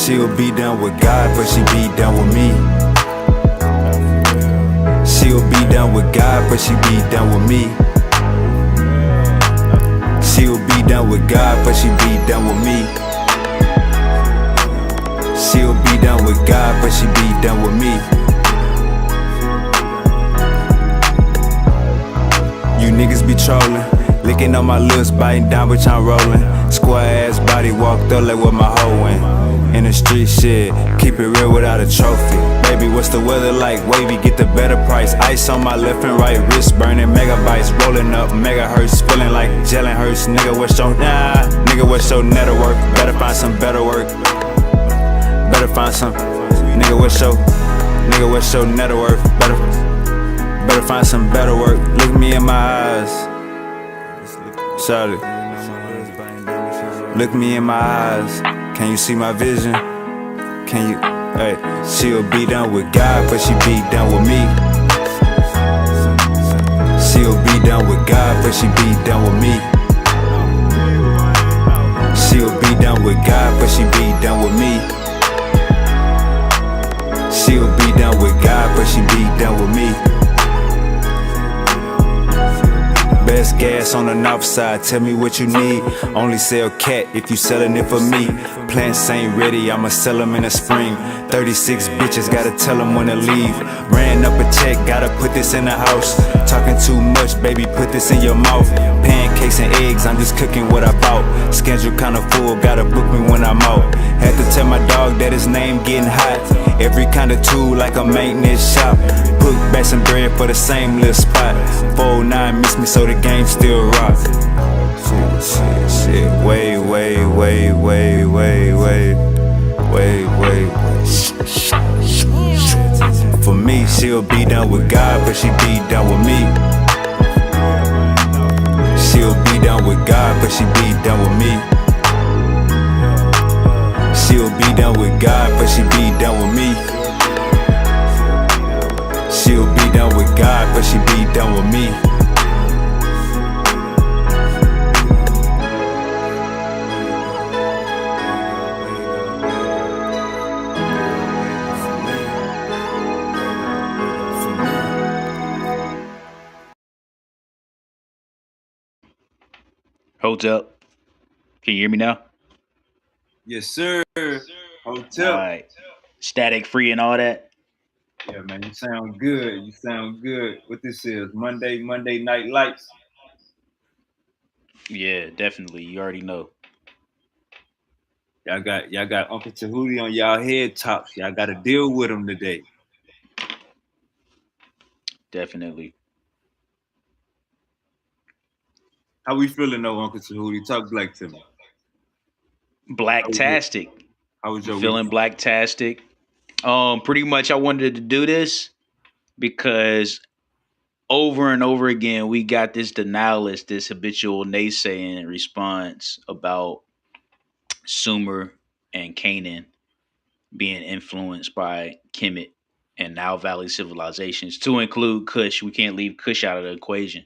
She'll be down with God, but she be down with me. She'll be down with God, but she be down with me. She'll be down with God, but she be down with me. She'll be down with God, but she be down with me. You niggas be trolling, licking on my lips, biting down, bitch, I'm rolling. Square ass body walked up like what my hoe went. In the street shit, keep it real without a trophy. Baby, what's the weather like? Wavy, get the better price. Ice on my left and right wrist, burning megabytes. Rolling up megahertz, feeling like gelling hurts. Nigga, what's your nigga, what's your net worth? Better find some better work. Better find some. Nigga, what's your net worth? Better find some better work. Look me in my eyes. Shout it. Look me in my eyes. Can you see my vision? Can you? Hey, she'll be down with God, but she be down with me. She'll be down with God, but she be down with me. She'll be down with God, but she be down with me. She'll be down with God, but she be down with me. Best gas on the north side, tell me what you need. Only sell cat if you selling it for me. Plants ain't ready, I'ma sell them in the spring. 36 bitches, gotta tell them when to leave. Ran up a check, gotta put this in the house. Talking too much, baby, put this in your mouth. Pancakes and eggs, I'm just cooking what I bought. Schedule kinda full, gotta book me when I'm out. Had to tell my dog that his name getting hot. Every kind of tool like a maintenance shop. Put back some bread for the same little spot. 409 miss me so the game still rock. Shit, wait. For me, she'll be down with God, but she be down with me. She'll be down with God, but she be down with me. She'll be down with God, but she be down with me. She'll be down with God, but she be down with me. Hold up. Can you hear me now? Yes, sir. All Hotel. right. Static free and all that. Yeah, man, you sound good. You sound good. What this is? Monday Night Lights. Yeah, definitely. You already know. Y'all got Uncle Tahuti on y'all head tops. Y'all got to deal with him today. Definitely. How we feeling though, Uncle Tahuti? Talk black to me. How was your, Blacktastic. how was I'm your week? feeling blacktastic. Pretty much I wanted to do this because over and over again we got this denialist, this habitual naysaying response about Sumer and Canaan being influenced by Kemet and Nile Valley civilizations to include Kush. We can't leave Kush out of the equation.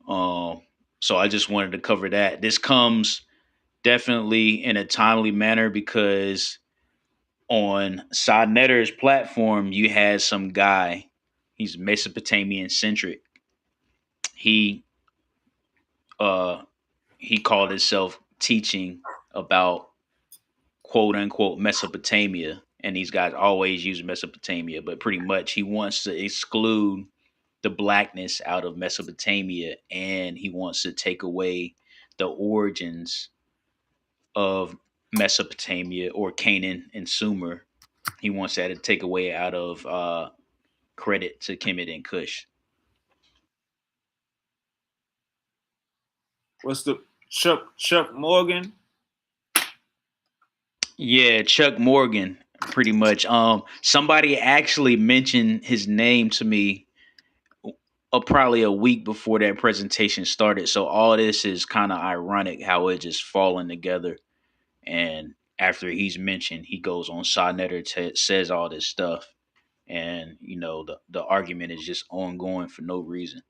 Um, so I just wanted to cover that. This comes definitely in a timely manner because on Sadnetter's platform, you had some guy. He's Mesopotamian centric. He uh he called himself teaching about quote unquote Mesopotamia, and these guys always use Mesopotamia, but pretty much he wants to exclude the blackness out of Mesopotamia, and he wants to take away the origins of Mesopotamia or Canaan and Sumer. He wants that to take away out of credit to Kemet and Cush. What's the Chuck Morgan? Yeah, Chuck Morgan, pretty much. Somebody actually mentioned his name to me probably a week before that presentation started. So all this is kind of ironic how it just falling together. And after he's mentioned, he goes on Sonnetter, says all this stuff, and the argument is just ongoing for no reason.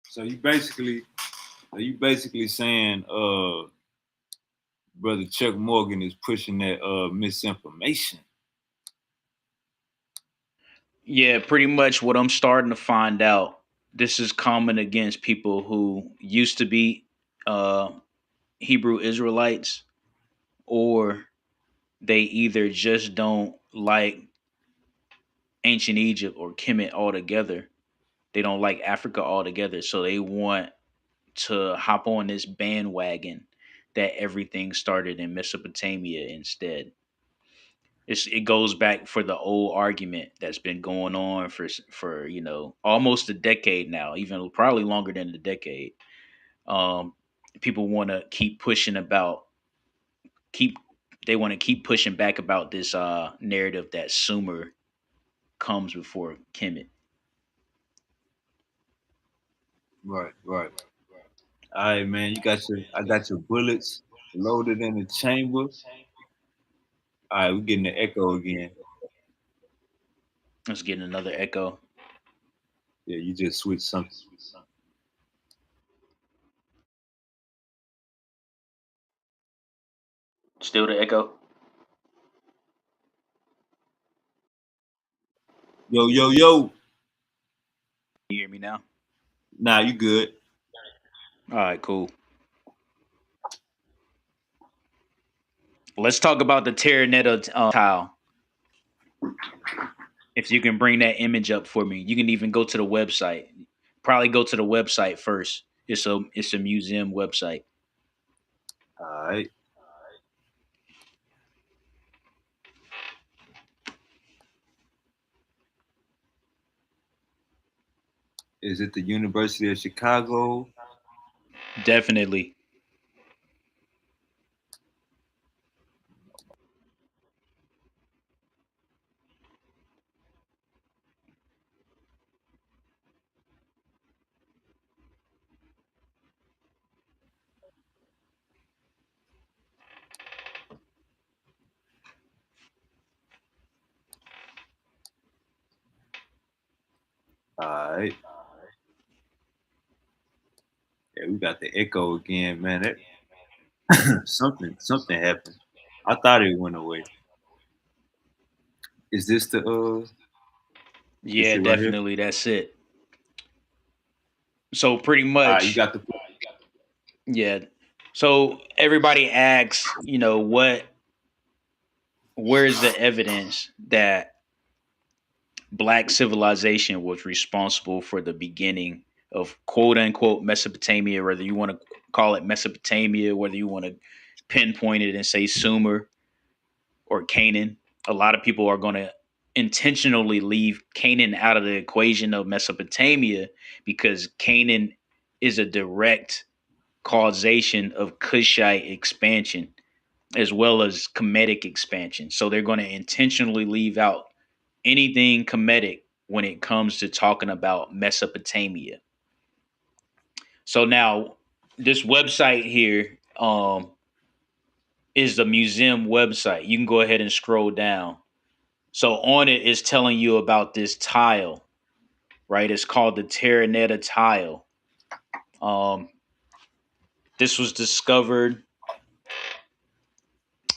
So you basically Are you basically saying brother Chuck Morgan is pushing that misinformation? Yeah, pretty much what I'm starting to find out. This is common against people who used to be uh, Hebrew Israelites, or they either just don't like ancient Egypt or Kemet altogether. They don't like Africa altogether. So they want to hop on this bandwagon that everything started in Mesopotamia instead. It goes back for the old argument that's been going on for almost a decade now, even probably longer than a decade. Um, People want to keep pushing about keep they want to keep pushing back about this narrative that Sumer comes before Kemet. Right, right. All right, man. I got your bullets loaded in the chamber. All right, we getting the echo again. Let's get another echo. Yeah, you just switched something. Still the echo. Yo, yo, yo. You hear me now? Nah, you good. All right, cool. Let's talk about the Terraneta tile. If you can bring that image up for me, you can even go to the website. Probably go to the website first. It's a museum website. All right. Is it the University of Chicago? Definitely. All right. Yeah, we got the echo again, man. Something happened. I thought it went away. Is this this Yeah, it right here? definitely. That's it. So pretty All right, you much, got the yeah. So everybody asks, where's the evidence that black civilization was responsible for the beginning of quote unquote Mesopotamia, whether you want to call it Mesopotamia, whether you want to pinpoint it and say Sumer or Canaan. A lot of people are going to intentionally leave Canaan out of the equation of Mesopotamia because Canaan is a direct causation of Kushite expansion as well as Kemetic expansion. So they're going to intentionally leave out anything Kemetic when it comes to talking about Mesopotamia. So now this website here is the museum website. You can go ahead and scroll down. So on it is telling you about this tile, right? It's called the Terraneta tile. Um, this was discovered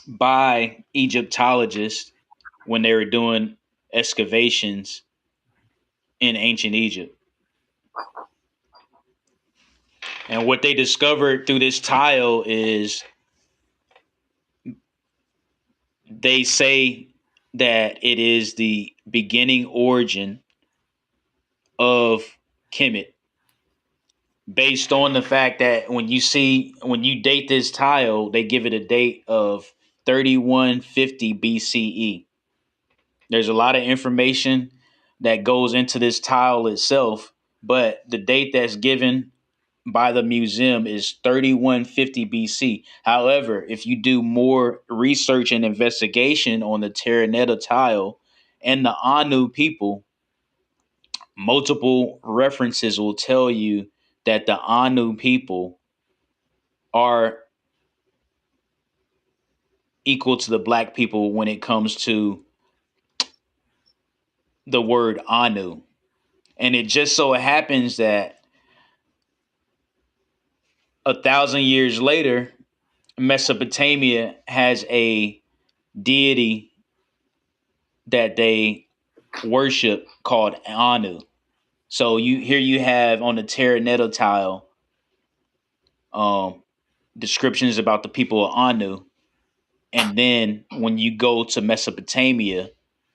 by Egyptologists when they were doing excavations in ancient Egypt. And what they discovered through this tile is they say that it is the beginning origin of Kemet, based on the fact that when you date this tile, they give it a date of 3150 BCE. There's a lot of information that goes into this tile itself, but the date that's given by the museum is 3150 BC. However, if you do more research and investigation on the Terraneta tile and the Anu people, multiple references will tell you that the Anu people are equal to the black people when it comes to the word Anu. And it just so happens that 1,000 years later, Mesopotamia has a deity that they worship called Anu. So you have on the Terra Netta tile um, descriptions about the people of Anu, and then when you go to Mesopotamia,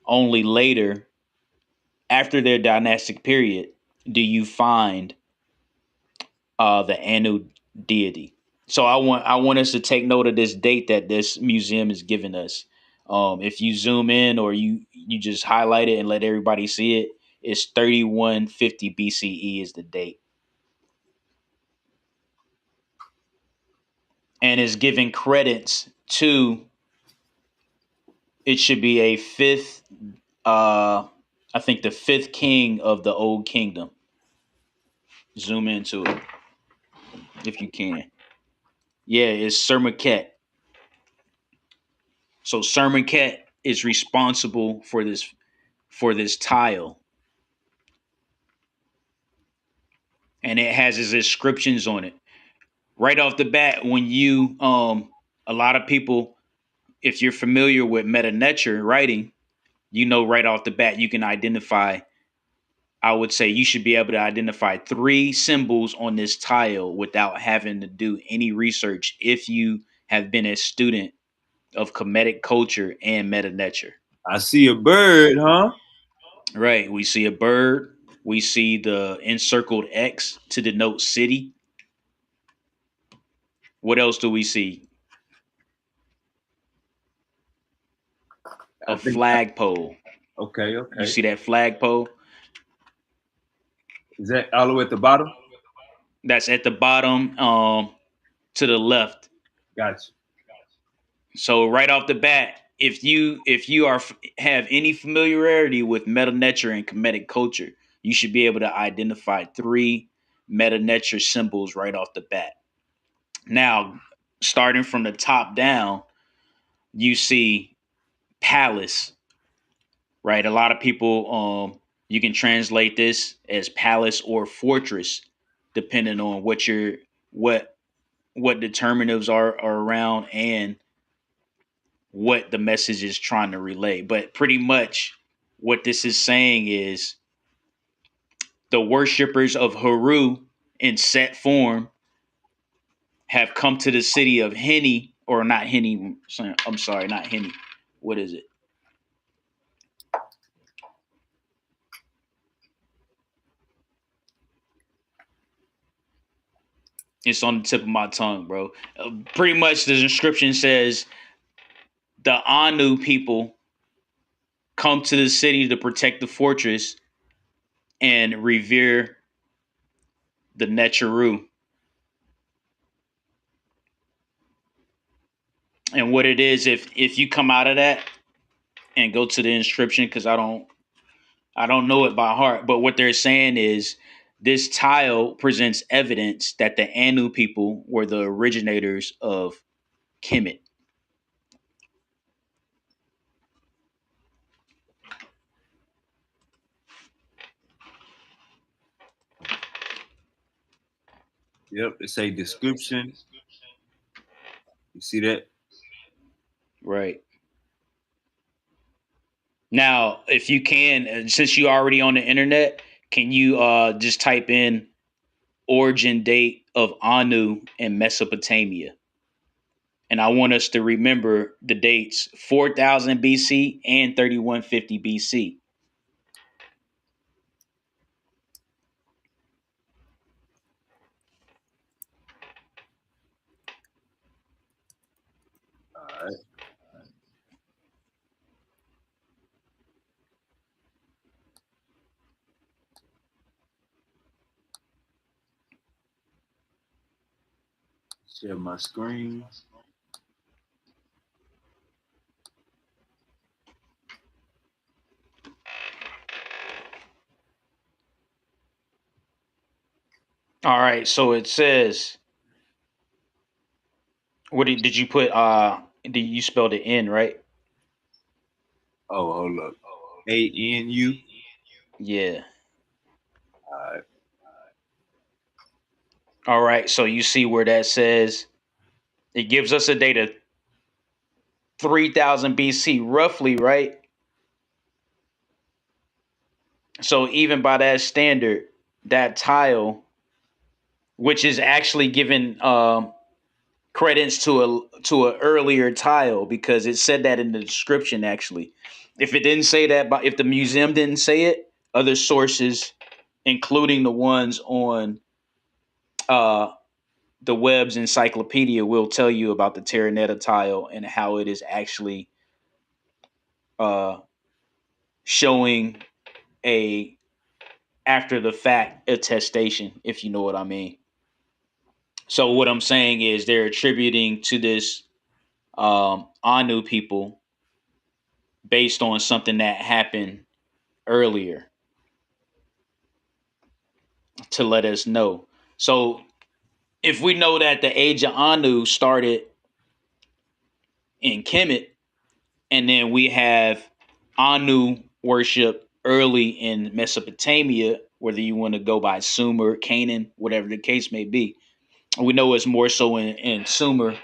only later after their dynastic period do you find the Anu deity. So I want us to take note of this date that this museum is giving us. If you zoom in or you just highlight it and let everybody see it, it's 3150 BCE is the date, and is giving credits to it should be a fifth. I think the fifth king of the old kingdom. Zoom into it if you can. Yeah, it's Sermaket. So Sermaket is responsible for this tile, and it has his inscriptions on it. Right off the bat, when you a lot of people, if you're familiar with meta nature writing, you know right off the bat you can identify. I would say you should be able to identify three symbols on this tile without having to do any research if you have been a student of Kemetic culture and meta nature. I see a bird, huh? Right. We see a bird. We see the encircled X to denote city. What else do we see? I A think. flagpole. Okay, You okay. see that flagpole? Is that all the way at the bottom? That's at the bottom to the left. Gotcha. So right off the bat, if you have any familiarity with meta nature and Kemetic culture, you should be able to identify three meta nature symbols right off the bat. Now, starting from the top down, you see palace, right? A lot of people you can translate this as palace or fortress, depending on what what determinatives are around and what the message is trying to relay. But pretty much what this is saying is the worshippers of Haru in set form have come to the city of Henny, or not Henny. I'm sorry, not Henny. What is it? It's on the tip of my tongue, bro. Pretty much the inscription says the Anu people come to the city to protect the fortress and revere the Necharu. And what it is, if you come out of that and go to the inscription, because I don't know it by heart, but what they're saying is this tile presents evidence that the Anu people were the originators of Kemet. Yep. It say description. You see that? Right. Now, if you can, since you're already on the internet, can you just type in origin date of Anu in Mesopotamia? And I want us to remember the dates 4000 BC and 3150 BC. All right. Share my screen. All right, so it says, what did you put? Did you spelled it in right? Oh, hold up. ANU. Yeah. All right. All right, so you see where that says it gives us a date of 3000 BC, roughly, right? So even by that standard, that tile, which is actually given credence to an earlier tile because it said that in the description. Actually, if it didn't say that, but if the museum didn't say it, other sources, including the ones on uh, the Webb's Encyclopedia, will tell you about the Terraneta tile and how it is actually uh, showing a after the fact attestation, if you know what I mean. So what I'm saying is they're attributing to this Anu people based on something that happened earlier to let us know. So if we know that the age of Anu started in Kemet, and then we have Anu worship early in Mesopotamia, whether you want to go by Sumer, Canaan, whatever the case may be, we know it's more so in Sumer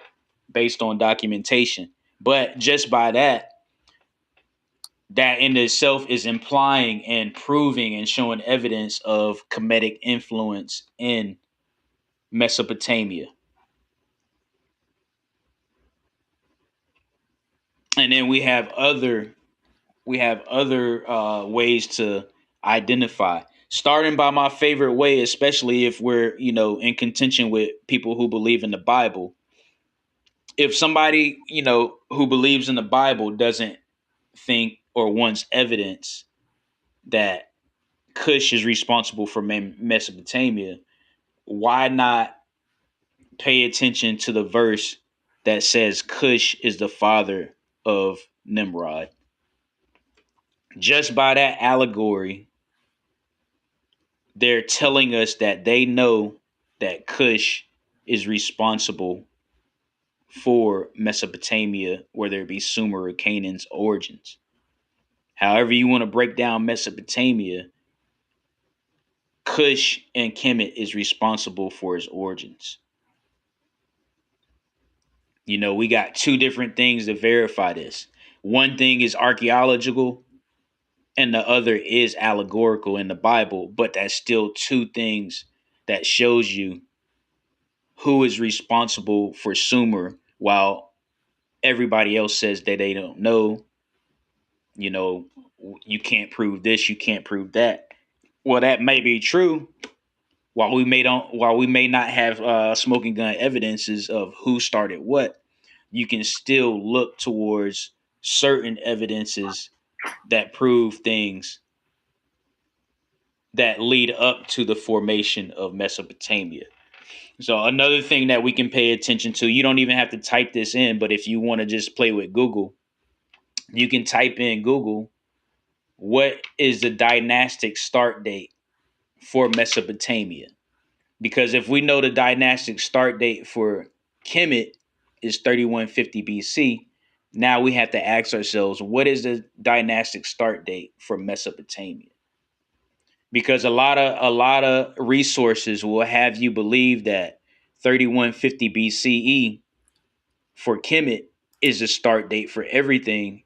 based on documentation. But just by that, that in itself is implying and proving and showing evidence of Kemetic influence in Mesopotamia. And then we have other ways to identify. Starting by my favorite way, especially if we're in contention with people who believe in the Bible. If somebody who believes in the Bible doesn't think or wants evidence that Cush is responsible for Mesopotamia, why not pay attention to the verse that says Cush is the father of Nimrod? Just by that allegory, they're telling us that they know that Cush is responsible for Mesopotamia, whether it be Sumer or Canaan's origins. However, you want to break down Mesopotamia, Cush and Kemet is responsible for its origins. We got two different things to verify this. One thing is archaeological, and the other is allegorical in the Bible, but that's still two things that shows you who is responsible for Sumer, while everybody else says that they don't know. You know, you can't prove this, you can't prove that. Well, that may be true. While we may not have smoking gun evidences of who started what, you can still look towards certain evidences that prove things that lead up to the formation of Mesopotamia. So another thing that we can pay attention to, you don't even have to type this in, but if you want to just play with Google, you can type in Google, what is the dynastic start date for Mesopotamia? Because if we know the dynastic start date for Kemet is 3150 BC, now we have to ask ourselves, what is the dynastic start date for Mesopotamia? Because a lot of resources will have you believe that 3150 BCE for Kemet is the start date for everything,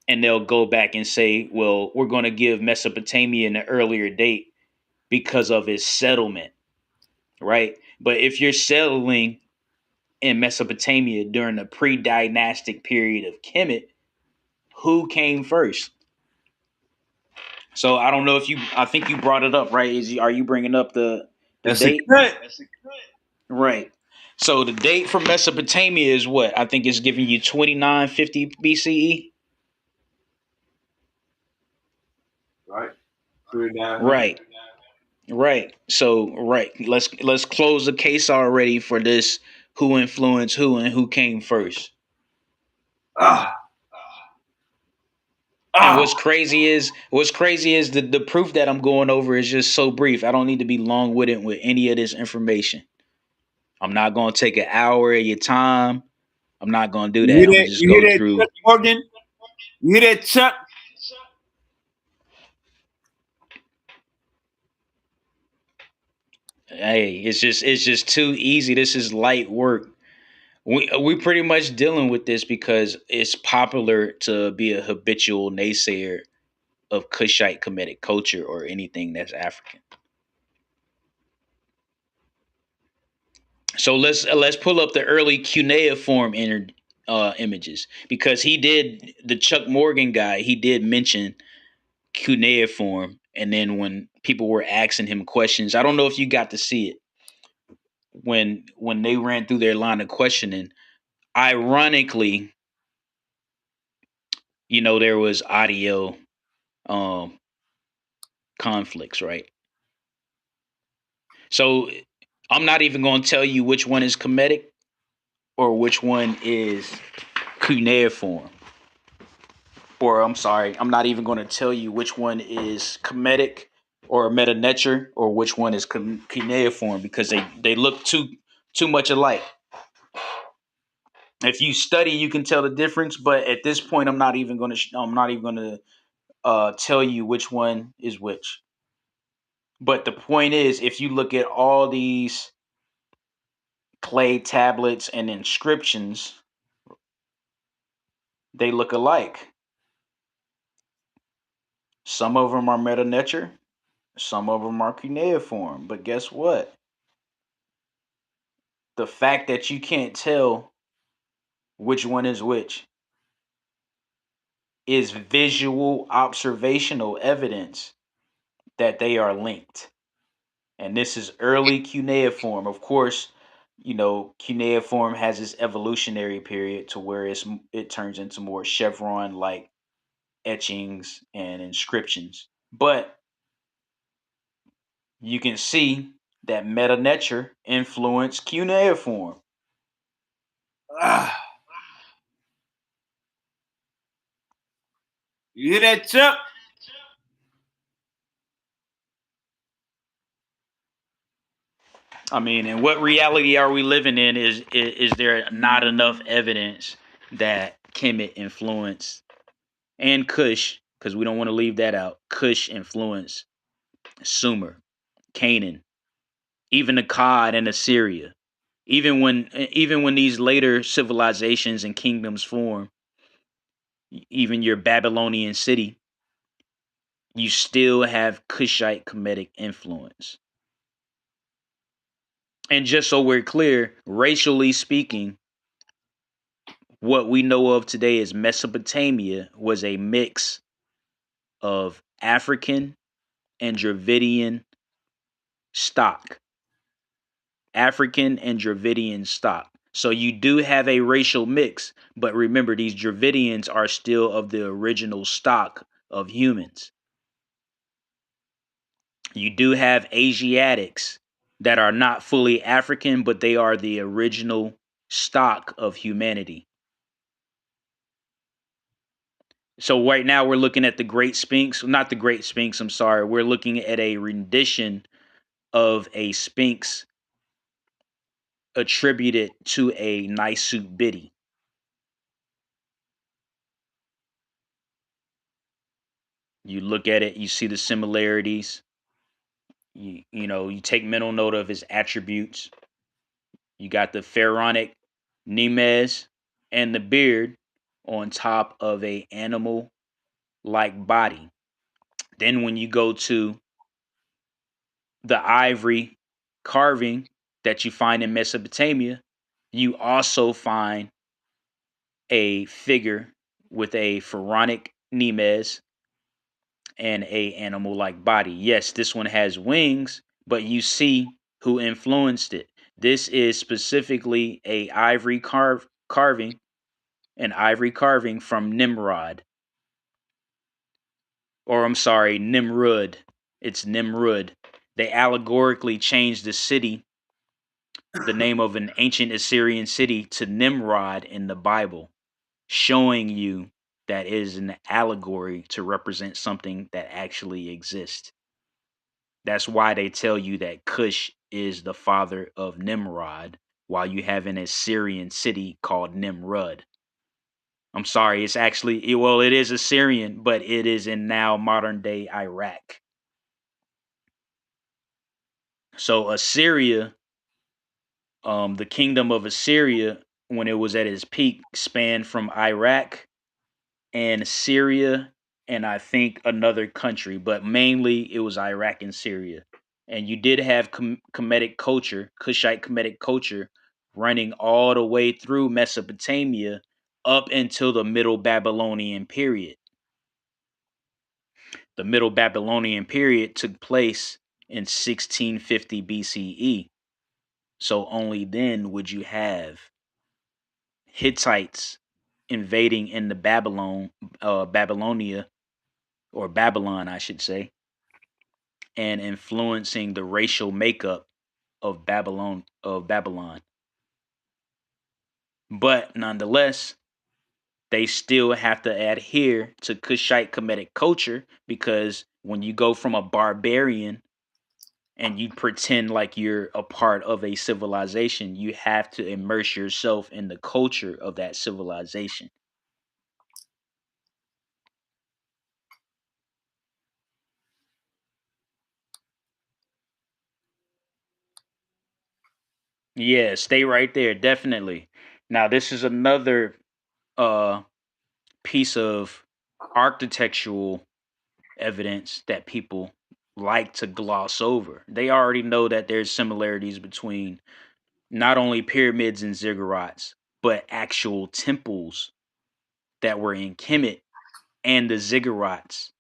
and they'll go back and say, well, we're going to give Mesopotamia an earlier date because of its settlement, right? But if you're settling in Mesopotamia during the pre-dynastic period of Kemet, who came first? So I don't know if I think you brought it up, right? Are you bringing up the That's a date? cut. Right. So the date for Mesopotamia is what? I think it's giving you 2950 BCE. Right. 3900. Right. Right. So right. Let's close the case already for this who influenced who and who came first. Ah. And Ah. what's crazy is the proof that I'm going over is just so brief. I don't need to be long with it with any of this information. I'm not gonna take an hour of your time. I'm not gonna do You that. hear I'm gonna that? just You go hear that, through. Chuck Morgan? You hear that, Chuck? Hey, it's just too easy. This is light work. We pretty much dealing with this because it's popular to be a habitual naysayer of Kushite Kemetic culture or anything that's African. So let's pull up the early cuneiform images because he did the Chuck Morgan guy. He did mention cuneiform, and then when people were asking him questions, I don't know if you got to see it when they ran through their line of questioning. Ironically, there was audio um conflicts, right? So I'm not even going to tell you which one is Kemetic or which one is cuneiform. Or I'm sorry, I'm not even going to tell you which one is Kemetic or Metanetre or which one is cuneiform because they look too much alike. If you study, you can tell the difference. But at this point, I'm not even going to tell you which one is which. But the point is, if you look at all these clay tablets and inscriptions, they look alike. Some of them are Metanetre, some of them are cuneiform. But guess what? The fact that you can't tell which one is which is visual observational evidence that they are linked. And this is early cuneiform. Of course, cuneiform has this evolutionary period to where it turns into more chevron like etchings and inscriptions. But you can see that meta influenced cuneiform. Ah, you hear that, Chuck? I mean, and what reality are we living in? Is there not enough evidence that Kemet influenced and Cush, because we don't want to leave that out. Cush influenced Sumer, Canaan, even Akkad and Assyria. Even when these later civilizations and kingdoms form, even your Babylonian city, you still have Kushite Kemetic influence. And just so we're clear, racially speaking, what we know of today as Mesopotamia was a mix of African and Dravidian stock. African and Dravidian stock. So you do have a racial mix, but remember, these Dravidians are still of the original stock of humans. You do have Asiatics that are not fully African, but they are the original stock of humanity. So right now we're looking at the Great Sphinx, not the Great Sphinx, I'm sorry. We're looking at a rendition of a Sphinx attributed to a Nisut Bidi. You look at it, you see the similarities. You take mental note of his attributes. You got the pharaonic Nemes and the beard on top of a animal like body. Then when you go to the ivory carving that you find in Mesopotamia, you also find a figure with a pharaonic Nemes and a animal like body. Yes, this one has wings, but you see who influenced it. This is specifically a an ivory carving from Nimrod, or I'm sorry, Nimrud. It's Nimrud. They allegorically changed the name of an ancient Assyrian city to Nimrod in the Bible, showing you that it is an allegory to represent something that actually exists. That's why they tell you that Cush is the father of Nimrod, while you have an Assyrian city called Nimrud. I'm sorry, it's actually, well, it is Assyrian, but it is in now modern day Iraq. So Assyria, the kingdom of Assyria, when it was at its peak, spanned from Iraq and Syria, and I think another country, but mainly it was Iraq and Syria. And you did have Kemetic culture, Kushite Kemetic culture, running all the way through Mesopotamia up until the Middle Babylonian period. The Middle Babylonian period took place in 1650 BCE. So only then would you have Hittites invading in the Babylonia, or Babylon, I should say, and influencing the racial makeup of Babylon. But nonetheless, they still have to adhere to Kushite Kemetic culture, because when you go from a barbarian and you pretend like you're a part of a civilization, you have to immerse yourself in the culture of that civilization. Yeah, stay right there, definitely. Now, this is another uh piece of architectural evidence that people like to gloss over. They already know that there's similarities between not only pyramids and ziggurats, but actual temples that were in Kemet and the ziggurats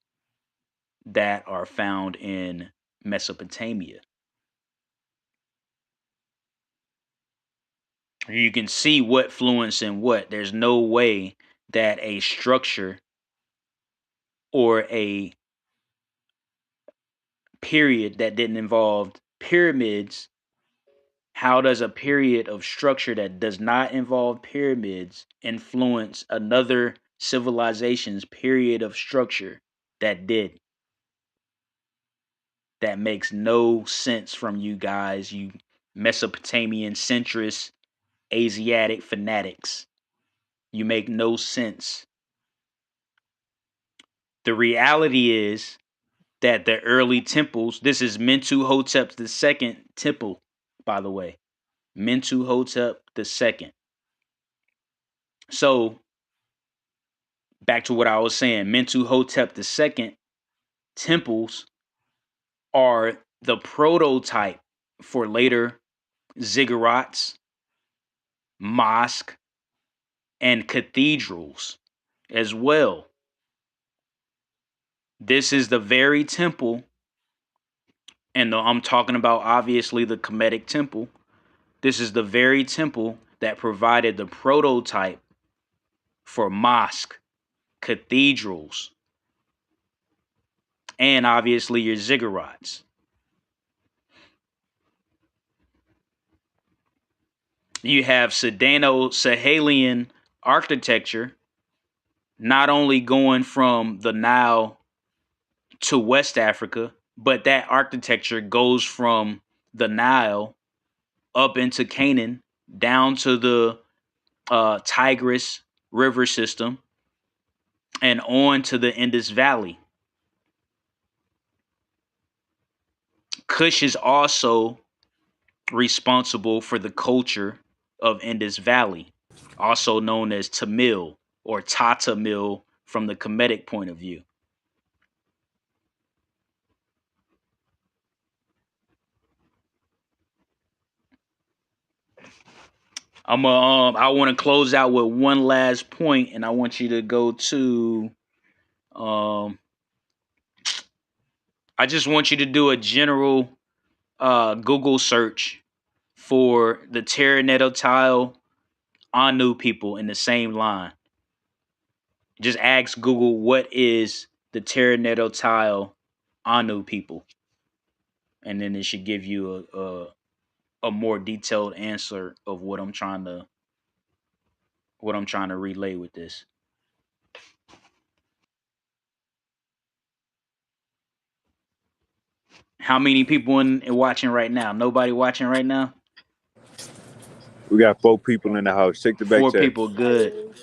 that are found in Mesopotamia. You can see what fluence and what. There's no way that a structure or a period that didn't involve pyramids, how does a period of structure that does not involve pyramids influence another civilization's period of structure that did? That makes no sense from you guys, you Mesopotamian centrist Asiatic fanatics. You make no sense. The reality is that the early temples, this is Mentuhotep the second temple, by the way. Mentuhotep the second. So back to what I was saying, Mentuhotep the second temples are the prototype for later ziggurats, mosque, and cathedrals as well. This is the very temple, and I'm talking about obviously the Kemetic temple. This is the very temple that provided the prototype for mosque, cathedrals, and obviously your ziggurats. You have Sahelian architecture, not only going from the Nile to West Africa, but that architecture goes from the Nile up into Canaan, down to the Tigris river system, and on to the Indus Valley. Kush is also responsible for the culture of Indus Valley, also known as Tamil or Tatamil from the Kemetic point of view. I want to close out with one last point, and I want you to go to um I just want you to do a general Google search for the Terranetotile Anu people in the same line. Just ask Google, what is the Terranetotile Anu people, and then it should give you a more detailed answer of what I'm trying to relay with this. How many people in watching right now? Nobody watching right now? We got 4 people in the house. Check the back Four chat. people, good.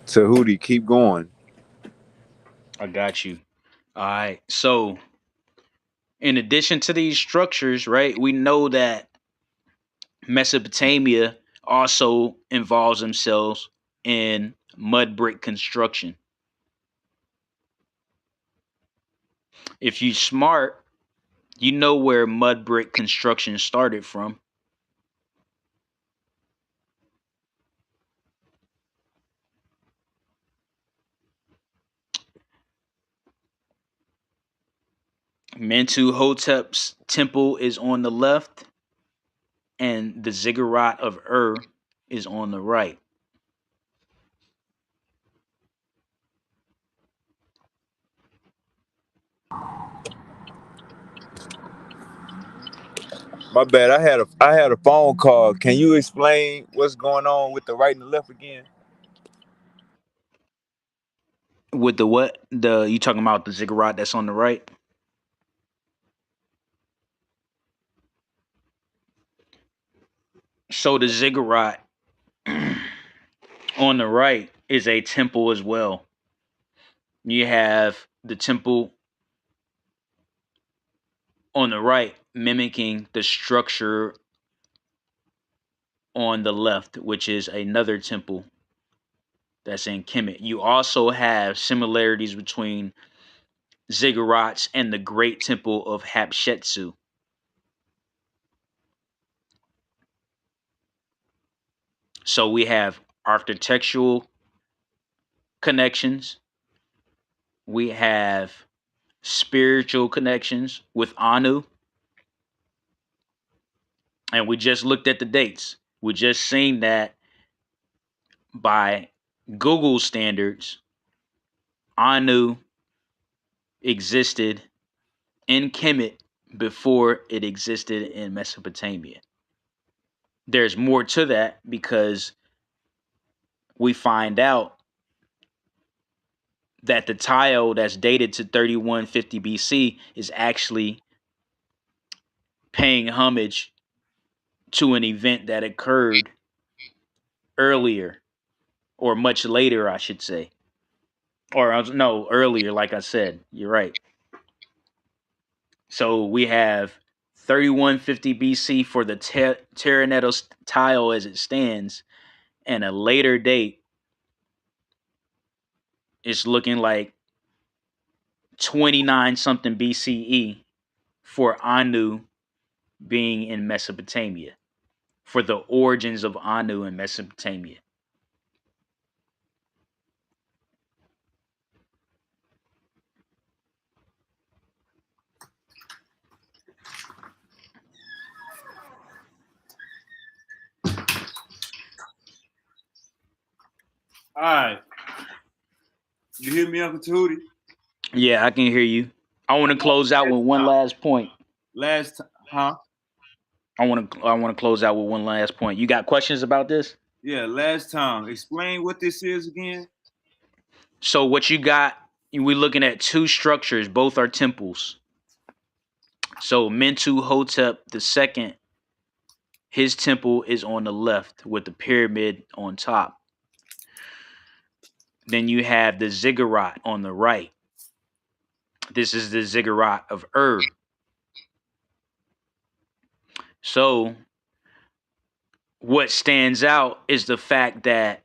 Tahuti, keep going. I got you. All right. So, in addition to these structures, right, we know that Mesopotamia also involves themselves in mud brick construction. If you smart, you know where mud brick construction started from. Mentuhotep's temple is on the left, and the ziggurat of Ur is on the right. My bad. I had a phone call. Can you explain what's going on with the right and the left again? With the what? The you talking about the ziggurat that's on the right? So the ziggurat on the right is a temple as well. You have the temple on the right mimicking the structure on the left, which is another temple that's in Kemet. You also have similarities between ziggurats and the great temple of Hatshepsut. So we have architectural connections, we have spiritual connections with Anu, and we just looked at the dates. We just seen that by Google standards, Anu existed in Kemet before it existed in Mesopotamia. There's more to that because we find out that the tile that's dated to 3150 BC is actually paying homage to an event that occurred earlier or much later, I should say. Or no, earlier, like I said. You're right. So we have 3150 BC for the Terranetto tile as it stands, and a later date is looking like 29 something BCE for Anu being in Mesopotamia, for the origins of Anu in Mesopotamia. All right. You hear me, Uncle Tootie? Yeah, I can hear you. I want to close out with one last point. Last time, huh? I want to close out with one last point. You got questions about this? Yeah, last time. Explain what this is again. So what you got? We're looking at two structures. Both are temples. So Mentuhotep the second, his temple is on the left with the pyramid on top. Then you have the ziggurat on the right. This is the ziggurat of Ur. So what stands out is the fact that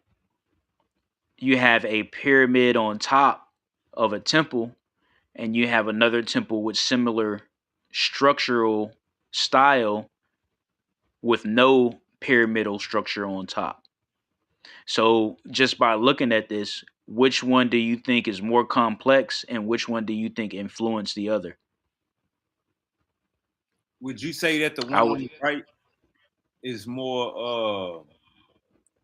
you have a pyramid on top of a temple, and you have another temple with similar structural style with no pyramidal structure on top. So, just by looking at this, which one do you think is more complex and which one do you think influenced the other? Would you say that the I one on would the right is more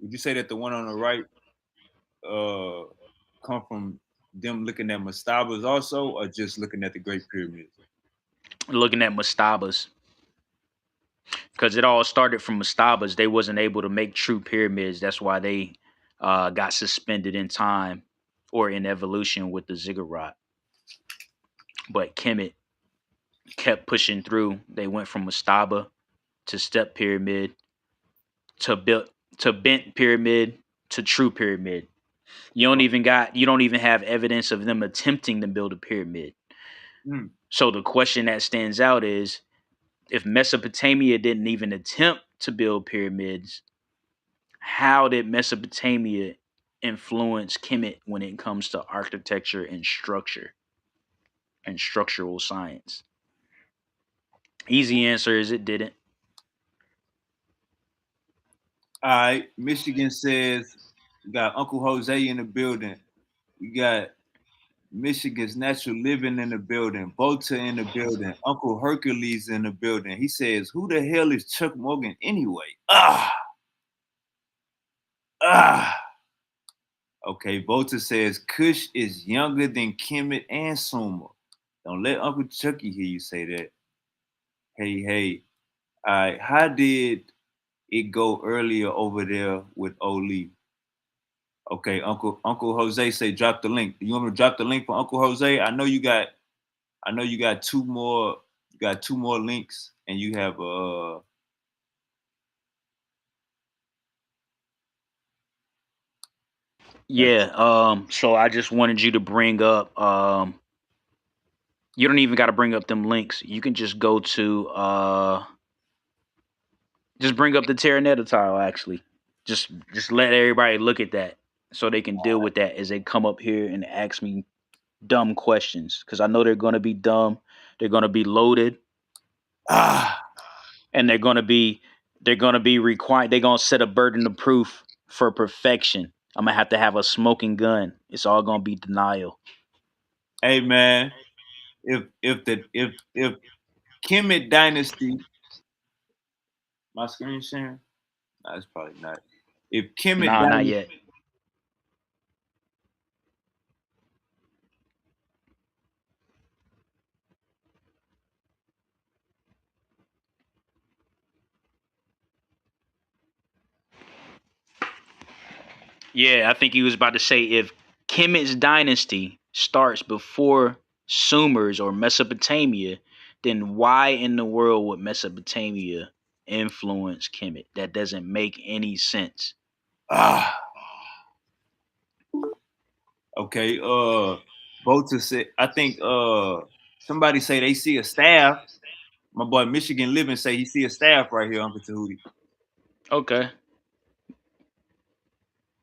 would you say that the one on the right uh come from them looking at mastabas also, or just looking at the Great Pyramids? looking at mastabas because it all started from mastabas. They wasn't able to make true pyramids. That's why they got suspended in time or in evolution with the ziggurat. But Kemet kept pushing through. They went from mastaba to step pyramid to built to bent pyramid to true pyramid. You don't even have evidence of them attempting to build a pyramid. Mm. So the question that stands out is, if Mesopotamia didn't even attempt to build pyramids, how did Mesopotamia influence Kemet when it comes to architecture and structure and structural science? Easy answer is it didn't. All right. Michigan says we got Uncle Jose in the building. We got Michigan's Natural Living in the building. Bota in the building. Uncle Hercules in the building. He says, "Who the hell is Chuck Morgan anyway?" Ah. Okay. Bota says Kush is younger than Kemet and Suma. Don't let Uncle Chucky hear you say that. Hey, hey. All right. How did it go earlier over there with Oli? Okay, Uncle Jose say drop the link. You want me to drop the link for Uncle Jose? I know you got two more links and you have got Yeah. So I just wanted you to bring up. You don't even got to bring up them links. You can just go to. Just bring up the Terraneta tile. Actually, just let everybody look at that so they can deal with that as they come up here and ask me dumb questions, because I know they're going to be dumb. They're going to be loaded, ah and they're going to be required. They're going to set a burden of proof for perfection. I'm gonna have a smoking gun. It's all going to be denial. hey man, if Kemet Dynasty, my screen sharing? No, it's probably not. If Kemet Nah, not Dynasty, yet. Yeah, I think he was about to say, if Kemet's dynasty starts before Sumer's or Mesopotamia, then why in the world would Mesopotamia influence Kemet? That doesn't make any sense. ah okay, Bota said I think somebody say they see a staff. My boy Michigan Living say he see a staff right here, Uncle Tahuti. Okay.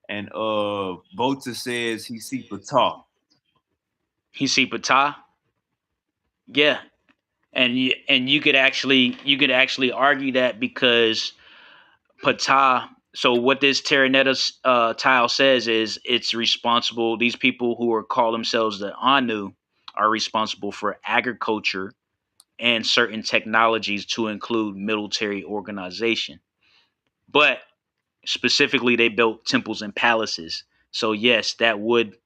And Bota says he see Ptah. He see Ptah? Yeah. And you could actually argue that, because Ptah. So what this Terraneta tile says is it's responsible. These people who are call themselves the Anu are responsible for agriculture and certain technologies to include military organization. But specifically, they built temples and palaces. So yes, that would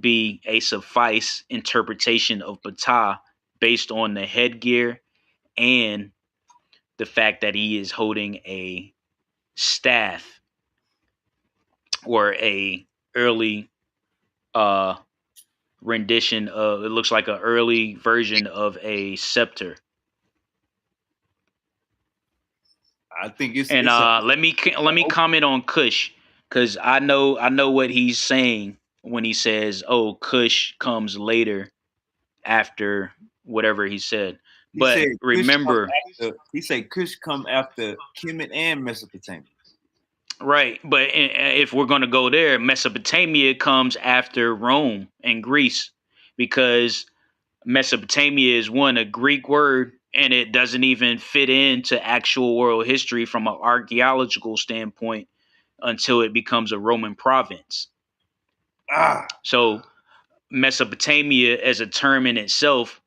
be a suffice interpretation of Ptah based on the headgear and the fact that he is holding a staff, or a early uh rendition of, it looks like an early version of a scepter. I think And it's a let me comment on Kush, because I know what he's saying when he says, "Oh, Kush comes later after whatever he said." he said But remember, He said Kush come after Kemet and Mesopotamia. right? But if we're going to go there, Mesopotamia comes after Rome and Greece, because Mesopotamia is, one, a Greek word, and it doesn't even fit into actual world history from an archaeological standpoint until it becomes a Roman province. Ah, So Mesopotamia as a term in itself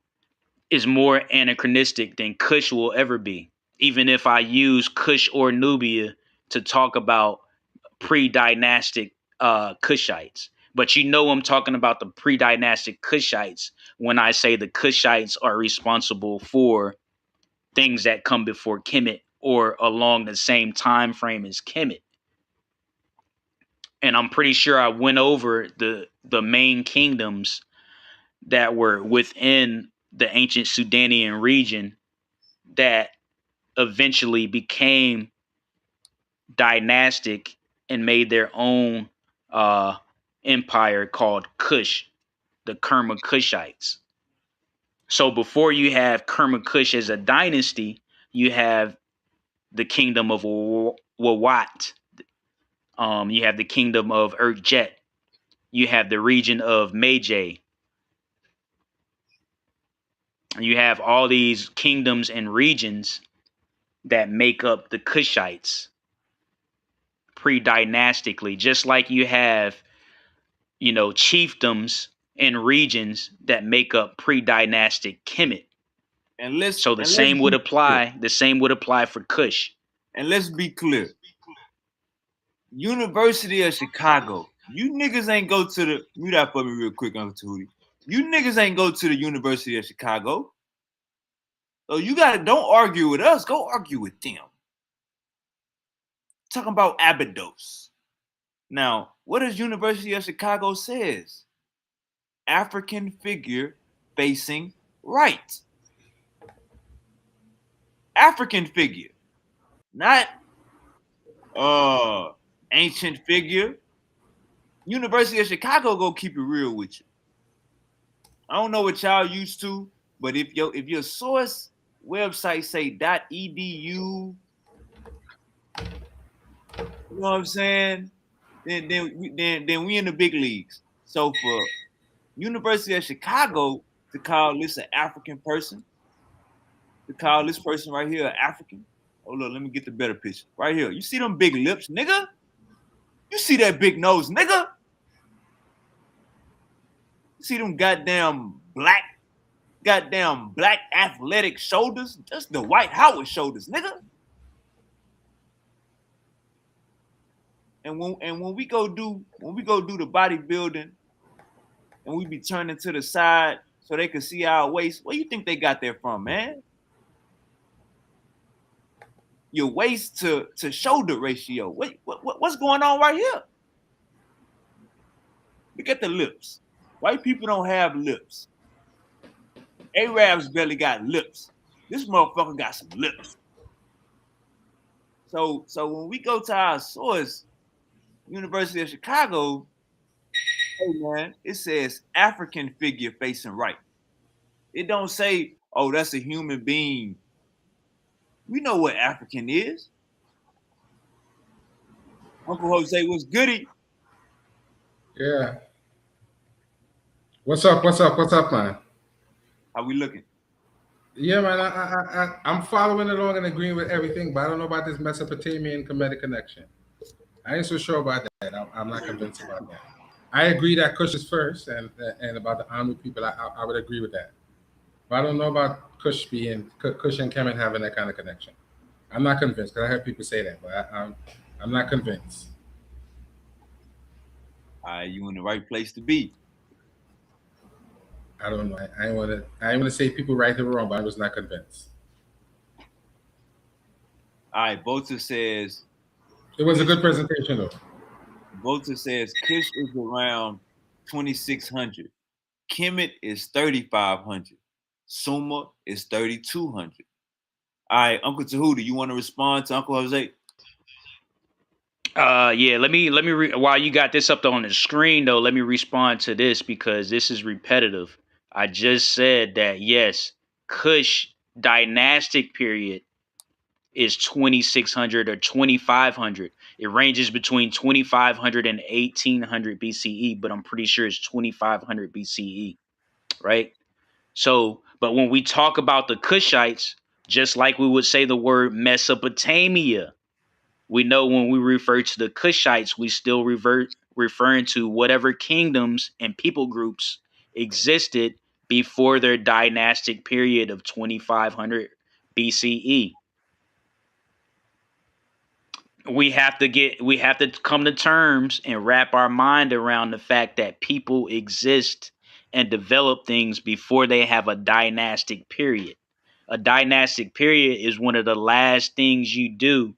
is more anachronistic than Kush will ever be. Even if I use Kush or Nubia to talk about pre-dynastic Kushites. But you know I'm talking about the pre-dynastic Kushites when I say the Kushites are responsible for things that come before Kemet or along the same time frame as Kemet. And I'm pretty sure I went over the main kingdoms that were within the ancient Sudanian region that eventually became dynastic and made their own uh, empire called Kush, the Kerma Kushites. So before you have Kerma Kush as a dynasty, you have the kingdom of Wawat. You have the kingdom of Urjet. You have the region of Mage. You have all these kingdoms and regions that make up the Kushites pre-dynastically, just like you have, chiefdoms and regions that make up pre-dynastic Kemet. And let's So the and let's same would be clear. apply. The same would apply for Kush. And let's be clear. University of Chicago. You niggas ain't go to the mute that for me real quick, Uncle Tootie. You niggas ain't go to the University of Chicago. So you gotta don't argue with us. Go argue with them. Talking about Abydos. Now, what does University of Chicago says? African figure facing right. African figure, not ancient figure. University of Chicago go keep it real with you. I don't know what y'all used to, but if your source website say .edu, you know what I'm saying? Then we in the big leagues. So for University of Chicago to call this an African person, to call this person right here an African. Oh look, let me get the better picture. Right here. You see them big lips, nigga? You see that big nose, nigga? You see them goddamn black athletic shoulders? That's the White Howard shoulders, nigga. And when we go do the bodybuilding and we be turning to the side so they can see our waist, where you think they got that from, man? Your waist to shoulder ratio. What's going on right here? Look at the lips. White people don't have lips. Arabs barely got lips. This motherfucker got some lips. So when we go to our source, University of Chicago, hey man, it says African figure facing right. It don't say, oh, that's a human being. We know what African is. Uncle Jose was goody. Yeah. What's up? What's up? What's up, man? How we looking? Yeah, man. I'm following along and agreeing with everything, but I don't know about this Mesopotamian Kemetic connection. I ain't so sure about that. I'm not convinced about that. I agree that Kush is first, and about the Anu people, I would agree with that. But I don't know about Kush and Kemet having that kind of connection. I'm not convinced because I heard people say that, but I'm not convinced. You in the right place to be. I don't know. I ain't want to say people right or wrong, but I was not convinced. All right, Volta says It was a good presentation, though. Volta says Kush is around 2,600. Kemet is 3,500. Suma is 3,200. All right, Uncle Tahuti, you want to respond to Uncle Jose? Yeah. Let me while you got this up on the screen though, let me respond to this because this is repetitive. I just said that yes, Kush dynastic period is 2,600 or 2,500. It ranges between 2,500 and 1,800 BCE, but I'm pretty sure it's 2,500 BCE, right? So, but when we talk about the Kushites, just like we would say the word Mesopotamia, we know when we refer to the Kushites, we still referring to whatever kingdoms and people groups existed before their dynastic period of 2,500 BCE. We have to come to terms and wrap our mind around the fact that people exist and develop things before they have a dynastic period. A dynastic period is one of the last things you do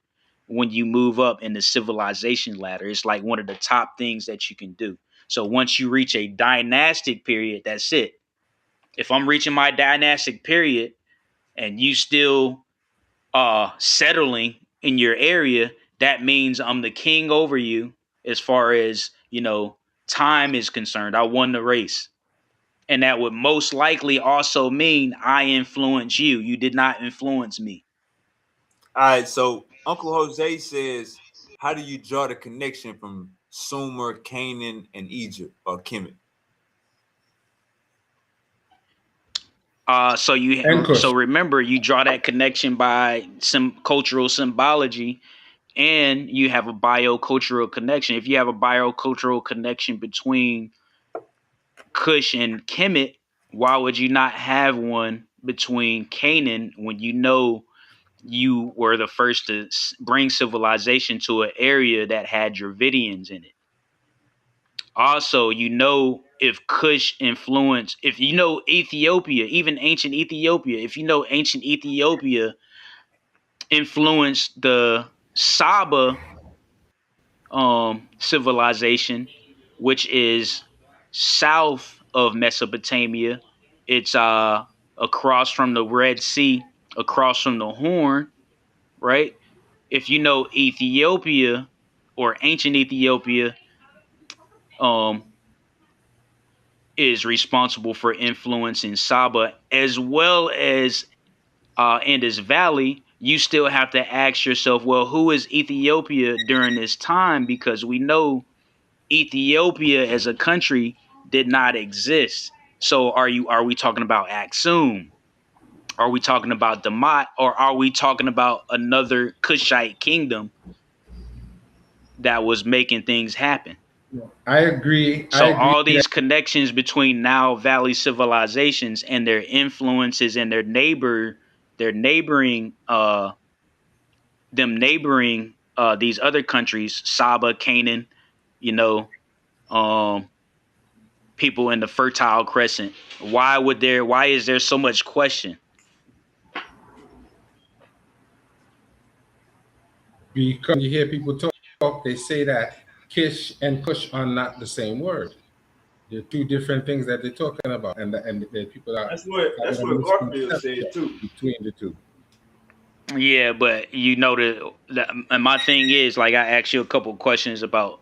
when you move up in the civilization ladder. It's like one of the top things that you can do. So once you reach a dynastic period, that's it. If I'm reaching my dynastic period and you still settling in your area, that means I'm the king over you as far as, time is concerned. I won the race. And that would most likely also mean I influence you. You did not influence me. All right, so Uncle Jose says, how do you draw the connection from Sumer, Canaan, and Egypt or Kemet? And So Kush. remember, you draw that connection by some cultural symbology, and you have a biocultural connection. If you have a biocultural connection between Cush and Kemet, why would you not have one between Canaan when you know you were the first to bring civilization to an area that had Dravidians in it? Also, you know, if Kush influenced, if you know Ethiopia, even ancient Ethiopia, if you know ancient Ethiopia influenced the Saba civilization, which is south of Mesopotamia. It's across from the Red Sea, across from the Horn, right? If you know Ethiopia or ancient Ethiopia, um, is responsible for influencing Saba as well as Indus Valley, you still have to ask yourself, well, who is Ethiopia during this time? Because we know Ethiopia as a country did not exist. So are we talking about Aksum? Are we talking about Damat? Or are we talking about another Kushite kingdom that was making things happen? I agree. I So agree all that these connections between now Valley civilizations and their influences and their neighboring them neighboring these other countries, Saba, Canaan, you know, um, people in the Fertile Crescent. Why is there so much question? because you hear people talk, they say that Kish and Kush are not the same word. They're two different things that they're talking about, and the people are having That's a what Garfield misconception said too. between the two. Yeah, but you know and my thing is like I asked you a couple questions about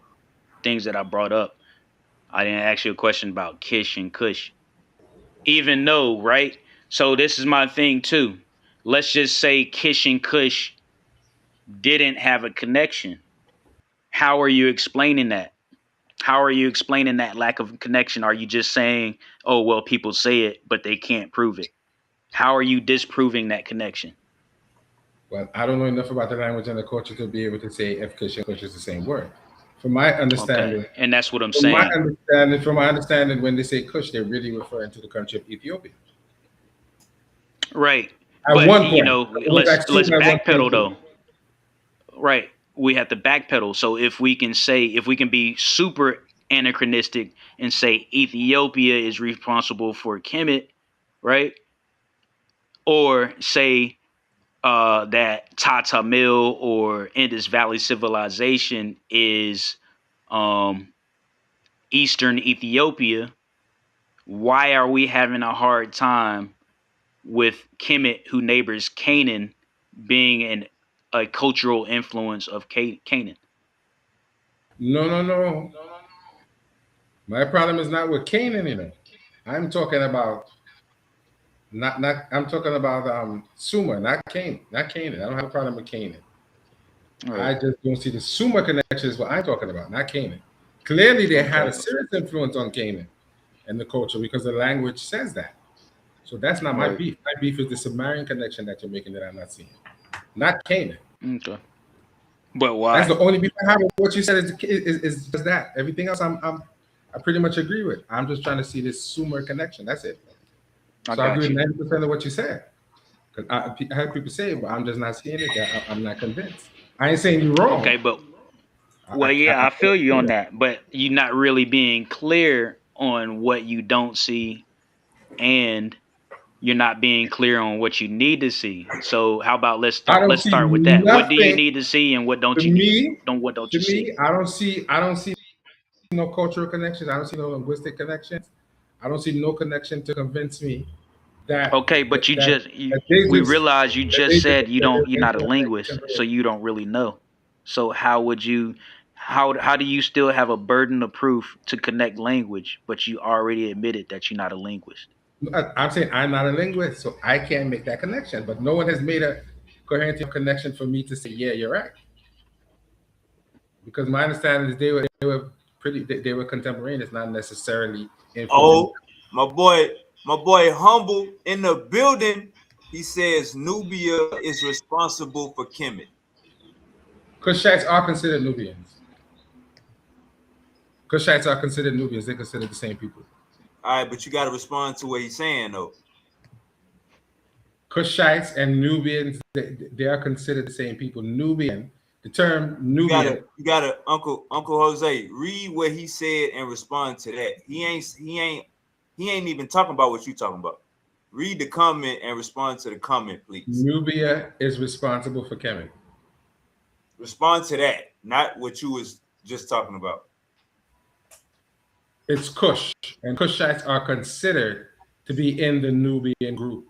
things that I brought up. I didn't ask you a question about Kish and Kush. Even though, right? So this is my thing too. Let's just say Kish and Kush didn't have a connection. How are you explaining that? How are you explaining that lack of connection? Are you just saying, oh, well, people say it, but they can't prove it? How are you disproving that connection? Well, I don't know enough about the language and the culture to be able to say if Kush and Kush is the same word. Okay. And that's what I'm From my saying. understanding, when they say Kush, they're really referring to the country of Ethiopia. Right. At But one you point, know, it was let's assumed at one point backpedal too. though. Right. We have to backpedal. So if we can be super anachronistic and say Ethiopia is responsible for Kemet, right? Or say that Tata Mill or Indus Valley civilization is um, Eastern Ethiopia, why are we having a hard time with Kemet, who neighbors Canaan, being a cultural influence of Canaan? No, no, no. My problem is not with Canaan, I'm talking about not. I'm talking about Sumer, not Canaan, not Canaan. I don't have a problem with Canaan. All I right. just don't see the Sumer connection is what I'm talking about, not Canaan. Clearly, they had a Okay. serious influence on Canaan and the culture because the language says that. So that's not my Right. beef. My beef is the Sumerian connection that you're making that I'm not seeing, not Canaan. Okay. But That's why? the only beef I have with what you said is just that. Everything else I pretty much agree with. I'm just trying to see this Sumer connection. That's it. I So I agree got with you. 90% of what you said. Because I heard people say it, but I'm just not seeing it. I'm not convinced. I ain't saying you're Okay, wrong. but I well, yeah, can't I feel you do on that. that. But you're not really being clear on what you don't see, and you're not being clear on what you need to see. So how about I don't let's see start with that. What do you nothing need to see, and what don't to you need? me. Don't what don't To you see? me, I don't see no cultural connections. I don't see no linguistic connections. I don't see no connection to convince me that Okay, but that they we just realize you that they just just said that you're they not a just linguist, so you don't really know. So how would you How do you still have a burden of proof to connect language, but you already admitted that you're not a linguist? I'm saying I'm not a linguist, so I can't make that connection. But no one has made a coherent connection for me to say, yeah, you're right. Because my understanding is they were pretty they were contemporaneous, not necessarily influenced. Oh, my boy Humble in the building. He says Nubia is responsible for Kemet. Cushites are considered Nubians. Cushites are considered Nubians. They're considered the same people. All right, but you got to respond to what he's saying though. Cushites and Nubians, they are considered the same people. Nubian, the term You Nubian. gotta, Uncle Jose, read what he said and respond to that. He ain't even talking about what you talking about. Read the comment and respond to the comment, please. Nubia is responsible for Kemet. Respond to that, not what you was just talking about. It's Kush, and Kushites are considered to be in the Nubian group.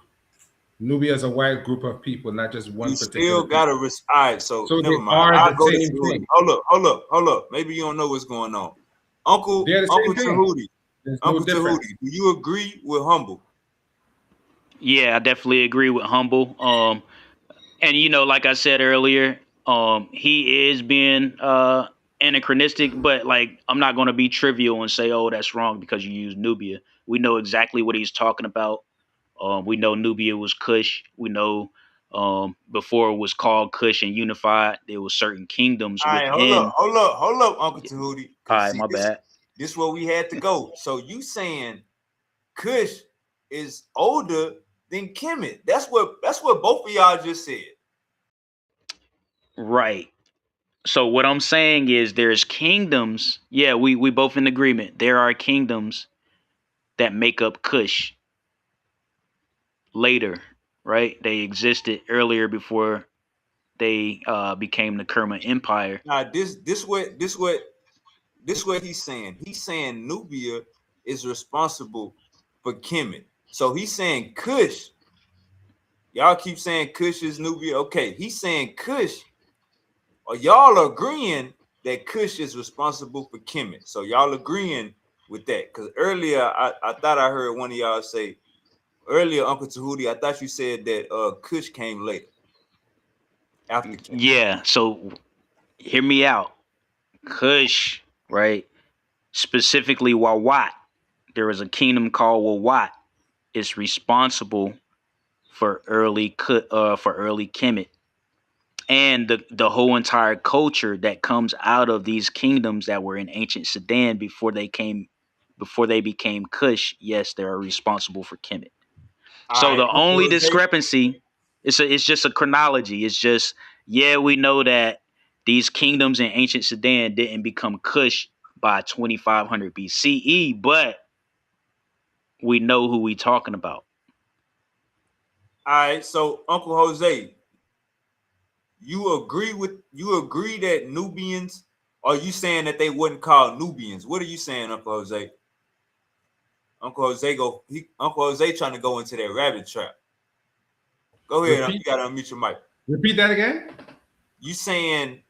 Nubia is a wide group of people, not just one You particular. still gotta all right, so So never they mind. are I'll the go to same Tahuti. thing. Hold up. Maybe you don't know what's going on. Uncle They're the same thing. Tahuti. There's no Uncle difference. Tahuti, do you agree with Humble? Yeah, I definitely agree with Humble. And like I said earlier, he is being anachronistic, but like I'm not going to be trivial and say, "Oh, that's wrong" because you use Nubia. We know exactly what he's talking about. We know Nubia was Kush. We know before it was called Kush and unified, there was certain kingdoms All right, within. hold up, Uncle Tahuti. All Cause right, see, my bad. this where we had to go. So you saying Kush is older than Kemet? That's what both of y'all just said. Right. So what I'm saying is there's kingdoms. Yeah, we both in agreement. There are kingdoms that make up Kush later, right? They existed earlier before they became the Kerma Empire. Now this what he's saying. He's saying Nubia is responsible for Kemet. So he's saying Kush. Y'all keep saying Kush is Nubia. Okay, he's saying Kush. Are y'all agreeing that Kush is responsible for Kemet? So y'all agreeing with that? Because earlier I thought I heard one of y'all say earlier, Uncle Tahuti, I thought you said that Kush came later. After Kemet. Yeah, so hear me out. Kush, right? Specifically Wawat. There is a kingdom called Wawat. It's responsible for early Kemet. And the whole entire culture that comes out of these kingdoms that were in ancient Sudan before they became Kush, yes, they are responsible for Kemet. All So right, the Uncle only Jose. discrepancy it's just a chronology. It's just, yeah, we know that these kingdoms in ancient Sudan didn't become Kush by 2500 BCE, but we know who we talking about. All right, so Uncle Jose, you agree that Nubians, or are you saying that they wouldn't call Nubians? What are you saying, Uncle Jose? Uncle Jose trying to go into that rabbit trap. Go ahead, you gotta unmute your mic. Repeat that again. You saying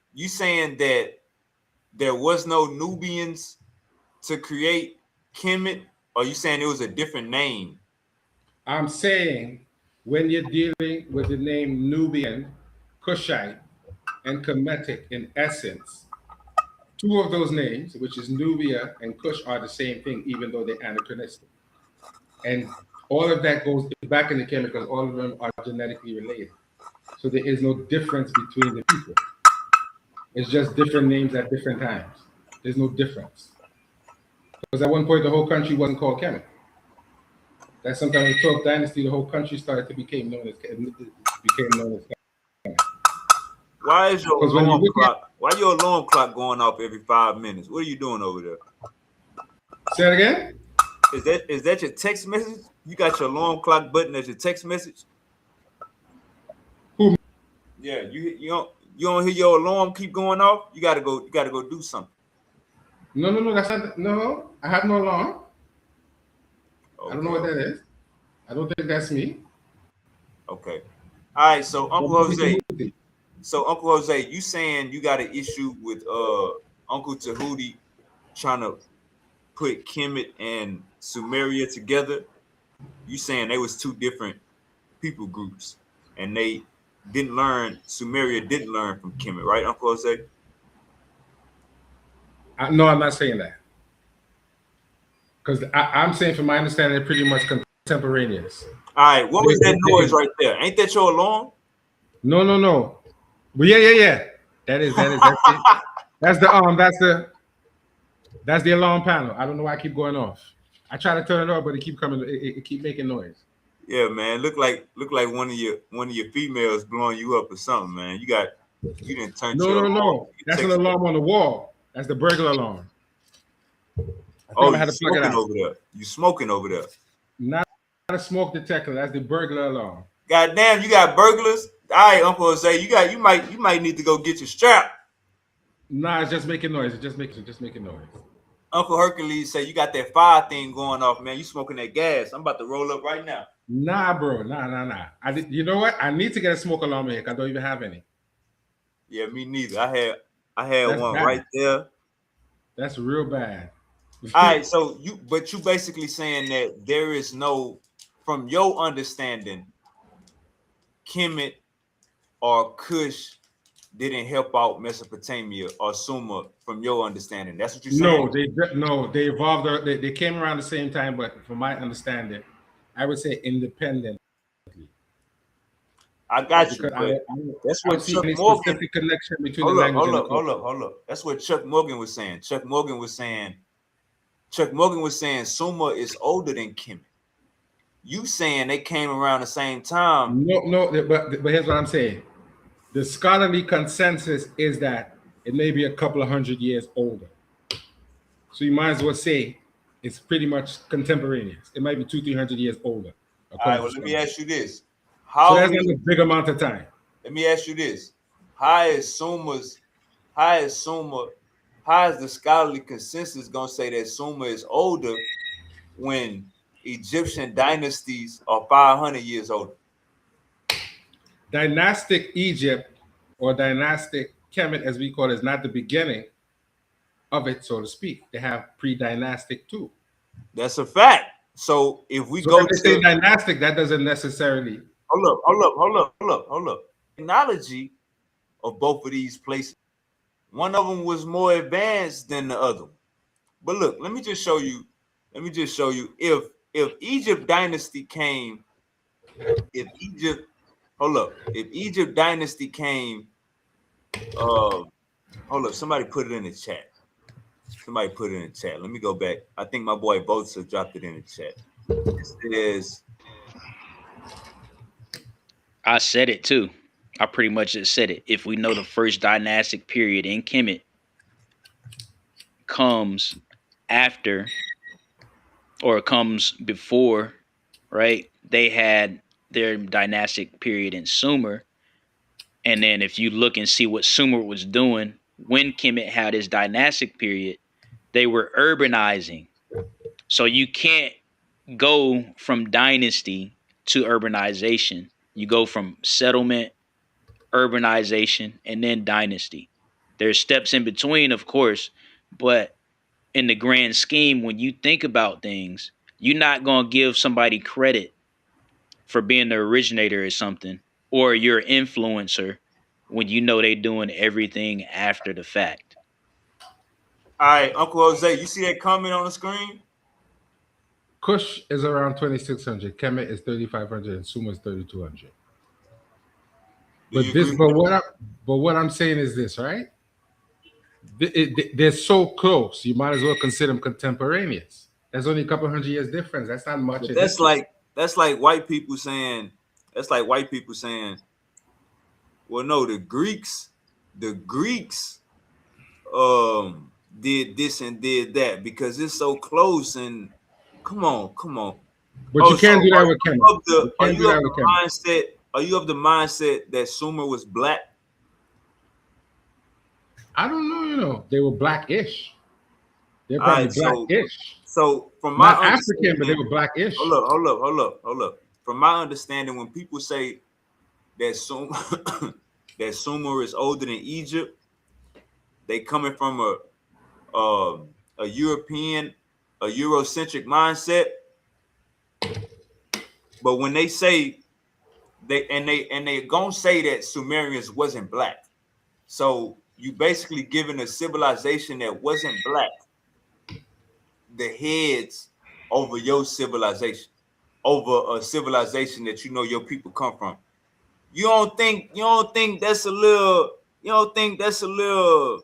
that there was no Nubians to create Kemet, or you saying it was a different name? I'm saying when you're dealing with the name Nubian, Kushite, and Kemetic in essence, two of those names, which is Nubia and Kush, are the same thing, even though they're anachronistic. And all of that goes back in the chemicals, all of them are genetically related. So there is no difference between the people. It's just different names at different times. There's no difference. Because at one point, the whole country wasn't called Kemet. That sometime in the 12th dynasty, the whole country started to became known as Kemet. Why is your alarm clock? Why your alarm clock going off every 5 minutes? What are you doing over there? Say it again. Is that your text message? You got your alarm clock button as your text message? Who? Yeah, you don't hear your alarm keep going off? You gotta go do something. No, that's not. No, I have no alarm. Okay. I don't know what that is. I don't think that's me. Okay. All right. So Uncle Jose, you saying you got an issue with Uncle Tahuti trying to put Kemet and Sumeria together, you saying they was two different people groups, and they didn't learn. Sumeria didn't learn from Kemet, right, Uncle Jose? No, I'm not saying that. Because I'm saying, from my understanding, they're pretty much contemporaneous. All right, what was that noise right there? Ain't that your alarm? No. Well, yeah. That's it. That's the alarm panel. I don't know why I keep going off. I try to turn it off, but it keep coming. It keep making noise. Yeah, man. Look like one of your females blowing you up or something, man. You didn't turn your alarm. No. That's an alarm on the wall. That's the burglar alarm. I Oh, I had to plug it out. over there. You smoking over there. Not a smoke detector. That's the burglar alarm. God damn, you got burglars. All right, Uncle Jose, you might need to go get your strap. Nah, it's just making noise. It's just making noise. Uncle Hercules say you got that fire thing going off, man. You smoking that gas. I'm about to roll up right now. Nah, bro. Nah. You know what? I need to get a smoke alarm here because I don't even have any. Yeah, me neither. I had That's one bad. right there. That's real bad. All right, so you basically saying that there is no, from your understanding, Kemet or Cush didn't help out Mesopotamia or Sumer, from your understanding. That's what you're saying? They evolved. They came around the same time, but from my understanding, I would say independent. I got you. That's what Chuck Morgan. Connection between the language. Hold up. That's what Chuck Morgan was saying. Chuck Morgan was saying Sumer is older than Kemet. You saying they came around the same time? No. But here's what I'm saying. The scholarly consensus is that it may be a couple of 100 years older. So you might as well say it's pretty much contemporaneous. It might be 200-300 years older. All right, well, let me ask you this. So that's a big amount of time. Let me ask you this. How is the scholarly consensus gonna say that Sumer is older when Egyptian dynasties are 500 years older? Dynastic Egypt, or dynastic Kemet, as we call it, is not the beginning of it, so to speak. They have pre-dynastic too. That's a fact. So if we go to say dynastic, that doesn't necessarily. Hold up. Technology of both of these places, one of them was more advanced than the other. But look, let me just show you. If Egypt dynasty came, if Egypt dynasty came, hold up, somebody put it in the chat. Let me go back. I think my boy Bosa dropped it in the chat. It is. I said it too. I pretty much just said it. If we know the first dynastic period in Kemet comes after or comes before, right? They had their dynastic period in Sumer. And then if you look and see what Sumer was doing when Kemet had his dynastic period, they were urbanizing. So you can't go from dynasty to urbanization. You go from settlement, urbanization, and then dynasty. There's steps in between, of course, but in the grand scheme, when you think about things, you're not going to give somebody credit for being the originator or something, or your influencer, when you know they're doing everything after the fact. All right, Uncle Jose, you see that comment on the screen? Kush is around 2,600. Kemet is 3,500, and Sumer is 3,200. But what I'm saying is this, right? They're so close. You might as well consider them contemporaneous. There's only a couple 100 years difference. That's not much. That's like white people saying. Well, no, the Greeks did this and did that because it's so close. And come on. But you can't do that with Kemet. Are you of the mindset that Sumer was black? I don't know. They were blackish. They're probably blackish. So from my African, but they were blackish. Hold up. From my understanding, when people say that Sumer is older than Egypt, they coming from a European, a Eurocentric mindset. But when they say they gonna say that Sumerians wasn't black, so you basically giving a civilization that wasn't black the heads over your civilization, over a civilization that you know your people come from. You don't think that's a little, you don't think that's a little,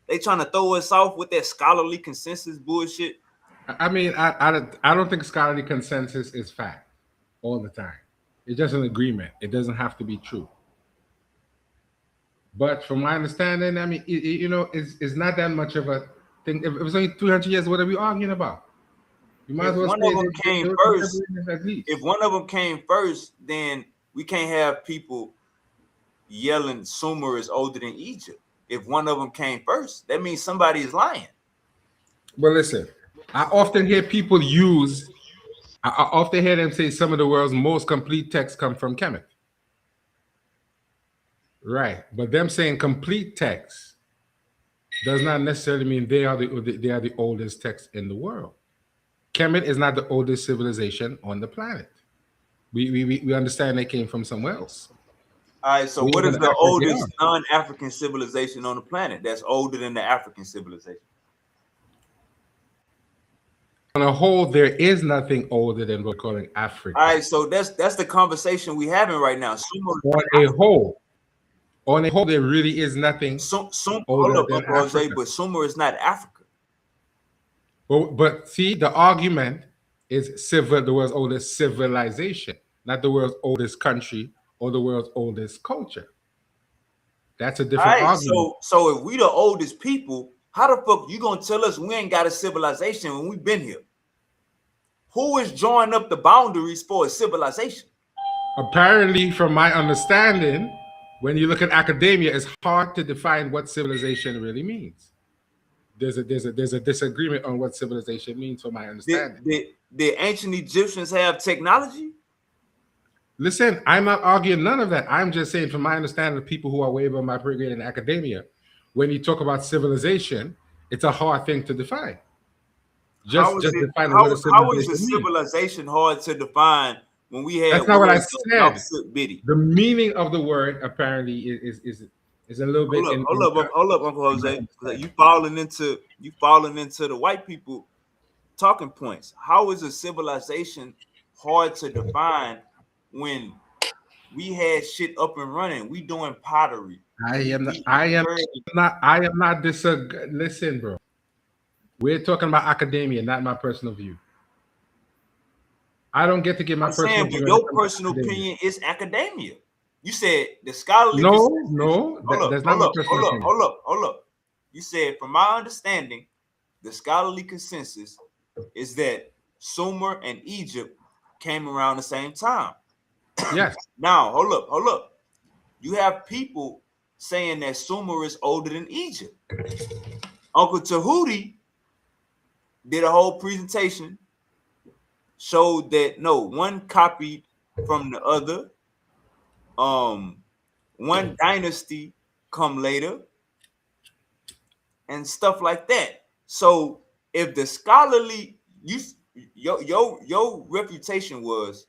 they trying to throw us off with that scholarly consensus bullshit? I mean, I don't think scholarly consensus is fact all the time. It's just an agreement. It doesn't have to be true. But from my understanding, I mean, it's not that much of a thing. If it was only 300 years, what are we arguing about? You might If as well one say of them came first, at least. if one of them came first, then we can't have people yelling Sumer is older than Egypt. If one of them came first, that means somebody is lying. Well, listen, I often hear people use, I often hear them say some of the world's most complete texts come from Kemet. Right. But them saying complete text does not necessarily mean they are the oldest text in the world. Kemet is not the oldest civilization on the planet. We understand they came from somewhere else. All right, so what is the oldest non-African civilization on the planet that's older than the African civilization? On a whole, there is nothing older than what we're calling Africa. All right, so that's the conversation we're having right now. On a whole, there really is nothing older than Africa. But Sumer is not Africa. But see, the argument is the world's oldest civilization, not the world's oldest country or the world's oldest culture. That's a different argument. So if we the oldest people, how the fuck you gonna tell us we ain't got a civilization when we've been here? Who is drawing up the boundaries for a civilization? Apparently, from my understanding, when you look at academia, it's hard to define what civilization really means. There's a disagreement on what civilization means, from my understanding. Did ancient Egyptians have technology? Listen, I'm not arguing none of that. I'm just saying, from my understanding of people who are way above my pay grade in academia, when you talk about civilization, it's a hard thing to define. How is a civilization hard to define when we have? That's not what I said. The meaning of the word apparently is a little bit. Hold up, Uncle Jose. You falling into the white people talking points. How is a civilization hard to define when we had shit up and running? We doing pottery. I am not disagreeing. Listen, bro. We're talking about academia, not my personal view. I don't get to give my personal view. Your personal opinion is academia. You said the scholarly. No, that's not my personal opinion. Hold up. You said, from my understanding, the scholarly consensus is that Sumer and Egypt came around the same time. Yes. Now, hold up. You have people saying that Sumer is older than Egypt. Uncle Tahuti did a whole presentation, showed that no, one copied from the other. One dynasty come later, and stuff like that. So if the scholarly, your reputation was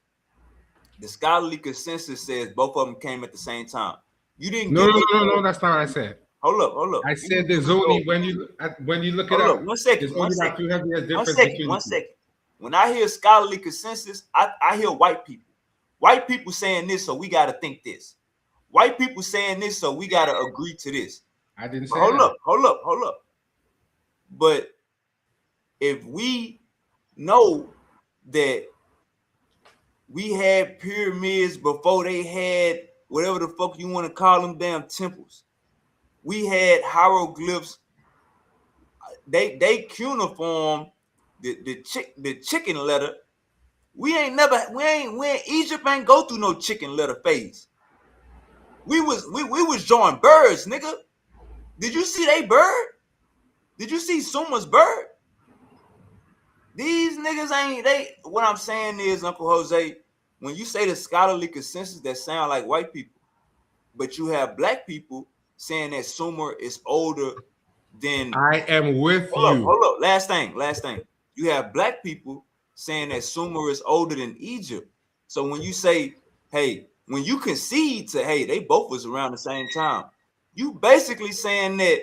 the scholarly consensus says both of them came at the same time. You didn't. No, that's not what I said. Hold up. I said there's only when you look it up. One second. When I hear scholarly consensus, I hear white people. White people saying this, so we got to think this. White people saying this, so we got to agree to this. I didn't say Hold up. But if we know that we had pyramids before they had whatever the fuck you want to call them, damn temples. We had hieroglyphs. They cuneiform the chicken letter. Egypt ain't go through no chicken letter phase. We was drawing birds, nigga. Did you see they bird? Did you see Suma's bird? These niggas ain't they. What I'm saying is, Uncle Jose, when you say the scholarly consensus, that sound like white people, but you have black people saying that Sumer is older then I am with you. hold up. Last thing. You have black people saying that Sumer is older than Egypt. So when you say, hey, when you concede to, hey, they both was around the same time, you basically saying that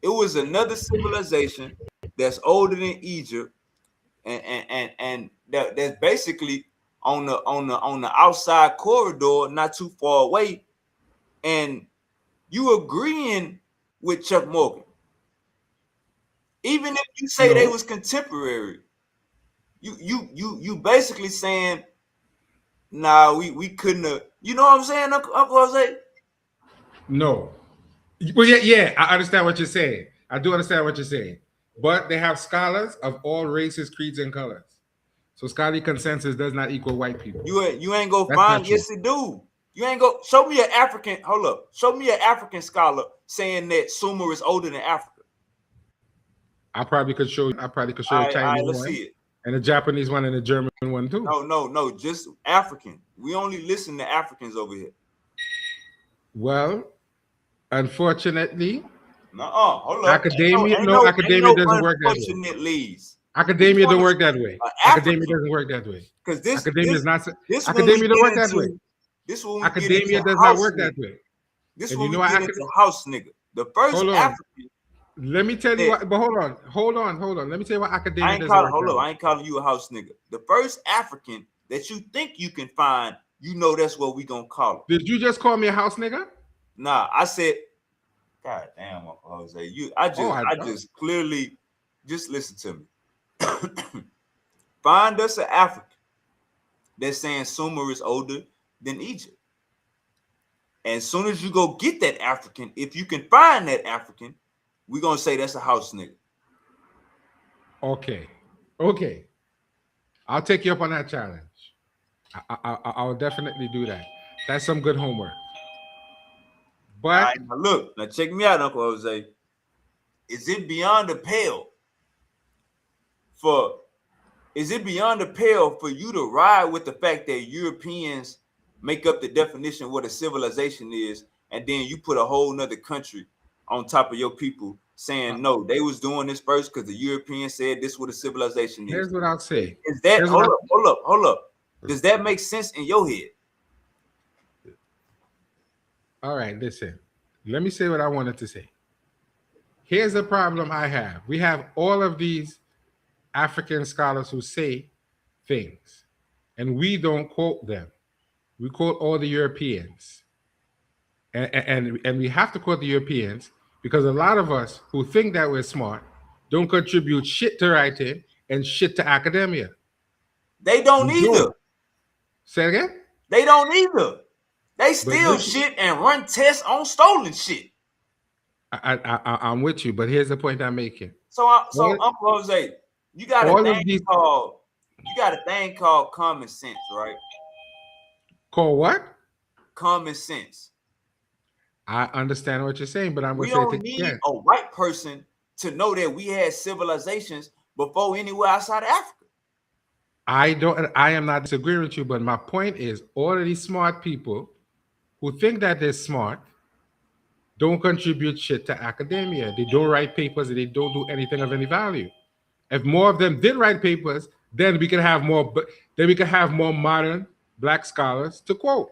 it was another civilization that's older than Egypt, and that's basically on the outside corridor, not too far away, and you agreeing with Chuck Morgan. Even if you say they was contemporary, you basically saying, nah, we couldn't have. You know what I'm saying, Uncle Jose? No. Well, yeah, I understand what you're saying. I do understand what you're saying. But they have scholars of all races, creeds, and colors. So scholarly consensus does not equal white people. You ain't go That's find. not true. Yes, it do. You ain't go show me an African. Hold up. Show me an African scholar saying that Sumer is older than Africa. I probably could show you a All Chinese right, let's one, see it. and a Japanese one, and a German one too. No, just African. We only listen to Africans over here. Well, unfortunately, hold up. Academia doesn't work that way. Unfortunately, Academia don't work that way. Academia doesn't work that way. Because this academia is not. This Academia don't work that way. This when we Academia does not work that way. This And when you we know get into house nigga. The first African. Let me tell you what. But hold on. Let me tell you what academia doesn't work. Hold on. I ain't calling you a house nigga. The first African that you think you can find, you know that's what we gonna call it. Did you just call me a house nigga? Nah, I said, God damn, Uncle Jose. I just clearly just listen to me. Find us an African that's saying Sumer is older than Egypt. And as soon as you go get that African, if you can find that African, we're gonna say that's a house nigga. Okay. I'll take you up on that challenge. I'll definitely do that. That's some good homework. But now check me out, Uncle Jose. Is it beyond the pale for you to ride with the fact that Europeans make up the definition of what a civilization is, and then you put a whole nother country on top of your people saying, no, they was doing this first because the Europeans said this what a civilization is? Here's what I'll say. Is that hold up. Does that make sense in your head? All right, listen. Let me say what I wanted to say. Here's a problem I have. We have all of these African scholars who say things, and we don't quote them. We quote all the Europeans. And we have to quote the Europeans because a lot of us who think that we're smart don't contribute shit to writing and shit to academia. They don't either. Say it again? They don't either. They steal shit and run tests on stolen shit. I'm with you, but here's the point I'm making. So Uncle Jose, you got a thing called common sense, right? Called what? Common sense. I understand what you're saying, but we don't need a white person to know that we had civilizations before anywhere outside of Africa. I am not disagreeing with you, but my point is all of these smart people who think that they're smart don't contribute shit to academia. They don't write papers and they don't do anything of any value. If more of them did write papers, then we could have more modern black scholars to quote.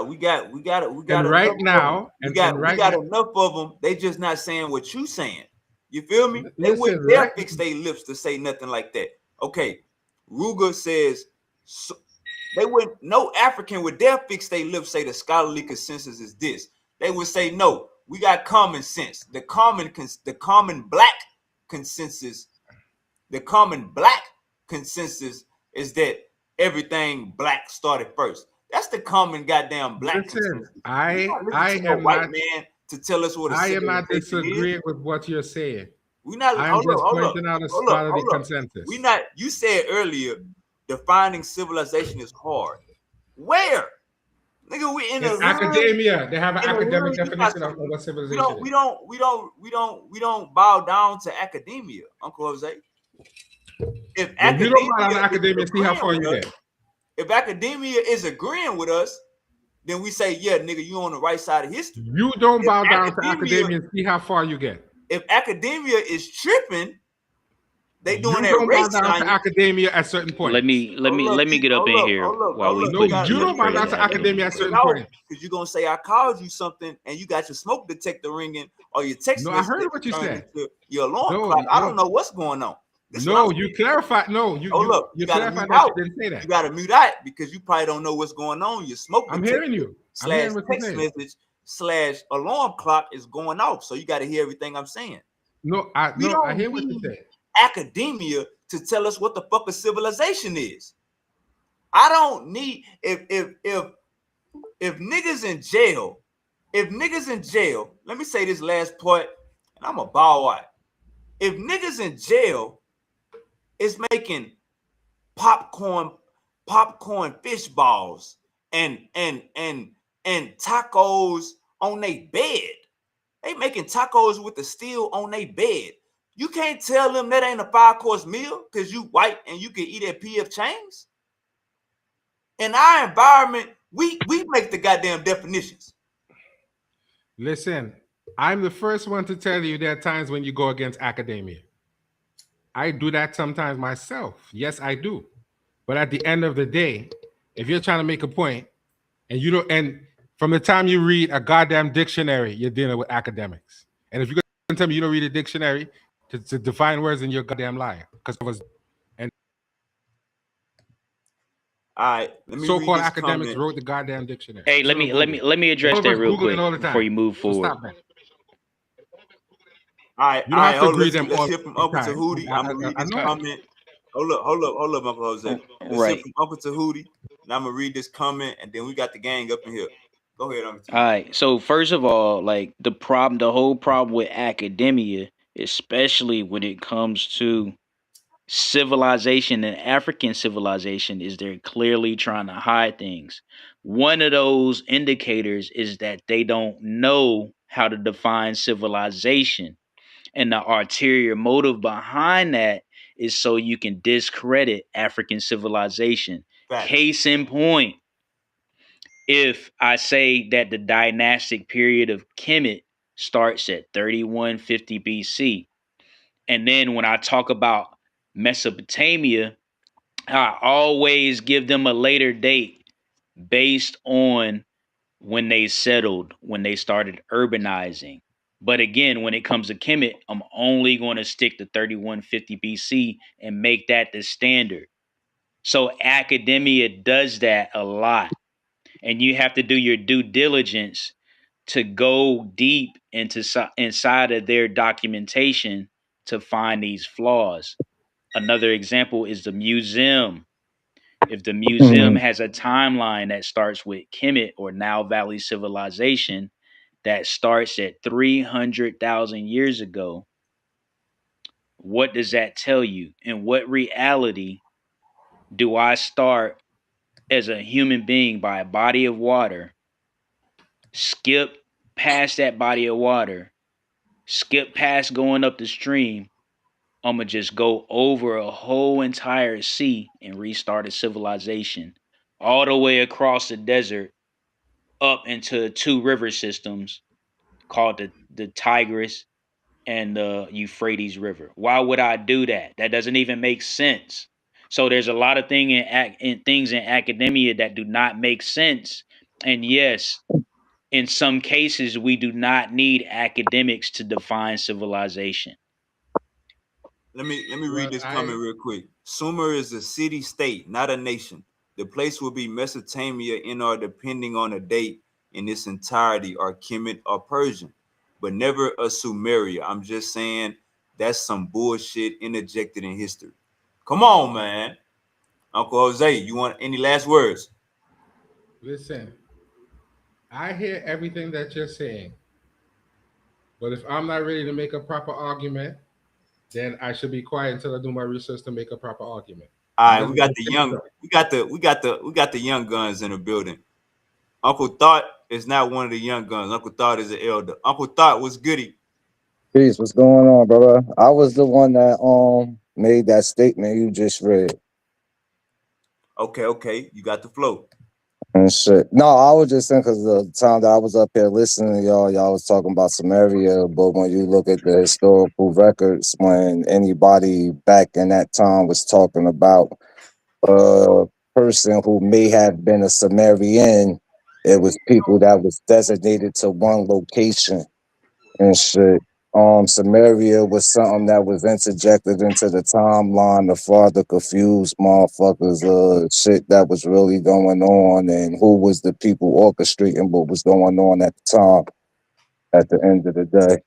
We got right now. We got enough of them. They just not saying what you saying. You feel me? They wouldn't dare fix their lips to say nothing like that. Okay, Ruger says no African would dare fix their lips say the scholarly consensus is this. They would say no. We got common sense. The common black consensus. The common black consensus is that everything black started first. That's the common goddamn black consensus. I am white man to tell us what I am not disagreeing with what you're saying. We're not. I'm just pointing out a scholarly consensus. We not. You said earlier, defining civilization is hard. Where, nigga? We in academia. They have an academic definition of what civilization is. We don't bow down to academia, Uncle Jose. If you don't bow down to academia, see how far you get. If academia is agreeing with us, then we say, yeah, nigga, you on the right side of history. You don't bow down to academia and see how far you get. If academia is tripping, they doing You that don't bow race down to science. academia at certain points. Let me get up in here while we No, put you don't bow down to academia at certain points. Because you're gonna say I called you something and you got your smoke detector ringing or your text No, I message heard that what you turned said. into your alarm No, clock. I no. don't know what's going on. This No, what I'm you saying. clarified. No, Oh, look, you gotta clarified mute that out. you didn't say that. You gotta mute out because you probably don't know what's going on. Your smoke I'm detector hearing you. I'm / hearing what you're text saying. message / alarm clock is going off. So you got to hear everything I'm saying. No, I hear what you said. Academia to tell us what the fuck a civilization is. I don't need if niggas in jail, let me say this last part, and I'm a bow out. If niggas in jail is making popcorn fish balls and tacos on their bed, they making tacos with the steel on their bed. You can't tell them that ain't a 5-course meal because you white and you can eat at PF Chang's. In our environment, we make the goddamn definitions. Listen, I'm the first one to tell you there are times when you go against academia. I do that sometimes myself. Yes, I do. But at the end of the day, if you're trying to make a point and you don't, and from the time you read a goddamn dictionary, you're dealing with academics. And if you can tell me you don't read a dictionary to define words, then you're a goddamn liar. Because it was and all right, let me so-called read this academics comment. wrote the goddamn dictionary. Hey, let me address that real quick before you move forward. So stop that. All right, You don't have to agree let's them all hear from the Uncle time. Tahuti. I'm gonna read this comment. Hold up, Uncle Jose. Let's hear from Uncle Tahuti, and I'm gonna read this comment, and then we got the gang up in here. Go ahead, Uncle Tahuti. All right. So first of all, like the whole problem with academia, especially when it comes to civilization and African civilization, is they're clearly trying to hide things. One of those indicators is that they don't know how to define civilization. And the ulterior motive behind that is so you can discredit African civilization. Facts. Case in point, if I say that the dynastic period of Kemet starts at 3150 BC, and then when I talk about Mesopotamia, I always give them a later date based on when they settled, when they started urbanizing. But again, when it comes to Kemet, I'm only going to stick to 3150 BC and make that the standard. So academia does that a lot. And you have to do your due diligence to go deep into inside of their documentation to find these flaws. Another example is the museum. If the museum has a timeline that starts with Kemet or Nile Valley civilization that starts at 300,000 years ago, what does that tell you? In what reality do I start as a human being by a body of water, skip past that body of water, skip past going up the stream? I'm going to just go over a whole entire sea and restart a civilization all the way across the desert up into 2 river systems called the Tigris and the Euphrates River. Why would I do that? That doesn't even make sense. So there's a lot of things in academia that do not make sense. And yes, in some cases, we do not need academics to define civilization. Let me read this comment real quick. Sumer is a city-state, not a nation. The place will be Mesopotamia in or depending on a date in its entirety, or Kemet or Persian, but never a Sumeria. I'm just saying that's some bullshit interjected in history. Come on, man. Uncle Jose, you want any last words? Listen, I hear everything that you're saying, but if I'm not ready to make a proper argument, then I should be quiet until I do my research to make a proper argument. All right, we got the young guns in the building. Uncle Thought is not one of the young guns. Uncle Thought is an elder. Uncle Thought was goody. Peace, what's going on, brother? I was the one that made that statement you just read. Okay, you got the flow. and shit. No, I was just saying because the time that I was up here listening to y'all was talking about Samaria, but when you look at the historical records, when anybody back in that time was talking about a person who may have been a Sumerian, it was people that was designated to one location and shit. Samaria was something that was interjected into the timeline to further confuse motherfuckers, shit that was really going on and who was the people orchestrating what was going on at the time at the end of the day.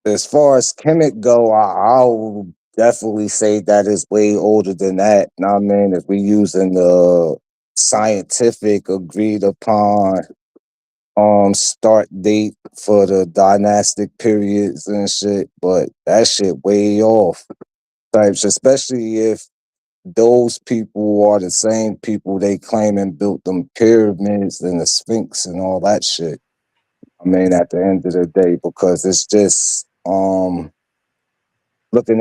As far as Kemet go, I'll definitely say that is way older than that. Now, I mean, if we using the scientific agreed upon start date for the dynastic periods and shit, but that shit way off types, especially if those people are the same people they claim and built them pyramids and the Sphinx and all that shit. I mean, at the end of the day, because it's just looking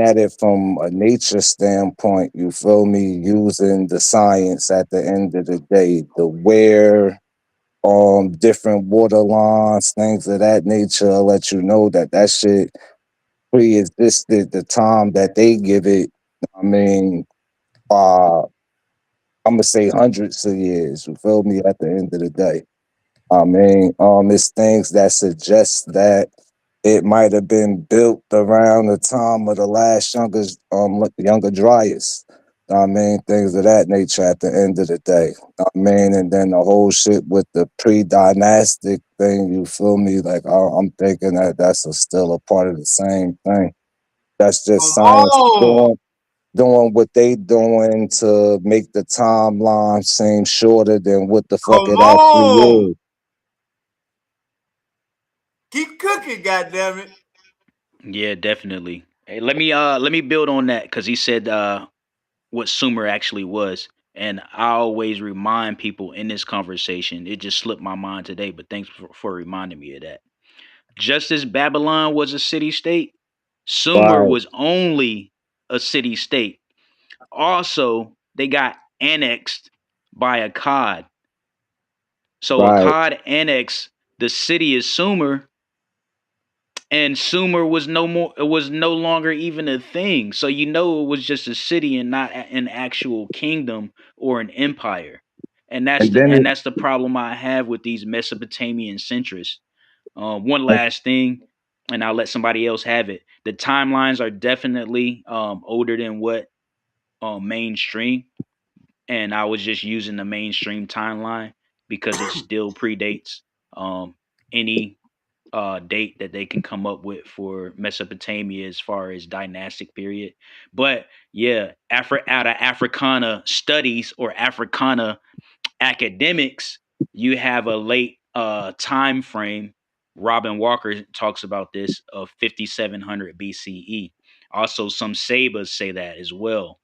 at it from a nature standpoint, you feel me, using the science at the end of the day, the where different water lines, things of that nature, let you know that that shit pre-existed the time that they give it. I mean, uh I'm gonna say hundreds of years, you feel me, at the end of the day. I mean, it's things that suggest that it might have been built around the time of the last younger Dryas. I mean, things of that nature at the end of the day. I mean, and then the whole shit with the pre-dynastic thing, you feel me? Like, I'm thinking that still a part of the same thing. That's just Come science on. doing what they doing to make the timeline seem shorter than what the fuck Come it actually on. is. Keep cooking, goddammit. Yeah, definitely. Hey, let me build on that because he said what Sumer actually was. And I always remind people in this conversation, it just slipped my mind today, but thanks for reminding me of that. Just as Babylon was a city state, Sumer Right, was only a city state. Also, they got annexed by Akkad. So right. Akkad annexed the city of Sumer, and Sumer was no longer even a thing. So you know it was just a city and not an actual kingdom or an empire. And And then that's the problem I have with these Mesopotamian centrists. One it, last thing, and I'll let somebody else have it. The timelines are definitely older than what mainstream, and I was just using the mainstream timeline because it still predates any date that they can come up with for Mesopotamia as far as dynastic period. But yeah, out of Africana studies or Africana academics, you have a late time frame. Robin Walker talks about this of 5700 BCE. Also, some Sabas say that as well.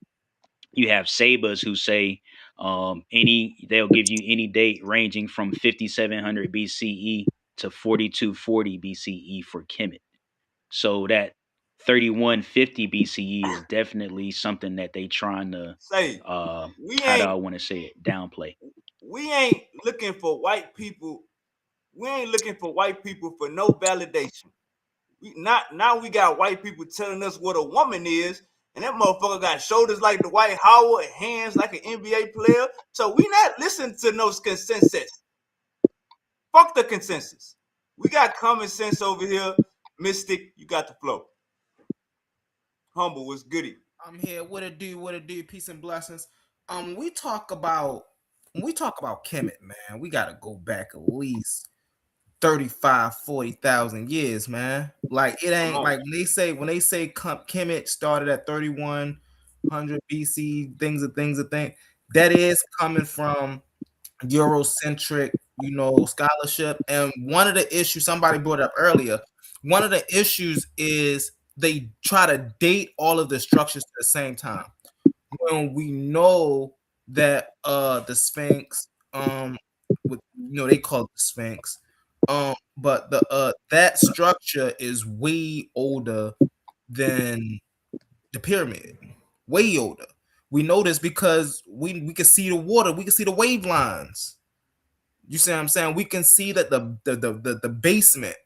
You have Sabas who say they'll give you any date ranging from 5700 BCE to 4240 BCE for Kemet. So that 3150 BCE is definitely something that they trying to Say, we how do I ain't want to say it, downplay. we ain't looking for white people. We ain't looking for white people for no validation. We not now we got white people telling us what a woman is, and that motherfucker got shoulders like the White Howard, hands like an NBA player. So we not listening to no consensus. Fuck the consensus. We got common sense over here. Mystic, you got the flow. Humble was goody. I'm here. What it do? Peace and blessings. We talk about when we talk about Kemet, man, we gotta go back at least 35, 40,000 years, man. Like it Come ain't on. like when they say Kemet started at 3100 BC, things. That is coming from Eurocentric, scholarship. And one of the issues somebody brought up earlier, one of the issues is they try to date all of the structures at the same time. When we know that the Sphinx, they call it the Sphinx, but the that structure is way older than the pyramid, way older. We know this because we can see the water, we can see the wave lines. You see what I'm saying? We can see that the basement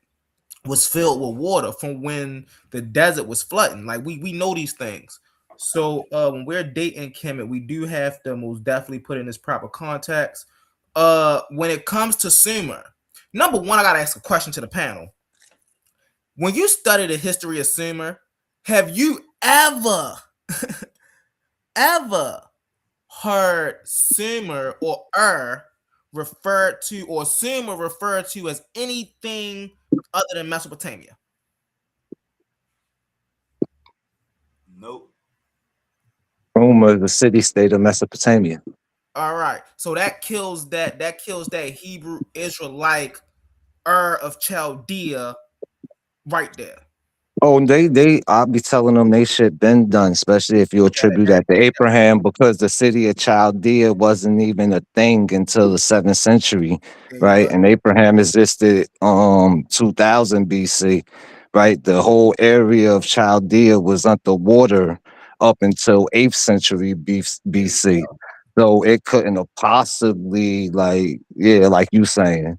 was filled with water from when the desert was flooding. Like we know these things. So when we're dating Kemet, we do have to most definitely put in this proper context. When it comes to Sumer, number one, I gotta ask a question to the panel. When you study the history of Sumer, have you ever ever heard Sumer or referred to, or Sumer referred to as anything other than Mesopotamia? Nope. Rome, the city state of Mesopotamia. All right, so that kills that Hebrew Israelite of Chaldea right there. Oh, I'll be telling them they shit been done, especially if you attribute that to Abraham, because the city of Chaldea wasn't even a thing until the 7th century, There you right? go. And Abraham existed 2000 BC, right? The whole area of Chaldea was underwater up until 8th century BC. So it couldn't have possibly, like, yeah, like you saying.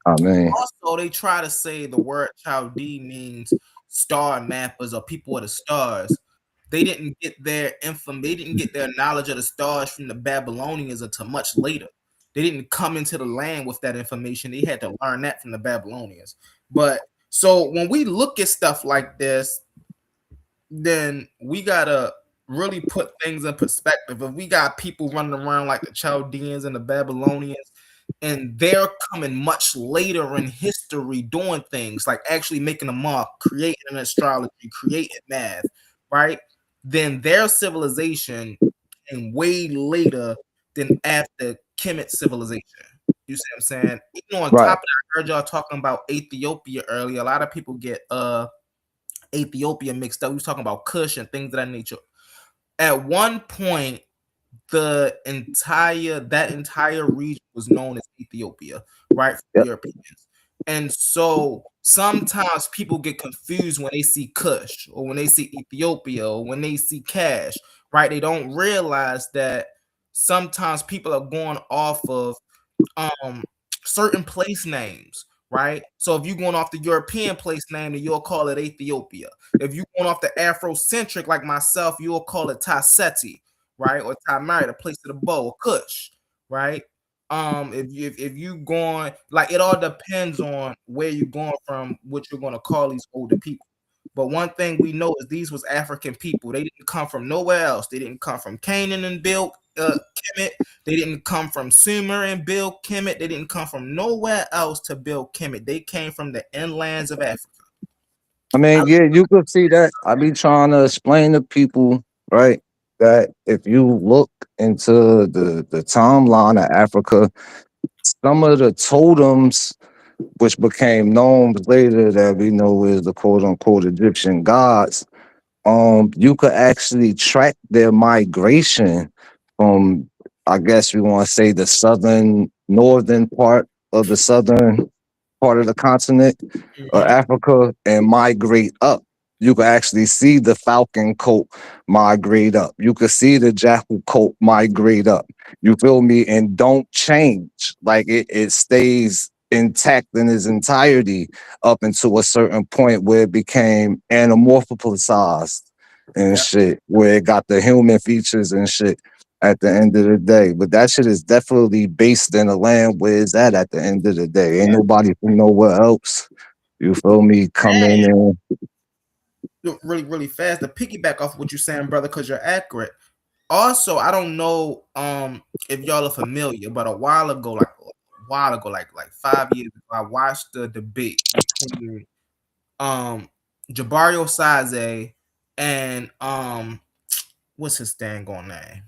I mean, Also, they try to say the word Chaldee means star mappers or people of the stars. They didn't get their they didn't get their knowledge of the stars from the Babylonians until much later. They didn't come into the land with that information. They had to learn that from the Babylonians. But so when we look at stuff like this, then we gotta really put things in perspective. If we got people running around like the Chaldeans and the Babylonians, and they're coming much later in history doing things like actually making a mark, creating an astrology, creating math, right? Then their civilization came way later than after Kemet civilization. You see what I'm saying? Even on right. top of that, I heard y'all talking about Ethiopia earlier. A lot of people get Ethiopia mixed up. We was talking about Kush and things of that nature. At one point, that entire region was known as Ethiopia, right? For the Yep. Europeans. And so sometimes people get confused when they see Kush or when they see Ethiopia or when they see cash, right? They don't realize that sometimes people are going off of certain place names, right? So if you're going off the European place name, then you'll call it Ethiopia. If you're going off the Afrocentric like myself, you'll call it Taseti, right? Or Tamari, the place of the bow, or Kush, right? If you going, like, it all depends on where you're going from, what you're going to call these older people. But one thing we know is these was African people. They didn't come from nowhere else. They didn't come from Canaan and build Kemet. They didn't come from Sumer and build Kemet. They didn't come from nowhere else to build Kemet. They came from the inlands of Africa. I mean, yeah, you could see that. I be trying to explain to people, right, that if you look into the timeline of Africa, some of the totems which became known later that we know is the quote unquote Egyptian gods, you could actually track their migration from, I guess we want to say, the northern part of the southern part of the continent or Africa and migrate up. You can actually see the falcon coat migrate up. You can see the jackal coat migrate up. You feel me? And don't change. Like it stays intact in its entirety up until a certain point where it became anamorphosized and shit, where it got the human features and shit at the end of the day. But that shit is definitely based in the land where it's at the end of the day. Ain't nobody from nowhere else, you feel me, come in and Really, really fast to piggyback off what you're saying, brother, because you're accurate. Also, I don't know if y'all are familiar, but a while ago, like 5 years ago, I watched the debate between Jabari Osaze and what's his dang on name?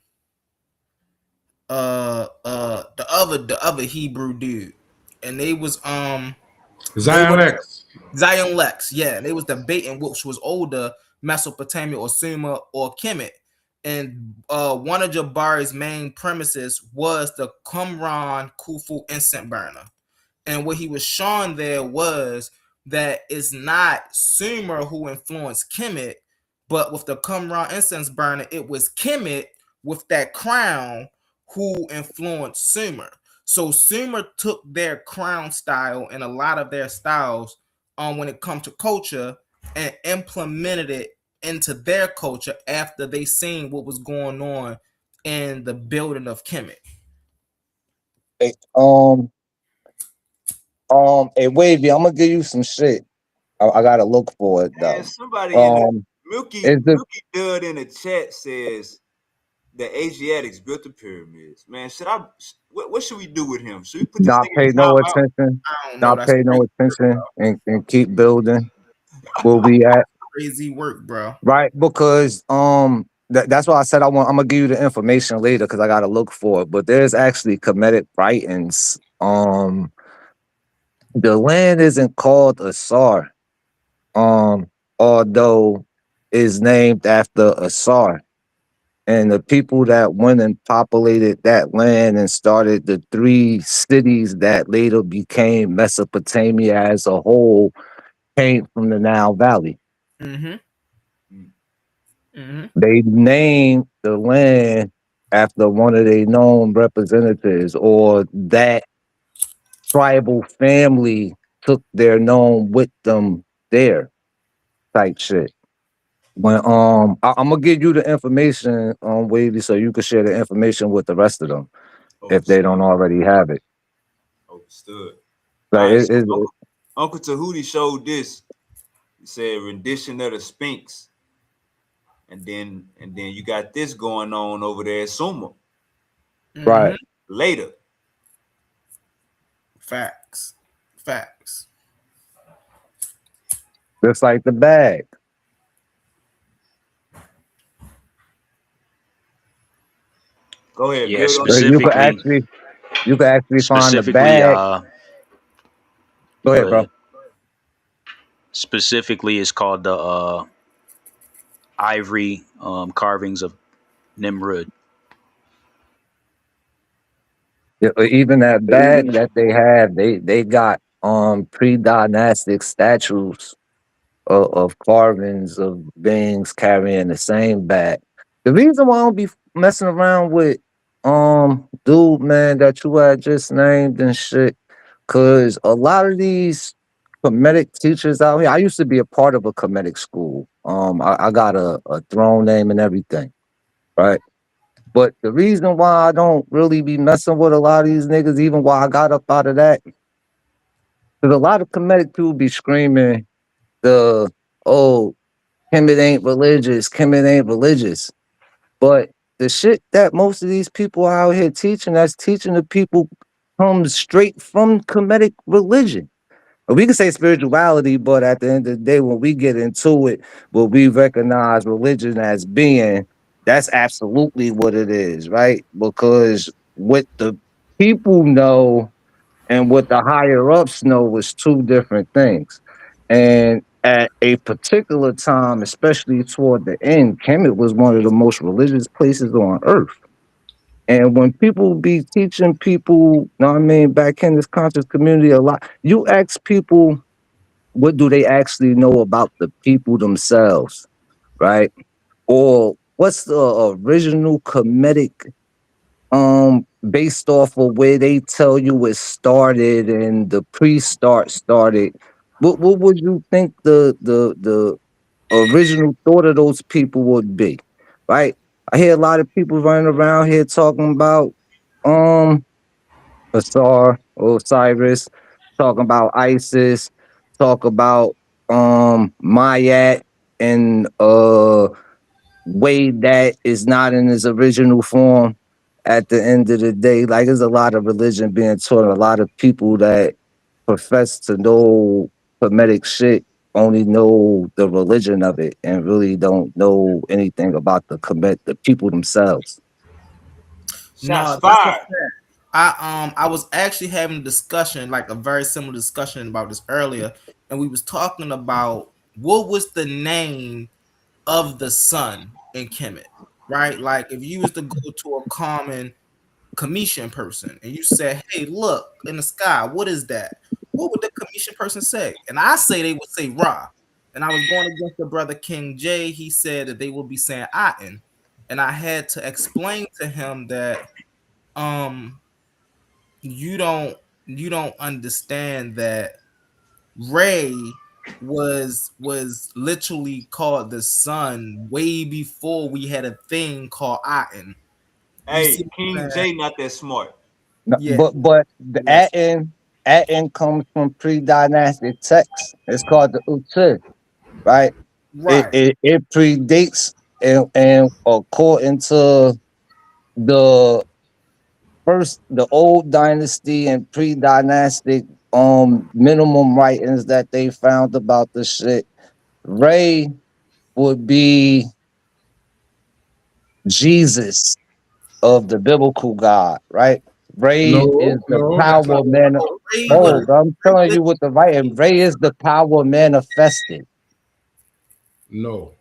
The other Hebrew dude. And they was Zion Lex. Zion Lex, yeah. They was debating which was older, Mesopotamia or Sumer or Kemet. And one of Jabari's main premises was the Qumran Khufu incense burner. And what he was showing there was that it's not Sumer who influenced Kemet, but with the Qumran incense burner, it was Kemet with that crown who influenced Sumer. So Sumer took their crown style and a lot of their styles when it comes to culture and implemented it into their culture after they seen what was going on in the building of Kemet. Hey, hey, Wavy, I'm gonna give you some shit. I gotta look for it And though. somebody in the Um, Milky is the Milky Dud in the chat says the Asiatics built the pyramids. Man, what should we do with him? Should we put this not nigga in pay no timeout? attention, I don't know. not That's pay no crazy, attention, and keep building where we at, crazy work, bro. right? Because that's why I said I'm gonna give you the information later because I gotta look for it. But there's actually Kemetic writings. The land isn't called Asar, although is named after Asar. And the people that went and populated that land and started the three cities that later became Mesopotamia as a whole came from the Nile Valley. Mm-hmm. Mm. Mm-hmm. They named the land after one of their known representatives, or that tribal family took their known with them there, type shit. When I'm gonna give you the information on Wavy so you can share the information with the rest of them if they don't Overstood. already have it. Overstood. All Like right, so it Uncle Tahuti showed this. He said rendition of the Sphinx. And then you got this going on over there at Suma right. Mm-hmm. later. Facts. Facts. Just like the bag. Go ahead, Yeah, build on Like, that. you could actually find the specifically, bag. Go ahead, go bro. ahead. Specifically, it's called the ivory carvings of Nimrud. Yeah, even that bag that they have, they got pre-dynastic statues of carvings of beings carrying the same bag. The reason why I don't be messing around with dude man that you had just named and shit, cause a lot of these Kemetic teachers out here. I used to be a part of a Kemetic school. I got a throne name and everything, right? But the reason why I don't really be messing with a lot of these niggas, even why I got up out of that, because a lot of Kemetic people be screaming the oh Kemet ain't religious, Kemet ain't religious. But the shit that most of these people out here teaching, that's teaching the people comes straight from Kemetic religion. We can say spirituality, but at the end of the day, when we get into it, what we recognize religion as being, that's absolutely what it is, right? Because what the people know and what the higher ups know is two different things. And at a particular time, especially toward the end, Kemet was one of the most religious places on earth. And when people be teaching people, know what I mean, back in this conscious community a lot, you ask people what do they actually know about the people themselves, right? Or what's the original Kemetic based off of where they tell you it started and the pre-start started. What would you think the original thought of those people would be? Right? I hear a lot of people running around here talking about um Asar, Osiris, talking about Isis, talk about Mayat and way that is not in its original form at the end of the day. Like there's a lot of religion being taught, a lot of people that profess to know Hermetic shit only know the religion of it and really don't know anything about the people themselves. Shots No, that's a fired. fact. I was actually having a discussion, like a very similar discussion about this earlier, and we was talking about what was the name of the sun in Kemet, right? Like if you was to go to a common Commission person and you said, "Hey, look in the sky, what is that?" What would the Commission person say? And I say they would say Ra. And I was going against the brother King J. He said that they would be saying Aten. and I had to explain to him that um you don't understand that Ray was literally called the sun way before we had a thing called Aten. You see Hey, what I'm King saying? J not that smart. No, Yeah. but the Yes. Aten comes from pre-dynastic texts. It's called the Utsur, right? Right. It predates and according to the the old dynasty and pre-dynastic minimum writings that they found about the shit, Ray would be Jesus of the biblical God, right? Ray is No, the no, that's not power man. correct. Ray Not was Oh, correct. but I'm Ray telling you was what the writing. Ray is the power manifested. No,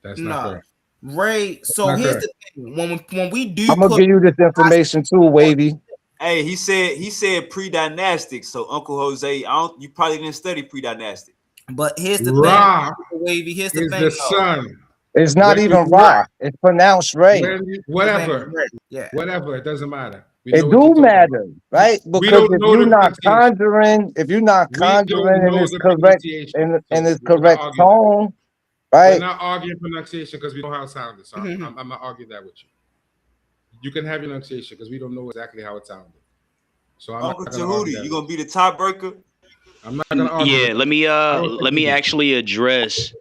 that's not nah. correct. Ray. That's So not here's correct. the thing. When we do I'm gonna put give you this information too, Wavy. Hey, he said pre-dynastic. So Uncle Jose, I don't you probably didn't study pre-dynastic. but here's the thing, Ra Wavy. Here's the is the thing though. sun. It's not When you even look, Ra. It's pronounced Ray. His name is whatever, Ray. Yeah. whatever, it doesn't matter. We know It what you're do talking about. matter, right? We Because don't if know you're the not pronunciation. conjuring, if you're not We don't conjuring in know this the correct pronunciation. in So this we're not correct arguing that. tone, We're right? not arguing pronunciation because we know how it sounded. So I'm not arguing that with you. You can have your pronunciation because we don't know exactly how it sounded. So I'm not Uncle going to argue Tahuti, that you with gonna you. be the tiebreaker? I'm not going to argue Yeah, with that. I don't think let you me do. actually address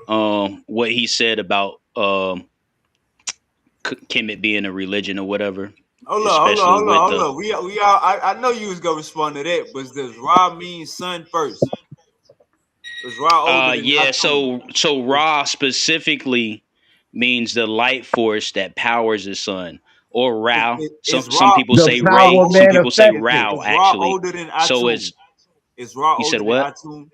what he said about Kemet being a religion or whatever, especially with Hold the on. We all I know you was gonna respond to that, but does Ra mean son first? Is Ra older than yeah, Atum? so Ra specifically means the light force that powers the sun, or Rao. Is Some Ra people The say Ray, power some people say manifested. Rao is Ra actually. older than So Atum? it's Is Ra you said older than what? Atum?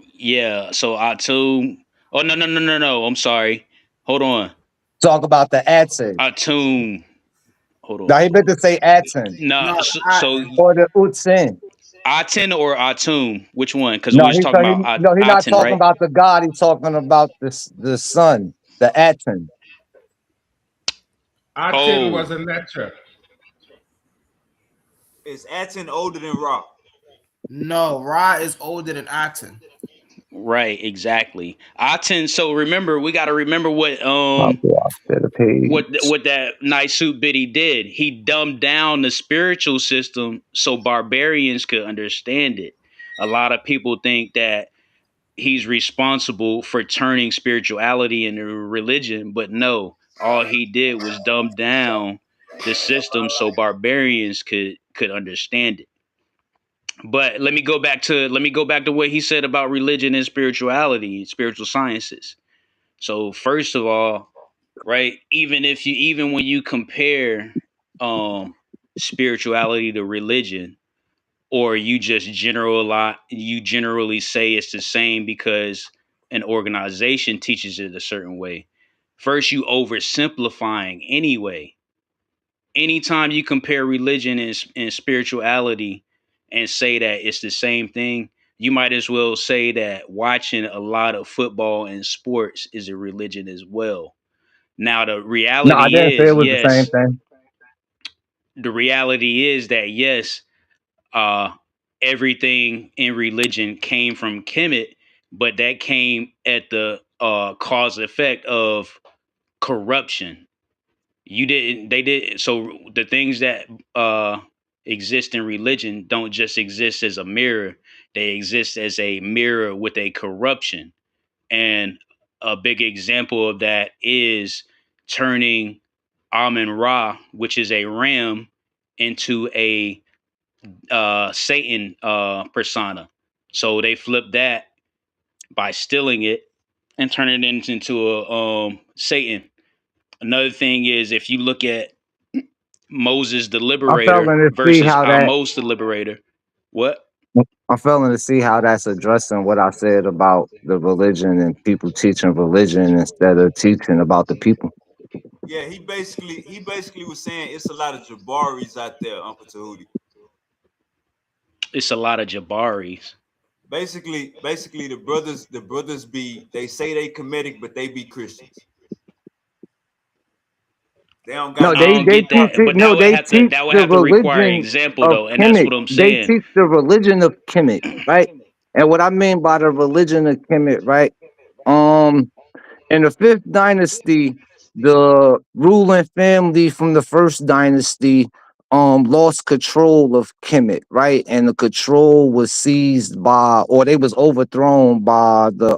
Yeah, so Atum. Oh no. I'm sorry. Hold on. Talk about the Aten. Atum. Hold Now on. he meant to say Aten No, No, so or the Utsin. Aten or Atum? Which one? Because No, we was talking about no, he's not Aten, talking right? about the God. He's talking about the son, the Aten. Aten Oh, was a netter. Is Aten older than Ra? no. Ra is older than Aten. right, exactly. Aten. So remember, we got to remember I'll go off to the page. what that nice suit biddy did. He dumbed down the spiritual system so barbarians could understand it. A lot of people think that he's responsible for turning spirituality into religion, but no, all he did was dumb down the system so barbarians could understand it. But let me go back to what he said about religion and spirituality, spiritual sciences. So first of all, right, even when you compare um spirituality to religion, or you generally say it's the same because an organization teaches it a certain way. First, you oversimplifying anyway. Anytime you compare religion and spirituality and say that it's the same thing, you might as well say that watching a lot of football and sports is a religion as well. Now the No, I reality didn't say is, it was the same yes, thing. the reality is that yes, uh, everything in religion came from Kemet, but that came at the cause effect of corruption. You didn't, they did. So the things that uh, exist in religion don't just exist as a mirror; they exist as a mirror with a corruption. And a big example of that is turning Amun Ra, which is a ram, into a Satan persona. So they flipped that by stealing it and turning it into a Satan. Another thing is if you look at Moses the I'm Liberator failing to see versus how that. Amos the Liberator. What? I'm failing to see how that's addressing what I said about the religion and people teaching religion instead of teaching about the people. Yeah, he basically was saying it's a lot of Jabaris out there, Uncle Tahuti. It's a lot of Jabaris. Basically the brothers be they say they Kemetic, but they be Christians. They don't No, got I no don't they get teach that, Deuteronomy. it. but No, they teach that would the have to require an religion example of though, and that's Kemet. what I'm They saying. teach the religion of Kemet, right? And what I mean by the religion of Kemet, right? Um, in the fifth dynasty, the ruling family from the first dynasty lost control of Kemet, right? And the control was seized by, or they was overthrown by the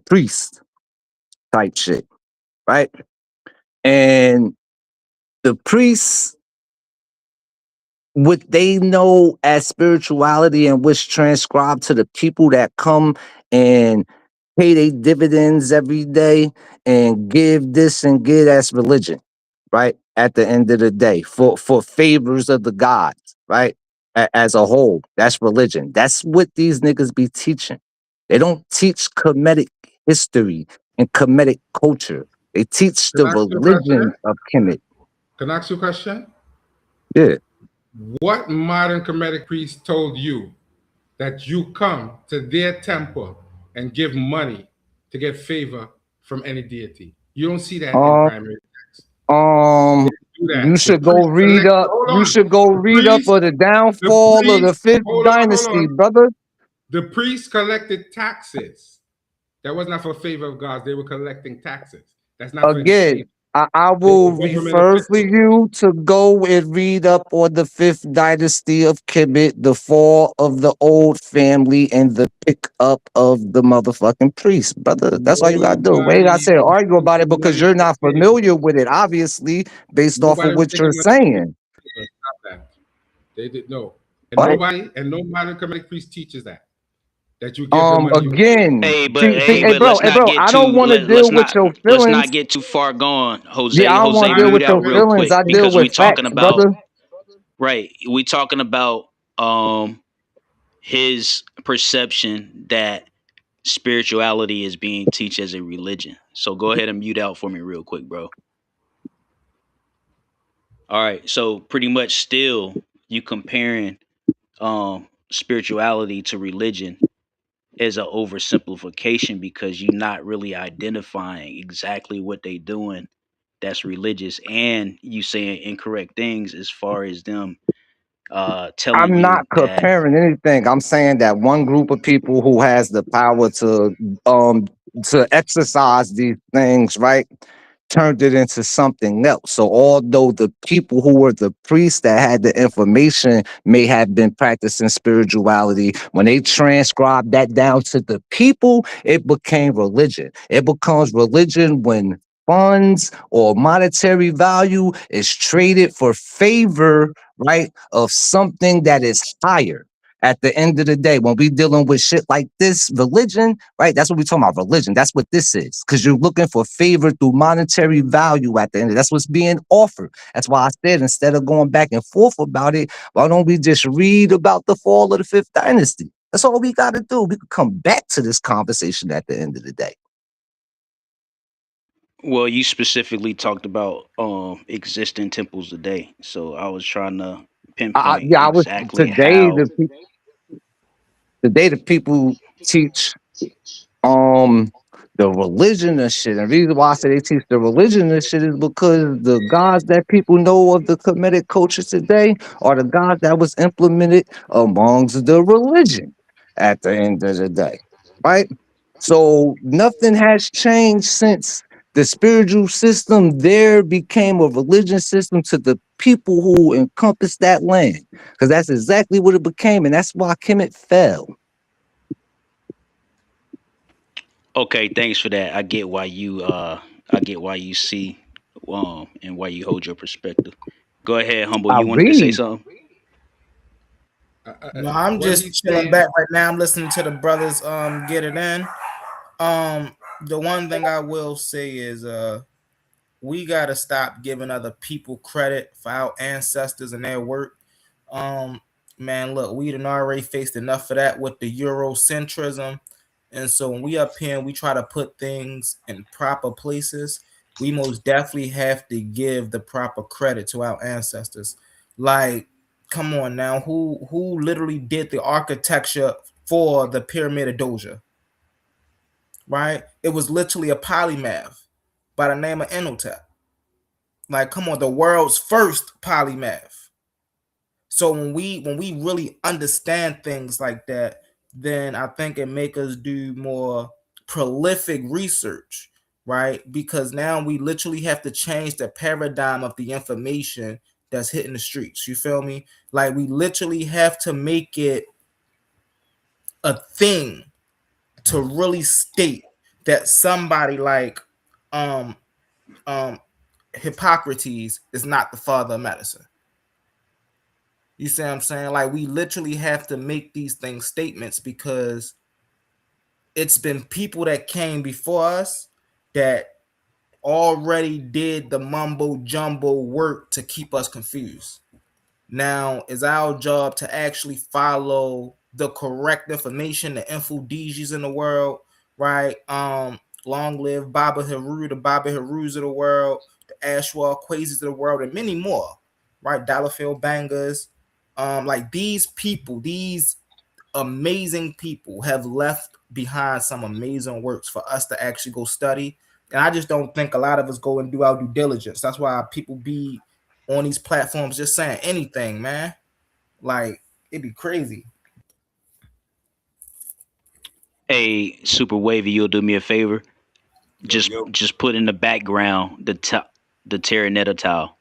priest type shit, right? And the priests, what they know as spirituality and which transcribe to the people that come and pay their dividends every day and give this and give that's religion, right? At the end of the day, for favors of the gods, right? As a whole, that's religion. That's what these niggas be teaching. They don't teach Kemetic history and Kemetic culture. They teach Can the I ask you a question? religion of Kemet. Can I ask you a question? Yeah. What modern Kemetic priest told you that you come to their temple and give money to get favor from any deity? You don't see that in Um, primary text. They Um, do you that. The should go priest read collect. up. Hold You on. should go The read up priest. of the The downfall of the priest. fifth Hold dynasty, on. brother. The priests collected taxes. That was not for favor of God. They were collecting taxes. That's not for any Again, favor. I They will were government refer for officials. you to go and read up on the fifth dynasty of Kemet, the fall of the old family, and the pick up of the motherfucking priest, brother. That's all you gotta do. We ain't gotta Nobody say was argue about it taking because money you're for not familiar favor. with it, obviously, based off of Nobody was what you're taking money for saying. favor. Stop that. They did no. Right? And no modern Kemetic priest teaches that you give the money for favor. Again, see, Hey, but hey, bro, I don't want to deal with your let's feelings. not get too far gone. Yeah, I don't want to deal Mute with out your real feelings. quick I deal because we with talking facts, about brother. right. We talking about his perception that spirituality is being teach as a religion. So go ahead and mute out for me real quick, bro. All right. So pretty much still you comparing spirituality to religion is an oversimplification because you're not really identifying exactly what they doing that's religious, and you saying incorrect things as far as them telling I'm you not that. comparing anything. I'm saying that one group of people who has the power um to exercise these things, right, turned it into something else. So although the people who were the priests that had the information may have been practicing spirituality, when they transcribed that down to the people, it became religion. It becomes religion when funds or monetary value is traded for favor, right, of something that is higher. At the end of the day, when we dealing with shit like this, religion, right? That's what we talking about. Religion. That's what this is. Because you're looking for favor through monetary value at the end. That's what's being offered. That's why I said instead of going back and forth about it, why don't we just read about the fall of the fifth dynasty? That's all we got to do. We could come back to this conversation at the end of the day. Well, you specifically talked about existing temples today, so I was trying to pinpoint Yeah, I was exactly today. how. Today the people teach um the religion and shit. And the reason why I say they teach the religion and shit is because the gods that people know of the Kemetic culture today are the gods that was implemented amongst the religion at the end of the day. Right? So nothing has changed since the spiritual system there became a religion system to the people who encompass that land. Because that's exactly what it became, and that's why Kemet fell. Okay, thanks for that. I get why you see and why you hold your perspective. Go ahead, humble. I You wanted to say read. something? No, I'm What just he's chilling saying, back right now. I'm listening to the brothers get it in. The one thing I will say is we gotta stop giving other people credit for our ancestors and their work. Um, man, look, we done already faced enough of that with the Eurocentrism. And so when we up here and we try to put things in proper places, we most definitely have to give the proper credit to our ancestors. Like, come on now, who literally did the architecture for the Pyramid of Doja? Right? It was literally a polymath by the name of Enotep. Like, come on, the world's first polymath. So when we really understand things like that, then I think it make us do more prolific research, right? Because now we literally have to change the paradigm of the information that's hitting the streets. You feel me? Like, we literally have to make it a thing to really state that somebody like um um Hippocrates is not the father of medicine. You see what I'm saying? Like, we literally have to make these things statements because it's been people that came before us that already did the mumbo jumbo work to keep us confused. Now it's our job to actually follow the correct information, the infodesies in the world, right? Long live Baba Haru, the Baba Harus of the world, the Ashwar Quasis of the world, and many more, right? Dollarfield Bangers. Like, these people, these amazing people have left behind some amazing works for us to actually go study. And I just don't think a lot of us go and do our due diligence. That's why people be on these platforms just saying anything, man. Like, it'd be crazy. Hey, Super Wavy, you'll do me a favor. Yo, Just yo. just put in the background the Terranetta tile,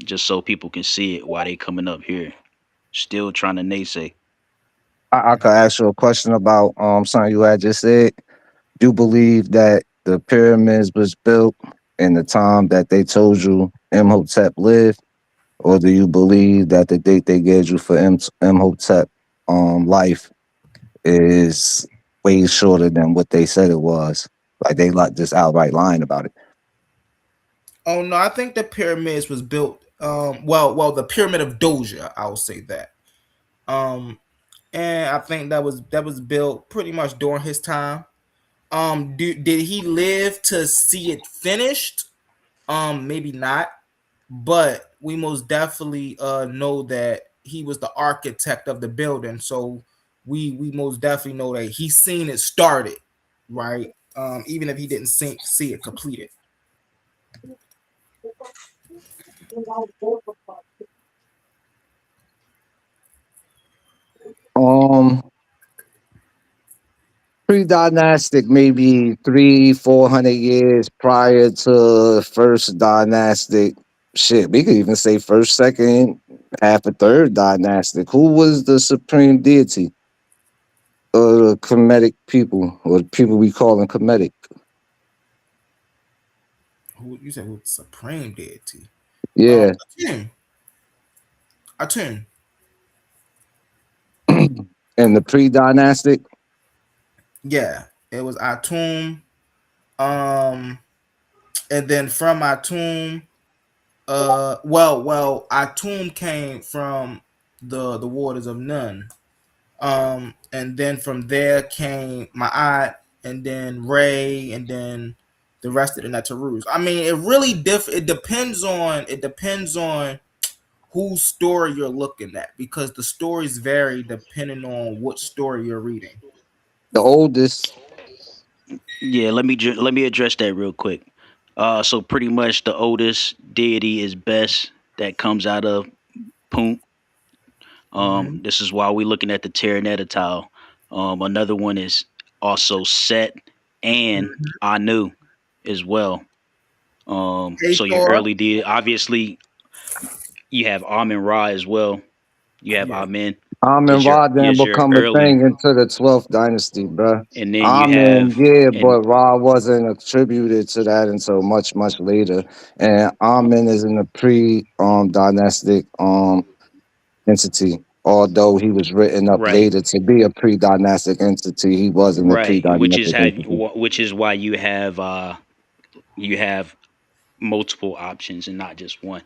just so people can see it while they coming up here. Still trying to naysay. I could ask you a question about something you had just said. Do you believe that the pyramids was built in the time that they told you Imhotep lived, or do you believe that the date they gave you for Imhotep life is way shorter than what they said it was? Like, they like just outright lying about it. Oh no, I think the pyramids was built. Well, the pyramid of Doja, I will say that. Um, and I think that was built pretty much during his time. Did he live to see it finished? Maybe not, but we most definitely know that he was the architect of the building. So we most definitely know that he seen it started, right? Even if he didn't see it completed. Um, Pre-dynastic, maybe 300-400 years prior to first dynastic. Shit, we could even say first, second, half a third dynastic. Who was the supreme deity of the Kemetic people, or the people we call them Kemetic? Who you said? Who supreme deity? Yeah. Atum. Atum. And the pre-dynastic, Yeah, it was Atum. Um, and then from Atum, Atum came from the waters of Nun. And then from there came Ma'at, and then Ray, and then the rest of the Netarus. I mean, it really it depends on whose story you're looking at, because the stories vary depending on what story you're reading. the oldest. Yeah, let me address that real quick. So pretty much the oldest deity is Best that comes out of Punt. Mm-hmm. This is why we're looking at the Terranetta tile. Another one is also Set and Anu as well. So your Hathor. early deity, obviously, you have Amen Ra as well. You have Yeah. Amen Amen is your Ra didn't is your become a early, thing into the 12th dynasty, bruh. and then you Amen, have yeah, and but Ra wasn't attributed to that until much, much later. And Amen is in the pre dynastic entity. Although he was written up right, later to be a pre dynastic entity, he wasn't a pre right, dynastic entity. which is why you have multiple options and not just one,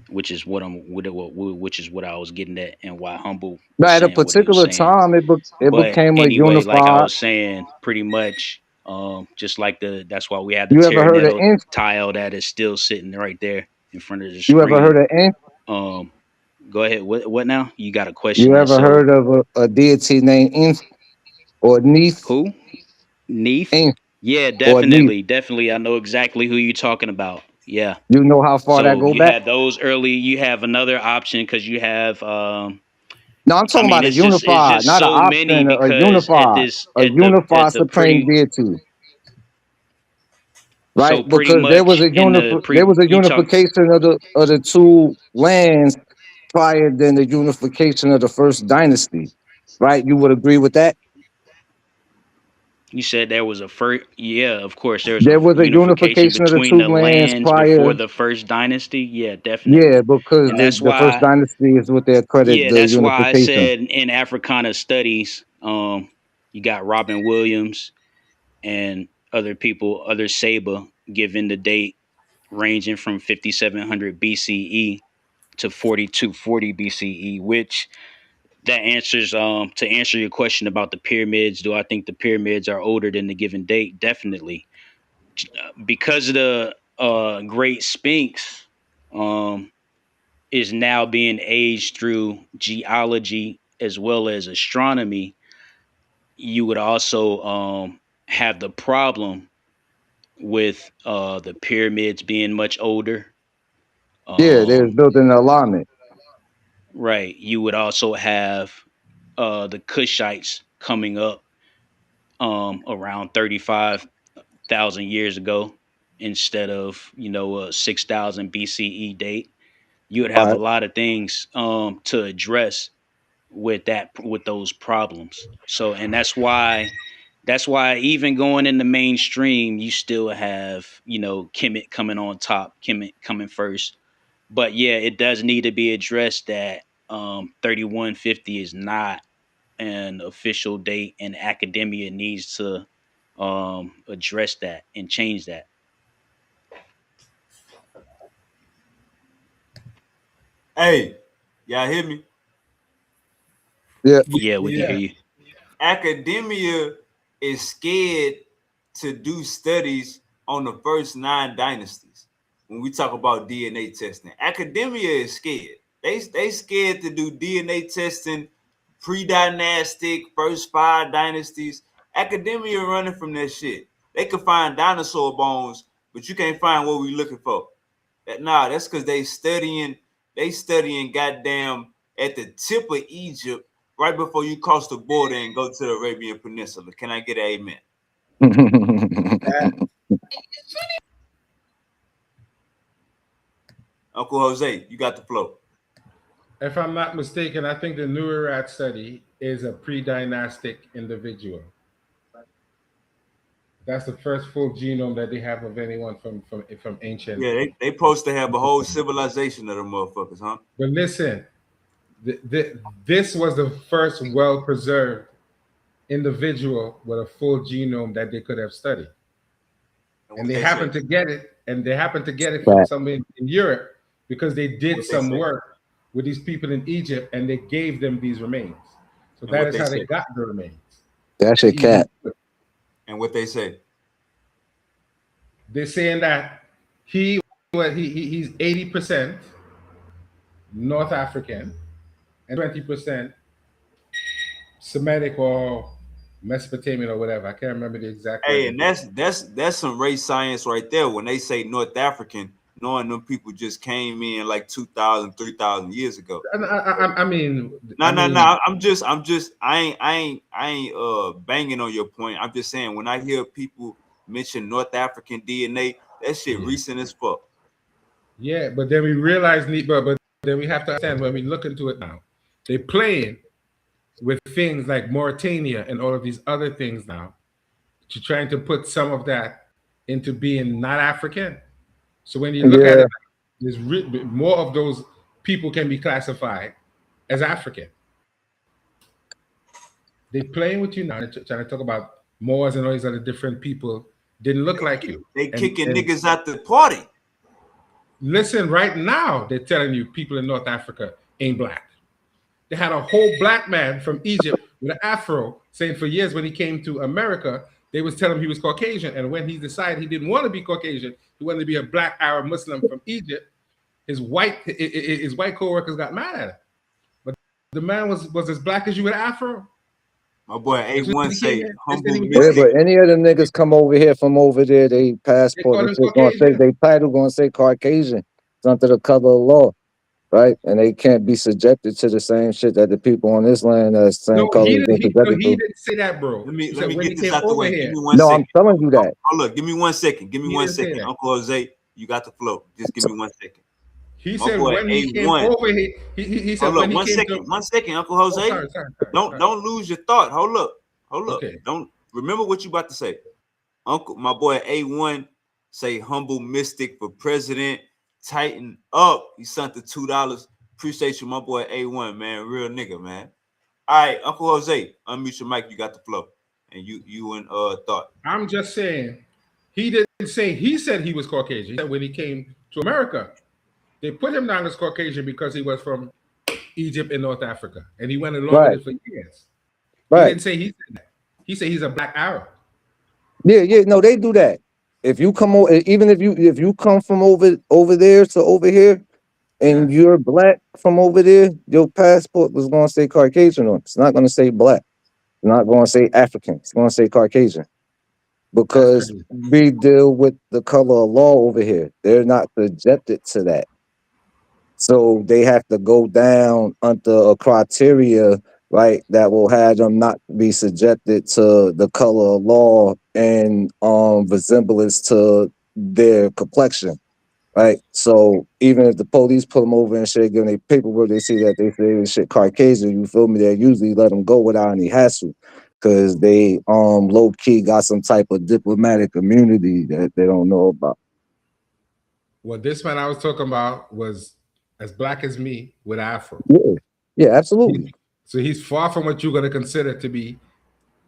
which is which is what I was getting at, and why Humble But was at a saying what he was particular saying. time, it But became a anyway, like I unified. was saying, pretty much, just like that's why we have the You ever heard of Terranetto Inf? tile that is still sitting right there in front of the You ever heard screen. of Inf? Um, Go ahead. What now? You got a question You that ever so heard of a deity named Inf or Neith? who? Neef? Inf Yeah, or Neith. definitely. I know exactly who you're talking about. Yeah. You know how far that So go you back? had those early. You have another option because you have. No, I'm I talking mean, about a it's unified, just not an so many option, because a at unified the supreme pretty deity, right? so pretty Because there was much a in the there pre was a you talk. unification of the two lands prior than the unification of the first dynasty, right? You would agree with that? You said there was a first. Yeah, of course. There's a There was a unification unification of the between two the lands lands before prior. the first dynasty. Yeah, Yeah, definitely. because And that's the first why. dynasty is what they accredit Yeah, the that's why I unification. said in Africana studies, you got Robin Williams and other people, other Saba, giving the date ranging from 5700 BCE to 4240 BCE, which that answers to answer your question about the pyramids. Do I think the pyramids are older than the given date? Definitely, because of the Great Sphinx um, is now being aged through geology as well as astronomy. You would also have the problem with the pyramids being much older. Yeah, they was Um, built in alignment. right. You would also have the Kushites coming up around 35,000 years ago instead of, 6,000 BCE date. You would All have a right. lot of things to address with those problems. So and that's why even going in the mainstream, you still have, Kemet coming on top, Kemet coming first. But yeah, it does need to be addressed that 3150 is not an official date, and academia needs to address that and change that. Hey, y'all hear me? Yeah. Yeah, we can hear Yeah. you. Academia is scared to do studies on the first 9 dynasties. When we talk about DNA testing, academia is scared. They scared to do DNA testing pre-dynastic first 5 dynasties. Academia running from that shit. They could find dinosaur bones, but you can't find what we looking for. Nah, that's because they studying goddamn at the tip of Egypt right before you cross the border and go to the Arabian Peninsula. Can I get an amen? Uncle Jose, you got the flow. If I'm not mistaken, I think the newer rat study is a pre-dynastic individual. That's the first full genome that they have of anyone from ancient. Yeah, they supposed to have a whole civilization of them motherfuckers, huh? But listen, this was the first well-preserved individual with a full genome that they could have studied, And and what they they happened say. to get it, from Right. somebody in Europe because they did What they some say. work with these people in Egypt, and they gave them these remains. So And that what is they how they say. got the remains. That To shit even cat. And what they say. they're saying that he's 80% North African and 20% Semitic or Mesopotamian or whatever. I can't remember the exact word Hey, they and gave. that's some race science right there. When they say North African, knowing them people just came in like 2,000, 3,000 years ago. And I mean, No, no, no. I ain't banging on your point. I'm just saying when I hear people mention North African DNA, that shit yeah, recent as fuck. yeah. But then we realize, but then we have to understand when we look into it now, they're playing with things like Mauritania and all of these other things now, to trying to put some of that into being not African. So when you look at Yeah. it, there's more of those people can be classified as African. They playing with you now, trying to talk about Moors and all these other different people didn't look like you. They And kicking niggas out the party. listen, right now they're telling you people in North Africa ain't black. They had a whole black man from Egypt with an afro saying for years when he came to America, they was telling him he was Caucasian. And when he decided he didn't want to be Caucasian, he wanted to be a black Arab Muslim from Egypt, his white co-workers got mad at him. But the man was as black as you with an afro. My boy That's what A1 he came say here. They said humble he was Yeah, mystic. but any of them niggas come over here from over there, they They passport, call they him shit gonna say, Caucasian. they title gonna say Caucasian. It's under the color of law, right? And they can't be subjected to the same shit that the people on this land that's same No, color he has been didn't. No, subjected he to. didn't say that, bro. Let He me let said me when get he this came out the over way. Give here. me 1 No, second. I'm telling you that. Oh look, give me 1 second. Give me He one didn't say second. that. Uncle Jose, you got the flow. Just give me 1 second. He My said boy when he came A1. over here. He said Hold when up, he 1 came to. second. 1 second, Uncle Oh, Jose. sorry. Don't lose your thought. Hold up. Hold up. Okay. Don't remember what you about to say. Uncle, my boy A1 say humble mystic for president. Tighten up. He sent the $2. Appreciate you, my boy A1, man. Real nigga, man. All right, Uncle Jose, unmute your mic. You got the flow. And you and thought. I'm just saying, he didn't say. He said he was Caucasian. He said when he came to America, they put him down as Caucasian because he was from Egypt and North Africa, and he went along with Right, it for years. He right. didn't say he said that. He said he's a black Arab. Yeah, no, they do that. If you come over, even if you come from over there to over here, Yeah, and you're black from over there, your passport was gonna say Caucasian on it. It's not gonna say black. It's not gonna say African. It's gonna say Caucasian that's because crazy. we deal with the color of law over here. They're not subjected to that. So they have to go down under a criteria, right, that will have them not be subjected to the color of law and resemblance to their complexion. Right. So even if the police pull them over and shit, give them their paperwork, they see that they say this shit Caucasian, you feel me? They usually let them go without any hassle. Cause they low key got some type of diplomatic immunity that they don't know about. What this man I was talking about was as black as me with Afro. Yeah. Yeah, absolutely. So he's far from what you're going to consider to be.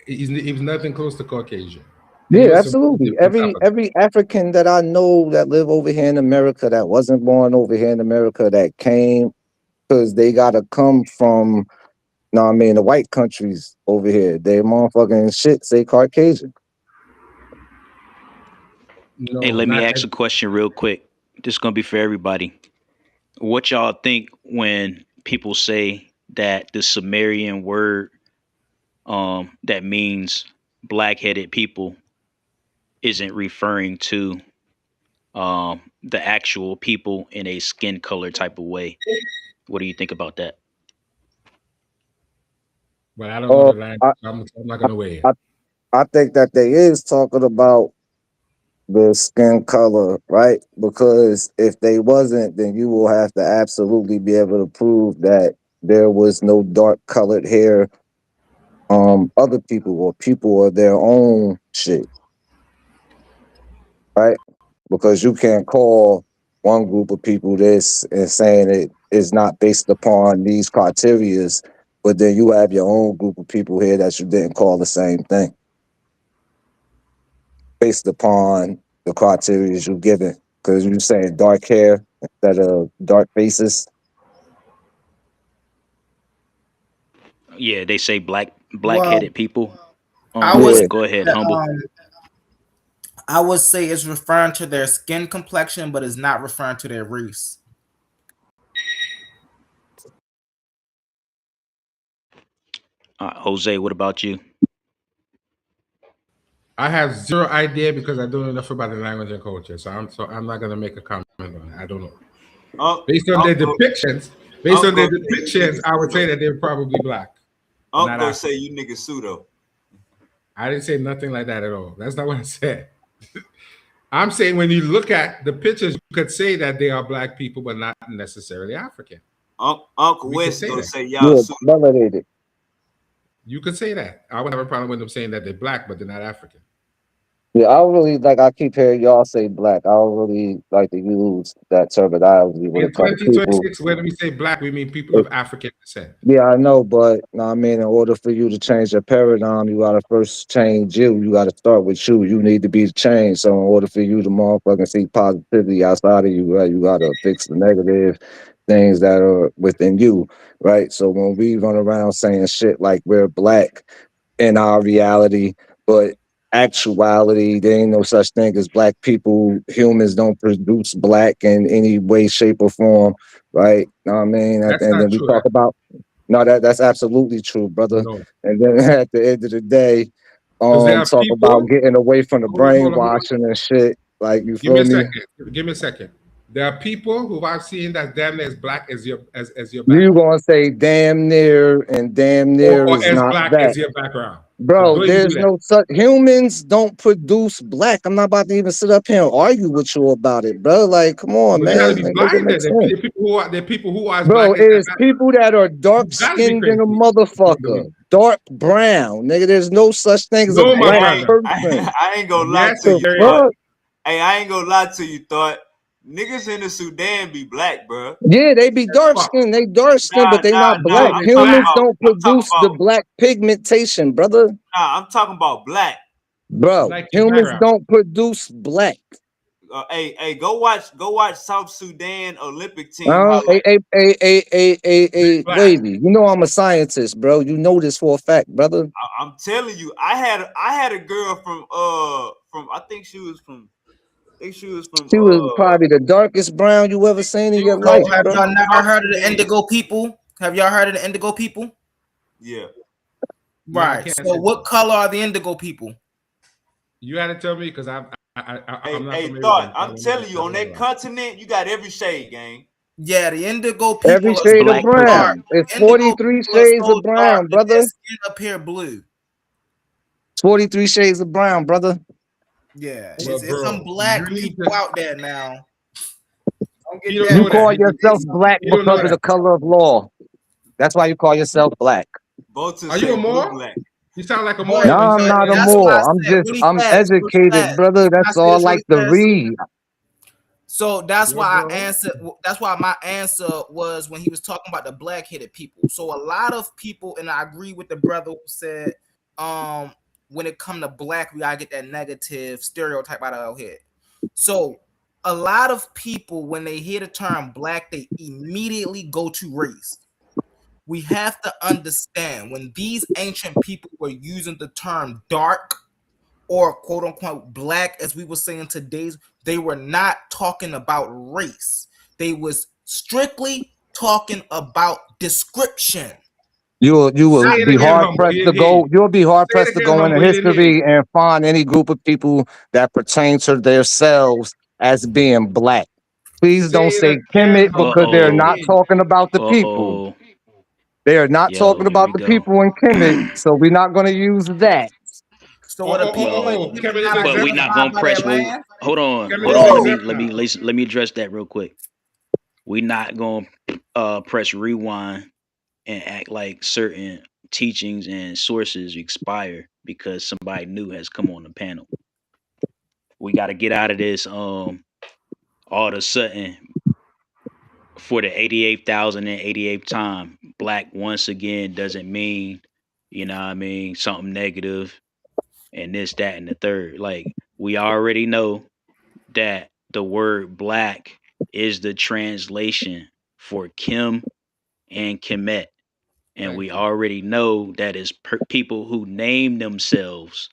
He was nothing close to Caucasian, and he Yeah, was from absolutely. Egypt on top of it. Every African that I know that live over here in America that wasn't born over here in America that came because they gotta come from, no, I mean the white countries over here. They motherfucking shit say Caucasian. Hey, No, let me not ask a question real quick. This is gonna be for everybody. What y'all think when people say that the Sumerian word that means black-headed people isn't referring to the actual people in a skin color type of way? What do you think about that? but I don't know Uh, the language. I, I'm not going to weigh I, in. I think that they is talking about the skin color, right? Because if they wasn't, then you will have to absolutely be able to prove that there was no dark colored hair, other people or people of their own shit, right? Because you can't call one group of people this and saying it is not based upon these criterias, but then you have your own group of people here that you didn't call the same thing based upon the criteria you given. Because you're saying dark hair instead of dark faces. Yeah, they say Well, black-headed people. I would say Yeah, Go ahead, that, humble. I would say it's referring to their skin complexion, but it's not referring to their race. Jose, what about you? I have zero idea because I don't know enough about the language and culture. So I'm not going to make a comment on it. I don't know. Based on their Uncle, depictions, Uncle say you niggas I would say pseudo. that they're probably black, but not Uncle say African. you niggas pseudo. I didn't say nothing like that at all. That's not what I said. I'm saying when you look at the pictures, you could say that they are black people, but not necessarily African. Uncle We could West say gonna that. say y'all yeah, pseudo. melanated. You could say that. I would have a problem with them saying that they're black, but they're not African. Yeah, I don't really like. I keep hearing y'all say black. I don't really like to use that terminology when In it comes to people. 2026, when we say black, we mean people of African descent. Yeah, I know, but no, I mean, in order for you to change your paradigm, you gotta first change you. You gotta start with you. You need to be changed. So in order for you to motherfucking see positivity outside of you, right, you gotta fix the negative things that are within you, right? So when we run around saying shit like we're black in our reality, but actuality, there ain't no such thing as black people. Humans don't produce black in any way, shape, or form, right? Know what I mean? That's And not then we true. talk about No, that's absolutely true, brother. No, And then at the end of the day, because there are talk about people. getting away from the Hold on. brainwashing and shit. Like, you Give me feel a me? second. Give me a second. There are people who I've seen that damn near as black as your You background, gonna say damn near, and damn or, near or is as not black that. as your background. So Bro, don't even do there's that. no such humans don't produce black. I'm not about to even sit up here and argue with you about it, bro. Like, come on, But you got to man. be Like, make it blind. make sense. There are people who are as Bro, black as it that is background. people that are dark You got to be skinned than a crazy to motherfucker. believe. Dark brown. Nigga, there's no such thing as a No, my black Hey, brother. person. I ain't gonna lie Yes, to The you, there is. thought. fuck? Hey, I ain't gonna lie to you, thought. Niggas in the Sudan be black, bro. Yeah, they be dark Fuck. skinned. They dark skinned, but they not No, black. they Humans black. don't produce the black pigmentation, brother. I'm talking about black. Bro, Like your humans background. don't produce black. Hey, go watch South Sudan Olympic team highlight. Black. Wavy. You know I'm a scientist, bro. You know this for a fact, brother. I'm telling you, I had a girl from She was probably the darkest brown you ever seen in she your was So life, actually have bro. y'all from never South heard of the Sudan. indigo people? Have y'all heard of the indigo people? Yeah. No, I Right. can't So say what color are the indigo people? you got to tell me because I'm not Hey, familiar with thought them. I'm telling you, on that continent, you got every shade, gang. Yeah, the indigo Every people are shade so of Black dark. person. brown. It's Indigo 43 people are shades so of dark brown, that their brother. skin appear blue. It's 43 shades of brown, brother. Yeah, Well, it's some bro, black you need people to. out there now. Don't He get don't that You know that. call twisted. yourself It's some black He don't because know of that. the color of law. That's why you call yourself black. Bolton Are you say a blue Moor? black. You sound like a Moor but when you No, say I'm that not a name. that's why I Moor. said really I'm fast, really educated, fast. brother. Can I That's say all I this like really to fast? read. So that's Yo, why I bro. answered. That's why my answer was when he was talking about the black-headed people. So a lot of people, and I agree with the brother who said, when it come to black, we gotta get that negative stereotype out of our head. So a lot of people, when they hear the term black, they immediately go to race. We have to understand when these ancient people were using the term dark or quote unquote black, as we were saying today's, they were not talking about race. They was strictly talking about description. You Say will it be again, hard humble. He pressed to didn't hear go. you. You'll be hard Say pressed it to again, go into humble. He didn't hear you. history and find any group of people that pertain to themselves as being black. Please Say don't it say again, Kemet Uh humble. because He they're didn't oh. not hear you. talking about the Uh people. oh. They are not Yo, talking here about we the go. people in Kemet, so we're not going to use that. So are the people in Well, Kemet Kevin is not but we exempt not now. identified gonna by their press. Well, land? hold on, Kevin hold is on. exempt now. Let me address that real quick. We not gonna press rewind and act like certain teachings and sources expire because somebody new has come on the panel. We got to get out of this. All of a sudden, for the 88,088th time, black once again doesn't mean, you know what I mean, something negative and this, that, and the third. Like, we already know that the word black is the translation for Kim and Kemet. And we Thank you. already know that it's people who name themselves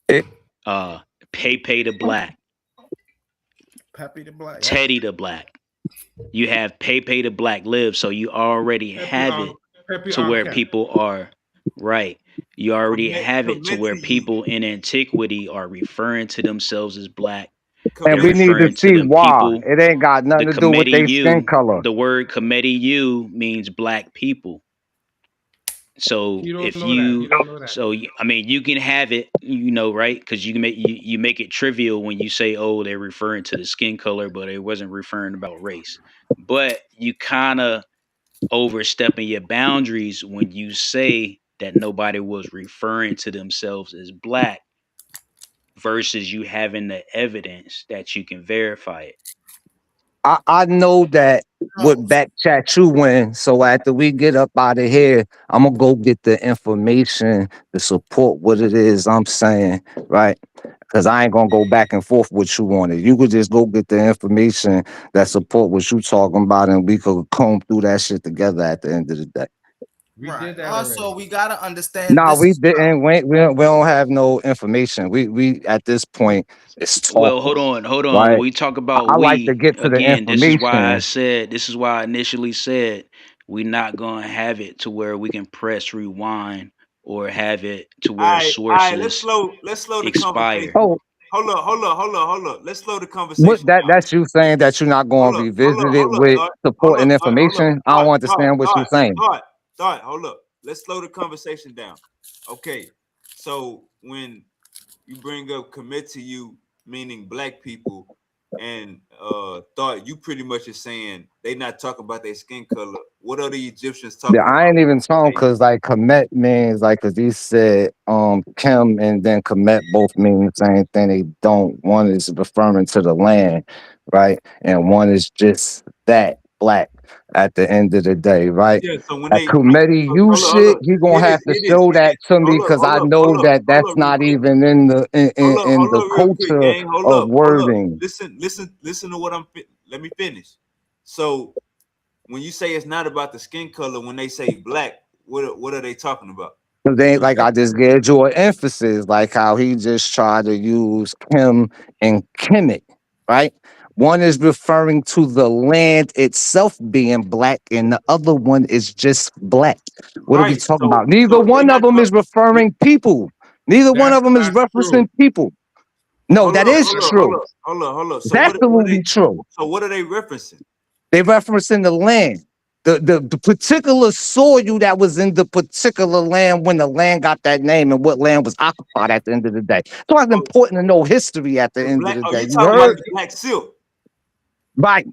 It, uh Pepe the Black, Pepe the Black. Yep. Teddy the Black. You have Pepe the Black live, so you already Pepe have on it Pepe to on where camp. people are right. You already have it to Commit where to you. people in antiquity are referring to themselves as black. and They're we Commit to need to referring you. to see them why. people. It ain't got The nothing to do with their skin Comedi color. the word Comedi means black people. So He don't if know that. He you, don't know that. I mean, you can have it, you know, right? Because you can you make it trivial when you say, oh, they're referring to the skin color, but it wasn't referring about race. But you kind of overstepping your boundaries when you say that nobody was referring to themselves as black versus you having the evidence that you can verify it. I know that No. what back chat you win. So after we get up out of here, I'm gonna go get the information to support what it is I'm saying, right? Because I ain't gonna go back and forth with you on it. You could just go get the information that support what you talking about, and we could comb through that shit together at the end of the day. We Right. did that Also, already. we gotta understand Nah, this we is why. didn't. We don't have no information. We at this point is Well, talking, hold on. When right? we talk about I like to we get to the again, this is why I information. said this is why I initially said we're not gonna have it to where we can press rewind or have it to All where right, all right. sources Let's slow the conversation. expire. Oh, Hold up. Let's slow the what conversation that down. that's you saying that you're not going to revisit it with supporting information? I don't understand what you're saying. Hold up. Let's slow the conversation down. Okay. So when you bring up commit to you, meaning black people, and thought you pretty much is saying they not talking about their skin color. What are the Egyptians Yeah, talking I about? ain't even talking Hey, because like Kemet means like because he said Kim and then Kemet both mean the same thing. They don't. One is referring to the land, right? And one is just that black at the end of the day, right? yeah, so when That they Kumeti you hold shit, up. he gonna Hit have it, to hit it, show hit that it. to me because I know that Hold that's up real not quick. even in the in Hold the up real quick, culture gang. of Hold up. wording. Listen to what let me finish. So when you say it's not about the skin color, when they say black, what are they talking about? So they So like I just gave you an emphasis, like how he just tried to use Kim and Kemet, right? One is referring to the land itself being black, and the other one is just black. What are we Right. talking So about? Neither they one of not them is talking. referring people. Neither one of them is that's true. referencing people. No, that is true. Hold up. It's absolutely true. So what are they referencing? They referencing the land. The particular soil that was in the particular land when the land got that name and what land was occupied at the end of the day. So it's Oh, important to know history at the the end of black. the Oh, day. you You talking about heard? the black silk? Right.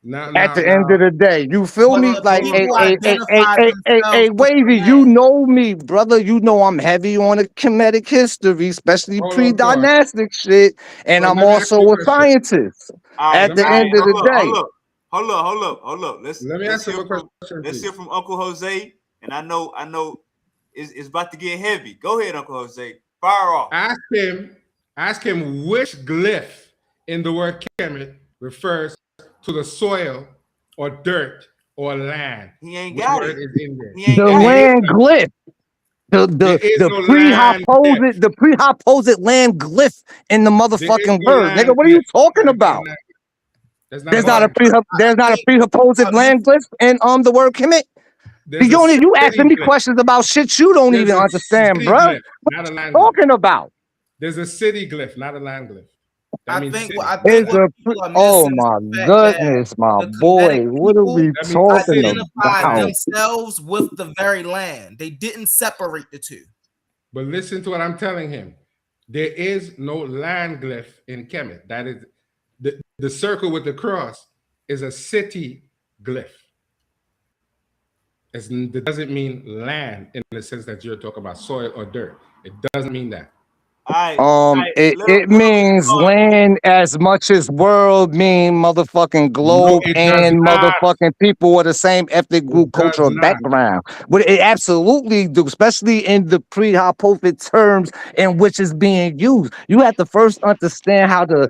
Now, At now, the end of now. the day, you feel But me? the Like people identify a themselves with the wavy, you land. know me, brother. You know I'm heavy on the Kemetic history, especially Hold on, thought. pre-dynastic shit. And So I'm let me ask also you a a question. scientist All right, at Let me the ask end you. of the day. Hold up. Let me Let's ask him hear a from question, let's hear please. from Uncle Jose. And I know it's about to get heavy. Go ahead, Uncle Jose. Fire off. Ask him which glyph in the word Kemet refers to the soil or dirt or land. He ain't Which got word it. is in there? He ain't The got There it. is land none. glyph. The There the is the no land glyph. pre-hyposit land glyph in the There is motherfucking no verse. Nigga, land what are you glyph. talking about? There's not a There's not a land pre glyph. there's not a think pre-hyposit you land glyph in the word commit. There's a You city asking me glyph. questions about shit you don't There's even a understand, city bruh. glyph, not a land glyph. Talking about There's a city glyph, not a land glyph. That I means think city. is what a people are oh missing is my the fact that goodness, my the Kemetic boy. What are people we That means talking city, not identified about? land. themselves with the very land. They didn't separate the two. But listen to what I'm telling him. There is no land glyph in Kemet. That is the circle with the cross is a city glyph. It doesn't mean land in the sense that you're talking about soil or dirt. It doesn't mean that. All right. It Let him means respond. land as much as world mean motherfucking No, globe it does and not. motherfucking people with the same ethnic It group, does culture, or not. background. But it absolutely do, especially in the pre-hypophyte terms in which it's being used. You have to first understand how the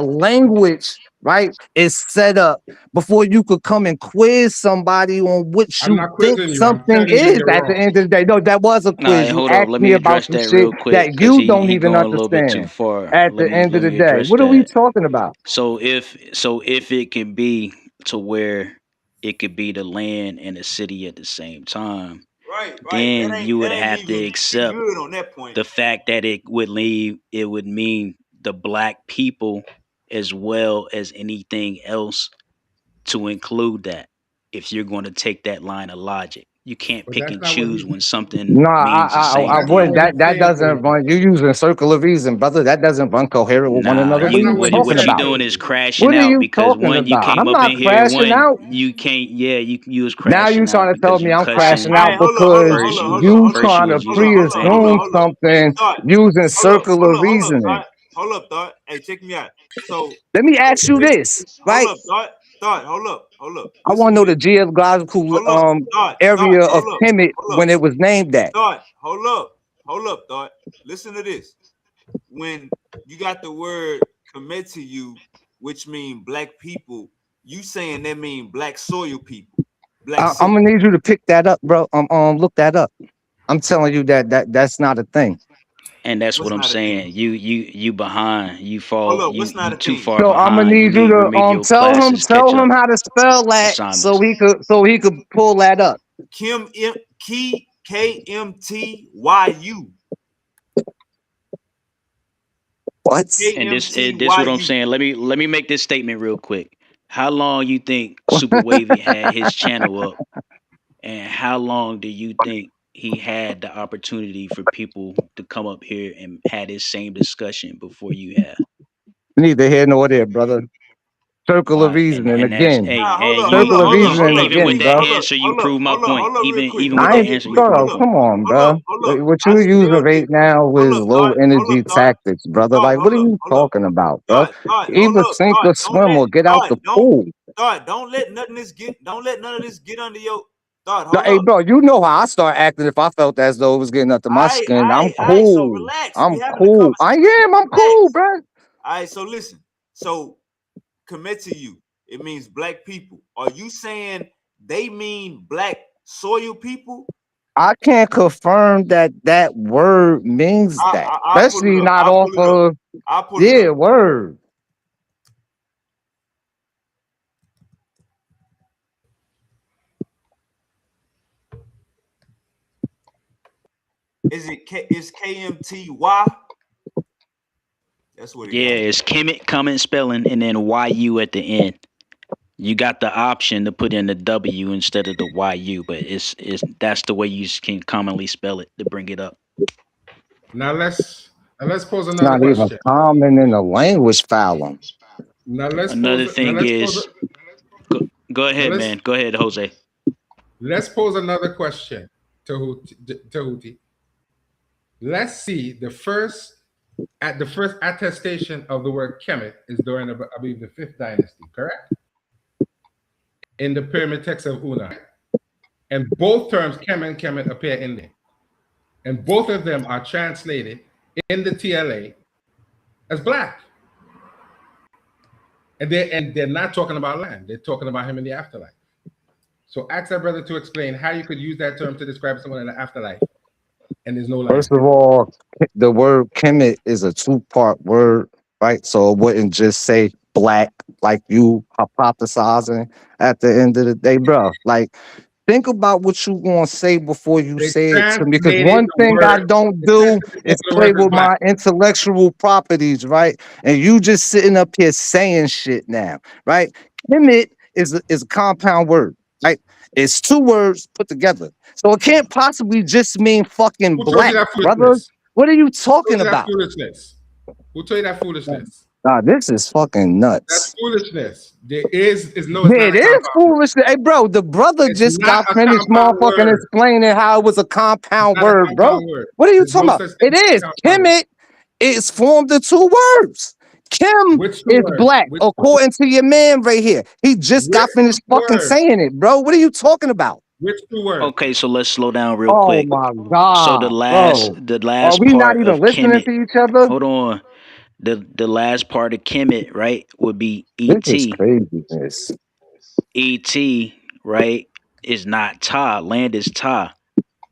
language, right, is set up before you could come and quiz somebody on what I'm you not think quizzing you. I'm something telling you that is you're at the wrong. end of the day. No, that was a All right, quiz. You hold up. asked Let me me about address some that shit real quick that because you don't he even going a little bit too understand far. at the end of Let the me day. address What are we that. talking about? So if it can be to where it could be the land and the city at the same time, Right. then you would That ain't have to even accept good on that point. the fact that it would mean the black people as well as anything else to include that if you're going to take that line of logic. You can't But pick that's and not what choose he's. when something No, means the I same That's not wouldn't. thing. what he's That saying, doesn't OG. run. You using a circle of reason, brother. That doesn't run coherent with one Nah, another. What are you That's you not what what talking he's what you saying, about? doing is OG. crashing What are out you because talking one, you about? came I'm up not in here, crashing one, out. you can't, yeah, you was Now you crashing out trying to tell because me you I'm crashing cussing. All right, out because you First you trying to was using pre-assume profanity. Hey, something thought. using circular reasoning. Hold up, thought. Hey, check me out. So, Let me ask you check, this, right? thought. Hold up. I Listen want to to know this. the geographical Hold up, area of Kemet hold up, when it was named that. hold up, thought. Listen to this. When you got the word commit to you, which mean black people, you saying that mean black soil people, black I'm silk. gonna need you to pick that up, bro. Look that up. I'm telling you that's not a thing. And that's What's what I'm not a thing? saying. You behind. You Hold fall. up. You What's not you a too thing? far So I'm gonna behind. You need you need to remedial tell him classes catch up how to spell that assignments. so he could pull that up. Kim M Key KMTYU. What? And this what I'm KMTYU. saying. Let me make this statement real quick. How long you think Super Wavy had his channel up, and how long do you think he had the opportunity for people to come up here and had this same discussion before you have? Neither here nor there, brother. Circle All of right, reasoning and that's again. hey, Nah, hold and up, hold you up, Circle of hold you up, hold reasoning up. even with again, that bro. answer you prove my point. Hold up, real quick. Even Hold with I up, that ain't, real answer quick. you bro. prove Hold my up, Come point. on, hold up, bro. hold up. What I you still using right think. now Hold is up, low thought. Hold up, energy thought. tactics, brother. Thought. Like, what are you Hold up. talking about, bro? Thought. Hold Either up, sink thought. or swim or get out the pool. Don't let none of this get. Don't let none of this get under your thought. Hold Hey, up. bro, you know how I start acting if I felt as though it was getting under my skin. I'm All right. So cool. relax. We I'm having a cool. I conversation. am. I'm cool, Relax. bro. All right. So listen. So commit to you. It means black people. Are you saying they mean black soil people? I can't confirm that that word means that, I'll pull it especially up. not I'll off pull it up. of I'll pull it yeah up. word. Is it K? Is KMTY? That's what it Yeah, got. it's Kemet coming spelling and then YU at the end. You got the option to put in the W instead of the YU, but it's that's the way you can commonly spell it to bring it up. Now let's pose It's another not even question. common in the language fallon. Another thing is, go, go now ahead, let's man. Go ahead, Jose. let's pose another question to Hootie. Let's see the first attestation of the word Kemet is during I believe the fifth dynasty, correct? In the pyramid text of Una. And both terms Kemet and Kemet appear in there. And both of them are translated in the TLA as black. And they're not talking about land. They're talking about him in the afterlife. So ask that brother to explain how you could use that term to describe someone in the afterlife and there's no land. First of all, the word Kemet is a two-part word, right? So it wouldn't just say black like you hypothesizing at the end of the day, bro. Like, think about what you gonna say before you They say it to me. Because translated one the thing I word. don't They do translated both is of the play words as with black. my intellectual properties, right? And you just sitting up here saying shit now, right? Kemet is a compound word, right? It's two words put together. So it can't possibly just mean fucking Who told you black, that brother. foolishness? What are you Who told talking you that about? foolishness? Who told you that foolishness? Nah, this is fucking That's nuts. foolishness. There is no, it's Yeah, not it a is compound word. foolish. Hey, bro, the brother It's just not got a finished compound motherfucking word. explaining how it was a It's compound not a word, bro. compound word. What are you There's talking no about? such It thing as is. a compound word. Kemet is formed of two words. Kim Which two is words? black, according to your man right here. He just Which got finished two fucking words? saying it, bro. What are you talking about? Which two words? Okay, so let's slow down real Oh quick. my So the God, last bro. the Are last we not part even of listening Kemet, to each other? hold on. The last part of Kemet, right, would be This is ET. craziness. ET, right, is not Ta. Land is Ta.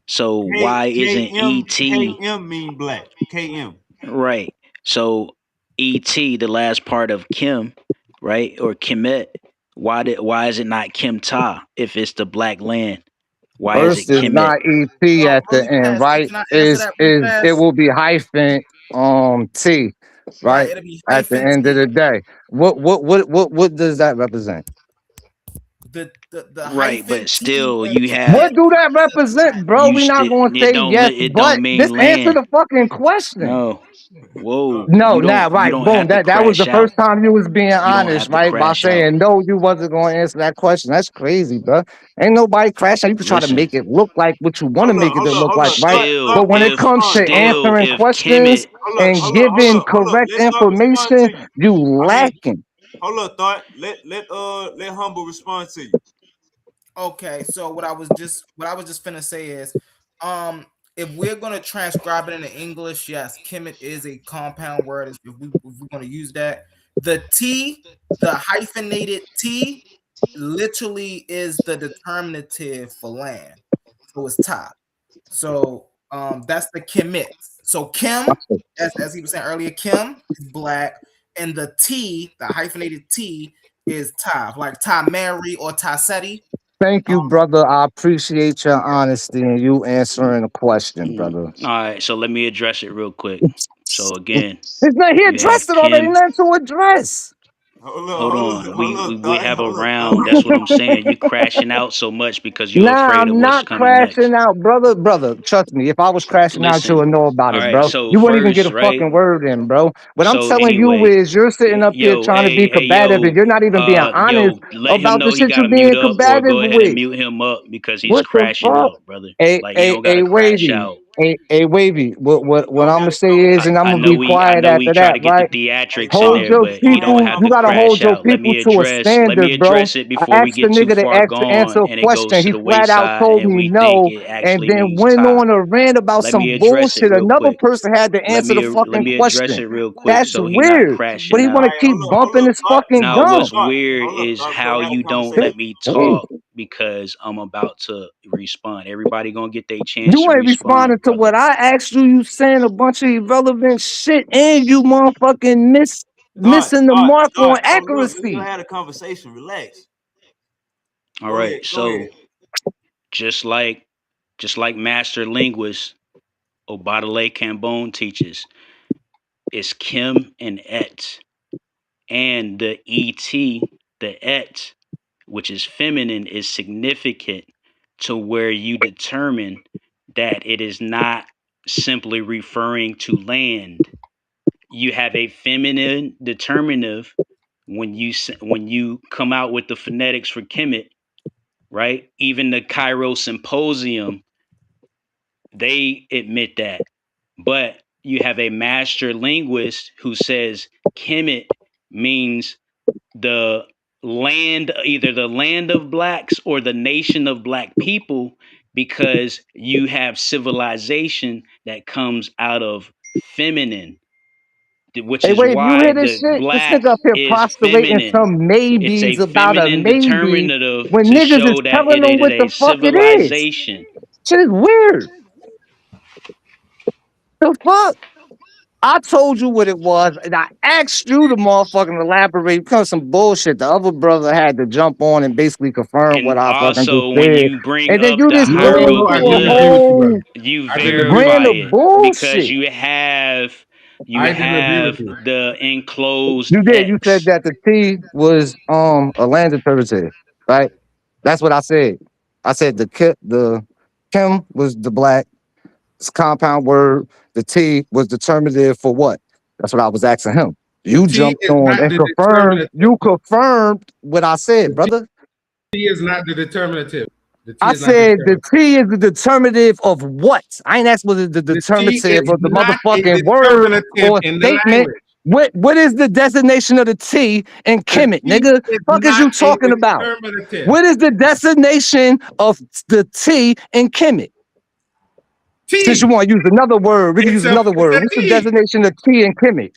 So K why isn't KM ET KM mean black. KM. right? So ET, the last part of Kim, right, or Kemet, why is it not Kim Ta if it's the black land? Why is First it is Kemet? not EP at the Really end, fast. right? Can I answer Is that really it fast? will be hyphen T, Right, right? it'll be At the hyphen end of T. the day. What does that represent? The Right, hyphen but T still in you Kemet have What do that says represent, black. bro? you We not still gonna say yes, it but don't mean just answer land. the fucking question. No. Whoa. No, nah, You right, don't boom. have to That was the crash first out. time you was being You don't honest, have to right? By crash out. saying no, you wasn't gonna answer that question. That's crazy, bro. Ain't nobody crashing. You can try to Listen, make it look like what you want to make it to look Hold like, up. right? still But when it if comes to answering if questions Kemet and giving correct Let Thought respond information, to you. you I ain't lacking. hold up, Thought. Let Humble respond to you. Okay, so what I was just finna say is, um, if we're gonna transcribe it into English, yes, Kemet is a compound word. If we're gonna use that, the T, the hyphenated T, literally is the determinative for land. So it's ta. So That's the Kemet. So Kim, as he was saying earlier, Kim is black, and the T, the hyphenated T, is Ty, like Ty Mary or Ty Seti. Thank you, brother. I appreciate your honesty and you answering the question, brother. All right, so let me address it real quick. So again, It's not, he you addressed have it already. Kim. Nothing to address. Hold on, Hold up, we Thought. have a Hold up, round. Thought. That's what I'm saying. You crashing out so much because you're Nah, afraid of I'm what's not coming next. crashing out, brother. Brother, trust me. If I was crashing out, you Listen, would know about all it, right. bro. So You wouldn't even get first, a right? fucking word in, bro. What I'm So telling you anyway, is you're sitting up here yo, trying to be combative and you're not even being honest let him about the know he shit got you're to mute being up, or combative go ahead and with. mute him up because he's What the crashing fuck? out, brother. A Like he a don't a gotta crash wavy. out. A wavy. What Y'all I'm gonna gotta say go. is, and I'm gonna be I quiet know we after try that, to get the right? Hey, theatrics in Hold Thought. there, your but Y'all he had don't a people. have You to gotta crash hold conversation. your out. people to a Let me standard, bro. address it I before we asked the get too nigga to far ask to gone answer a and it goes question. to He the flat out wayside told and me we think no, it and actually then means went tie. on a rant about Let me some address it bullshit. real Another quick. person had to answer the Let fucking me address question. it real quick That's so he not weird. But crashing he All want out. to right, keep hold bumping up, his Thought. fucking Now, gum. what's Thought. weird Hold up, is Thought. So how we had a you don't conversation. let me talk because I'm about to respond. Everybody gonna get their chance You to ain't responding respond, to brother. what I asked you. You saying a bunch of irrelevant shit, and you motherfucking missing the mark on Hold up. We accuracy. had a conversation. Relax. All Go ahead. right, Go ahead. so just like master linguist Obadale Cambone teaches, it's Kim and Et, and the et, the et, which is feminine, is significant to where you determine that it is not simply referring to land. You have a feminine determinative when when you come out with the phonetics for Kemet, right? Even the Cairo Symposium, they admit that. But you have a master linguist who says Kemet means the land, either the land of blacks or the nation of black people, because you have civilization that comes out of feminine, which Hey, is wait, you why hear this the shit? This nigga black up here is postulating feminine. some It's a maybes about a feminine maybe determinative when to niggas is show that telling it them is what a the fuck it is. civilization. Shit is weird. The fuck? I told you what it was, and I asked you to motherfucking elaborate because some bullshit. The other brother had to jump on and basically confirm what And I fucking just also, when said. you bring And then up you the just No, go no, into I a didn't hierarchical, agree with you, brother. whole you I didn't agree with verify brand you. of it because bullshit. you I didn't agree with have you. the enclosed You did. You said X. that the T was a land derivative, right? That's what I said. I said the Kim was the black compound word. The T was determinative for what? That's what I was asking him. The You T jumped is on not and the confirmed. determinative. You confirmed what I said, The brother. T is not the determinative. The T I is not the said the determinative. T is the determinative of what? I ain't asked whether the The T determinative is of the not a motherfucking word determinative or in the statement. language. What is the designation of the T in The Kemet, T nigga? is Fuck is not you a talking about? determinative. What is the designation of the T in Kemet? Since you T. want to use another word, we can use another It's word. a What's the T. designation of T in Kemet?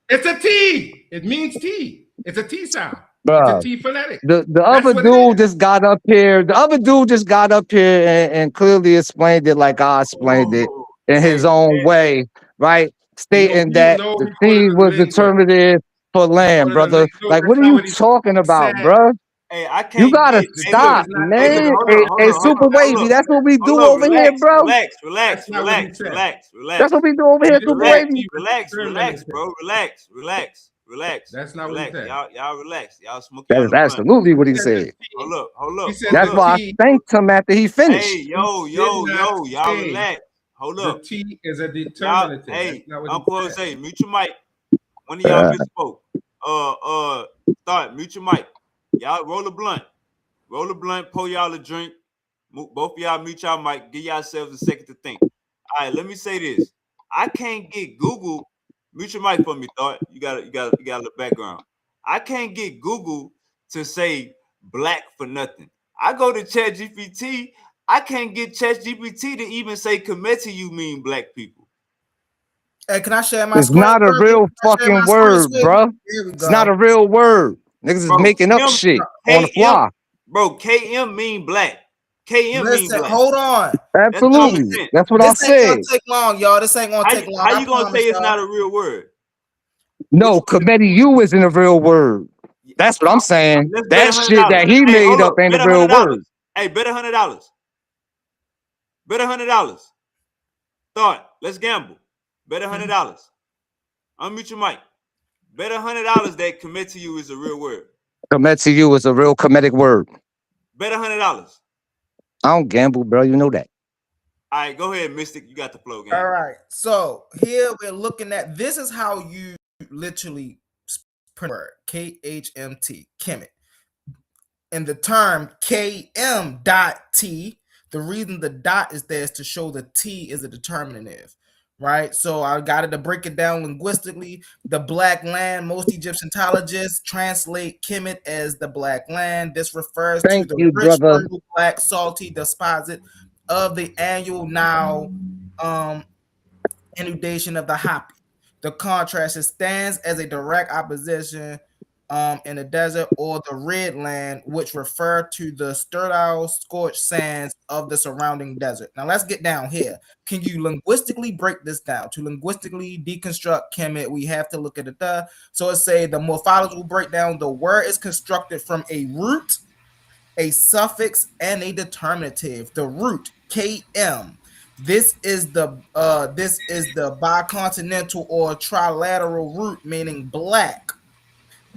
It's a T. It means T. It's a T sound. It's a Bruh. T phonetic. The That's other what it dude is. just got up here. The other dude just got up here and clearly explained it like I explained it Oh, in his own hey, way, right? Stating that No, the he quoted T a was linguist. determinative for He land, quoted a brother. linguist. No, Like, that's what are not you what he said. talking He about, said bruh? hey, I You can't gotta get. the Hey, T look. stop, is not Hey, a look. man. Hold Hey, up. determinative. Hold hey, up. Hold super up. Hold wavy. up. That's what we do Hold up. over here, Relax. bro. Relax. That's Relax. not what he Relax. said. Relax. That's Relax. what we do over He here, didn't super say Relax, T wavy. was relax, determinative. bro. Relax, That's not what he relax. said. Y'all relax. Y'all smoke That y'all is little blunt. absolutely what he He said the said. T. He said Hold That's the up. why I T. thanked him after he Hey, finished. He did not y'all say relax. Hold the up. T is a Y'all, determinative. That's hey, not what he Uncle said. Jose, mute your mic. One of y'all misspoke. Start, mute your mic. Y'all roll a blunt. Roll a blunt, pour y'all a drink. Both of y'all mute y'all mic. Give yourselves a second to think. All right, let me say this. I can't get Google. Mute your mic for me, Thought. You got a little background. I can't get Google to say black for nothing. I go to ChatGPT. I can't get ChatGPT to even say Kemet you mean black people. Hey, can I share my It's screen, not a brother? Can real I share fucking my screen, word, Swig? bruh. Here we It's not go. a real word. Niggas is Bro, making up shit on the KM, fly. bro, KM mean black. KM mean Listen, black. hold on. That's common Absolutely. sense. That's what I This ain't said. gonna take long, y'all. This ain't gonna take long. How I you gonna promise say it's y'all. not a real word? No, Committee U isn't a real word. That's what I'm saying. Let's bet That shit $100. that he Hey, made hold up up. ain't a Bet real $100. word. Hey, bet $100. Bet $100. Thought. Let's gamble. Bet $100. Unmute your mic. Bet $100 that commit to you is a real word. Commit to you is a real comedic word. Bet $100. I don't gamble, bro. You know that. All right, go ahead, Mystic. You got the flow, game. All right. So here we're looking at this is how you literally print word KHMT, Kemet. And the term KM dot T, the reason the dot is there is to show the T is a determinative, right? So I got it to break it down linguistically. The black land, most Egyptologists translate Kemet as the black land. This refers to Thank the you, rich, brother. fertile, black, salty deposit of the annual Nile inundation of the Happy. The contrast it stands as a direct opposition in the desert or the red land, which refer to the sterile scorched sands of the surrounding desert. Now let's get down here. Can you linguistically break this down? To linguistically deconstruct Kemet, we have to look at it. So it say the morphological breakdown. The word is constructed from a root, a suffix, and a determinative. The root KM. This is the bicontinental or trilateral root, meaning black.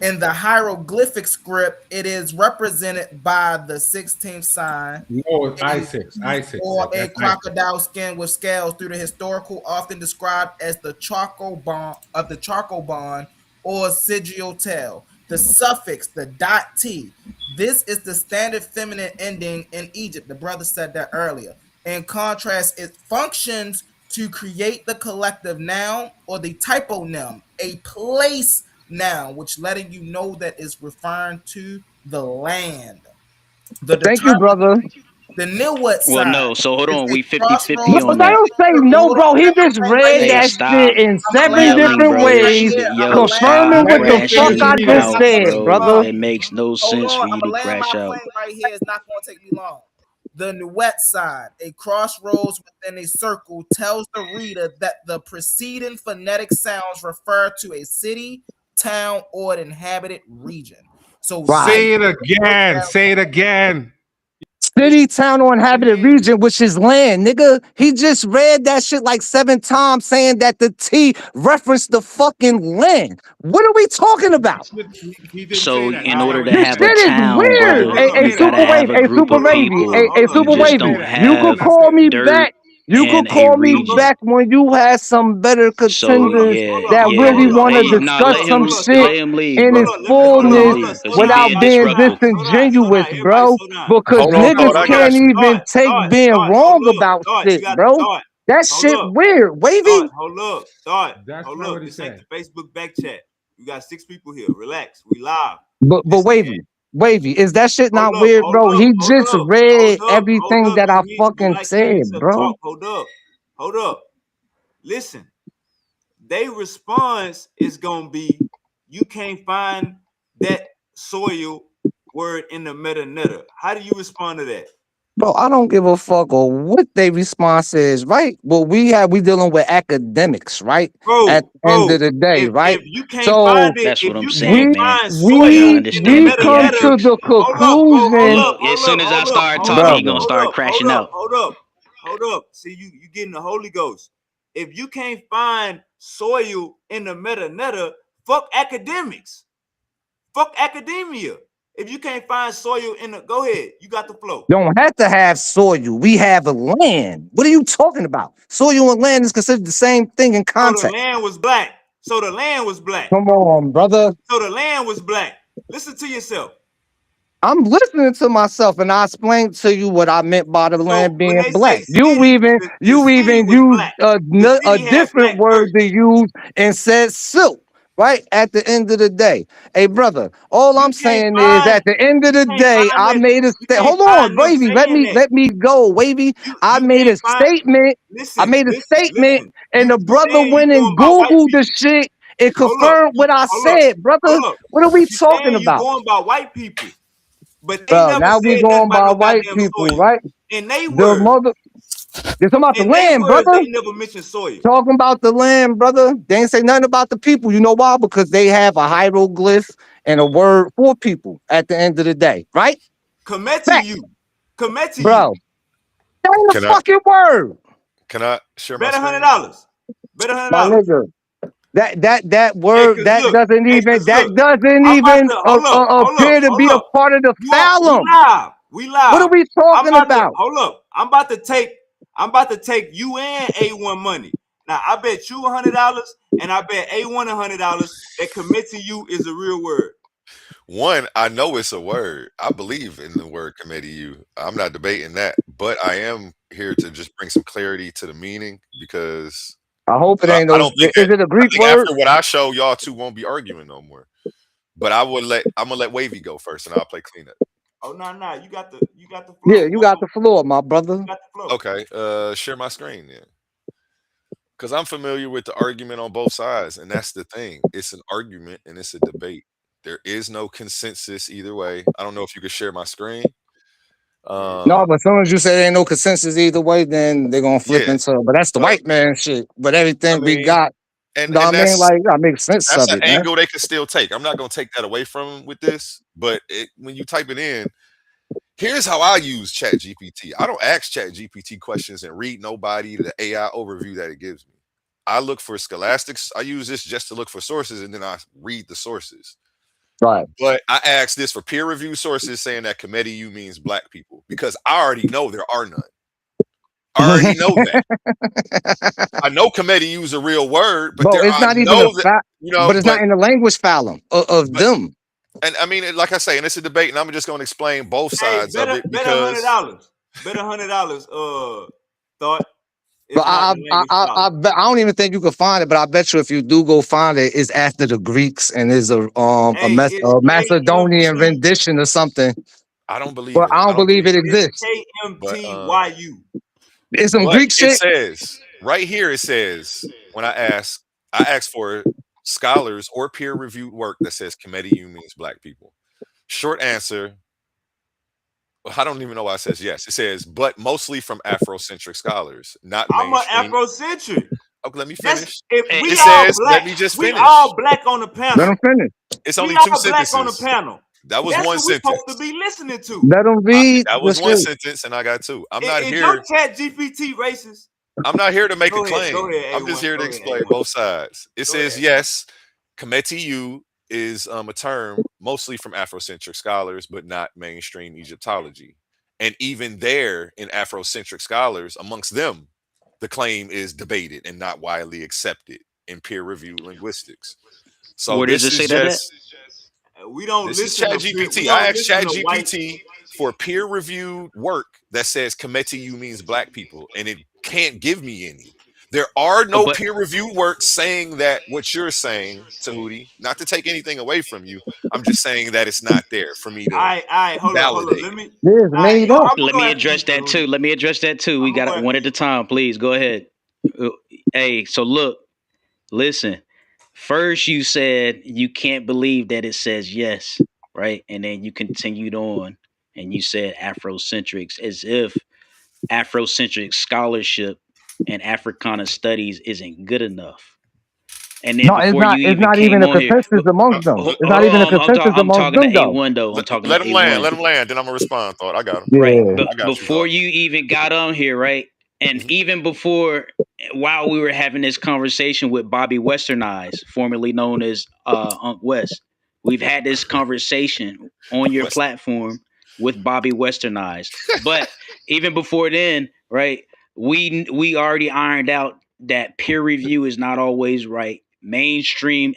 In the hieroglyphic script, it is represented by the 16th sign. No, it's I6. Or a That's crocodile skin with scales through the historical, often described as the charcoal bond of the charcoal bond or sigil tail. The suffix, the .t. This is the standard feminine ending in Egypt. The brother said that earlier. In contrast, it functions to create the collective noun or the typonym, a place noun, which letting you know that is referring to the land. The Thank you, brother. the Nilwet Well, side no. So hold is on. a We 50-50 No, crossroads on I that. don't say circle. no, Hold on, bro. He let me just land right read Hey, here. that stop shit in I'm gonna 7 land yelling, right different bro. here, right ways, here. I'm Yo, gonna land my confirming stop what the plane fuck right crashing I here. just It's out, not gonna said, take me bro. brother. long. It makes no Hold sense for on, I'm you to gonna land crash my out. plane right here. It's not gonna take me long. The Nuet side, a crossroads within a circle, tells the reader that the preceding phonetic sounds refer to a city, town, or an inhabited region. So Right. this Say it is the again. breakdown. Say it again. City, town, or inhabited region, which is land, nigga. He just read that shit like 7 times saying that the T referenced the fucking land. What are we talking about? He didn't say So that. in That's not order what to he This have a said. shit is town, He weird. brother, didn't Hey, say you that. gotta super have wavy. a Hey, group super of wavy. people. Hey, You super He didn't just say wavy. don't that. You He did could have not say call that. me dirt back. You could and a call me region. back when you had some better So contenders that yeah, really want to hey, nah, discuss some shit let him leave, in its bro. Hold Let on, him fullness hold on. leave because Slow he down, without being Mike. being Slow down. disruptive. Slow down. disingenuous, Everybody bro. slow down. Because Hold on, Everybody thought. niggas I slow got down. can't you. even take being wrong Hold up. about Thought, you shit, got bro. thought. That Hold shit up. weird. Wavy. Hold up. Thought. That's Hold not up. what he This ain't said. the Facebook back chat. We got 6 people here. Relax. We live. But Listen, wavy. Wavy. Is that shit hold not up. weird, Hold bro? up. He Hold just up. read Hold up. Hold everything up. that I You fucking like hearing said, yourself bro. talk. Hold up. Hold up. Listen. They response is gonna be you can't find that soil word in the meta. How do you respond to that? Bro, I don't give a fuck or what their response is, right? Well, we dealing with academics, right? At the end Bro, of the day, if right? you can't So find it, That's if what I'm you saying, can't we man. find You gotta soil we in the understand we the come to theatrics. the hold up, bro, conclusion, Look, as soon as I start talking, he brother. gonna start crashing out. hold up. See, you getting the Holy Ghost. If you can't find soil in the meta, fuck academics. Fuck academia. If you can't find soil in the, go ahead. You got the flow. Don't have to have soil. We have a land. What are you talking about? Soil and land is considered the same thing in So the context. land was black. So the land was black. Come on, brother. So the land was black. Listen to yourself. I'm listening to myself, and I explained to you what I meant by the So land when being they say black. You city, even the you city even was used black. The a city had different black dirt. word to use and said silk. Right at the end of the day, hey brother, all You I'm can't saying is find at the end of you the can't day, find I that. made a You statement. can't Hold on, find them Wavy, saying that. let me go, Wavy. I You made can't a find statement. I made a statement, and You the brother saying you went going and by white Googled the people. shit and Hold up. confirmed what I Hold up. said, brother. Hold up. What are we You talking saying you about? going by white people. but they Bro, never now we said nothing going about by no white goddamn people, soil. right? In they The words, mother, they're talking about the in they land, words, brother. they never mentioned soil. Talking about the land, brother. They ain't say nothing about the people. You know why? Because they have a hieroglyph and a word for people at the end of the day, right? Kemet Fact, you, Kemet you. bro. That ain't a Can I fucking word, can I share my Bet screen? $100. Bet my $100. nigga. That Hey, word cause that look, doesn't hey, even cause look, I'm about to appear to be a part of the You on? We phylum. live. We What are live. we I'm talking about to about? hold up. I'm about to take you and A1 money. Now I bet you $100, and I bet A1 $100 that commit to you is a real word. One, I know it's a word. I believe in the word committee you. I'm not debating that, but I am here to just bring some clarity to the meaning because I hope it I, ain't I no. don't think Is that it a I Greek think word? after what I show, y'all two won't be arguing no more. But I'm gonna let Wavy go first and I'll play cleanup. Oh no, you got the Yeah, flow. you got the floor, my You brother. got the flow. Okay, share my screen then. Because I'm familiar with the argument on both sides, and that's the thing. It's an argument and it's a debate. There is no consensus either way. I don't know if you could share my screen. Yeah, No, Um, but as soon as you say there ain't no consensus either way, then they're gonna flip yeah, into. But that's the but white man shit. But I everything we mean, got, you know what and I mean? Like, I make sense that's of an it, man. angle they can still take. I'm not gonna take that away from them with this, but when you type it in, here's how I use Chat GPT. I don't ask Chat GPT questions and read nobody the AI overview that it gives me. I look for scholastics. I use this just to look for sources and then I read the sources. Right. But I asked this for peer review sources saying that committee you means black people because I already know there are none. I already know that. I know committee use a real word, but Bro, there it's I not even a know that fact, but it's not but in the language phylum of but them. and I mean like I say, and it's a debate, and I'm just going to explain both hey, sides of it bet because $100. Bet $100. Thought But it's not the language problem. I don't even think you can find it. But I bet you if you do go find it, it's after the Greeks and is Hey, it's a Macedonian KMT. rendition or something. I don't believe But in I I don't don't believe believe it in that. It's exists. But KMTYU. It's some but Greek it shit. says right here it says when I ask for scholars or peer reviewed work that says committee you means black people. Short answer, I don't even know why it says yes. It says, but mostly from Afrocentric scholars, not I'm an mainstream. Afrocentric. Okay, let me That's finish. if Hey, It we all says, let black. me just We finish. all black on the Let them panel. finish. It's We only two all black on the sentences. panel. That was That's one who we supposed to sentence. be listening to. Let them read That the was one shit. sentence, and I got two. Is your Chat GPT racist? I'm not here to make a Go claim. ahead, I'm just A1. here to Go ahead, explain A1. both sides. It Go says ahead. yes, Kemet is a term mostly from Afrocentric scholars, but not mainstream Egyptology. And even there, in Afrocentric scholars, amongst them, the claim is debated and not widely accepted in peer-reviewed linguistics. So where does it say that at? We don't this is listen to we ChatGPT. I don't asked listen to white. ChatGPT for peer-reviewed work that says Kemet means black people, and it can't give me any. There are no But peer-reviewed works saying that what you're saying, Tahuti. Not to take anything away from you, I'm just saying that it's not there for me to Hold up, hold up. validate Let it. me. This You made know, up. I'm gonna let go me after you, address that too. Tahuti. Let me address that too. We I'm gonna got go it after one at you. a time, please. Go ahead. Hey, so look, listen. First, you said you can't believe that it says yes, right? And then you continued on and you said Afrocentrics as if Afrocentric scholarship and Africana studies isn't good enough. And then No, it's before not. you It's even not came even a on here, consensus amongst them. It's hold not even a on, consensus I'm amongst talking to them, though. A1 though. I'm talking to Let him land. A1. Let him land. Then I'm gonna respond. Thought I got him. Right. Yeah. But I got you, before thought. you even got on here, right? And Mhm. even before, while we were having this conversation with Bobby Western Eyes, formerly known as Unc West, we've had this conversation on your West. platform with Bobby Western Eyes. But even before then, right? We already ironed out that peer review is not always right. Mainstream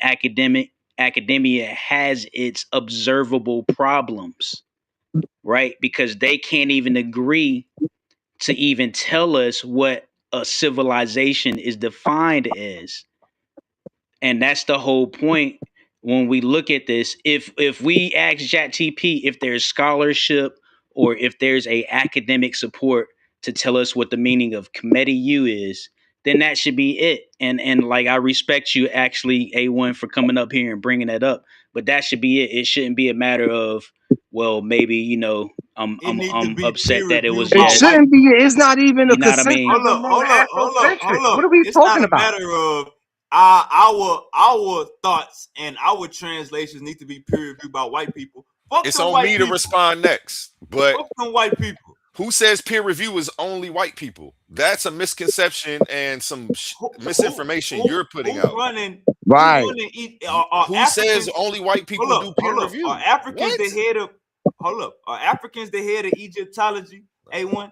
academia has its observable problems, right? Because they can't even agree to even tell us what a civilization is defined as. And that's the whole point when we look at this. If we ask ChatGPT if there's scholarship or if there's a academic support to tell us what the meaning of committee U is, then that should be it. And like I respect you actually A1 for coming up here and bringing that up, but that should be it. It shouldn't be a matter of well, maybe It need to I'm be peer upset that it was reviewed It by yes. white shouldn't be. people. It's not even a You know what I consensus mean? among Hold Afrocentrics. What up. are we It's talking not a about? matter of our thoughts and our translations need to be peer reviewed by white people. Fuck It's them on white me to people. respond next. But Fuck them white people. who says peer review is only white people? That's a misconception and some Who who misinformation who you're putting who out. running? Who Right. running? Are Who says Africans? only white people do peer Hold up. Are review? Africans What? the head of? Hold up. Are Africans the head of Egyptology? A1.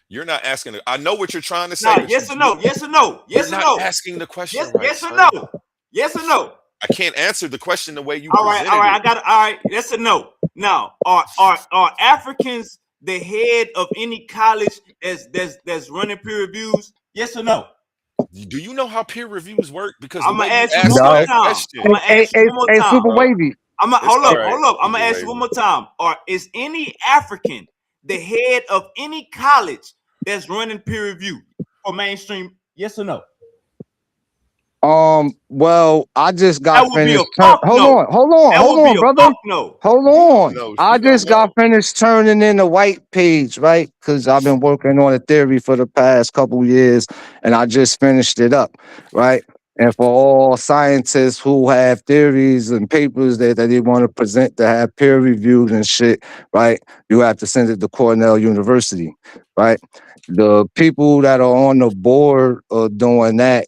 You're not asking. I know what you're trying to say, Nah. but Yes or no? Yes or no? you're Yes or not no? asking the question Yes. right, Yes or sir. no? Yes or no? I can't answer the question the way you All right, presented I it. got it. All right, yes or no. Now, are Africans the head of any college that's running peer reviews? Yes or no? Do you know how peer reviews work? Because the I'm way gonna you ask you one asking more No. that time. I'm question, gonna ask you one more time. Super bro, wavy. I'm gonna it's all right, hold up. I'm gonna PJ ask you one Wavy. more time. Or is any African the head of any college that's running peer review or mainstream? Yes or no? Well, I just That got would be a finished. fuck no. That Hold would be on, a brother. fuck no. Hold You don't on. know. I You don't just got know. finished turning in a white page, right? Because I've been working on a theory for the past couple years, and I just finished it up, right? And for all scientists who have theories and papers that they want to present to have peer reviewed and shit, right? You have to send it to Cornell University, right? The people that are on the board of doing that,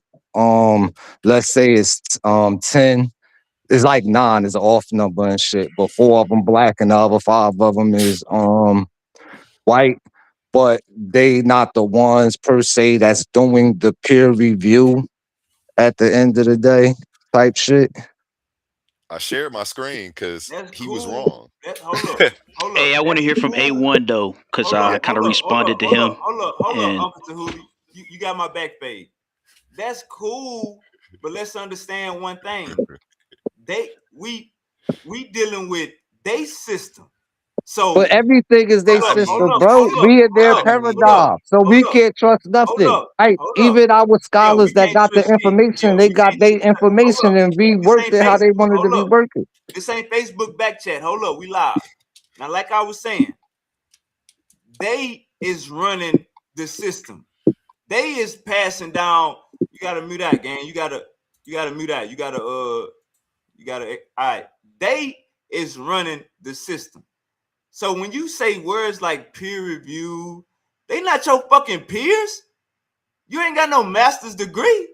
let's say it's 10, it's like 9 is an off number and shit, but 4 of them black and the other 5 of them is white, but they not the ones per se that's doing the peer review at the end of the day type shit. I shared my screen because That's he was cool. wrong. Hold up. Hey, I want to That's hear from cool. A1 though, because I kind of responded to him, Hold up, and Uncle Tahuti. You got my back fade. That's cool, but let's understand one thing. They we dealing with they system. But So everything is their I sister, mean, bro. We in their hold up, paradigm. So hold we up, can't trust hold nothing. up, Right? hold up. Even our Yeah, we scholars that can't got the trust shit. Yeah, information, they we got can't their hold information up. and This reworked ain't it how they Facebook. wanted to Hold up. rework it. This ain't Facebook back chat. Hold up, we live. Now, like I was saying, they is running the system. They is passing down. You gotta mute out, gang. You gotta mute out. All right. They is running the system. So when you say words like peer review, they not your fucking peers. You ain't got no master's degree.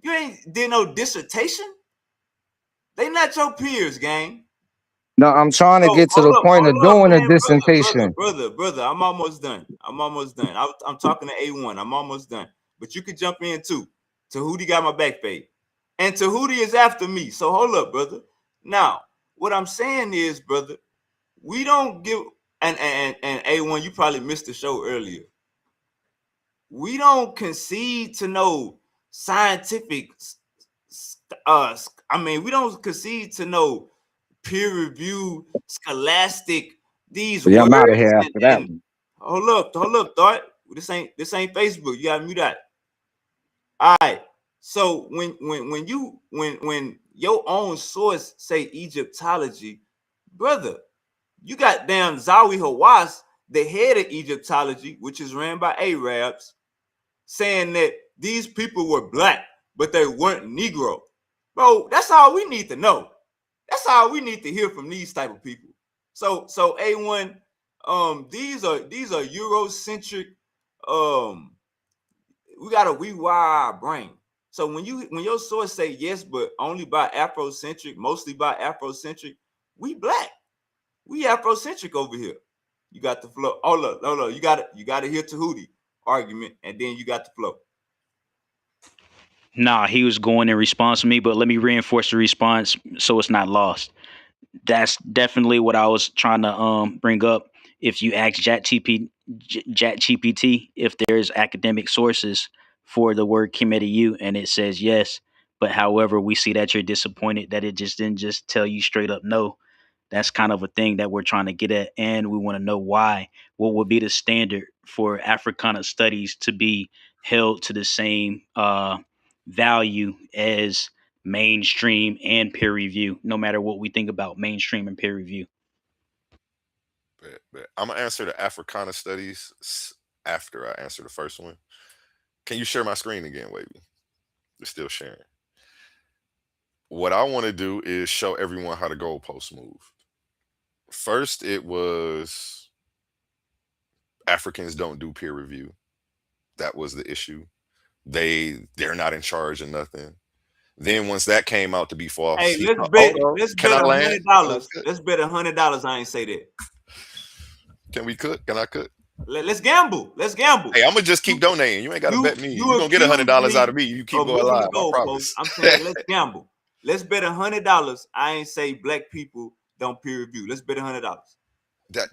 You ain't did no dissertation. They not your peers, gang. No, I'm trying to So get to the point of hold up, doing a man, dissertation. brother. I'm almost done. I'm talking to A1. I'm almost done. But you could jump in too. Tahuti got my back paid. And Tahuti is after me. So hold up, brother. Now, what I'm saying is, brother, we don't give and A1, you probably missed the show earlier. We don't concede to no scientific we don't concede to no peer review, scholastic, these Yeah, I'm words out of here after that and one. hold up, thought. This ain't Facebook. You gotta mute that. All right. So when your own source say Egyptology, brother, you got damn Zawi Hawass, the head of Egyptology, which is ran by Arabs, saying that these people were black, but they weren't Negro. Bro, that's all we need to know. That's all we need to hear from these type of people. So A1, these are Eurocentric. We gotta rewire our brain. So when your source say yes, but only by Afrocentric, mostly by Afrocentric, we black. We Afrocentric over here. You got the flow. Hold up. You gotta hear Tahuti argument, and then you got the flow. nah, he was going in response to me, but let me reinforce the response so it's not lost. That's definitely what I was trying to bring up. If you ask ChatGPT if there's academic sources for the word Kemet, and it says yes, but however we see that you're disappointed that it just didn't just tell you straight up no. That's kind of a thing that we're trying to get at, and we want to know why. What would be the standard for Africana studies to be held to the same value as mainstream and peer review, no matter what we think about mainstream and peer review? I'm gonna answer the Africana studies after I answer the first one. Can you share my screen again, Wavy? You're still sharing. What I want to do is show everyone how the goalposts move. First, it was Africans don't do peer review. That was the issue. They're not in charge of nothing. Then once that came out to be false, Hey, he let's hold bet. on. Let's Can bet I land? Can I $100. cook? Let's bet $100. I ain't say that. Can we cook? Can I cook? Let's gamble. Let's gamble. Hey, I'm gonna just keep donating. You ain't gotta bet me. You You're gonna get accuse $100 out me of me. You keep of going moving the live. I goalposts. promise. I'm saying let's gamble. Let's bet $100. I ain't say black people don't peer review. Let's bet $100.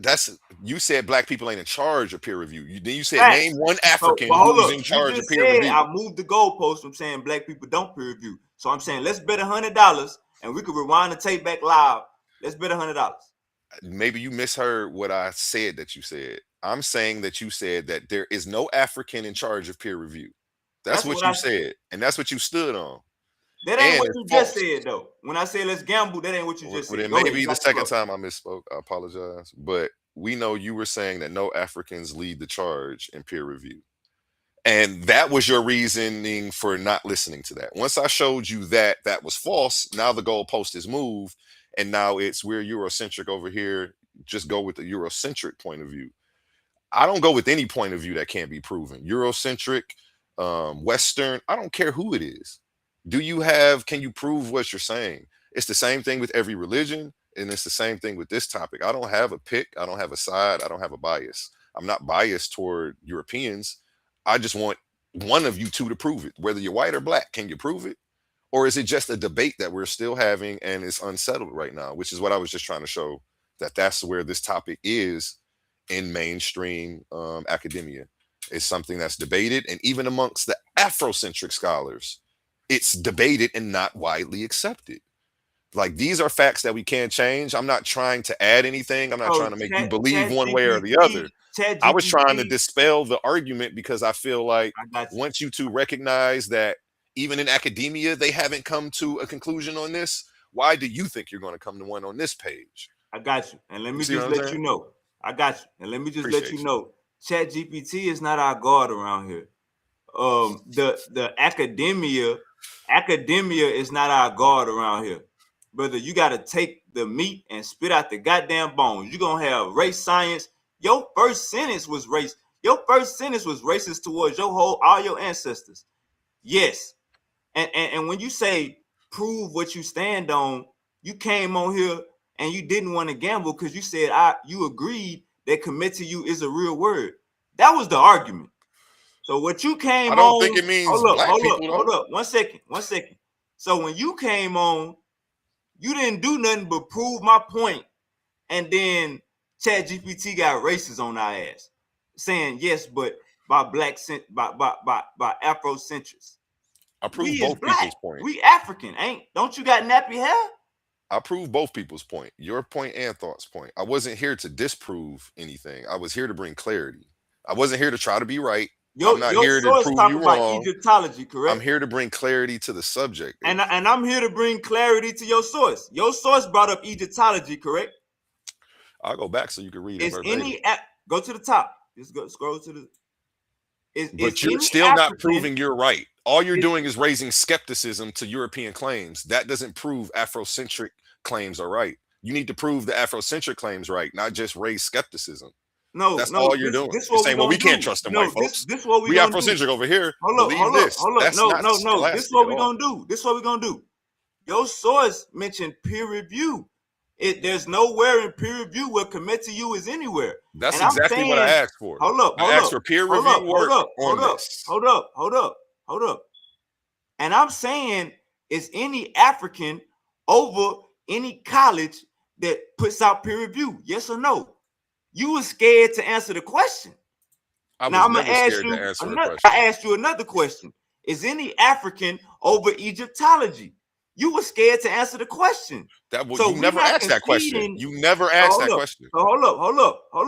That's you said black people ain't in charge of peer review. Then you said Facts. name one So, African but hold who's up. in You charge of just peer said review. I moved the goalpost from saying black people don't peer review. So I'm saying let's bet $100 and we could rewind the tape back live. Let's bet $100. Maybe you misheard what I said that you said. I'm saying that you said that there is no African in charge of peer review. That's That's what what you I said. said, and that's what you stood on. That ain't And what it's you just false. said though. When I say let's gamble, that ain't what you Well, just well, said. then Go ahead. maybe the Got you second up. time I misspoke. I apologize. But we know you were saying that no Africans lead the charge in peer review. And that was your reasoning for not listening to that. Once I showed you that that was false, now the goalpost is moved. And now it's we're Eurocentric over here. Just go with the Eurocentric point of view. I don't go with any point of view that can't be proven. Eurocentric, Western, I don't care who it is. Can you prove what you're saying? It's the same thing with every religion, and it's the same thing with this topic. I don't have a pick, I don't have a side, I don't have a bias. I'm not biased toward Europeans. I just want one of you two to prove it. Whether you're white or black, can you prove it? Or is it just a debate that we're still having and it's unsettled right now, which is what I was just trying to show that that's where this topic is in mainstream academia. It's something that's debated, and even amongst the Afrocentric scholars, it's debated and not widely accepted. Like these are facts that we can't change. I'm not trying to add anything. I'm not So trying to make you chat believe chat one way or the GPT, other. chat I was trying to GPT. dispel the argument because I feel like I got you. once you two recognize that even in academia they haven't come to a conclusion on this, why do you think you're going to come to one on this page? I got you. And let You me see what just I'm let saying? you know. I got you. And let me just let you Appreciate you. know. Chat GPT is not our God around here. The academia is not our God around here. Brother, you got to take the meat and spit out the goddamn bones. You're going to have race science. Your first sentence was race. Your first sentence was racist towards all your ancestors. Yes. And when you say prove what you stand on, you came on here and you didn't want to gamble because you said you agreed that commit to you is a real word. That was the argument. So what you I came don't think on, it means black people though. hold up, 1 second. So when you came on, you didn't do nothing but prove my point, and then ChatGPT got racist on our ass, saying yes, but by Afrocentrics. I We prove is both black. people's point. We African, ain't? Don't you got nappy hair? I prove both people's point, your point and thought's point. I wasn't here to disprove anything. I was here to bring clarity. I wasn't here to try to be right. I'm not Your here to source prove talk you about wrong. Egyptology, I'm correct? here to bring clarity to the subject. And I'm here to bring clarity to your source. Your source brought up Egyptology, correct? I'll go back so you can read it Is verbatim. any go to the top? Just go scroll to the. Is But you're any still not African? proving you're right. All you're Is, doing is raising skepticism to European claims. That doesn't prove Afrocentric claims are right. You need to prove the Afrocentric claims right, not just raise skepticism. no, That's all you're this doing. this You're what we saying, well, we gonna can't do. trust them white No, folks. this what we We gonna do. Afrocentric over here. Hold up, Believe this. hold up. That's No, not no, no. This scholastic what at we all. gonna do. This what we gonna do. Your source mentioned peer review. There's nowhere in peer review where commit to you is anywhere. That's And I'm exactly what I saying, asked for. hold up, I hold asked up, for peer hold review up, hold work up, on hold up, this. hold up, hold up, hold up. And I'm saying, is any African over any college that puts out peer review? Yes or no? You were scared to answer the question. I Now was I'm gonna never ask scared to you answer a another. question. I asked you another question. Is any African over Egyptology? You were scared to answer the question. So You we never not asked that question. conceding. You never So asked hold that up. question. So hold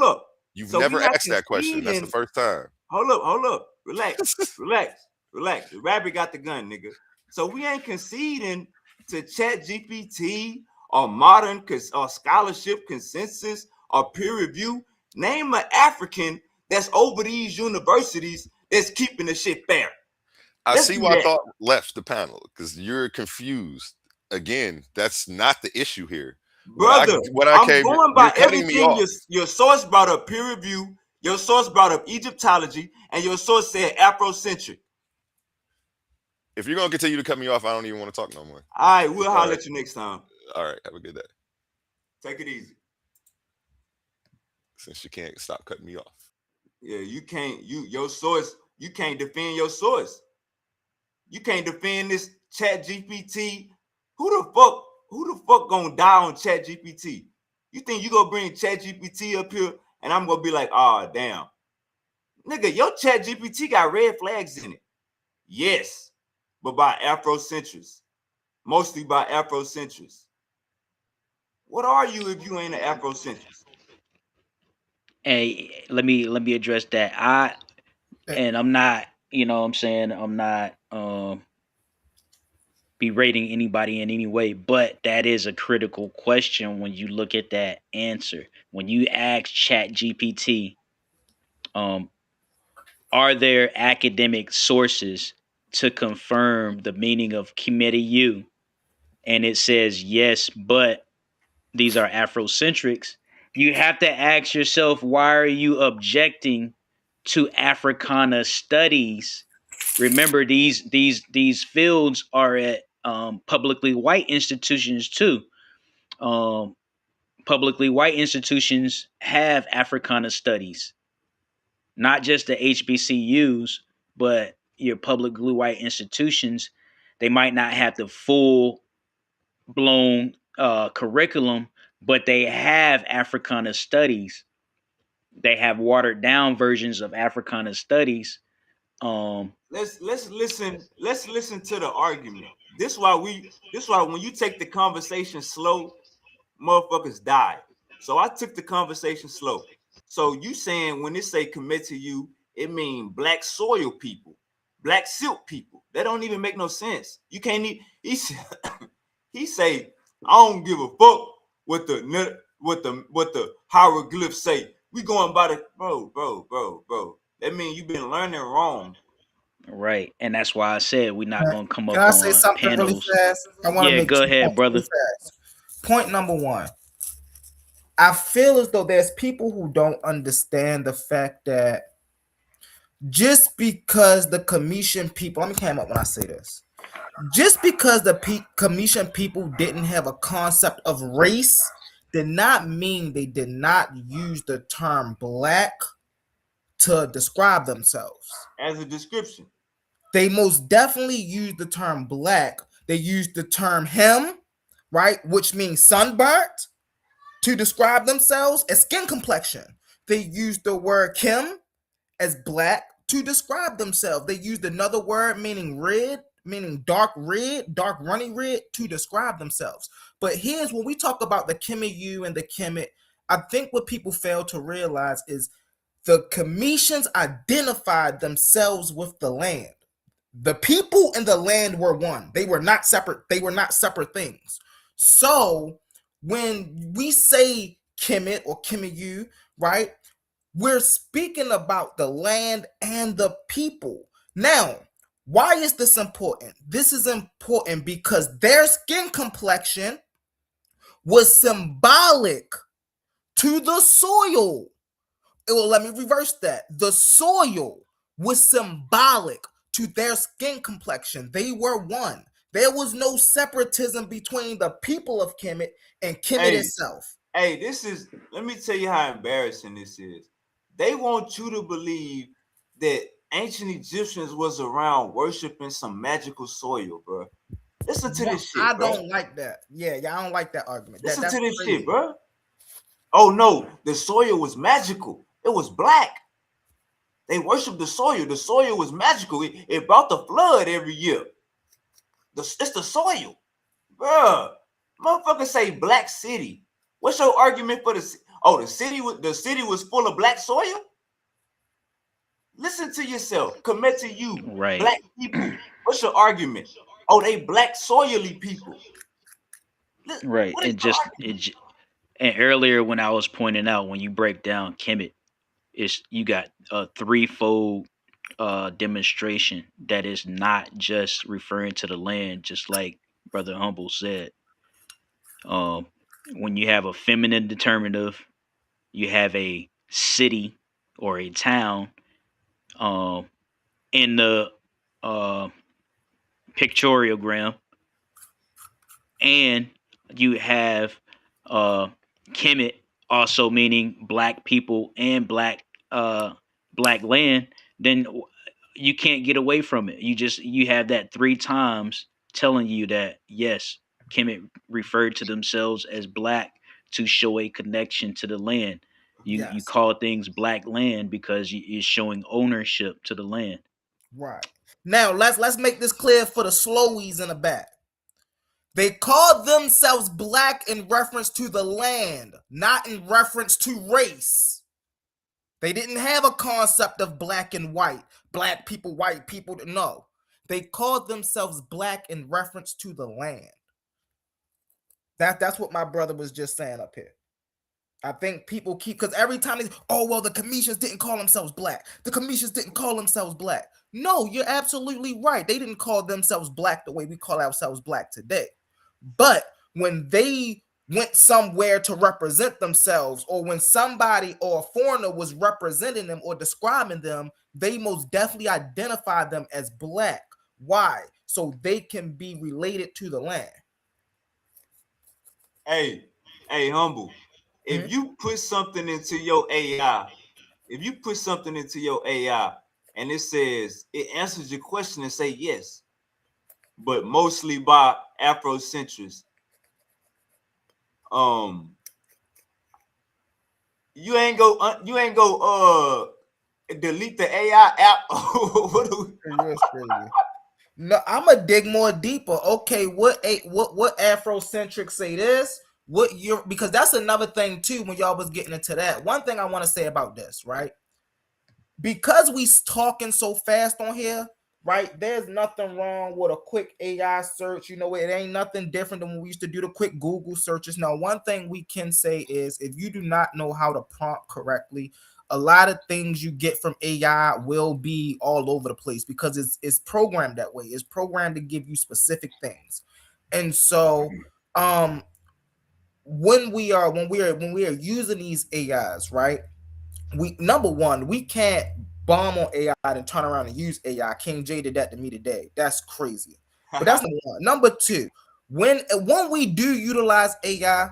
up. You've So we never not asked that question. That's the conceding. first time. Hold up. Relax. The rabbit got the gun, nigga. So we ain't conceding to Chat GPT or modern or scholarship consensus or peer review, name an African that's over these universities that's keeping the shit fair. I Let's see do why that. Thought left the panel because you're confused. Again, that's not the issue here. Brother, What I I'm came, going you're by cutting me everything off. your source brought up peer review, your source brought up Egyptology, and your source said Afrocentric. If you're gonna continue to cut me off, I don't even want to talk no more. All right, we'll All holler right. at you next time. All right. Have a good day. Take it easy. Since you can't stop cutting me off. Yeah, you can't, your source, you can't defend your source. You can't defend this Chat GPT. Who the fuck gonna die on Chat GPT? You think you gonna bring Chat GPT up here and I'm gonna be like, oh damn. Nigga, your Chat GPT got red flags in it. Yes, but by Afrocentrists. Mostly by Afrocentrists. What are you if you ain't an Afrocentrist? Hey, let me address that. And I'm not, you know what I'm saying, I'm not berating anybody in any way, but that is a critical question when you look at that answer. When you ask Chat GPT, um, are there academic sources to confirm the meaning of Kemet? And it says yes, but these are Afrocentrics. You have to ask yourself, why are you objecting to Africana studies? Remember, these fields are at publicly white institutions too. Um, Publicly white institutions have Africana studies, not just the HBCUs, but your publicly white institutions. They might not have the full blown curriculum, but they have Africana studies. They have watered down versions of Africana studies. Um, Let's listen to the argument. This why when you take the conversation slow, motherfuckers die. So I took the conversation slow. So you saying when they say commit to you, it mean black soil people, black silk people. That don't even make no sense. You can't even, he say, I don't give a fuck what the hieroglyphs say. We going by the bro. That mean you been learning wrong. right, and that's why I said we're not gonna come Can up I say on something really panels. fast? I want to Yeah, make go 2 ahead, points really brother. fast. Point number 1. I feel as though there's people who don't understand the fact that just because the Commission people, let me came up when I say this. Just because the Commission people didn't have a concept of race did not mean they did not use the term black to describe themselves. As a description. They most definitely used the term black. They used the term him, right, which means sunburnt, to describe themselves as skin complexion. They used the word Kim as black to describe themselves. They used another word meaning red, meaning dark red, dark runny red to describe themselves. But here's when we talk about the Kemet and the Kemet, I think what people fail to realize is the Commissions identified themselves with the land. The people and the land were one. They were not separate. They were not separate things. So when we say Kemet or Kemet, right, we're speaking about the land and the people. Now, why is this important? This is important because their skin complexion was symbolic to the soil. Well, let me reverse that. The soil was symbolic to their skin complexion. They were one. There was no separatism between the people of Kemet and Kemet itself. Hey, let me tell you how embarrassing this is. They want you to believe that ancient Egyptians was around worshiping some magical soil, bro. Listen to this shit, I bro. don't like that. Yeah, I don't like that argument. Listen That's to this crazy. shit, bro. Oh no, the soil was magical. It was black. They worshiped the soil. The soil was magical. It brought the flood every year. It's the soil, bro. Motherfuckers say black city. What's your argument for the? Oh, the city was full of black soil. Listen to yourself. Commit to you, Right. black people. What's your argument? Oh, they black soily people. Right. What is And your just argument? And earlier when I was pointing out, when you break down Kemet, it's you got a threefold demonstration that is not just referring to the land, just like Brother Humble said. Um, when you have a feminine determinative, you have a city or a town um, in the uh, pictoriogram, and you have uh, Kemet also meaning black people and uh, black land. Then you can't get away from it. You have that three times telling you that yes, Kemet referred to themselves as black to show a connection to the land. You Yes. call things black land because it's showing ownership to the land. Right. Now let's make this clear for the slowies in the back. They called themselves black in reference to the land, not in reference to race. They didn't have a concept of black and black people, white people. No. They called themselves black in reference to the land. That's what my brother was just saying up here. I think people keep, because every time they, oh, well, the Cometians didn't call themselves black. The Cometians didn't call themselves black. No, you're absolutely right. They didn't call themselves black the way we call ourselves black today. But when they went somewhere to represent themselves, or when somebody or a foreigner was representing them or describing them, they most definitely identified them as black. Why? So they can be related to the land. Hey, Humble. If you put something into your AI, and it says it answers your question and say yes, but mostly by Afrocentrists, you ain't go delete the AI app. No, I'm gonna dig more deeper. Okay, what Afrocentric say this? What you're, because that's another thing too. When y'all was getting into that, one thing I want to say about this, right? Because we talking so fast on here, right? There's nothing wrong with a quick AI search. You know, it ain't nothing different than when we used to do the quick Google searches. Now, one thing we can say is if you do not know how to prompt correctly, a lot of things you get from AI will be all over the place because it's programmed that way. It's programmed to give you specific things. And so when we are using these AIs, right? We, number one, we can't bomb on AI and turn around and use AI. King J did that to me today. That's crazy. But that's number one. Number two, when we do utilize AI,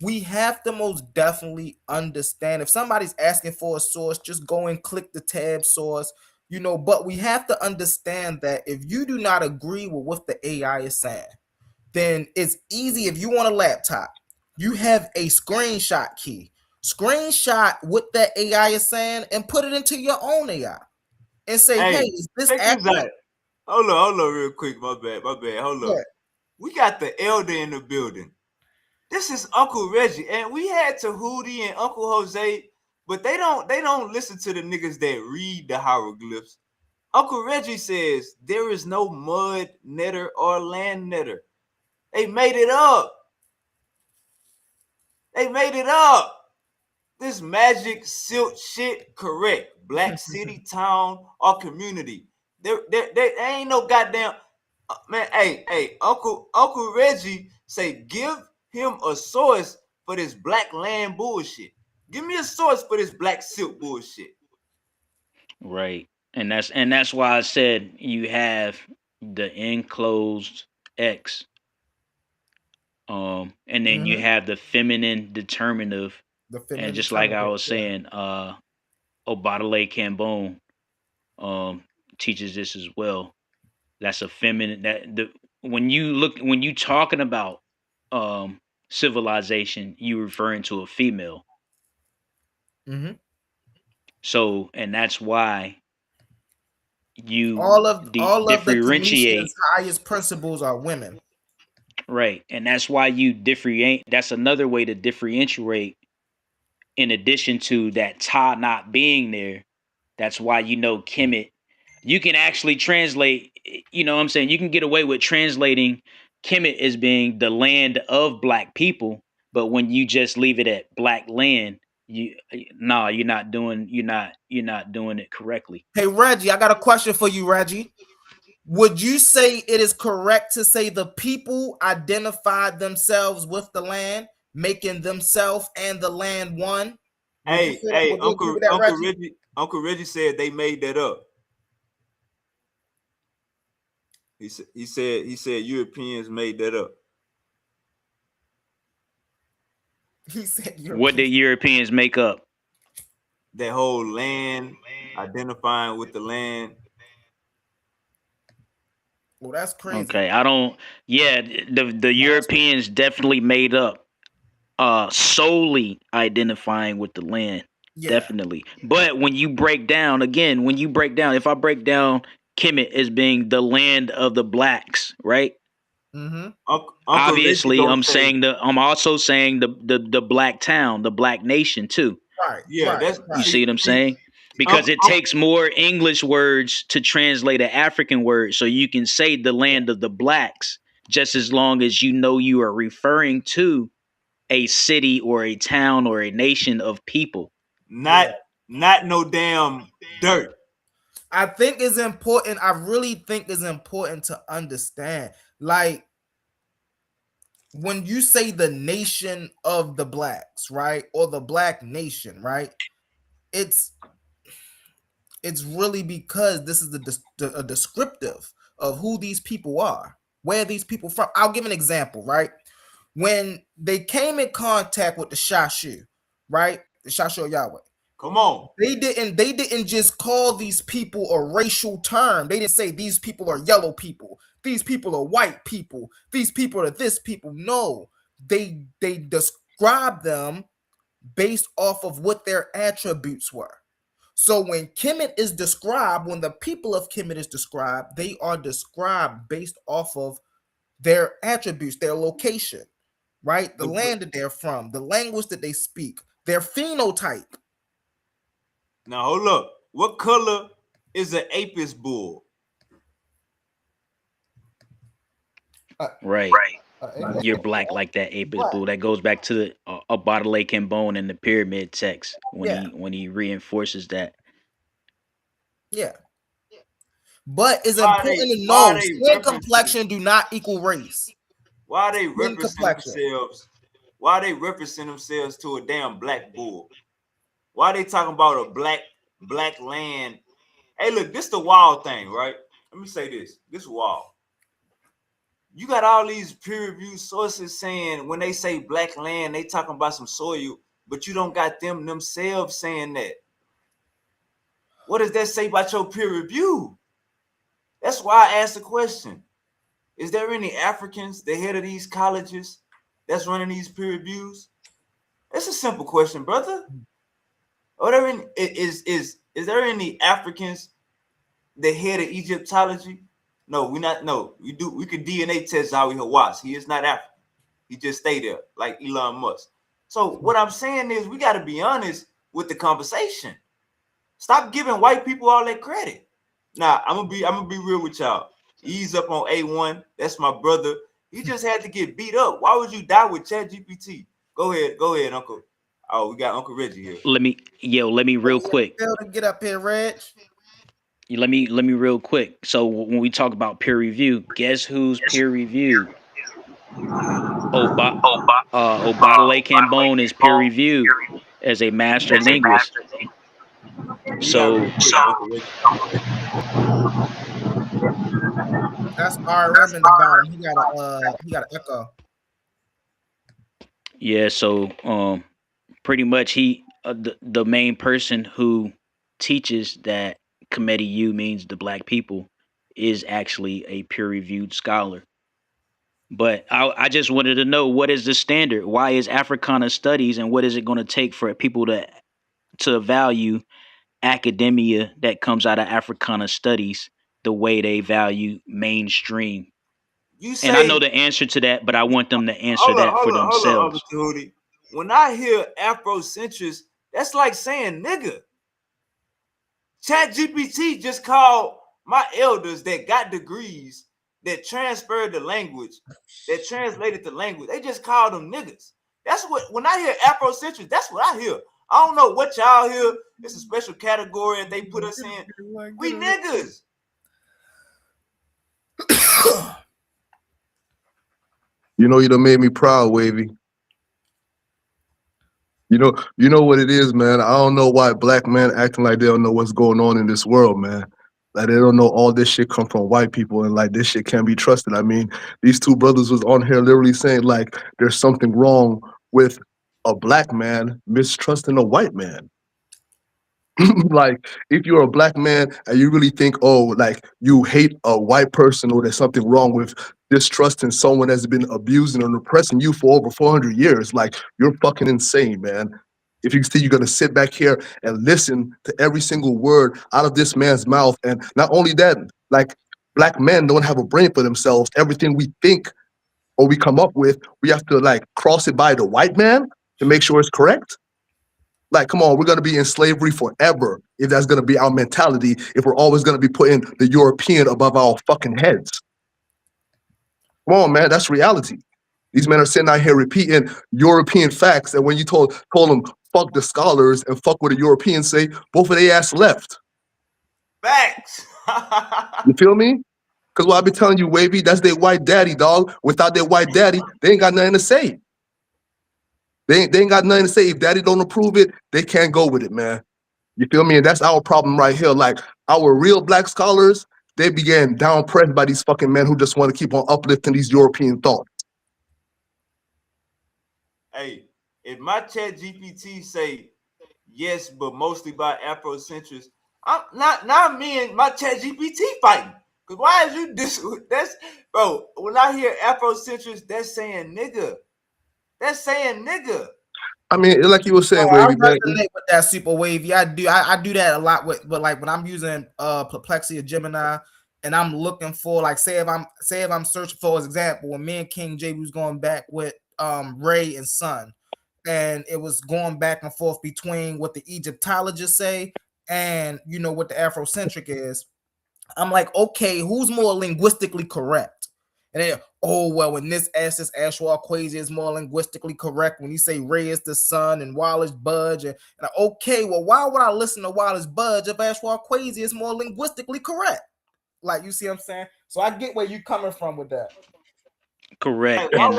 we have to most definitely understand if somebody's asking for a source, just go and click the tab source, you know, but we have to understand that if you do not agree with what the AI is saying, then it's easy. If you want a laptop, you have a screenshot key. Screenshot what that AI is saying and put it into your own AI and say, hey, is this accurate? Hold on, real quick. My bad. Hold on. We got the elder in the building. This is Uncle Reggie, and we had Tahuti and Uncle Jose, but they don't listen to the niggas that read the hieroglyphs. Uncle Reggie says there is no mud netter or land netter. They made it up. This magic silk shit correct. Black city, town, or community. There ain't no goddamn man. Hey, Uncle Reggie say give him a source for this black land bullshit. Give me a source for this black silk bullshit. Right. And that's why I said you have the enclosed X. And then you have the feminine determinative. And just like I was saying, Obadale Cambone teaches this as well. That's a feminine when you talking about civilization, you referring to a female. So, and that's why you all of the differentiate. highest principles are women. Right. And that's why you differentiate. That's another way to differentiate. In addition to that Ta not being there, that's why Kemet. You can actually translate, you know what I'm saying? You can get away with translating Kemet as being the land of black people, But when you just leave it at black land, you're not doing it correctly. Hey Reggie, I got a question for you, Reggie. Would you say it is correct to say the people identified themselves with the land, making themselves and the land one? Would you Hey, say that? hey, Would you agree with that, Reggie? Uncle Reggie said they made that up. He said Europeans made that up. He said What did Europeans. Europeans make up? That whole land, identifying with the land. Well, that's crazy. Okay, I don't. Yeah, the Europeans definitely made up solely identifying with the land. Yeah. Definitely. But when you break down again, if I break down Kemet as being the land of the blacks, right? Mm-hmm. Uncle Obviously, Reggie say, I'm also saying the black town, the black nation too. Right. yeah, Right. that's You Right. see what I'm saying? Because it takes more English words to translate an African word, so you can say the land of the blacks, just as long as you know you are referring to a city or a town or a nation of people. not no damn dirt. I think it's important. I really think it's important to understand, like, when you say the nation of the blacks, right, or the black nation, right? It's really because this is a descriptive of who these people are, where these people from. I'll give an example, right? When they came in contact with the Shashu, right, the Shashu Yahweh, Come on. they didn't just call these people a racial term. They didn't say these people are yellow people, these people are white people, these people are this people. No, they described them based off of what their attributes were. So when Kemet is described, when the people of Kemet is described, they are described based off of their attributes, their location, right? The land that they're from, the language that they speak, their phenotype. Now hold up. What color is an Apis bull? Right. You're black like that Apis bull. That goes back to the a bottle lake and bone in the pyramid text when he reinforces that. Yeah. But it's Why important to why know they skin referencing complexion do not equal race. why they Skin referencing complexion. themselves? Why they referencing themselves to a damn black bull? Why they talking about a black land? Hey, look, this the wild thing, right? Let me say this. This wild. You got all these peer-reviewed sources saying when they say black land, they talking about some soil, but you don't got them themselves saying that. What does that say about your peer review? That's why I asked the question. Is there any Africans, the head of these colleges, that's running these peer reviews? It's a simple question, brother. Are there any, is there any Africans, the head of Egyptology? No, we not. No, we do. We could DNA test Zawi Hawass. He is not African. He just stay there like Elon Musk. So what I'm saying is we got to be honest with the conversation. Stop giving white people all that credit. Now I'm gonna be real with y'all. Ease up on A1. That's my brother. He just had to get beat up. Why would you die with ChatGPT? Go ahead, Uncle. Oh, we got Uncle Reggie here. Let me real quick. Get up here, Reg. Let me real quick. So when we talk about peer review, guess who's peer reviewed? Obadale Cambone is peer reviewed as a master linguist. We got So Uncle Reggie. That's RM in the bottom. He got an echo. yeah, so pretty much the main person who teaches that Committee U means the black people is actually a peer reviewed scholar. But I just wanted to know, what is the standard? Why is Africana studies, and what is it going to take for people to value academia that comes out of Africana studies the way they value mainstream? You And I say, know the answer to that, but I want them to answer that for hold on, Uncle themselves. Tahudi. When I hear Afrocentrist, that's like saying nigga. ChatGPT just called my elders that got degrees that transferred the language, that translated the language. They just called them niggas. That's what when I hear Afrocentric, that's what I hear. I don't know what y'all hear. It's a special category and they put us in. We niggas. You know, you done made me proud, Wavy. You know what it is, man. I don't know why black men acting like they don't know what's going on in this world, man. Like they don't know all this shit come from white people and like this shit can't be trusted. I mean, these two brothers was on here literally saying like there's something wrong with a black man mistrusting a white man. Like if you're a black man and you really think, oh, like you hate a white person or there's something wrong with distrusting someone that's been abusing and oppressing you for over 400 years, like you're fucking insane, man. If you see you're gonna sit back here and listen to every single word out of this man's mouth, and not only that, like black men don't have a brain for themselves. Everything we think or we come up with, we have to like cross it by the white man to make sure it's correct. Like, come on, we're going to be in slavery forever if that's going to be our mentality, if we're always going to be putting the European above our fucking heads. Come on, man, that's reality. These men are sitting out here repeating European facts, and when you told them, fuck the scholars and fuck what the Europeans say, both of their ass left. Facts. You feel me? Because what I've been telling you, Wavy, that's their white daddy, dog. Without their white daddy, they ain't got nothing to say. They ain't got nothing to say. If daddy don't approve it, they can't go with it, man. You feel me? And that's our problem right here. Like our real black scholars, they began down pressed by these fucking men who just want to keep on uplifting these European thoughts. Hey, if my chat GPT say yes, but mostly by Afrocentrics, I'm not me and my chat GPT fighting. Cause why is you that's bro, when I hear Afrocentrics, that's saying nigga. That's saying nigga. I mean, like you were saying, I Wavy, man. resonate with that super wavy. I do that a lot with, but like when I'm using Perplexity or Gemini, and I'm looking for like say if I'm searching for, as example, when me and King JB was going back with Ray and Son, and it was going back and forth between what the Egyptologists say and what the Afrocentric is. I'm like, okay, who's more linguistically correct? And then, oh well, when this says Ashwar Quasi is more linguistically correct, when you say Ray is the son and Wallace Budge, and okay, well, why would I listen to Wallace Budge if Ashwar Quasi is more linguistically correct? Like, you see what I'm saying? So I get where you coming from with that. Correct. Like, And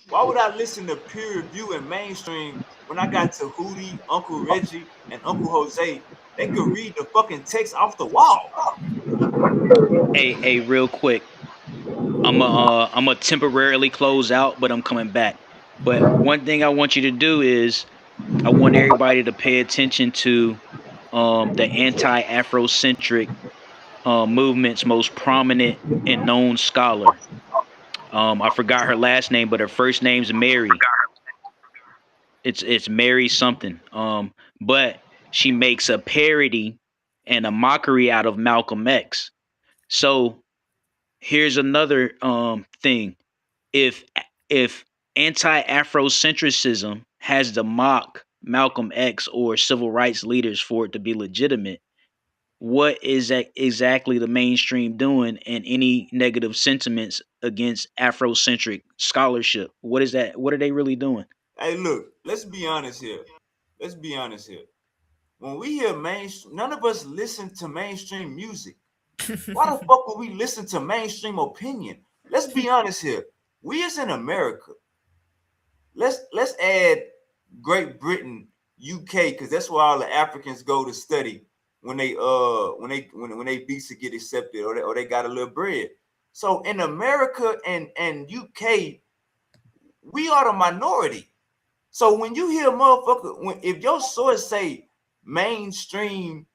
why would I listen to peer review and mainstream when I got to Hootie, Uncle Reggie, and Uncle Jose? They could read the fucking text off the wall. hey, real quick, I'm a temporarily close out, but I'm coming back. But one thing I want you to do is I want everybody to pay attention to the anti-Afrocentric movement's most prominent and known scholar. I forgot her last name, but her first name's Mary. It's Mary something. But she makes a parody and a mockery out of Malcolm X. So here's another thing. If anti-Afrocentricism has to mock Malcolm X or civil rights leaders for it to be legitimate, what is exactly the mainstream doing and any negative sentiments against Afrocentric scholarship? What is that? What are they really doing? Hey, look, let's be honest here. Let's be honest here. When we hear mainstream, none of us listen to mainstream music. Why the fuck would we listen to mainstream opinion? Let's be honest here. We is in America. Let's add Great Britain, UK, because that's where all the Africans go to study when they visa get accepted or they got a little bread. So in America and UK, we are the minority. So when you hear motherfucker, if your source say mainstream,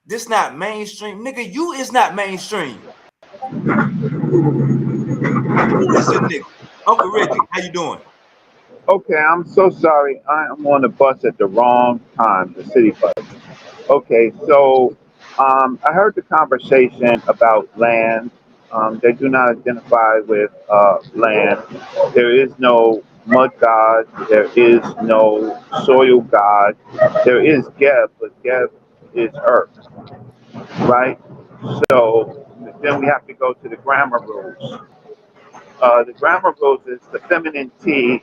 this not mainstream, nigga, you is not mainstream. Who is a nigga? Uncle Reggie, how you doing? Okay, I'm so sorry. I'm on the bus at the wrong time, the city bus. Okay, so I heard the conversation about land. They do not identify with land. There is no mud god. There is no soil god. There is Geb, but Geb is earth, right? So then we have to go to the grammar rules. The grammar rules is the feminine T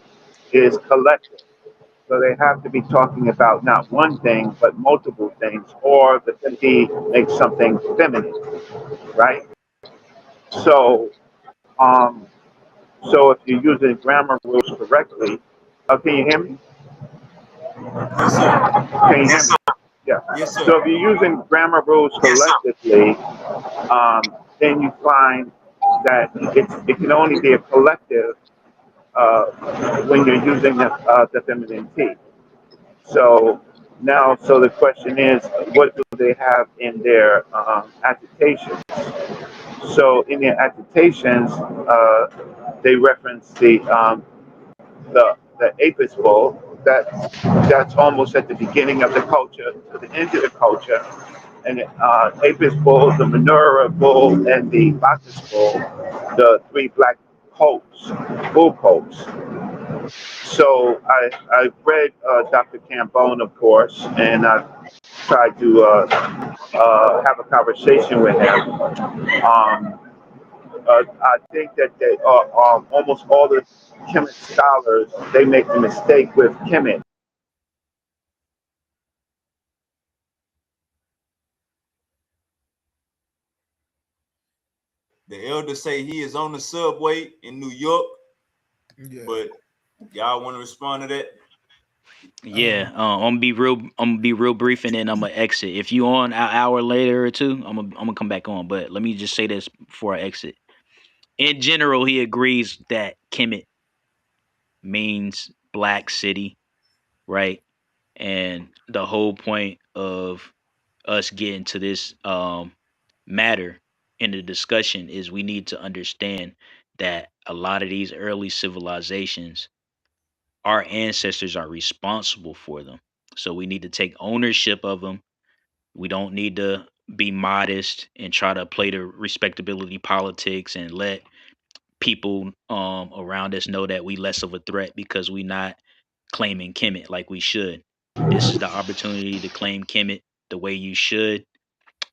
is collective. So they have to be talking about not one thing, but multiple things, or the T makes something feminine, right? So, um, so if you're using grammar rules correctly, can you hear me? Yes, sir. Can you hear me? Yeah. Yes, sir. So if you're using grammar rules collectively, then you find that it can only be a collective uh, when you're using the feminine T. So now, so the question is, what do they have in their agitations? So in their agitations, they reference the Apis bull. That's almost at the beginning of the culture to the end of the culture. And Apis bull, the Manura bull, and the Bacchus bull, the three black colts, bull colts. So I read Dr. Cambone, of course, and I tried to have a conversation with him. I think that they are almost all the Kemet scholars, they make the mistake with Kemet. The elder say he is on the subway in New York, but y'all want to respond to that? Yeah, I'm gonna be real. I'm gonna be real brief, and then I'm gonna exit. If you on an hour later or two, I'm gonna come back on. But let me just say this before I exit. In general, he agrees that Kemet means black city, right? And the whole point of us getting to this matter in the discussion is we need to understand that a lot of these early civilizations, our ancestors are responsible for them. So we need to take ownership of them. We don't need to be modest and try to play the respectability politics and let people around us know that we less of a threat because we not claiming Kemet like we should. This is the opportunity to claim Kemet the way you should.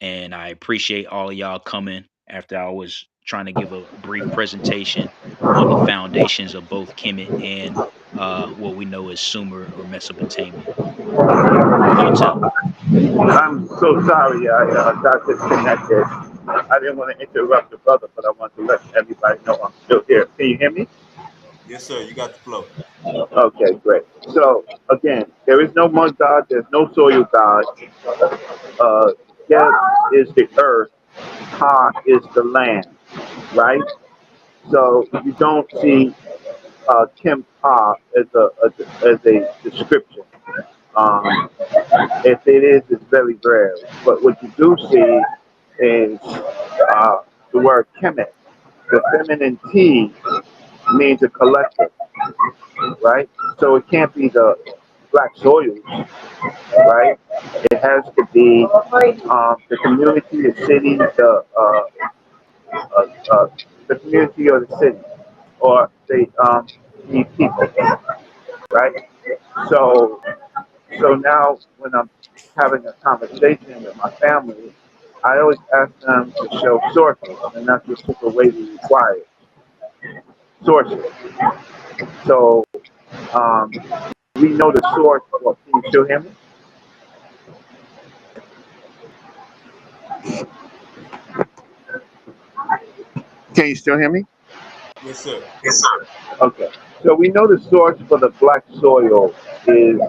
And I appreciate all of y'all coming after I was trying to give a brief presentation on the foundations of both Kemet and what we know as Sumer or Mesopotamia. Hotel. I'm so sorry I got disconnected. I didn't want to interrupt the brother, but I want to let everybody know I'm still here. Can you hear me? Yes, sir. You got the flow. Okay, great. So again, there is no mud god, there's no soil god. Geb is the earth, Ha is the land, right? So you don't see Kim Ha as a description. Um, if it is, it's very rare. But what you do see is the word Kemet. The feminine T means a collective, right? So it can't be the black soils, right? It has to be the community, the city, the community or the city, or the people, right? So, so now when I'm having a conversation with my family, I always ask them to show sources, and that's what super weighty requires, sources. So, um, we know the source. Well, can you still hear me? Can you still hear me? Yes, sir. Okay. So we know the source for the black soil is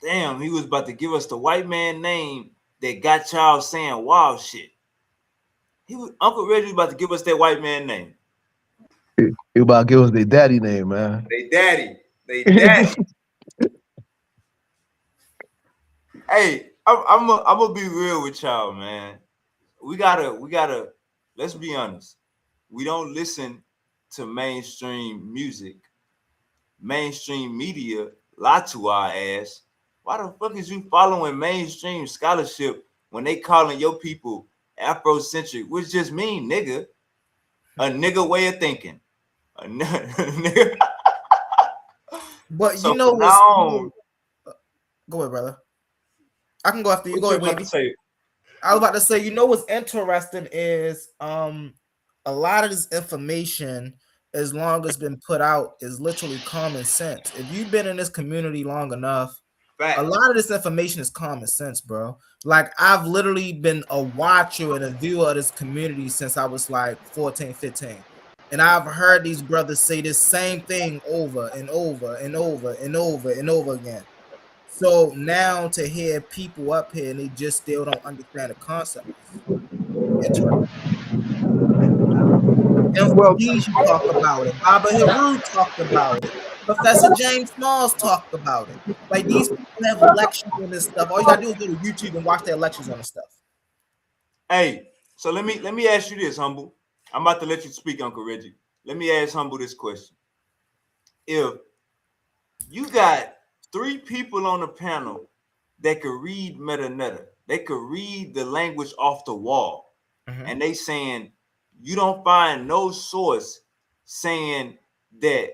Damn, he was about to give us the white man name that got y'all saying wild shit. Uncle Reggie was about to give us that white man name. He about to give us their daddy name, man. They daddy. They daddy. Hey, I'm gonna be real with y'all, man. We gotta. Let's be honest. We don't listen to mainstream music. Mainstream media lie to our ass. Why the fuck is you following mainstream scholarship when they calling your people Afrocentric, which just mean nigga, a nigga way of thinking. A nigga. But So you know from now what's on, go ahead, brother. I can go after you. what Go you ahead, about to Wavy. say? I was about to say, you know what's interesting is a lot of this information as long as it's been put out, is literally common sense. If you've been in this community long enough, a Facts. lot of this information is common sense, bro. Like, I've literally been a watcher and a viewer of this community since I was like 14, 15. And I've heard these brothers say this same thing over and over and over and over and over again. So now to hear people up here and they just still don't understand the concept is interesting. And Well, Khadijah talked about it. Baba Heru talked about it. Professor James Smalls talked about it. Like, these people have lectures on this stuff. All you gotta do is go to YouTube and watch their lectures on this stuff. Hey, so let me ask you this, Humble. I'm about to let you speak, Uncle Reggie. Let me ask Humble this question. If you got 3 people on the panel that could read metanetta, they could read the language off the wall, and they saying you don't find no source saying that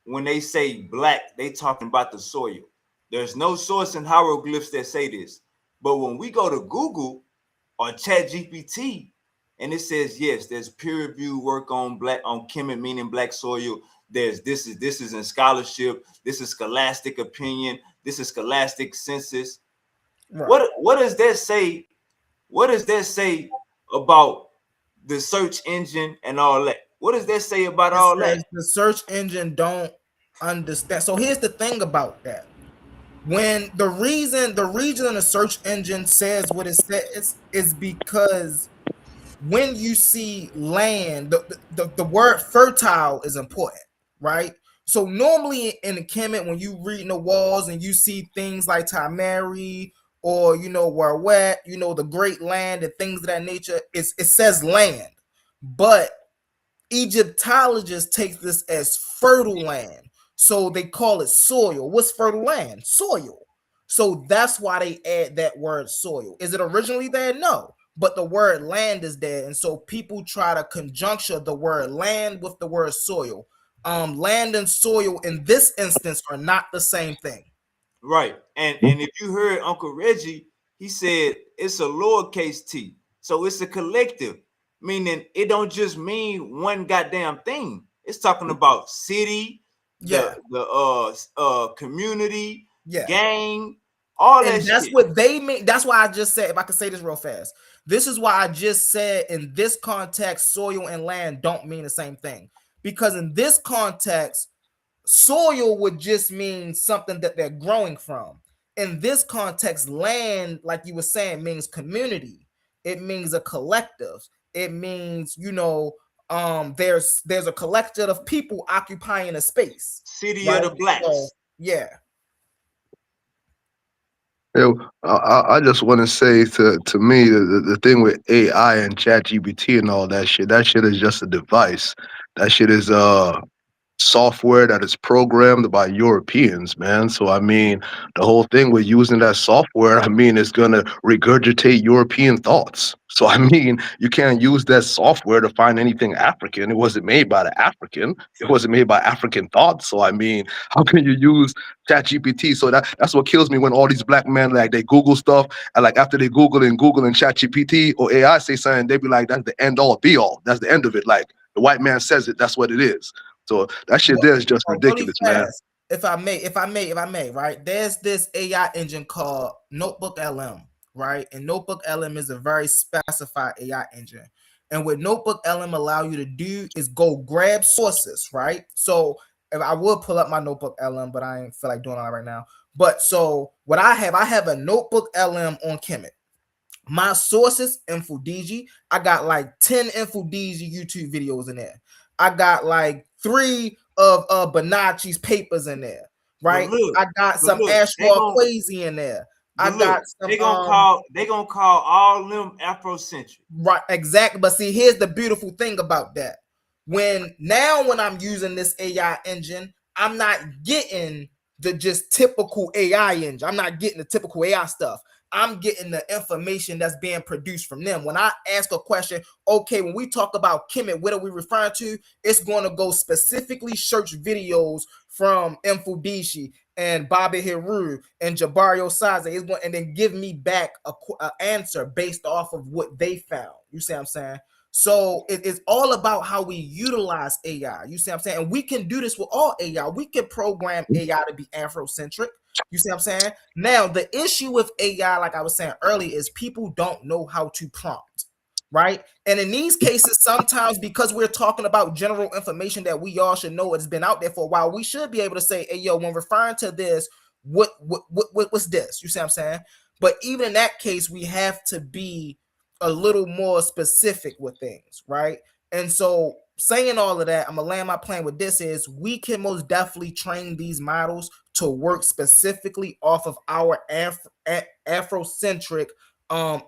when they say black, they talking about the soil. There's no source in hieroglyphs that say this. But when we go to Google or Chat GPT, and it says yes, there's peer-reviewed work on Kemet, meaning black soil. There's this is in scholarship. This is scholastic opinion. This is scholastic census. Right. What does that say? What does that say about the search engine and all that? What does that say about all that? The search engine don't understand. So here's the thing about that. When the reason the search engine says what it says is because when you see land, the word fertile is important, right? So normally in the Kemet, when you read in the walls and you see things like Tamari or where wet, the great land and things of that nature, it says land. But Egyptologists take this as fertile land. So they call it soil. What's fertile land? Soil. So that's why they add that word soil. Is it originally there? No. But the word land is there. And so people try to conjuncture the word land with the word soil. Land and soil in this instance are not the same thing. Right. And if you heard Uncle Reggie, he said it's a lowercase t. So it's a collective, meaning it don't just mean one goddamn thing. It's talking about city, Yeah. the community, Yeah. gang, all And that that's shit. what they mean. That's why I just said, if I could say this real fast, this is why I just said in this context, soil and land don't mean the same thing. Because in this context, soil would just mean something that they're growing from. In this context, land, like you were saying, means community. It means a collective. It means, there's a collective of people occupying a space. City Right? of the blacks. So, yeah. I just want to say to me the thing with AI and ChatGPT and all that shit is just a device. That shit is software that is programmed by Europeans, man. So I mean, the whole thing with using that software, I mean, it's gonna regurgitate European thoughts. So I mean, you can't use that software to find anything African. It wasn't made by the African. It wasn't made by African thoughts. So I mean, how can you use ChatGPT? So that's what kills me when all these black men like they Google stuff and like after they Google and ChatGPT or AI say something, they be like, that's the end all be all. That's the end of it. Like the white man says it, that's what it is. So that shit there is just Really ridiculous, man. fast, if I may, right? There's this AI engine called Notebook LM, right? And Notebook LM is a very specified AI engine. And what Notebook LM allow you to do is go grab sources, right? So if I will pull up my Notebook LM, but I ain't feel like doing that right now. But so what I have a Notebook LM on Kemet. My sources, InfoDigi. I got like 10 InfoDigi YouTube videos in there. I got like 3 of Bonacci's papers in there, right? Look, I got some Ashmore Quasi in there. I got some they gonna call all them Afrocentric. Right, exactly. But see, here's the beautiful thing about that. When I'm using this AI engine, I'm not getting the just typical AI engine. I'm not getting the typical AI stuff. I'm getting the information that's being produced from them. When I ask a question, okay, when we talk about Kemet, what are we referring to? It's going to go specifically search videos from Infodishi and Bobby Heru and Jabario Saze. It's going and then give me back a answer based off of what they found. You see what I'm saying? So it's all about how we utilize AI. You see what I'm saying? And we can do this with all AI. We can program AI to be Afrocentric. You see what I'm saying? Now, the issue with AI, like I was saying earlier, is people don't know how to prompt, right? And in these cases, sometimes because we're talking about general information that we all should know, it's been out there for a while, we should be able to say, hey, yo, when referring to this, what's this? You see what I'm saying? But even in that case, we have to be a little more specific with things, right? And so saying all of that, I'm gonna land my plane with this is we can most definitely train these models to work specifically off of our Afrocentric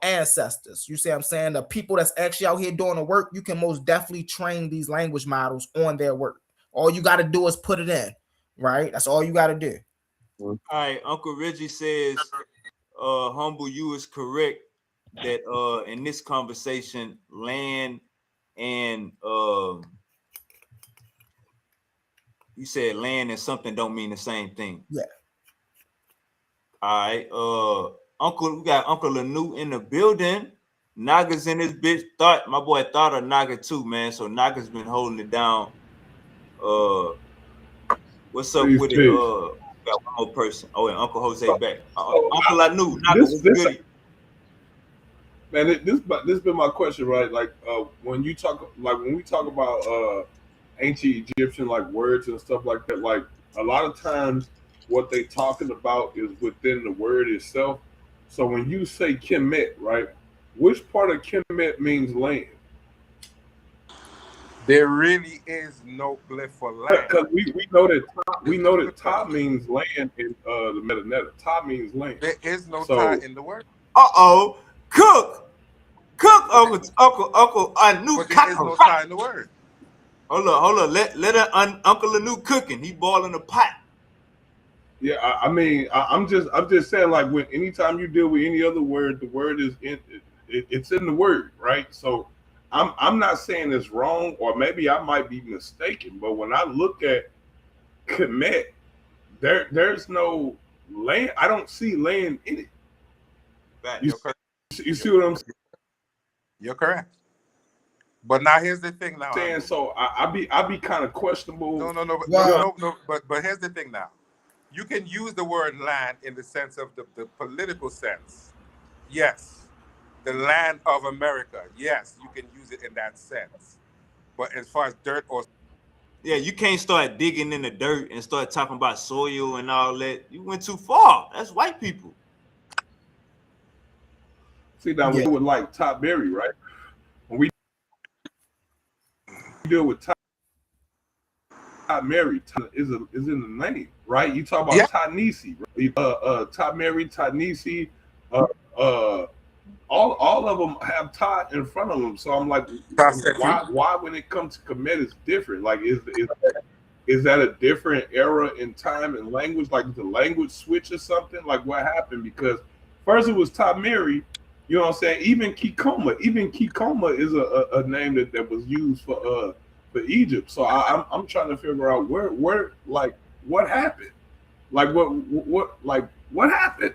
ancestors. You see what I'm saying? The people that's actually out here doing the work, you can most definitely train these language models on their work. All you got to do is put it in, right? That's all you got to do. All right, Uncle Reggie says, humble, you is correct that in this conversation, land and you said land and something don't mean the same thing. Yeah. All right, Uncle, we got Uncle Lanu in the building. Naga's in this bitch. My boy thought of Naga too, man. So Naga's been holding it down. What's up with it? Got one more person. Oh, and Uncle Jose back. Uncle Lanu, Naga, what's good? Man, this been my question, right? Like when we talk about ancient Egyptian like words and stuff like that, like a lot of times what they talking about is within the word itself. So when you say Kemet, right, which part of Kemet means land? There really is no glyph for land. Because we know that Ta means land in the Metaneta. Ta means land. There is no Ta in the word. Cook, Uncle, I knew. But there is no Ta in the word. Hold on. Let Uncle Lanu cooking. He boiling a pot. Yeah, I mean, I'm just saying, like, when anytime you deal with any other word, the word is it's in the word, right? So I'm not saying it's wrong, or maybe I might be mistaken, but when I look at Kemet, there's no land. I don't see land in it. You see what I'm saying? You're correct. But now here's the thing. Now, so I be kind of questionable. No. But here's the thing. Now, you can use the word land in the sense of the political sense. Yes. The land of America. Yes, you can use it in that sense. But as far as dirt or... Yeah, you can't start digging in the dirt and start talking about soil and all that. You went too far. That's white people. See, now we deal with like Top Berry, right? When we deal with Top Mary, is in the name, right? You talk about Ta-Nisi, right? Top Mary, Ta-Nisi, all of them have Ta in front of them. So I'm like, why when it comes to Kemet it's different? Like, is that a different era in time and language? Like, the language switch or something? Like, what happened? Because first it was Top Mary, you know what I'm saying? Even Kikoma is a name that was used for Egypt. So I'm trying to figure out where like what happened? Like what happened?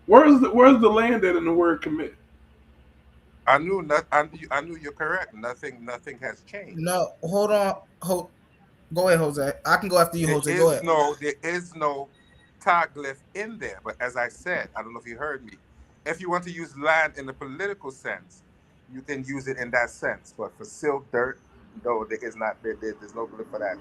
Where's the land that in the word Kemet? I knew you're correct. Nothing has changed. No, hold on. Go ahead, Jose. I can go after you, Jose. Go ahead. There is no Ta glyph in there. But as I said, I don't know if you heard me. If you want to use land in the political sense, you can use it in that sense. But for silk, dirt, no, there is not. There's no glyph for that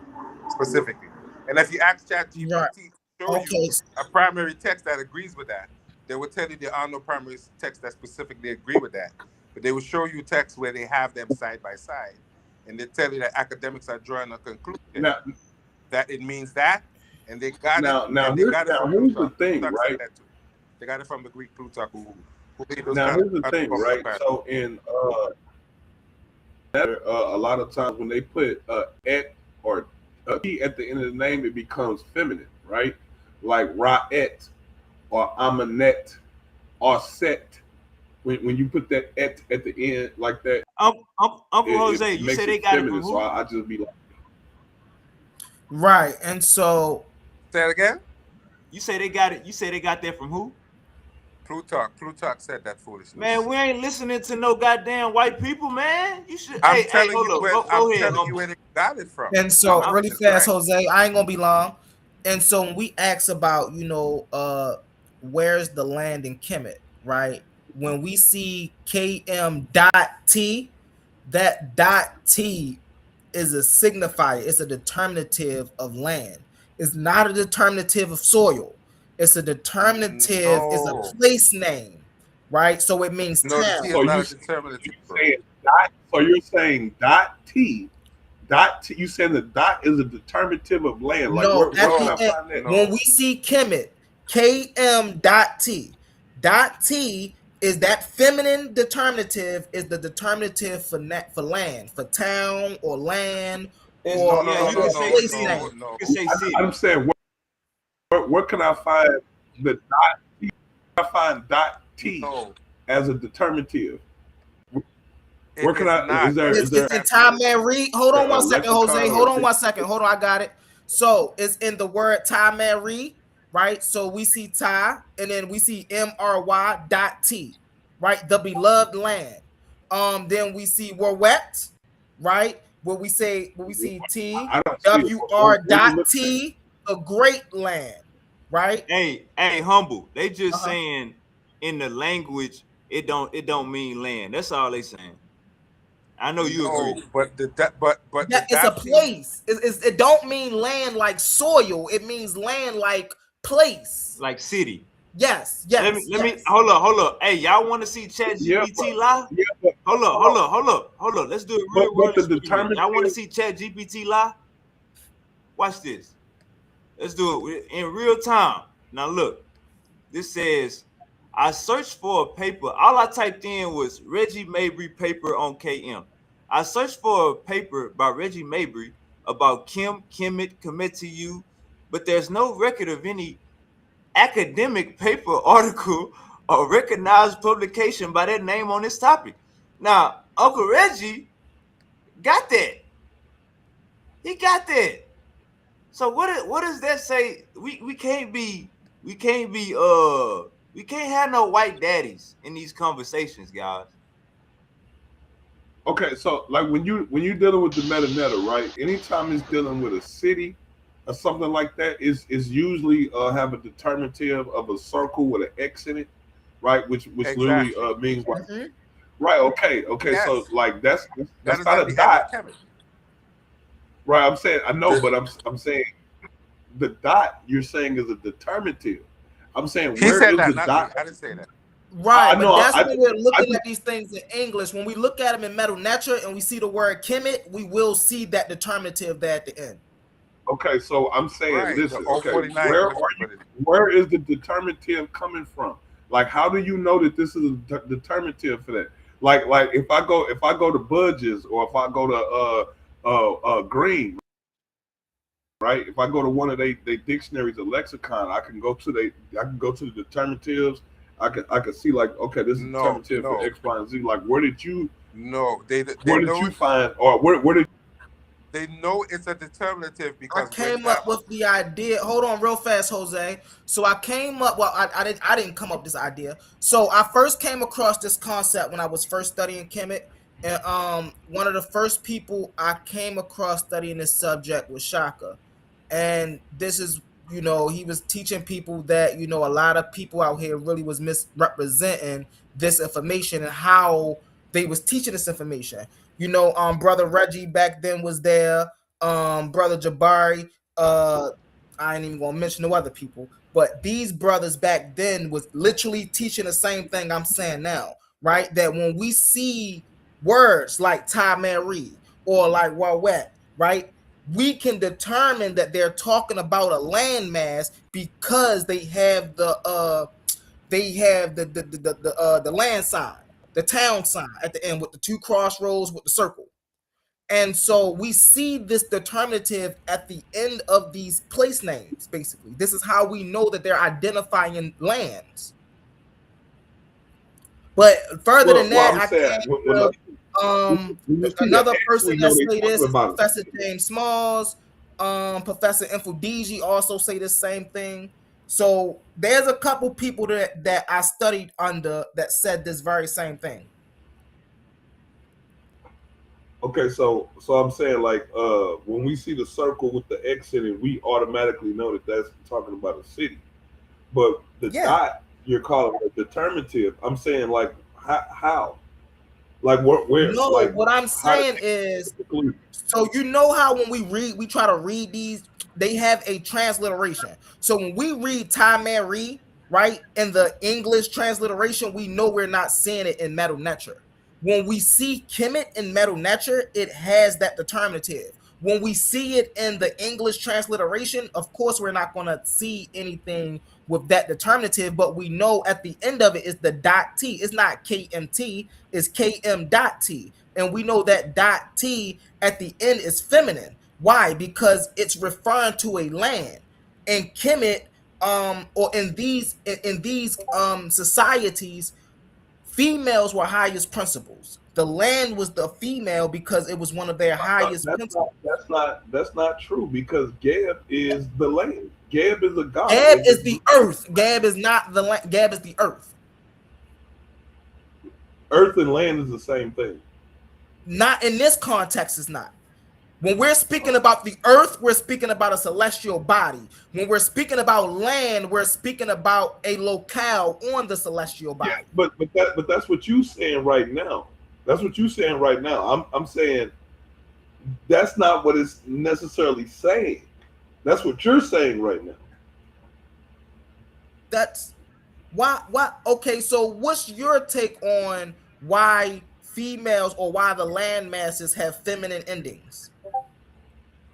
specifically. And if you ask ChatGPT to show you a primary text that agrees with that, they will tell you there are no primary texts that specifically agree with that. But they will show you texts where they have them side by side. And they tell you that academics are drawing a conclusion that it means that. And they got it. Now, here's the thing, right? They got it from the Greek Plutarch who now, here's the thing, right? So in a lot of times when they put et or t at the end of the name, it becomes feminine, right? Like Ra'et or Amanet or Set. When you put that et at the end like that, Uncle Jose, you say they got it from who? So I just be like, right. And so say it again. You say they got it. You say they got that from who? Plutarch said that foolishness. Man, we ain't listening to no goddamn white people, man. You should. I'm Hey, telling hold you up. where Go ahead, telling you humble. where they got it from. And so really It's fast, right. Jose, I ain't gonna be long. And so when we ask about, where's the land in Kemet, right? When we see KM.T, that dot T is a signifier, it's a determinative of land. It's not a determinative of soil. It's a determinative, is a No. place name, right? So it means No, the T town. is So not you a determinative. Bro. saying dot? So you're saying dot T, dot T? You saying the dot is a determinative of land? Like No, where at can the I end, find that? when we see Kemet, KM.T, dot T is that feminine determinative, is the determinative for land, for town or land, It's, or No, yeah, no, you no, can a say no, place city. no, name. no. You can say city. I'm saying where can I find the dot T? Where can I find dot T No. as a determinative? It Where can is I? not. Is there It's, is there it's in Time Man Read. Hold on a one second, Jose. lexicon Hold or on one second. Hold on, I got it. So it's in the word Time Man Read, right? So we see Ty, and then we see MRY.T, right? The beloved land. Then we see we're wet, right? Where we see I don't see it. Where you looking at? TWR.T, the great land, right? Hey, humble. They just Uh-huh. saying in the language it don't mean land. That's all they saying. I know you No, agree. but the That it's a that T. place. It don't mean land like soil. It means land like place. Like city. Yes, Let yes, me yes. hold up. Hey, y'all want to see Chat Yeah, GPT lie? yeah, but Hold up. Let's do it real but word the experiment. Y'all want to determinative. see Chat GPT lie? Watch this. Let's do it in real time. Now look, this says I searched for a paper. All I typed in was Reggie Mabry paper on KM. I searched for a paper by Reggie Mabry about Kemet, commit to you, but there's no record of any academic paper, article, or recognized publication by that name on this topic. Now, Uncle Reggie got that. He got that. So what does that say? We can't have no white daddies in these conversations, guys. Okay, so like when you dealing with the metadata, right? Anytime it's dealing with a city or something like that, is usually have a determinative of a circle with an X in it, right? Which literally Exactly. means like right. Okay. Yes. So like that's That is not at a the end of dot, Kemet. right? I'm saying I know, but I'm saying the dot you're saying is a determinative. I'm saying He where said is that, the not dot? me. I didn't say that. Right, I but know. that's I when we're looking just at these things in English. When we look at them in Metal Nature and we see the word Kemet, we will see that determinative there at the end. okay. So I'm saying, Right. The listen. Okay, 049 where English are you? put it. Where is the determinative coming from? Like, how do you know that this is a determinative for that? Like if I go to Budges or if I go to Green, right? If I go to one of they dictionaries or lexicon, I can go to the determinatives. I can see like, okay, this is No, determinative for no, X, Y, and Z. Like, where did you no. They know you find, or where did they know it's a determinative I because, for came up example, with the idea. Hold on, real fast, Jose. So I came up. Well, I didn't come up with this idea. So I first came across this concept when I was first studying Kemet, and one of the first people I came across studying this subject was Shaka, and this is he was teaching people that a lot of people out here really was misrepresenting this information and how they was teaching this information. Brother Reggie back then was there, brother Jabari, I ain't even gonna mention no other people, but these brothers back then was literally teaching the same thing I'm saying now, right? That when we see words like Ty Mary or like Wawet, right, we can determine that they're talking about a landmass because they have the land sign, the town sign at the end with the two crossroads with the circle. And so we see this determinative at the end of these place names, basically. This is how we know that they're identifying lands. But further than that, I'm I saying can't give when you see the another X, person we that know they say this talking is about Professor it. James Smalls. Professor Infodigi also say the same thing. So there's a couple people that I studied under that said this very same thing. Okay, so I'm saying like when we see the circle with the X in it, we automatically know that that's talking about a city. But the Yeah. dot you're calling a determinative. I'm saying like how? Like where No, like what I'm how does saying is, typically so you know how when we read, we try to read these, they have a transliteration. So when we read Tamari, right, in the English transliteration, we know we're not seeing it in Metal Nature. When we see Kemet in Metal Nature, it has that determinative. When we see it in the English transliteration, of course, we're not going to see anything with that determinative, but we know at the end of it is the dot T. It's not KMT, it's KM dot T. And we know that dot T at the end is feminine. Why? Because it's referring to a land. And Kemet, or in these societies, females were highest principles. The land was the female because it was one of their highest principles. that's not true because Geb is the land. Geb is a god. Gab is the earth. Gab is not the land. Gab is the earth. Earth and land is the same thing. Not in this context, it's not. When we're speaking about the earth, we're speaking about a celestial body. When we're speaking about land, we're speaking about a locale on the celestial body. Yeah, but that's what you saying right now. That's what you saying right now. I'm saying that's not what it's necessarily saying. That's what you're saying right now. That's why. Okay, so what's your take on why females or why the land masses have feminine endings?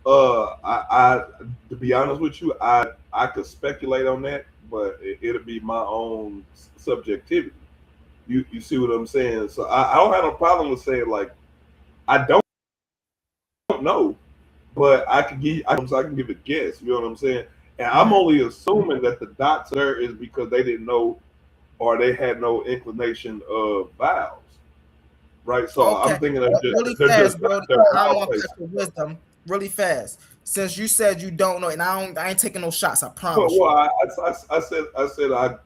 I to be honest with you, I could speculate on that, but it'll be my own subjectivity. You see what I'm saying? So I don't have a problem with saying like I don't know, but I can give a guess. You know what I'm saying? And I'm only assuming that the dots there is because they didn't know or they had no inclination of vowels, right? So Okay, I'm thinking really they're fast, just bro. they're I don't vowel want to cut placement. your wisdom. Really fast, since you said you don't know, and I ain't taking no shots. I promise Well, you. I said I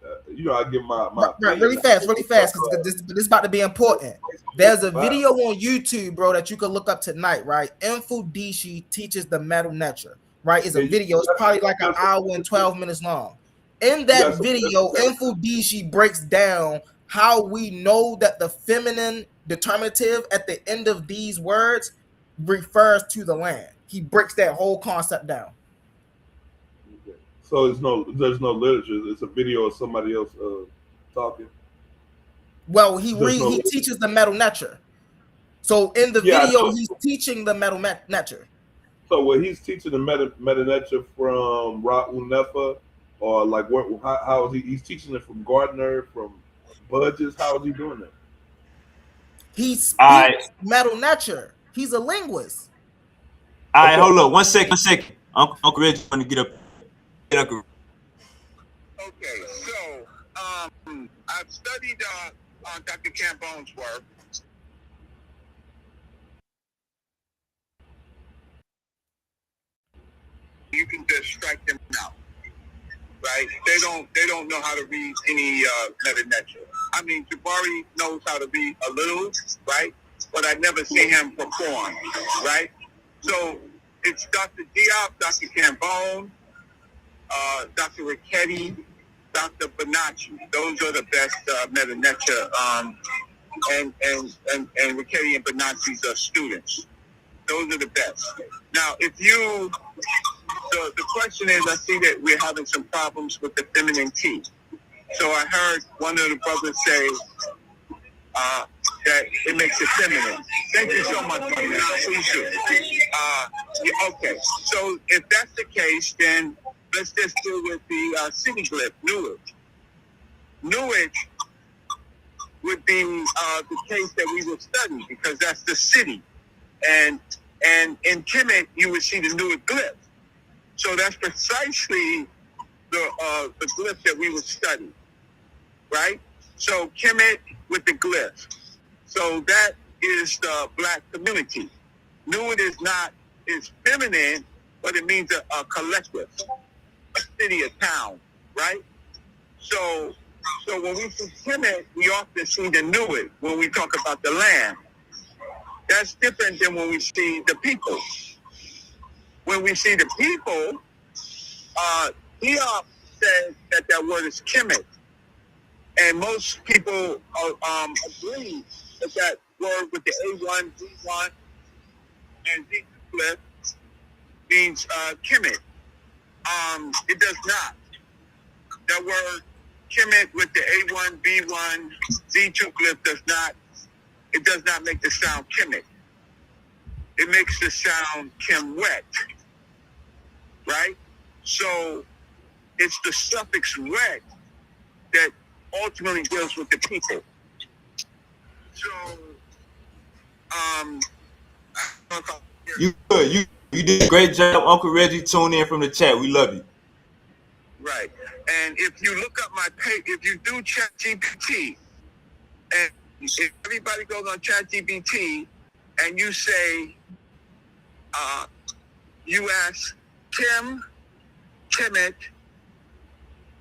give my Right, opinion. really fast, because this is about to be important. There's a Wow. video on YouTube, bro, that you can look up tonight, right? Infudishi teaches the metal nature, right? It's a Yeah, video. It's probably like an hour and 12 minutes long. In you got that some video, Infudishi breaks down how we know that the feminine determinative at the end of these words refers to the land. He breaks that whole concept down. So there's no literature. It's a video of somebody else talking. Well, There's no he literature. teaches the metal nature. So in the Yeah, I video, know. he's teaching the metal nature. So what he's teaching the metanetra from Ra'u Nefa, or like how is he? He's teaching it from Gardner, from Budges. How is he doing that? He All right, speaks metal nature. He's a linguist. all right, Okay. hold up, 1 second. Uncle Reg want to get up. Okay, so I've studied Dr. Campone's work. You can just strike them out, right? They don't know how to read any metanetra. I mean, Jabari knows how to read a little, right? But I never seen him perform, right? So it's Dr. Diop, Dr. Cambone, Dr. Ricchetti, Dr. Bonacci. Those are the best metanetra. And Ricchetti and Bonacci's are students. Those are the best. Now, the question is, I see that we're having some problems with the feminine T. So I heard one of the brothers say that it makes it feminine. Thank you so much, brother. Please do. Okay, so if that's the case, then let's just deal with the city glyph, Newark. Newark would be the case that we would study because that's the city. And in Kemet, you would see the Newark glyph. So that's precisely the glyph that we would study, right? So Kemet with the glyph. So that is the black community. Newark is feminine, but it means a collective, a city, a town. right? So when we see Kemet, we often see the Nuit when we talk about the land. That's different than when we see the people. When we see the people, Diop says that word is Kemet. And most people agree that word with the A1, B1, and Z flip means Kemet. It does not. That word Kemet with the A1, B1, Z2 glyph does not make the sound Kemet. It makes the sound Kemwet, right? So it's the suffix wet that ultimately deals with the people. So, You good. You did a great job, Uncle Reggie. Tune in from the chat. We love you. Right. And if you look up my page, if you do ChatGPT, and if everybody goes on ChatGPT and you say, you ask Kemet,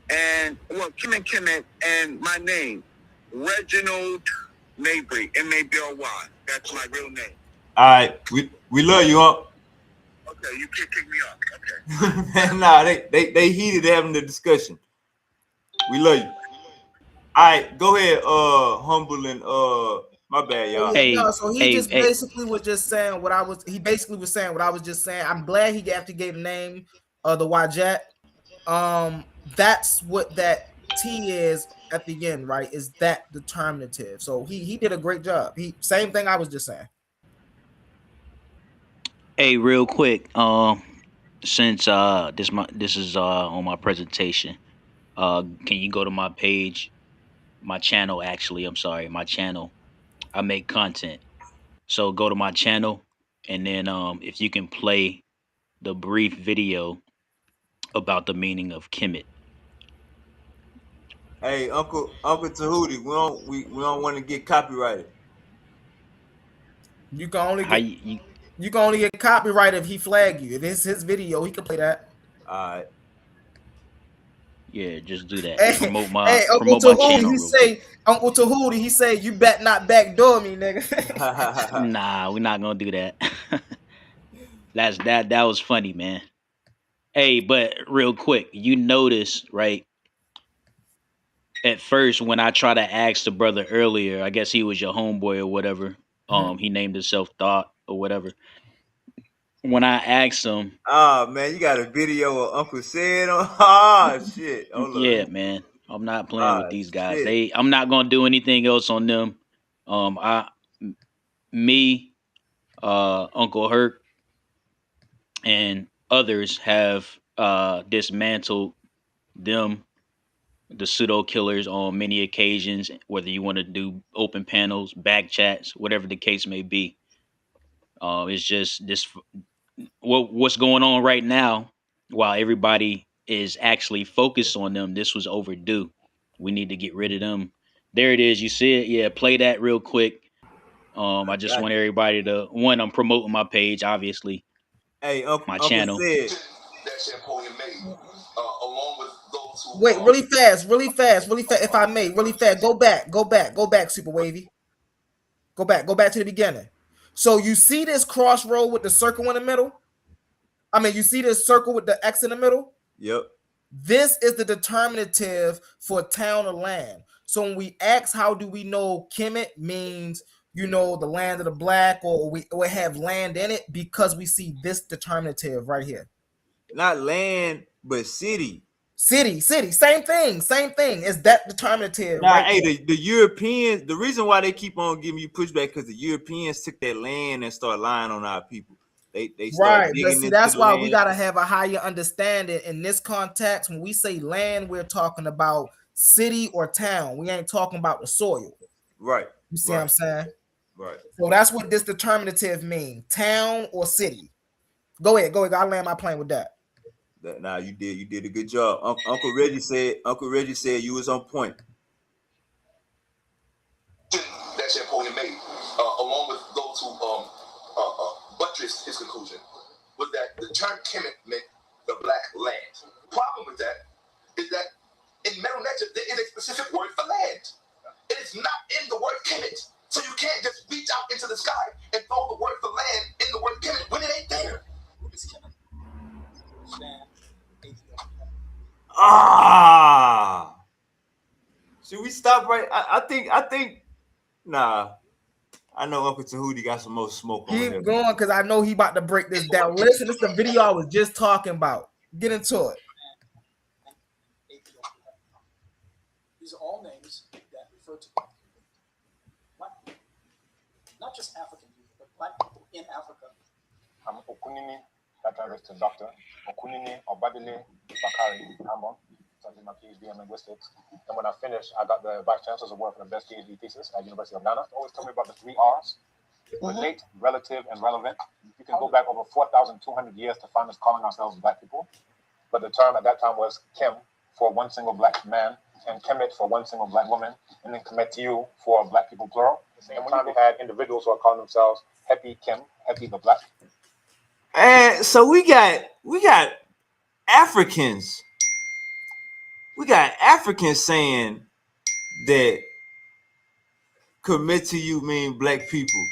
and Kemet, and my name, Reginald Mabry, M-A-B-R-Y. That's my real name. All right. We love you, Unc. Okay, you can't kick me off. Okay. Nah, they heated having the discussion. We love you. All right, go ahead, Humble and my bad, y'all. So he just basically was just saying what I was. He basically was saying what I was just saying. I'm glad he actually gave the name of the Wajet. That's what that T is at the end, right? Is that determinative? So he did a great job. Same thing I was just saying. Hey, real quick, since this is on my presentation, can you go to my page, my channel? Actually, I'm sorry, my channel. I make content, so go to my channel, and then if you can play the brief video about the meaning of Kemet. Hey, Uncle Tahuti, we don't want to get copyrighted. You can only How get you can only get copyright if he flag you. If it's his video, he can play that. All right. Yeah, just do that. Hey, Promote Uncle my Tahuti, channel he real quick. say, Uncle Tahuti, he say, you bet not backdoor me, nigga. Nah, we're not gonna do that. That was funny, man. Hey, but real quick, you notice, right? At first, when I try to ask the brother earlier, I guess he was your homeboy or whatever. He named himself Thought or whatever. When I asked him, Oh man, you got a video of Uncle Said on. Oh shit. Hold yeah, on. man, I'm not playing with Oh these guys. shit. I'm not gonna do anything else on them. I, me, Uncle Herc, and others have dismantled them, the pseudo killers, on many occasions, whether you want to do open panels, back chats, whatever the case may be. It's just this what's going on right now. While everybody is actually focused on them, this was overdue. We need to get rid of them. There it is. You see it? Yeah, play that real quick. I just want everybody to I'm promoting my page, obviously. Hey, My Uncle channel. Said. Wait, really fast. If I may, really fast. Go back, Super Wavy. Go back to the beginning. So you see this crossroad with the circle in the middle? I mean, you see this circle with the X in the middle? Yep. This is the determinative for town or land. So when we ask, how do we know Kemet means, the land of the black, or we have land in it, because we see this determinative right here. Not land, but city. City, same thing. Is that determinative? Nah, right? hey, the Europeans, the reason why they keep on giving you pushback because the Europeans took that land and started lying on our people. They started Right, but digging see, into that's the why we land. gotta have a higher understanding in this context. When we say land, we're talking about city or town. We ain't talking about the soil. Right. You see what I'm saying? Right. So that's what this determinative means: town or city. Go ahead. I'll land my plane with that. Nah, you did a good job. Uncle Reggie said you was on point. That Champollion made, along with those who buttressed his conclusion, was that the term Kemet meant the black land. The problem with that is that in Meru Neter, there is a specific word for land. It is not in the word Kemet. So you can't just reach out into the sky and throw the word for land in the word Kemet when it ain't there. Ah. Should we stop right? I think. Nah. I know Uncle Tahuti got some more smoke on here. Keep going, because I know he about to break this down. Listen, this is the video I was just talking about. Get into it. These are all names that refer to black people. Not just African people, but black people in Africa. I'm Okunini, that translates to doctor. Okunini Obadile Bakari Ambon, studying my PhD in linguistics. And when I finished, I got the Vice Chancellor's Award for the best PhD thesis at University of Ghana. Always tell me about the 3 R's. Relate, relative, and relevant. You can go back over 4,200 years to find us calling ourselves black people. But the term at that time was Kem for one single black man, and Kemet for one single black woman, and then Kemetiu for black people plural. At the same time, we had individuals who are calling themselves Hepi Kem, Hepi the black. And so we got Africans. We got Africans saying that commit to you mean black people.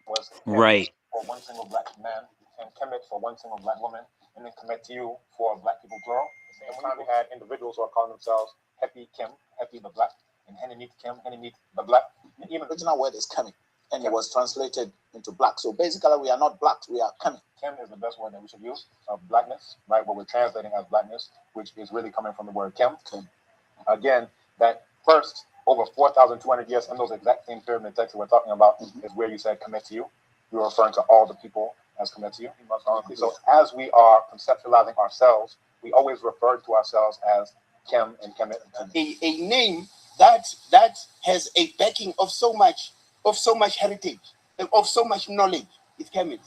Was Right. For one single black man, and Kemet for one single black woman, and then Kemetiu for black people plural. At the same time, we had individuals who are calling themselves Hepi Kem, Hepi the black, and Henimit Kem, Henimit the black. And even The original word is Kemet, and it was translated into black. So basically, we are not blacks, we are Kemet. Kem is the best word that we should use of blackness, right? What we're translating as blackness, which is really coming from the word Kem. Again, that first over 4,200 years in those exact same pyramid texts that we're talking about is where you said commit to you. You're referring to all the people as commit to you. So as we are conceptualizing ourselves, we always refer to ourselves as Kem and Kemet. A name that has a backing of so much heritage, of so much knowledge. It Kemet.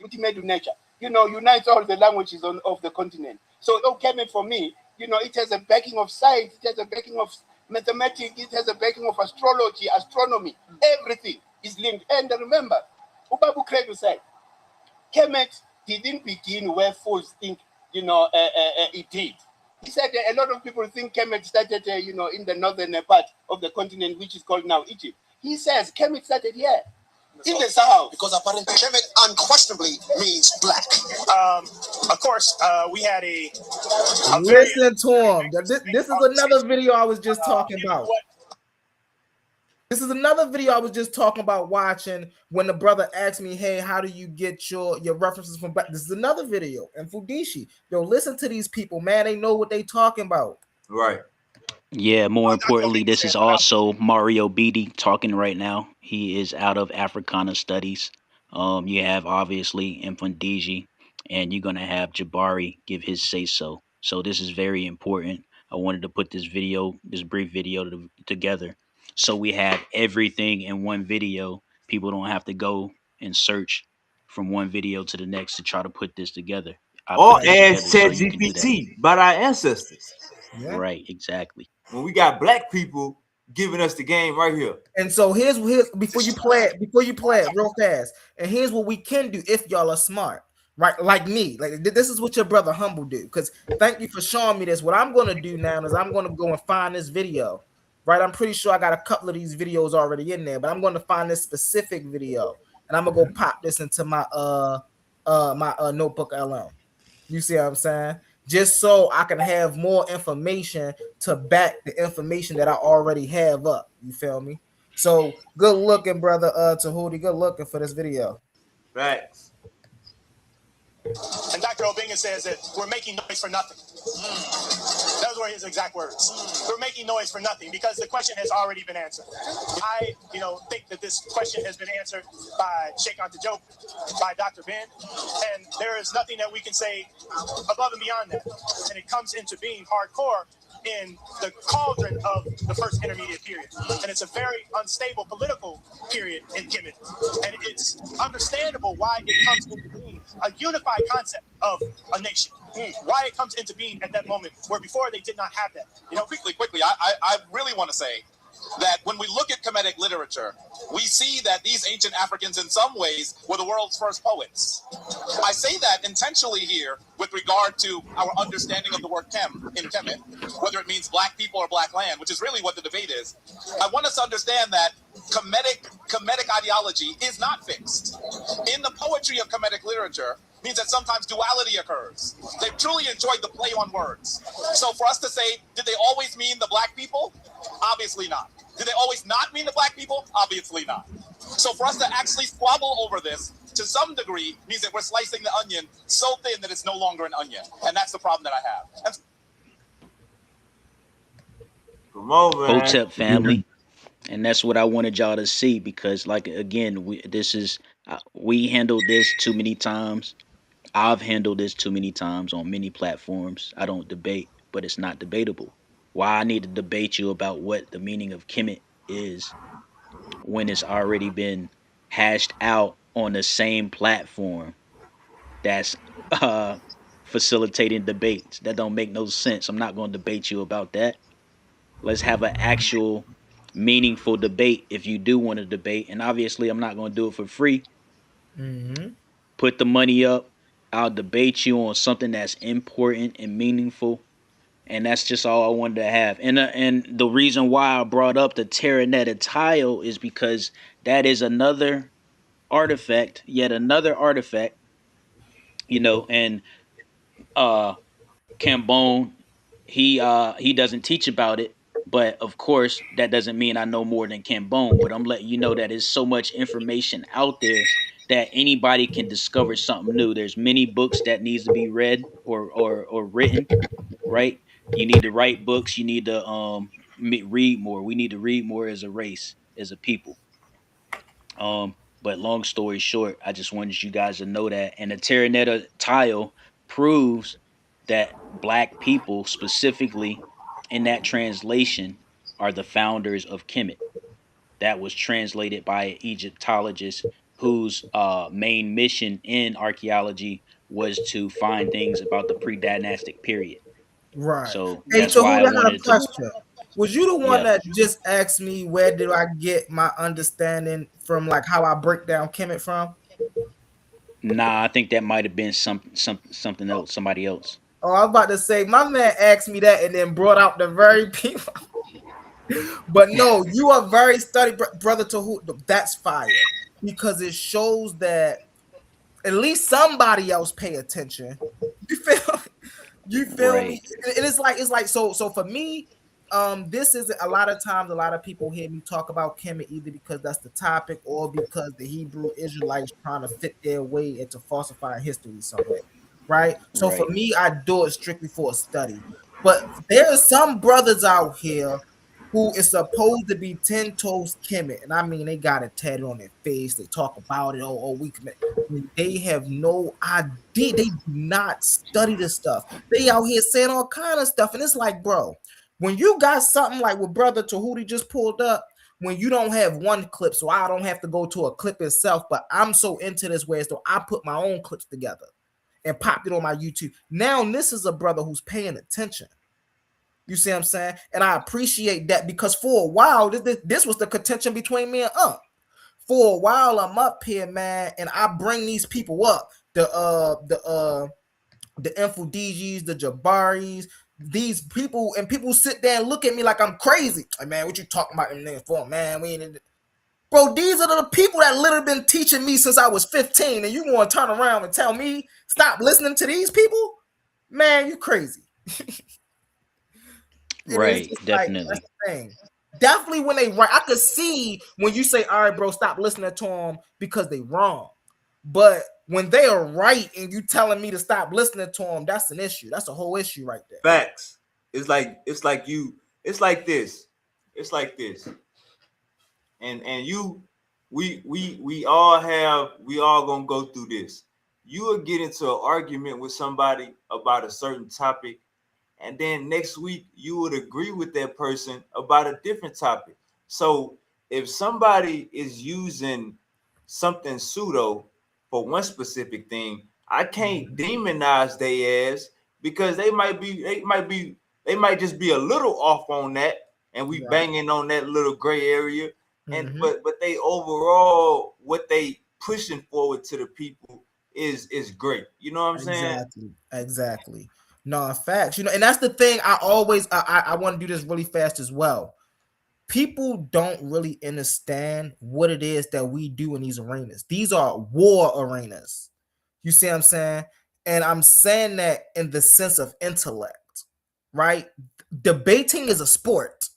Ultimate nature. Unites all the languages of the continent. So Kemet for me, it has a backing of science, it has a backing of mathematics, it has a backing of astrology, astronomy, everything is linked. And remember, Ubabu Kredu said, Kemet didn't begin where fools think, it did. He said a lot of people think Kemet started, in the northern part of the continent, which is called now Egypt. He says Kemet started here, in the south. Because apparently Kemet unquestionably means black. Of course, we had a Listen to him. This is another video I was just talking about. This is another video I was just talking about watching when the brother asked me, hey, how do you get your references from black? This is another video. And Fudishi, yo, listen to these people, man. They know what they talking about. Right. Yeah, more importantly, this is also Mario Beatty talking right now. He is out of Africana Studies. You have obviously Infundiji, and you're gonna have Jabari give his say so. So this is very important. I wanted to put this brief video together, so we have everything in one video. People don't have to go and search from one video to the next to try to put this together. Or ask ChatGPT about our ancestors. Yeah. Right, exactly. When we got black people giving us the game right here. And so here's before you play it real fast. And here's what we can do if y'all are smart, right? Like me, like this is what your brother Humble do. Because thank you for showing me this. What I'm gonna do now is I'm gonna go and find this video, right? I'm pretty sure I got a couple of these videos already in there, but I'm gonna find this specific video and I'm gonna go pop this into my notebook LM. You see what I'm saying? Just so I can have more information to back the information that I already have up. You feel me? So good looking, brother Tahuti. Good looking for this video. Facts. And Dr. Obinga says that we're making noise for nothing. Those were his exact words. We're making noise for nothing because the question has already been answered. I, think that this question has been answered by Sheikh Anta Diop, by Dr. Ben, and there is nothing that we can say above and beyond that. And it comes into being hardcore in the cauldron of the first intermediate period. And it's a very unstable political period in Kemet. And it's understandable why it comes into being a unified concept of a nation. Why it comes into being at that moment where before they did not have that. Quickly, I really want to say that when we look at Kemetic literature, we see that these ancient Africans in some ways were the world's first poets. I say that intentionally here with regard to our understanding of the word chem in Kemet, whether it means black people or black land, which is really what the debate is. I want us to understand that Kemetic ideology is not fixed. In the poetry of Kemetic literature means that sometimes duality occurs. They've truly enjoyed the play on words. So for us to say, did they always mean the black people? Obviously not. Did they always not mean the black people? Obviously not. So for us to actually squabble over this, to some degree, means that we're slicing the onion so thin that it's no longer an onion. And that's the problem that I have. And Come on, man. Hotep family. And that's what I wanted y'all to see, because like again, we handled this too many times. I've handled this too many times on many platforms. I don't debate, but it's not debatable. Why I need to debate you about what the meaning of Kemet is when it's already been hashed out on the same platform that's uh facilitating debates. That don't make no sense. I'm not going to debate you about that. Let's have an actual meaningful debate if you do want to debate. And obviously I'm not going to do it for free. Mm-hmm. Put the money up. I'll debate you on something that's important and meaningful. And that's just all I wanted to have. And the reason why I brought up the Terraneta tile is because that is another artifact, yet another artifact, and uh Cambone, he doesn't teach about it, but of course that doesn't mean I know more than Cambone. But I'm letting you know that there's so much information out there that anybody can discover something new. There's many books that needs to be read or written, right? You need to write books. You need to read more. We need to read more as a race, as a people. But long story short, I just wanted you guys to know that. And the Terraneta tile proves that black people, specifically in that translation, are the founders of Kemet. That was translated by an Egyptologist whose main mission in archaeology was to find things about the pre-dynastic period. Right. So Hey, that's so why who I I got a wanted to. question? Was you the one Yeah. that just asked me where did I get my understanding from, like how I break down Kemet from? Nah, I think that might have been something else, somebody else. Oh, I was about to say my man asked me that and then brought out the very people. But no, you are very studied, brother. To who? That's fire, because it shows that at least somebody else pay attention. You feel? You feel me? Right. And it's like so for me, this is a lot of times a lot of people hear me talk about Kemet either because that's the topic or because the Hebrew Israelites trying to fit their way into falsifying history some way, right? So for Right. me, I do it strictly for a study. But there are some brothers out here who is supposed to be 10 toes Kemet, and I mean they got it tatted on their face. They talk about it. Oh, we commit. They have no idea. They do not study this stuff. They out here saying all kind of stuff, and it's like, bro, when you got something like what brother Tahuti just pulled up, when you don't have one clip, so I don't have to go to a clip itself, but I'm so into this where so I put my own clips together and popped it on my YouTube. Now this is a brother who's paying attention. You see what I'm saying? And I appreciate that because for a while, this was the contention between me and For a while, I'm up here, man, and I bring these people up. The Info DGs, the Jabaris, these people, and people sit there and look at me like I'm crazy. Like, man, what you talking about them niggas for, man? We ain't. Bro, these are the people that literally been teaching me since I was 15, and you want to turn around and tell me stop listening to these people? Man, you crazy. And it's Right. just like that's Definitely. the thing. Definitely when they right, I could see when you say, "All right, bro, stop listening to them because they wrong." But when they are right and you telling me to stop listening to them, that's an issue. That's a whole issue right there. Facts. It's like you. It's like this. It's like this. And you, we all gonna go through this. You will get into an argument with somebody about a certain topic, and then next week you would agree with that person about a different topic. So if somebody is using something pseudo for one specific thing, I can't demonize their ass because they might just be a little off on that, and we banging on that little gray area. And but they overall, what they pushing forward to the people is great. You know what I'm saying? Exactly. No, facts. And that's the thing. I want to do this really fast as well. People don't really understand what it is that we do in these arenas. These are war arenas. You see what I'm saying? And I'm saying that in the sense of intellect, right? Debating is a sport.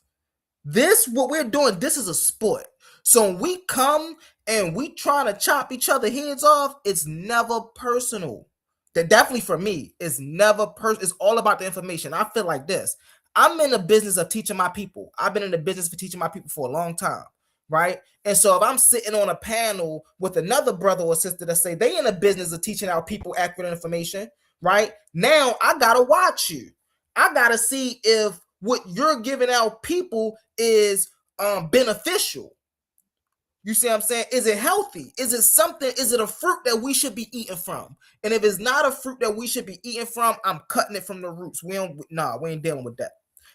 What we're doing, this is a sport. So when we come and we try to chop each other heads off, it's never personal. That definitely for me, it's never personal. It's all about the information. I feel like this. I'm in the business of teaching my people. I've been in the business for teaching my people for a long time, right? And so if I'm sitting on a panel with another brother or sister that say they in the business of teaching our people accurate information, right? Now I gotta watch you. I gotta see if what you're giving out people is beneficial. You see what I'm saying? Is it healthy? Is it something? Is it a fruit that we should be eating from? And if it's not a fruit that we should be eating from, I'm cutting it from the roots. We ain't dealing with that.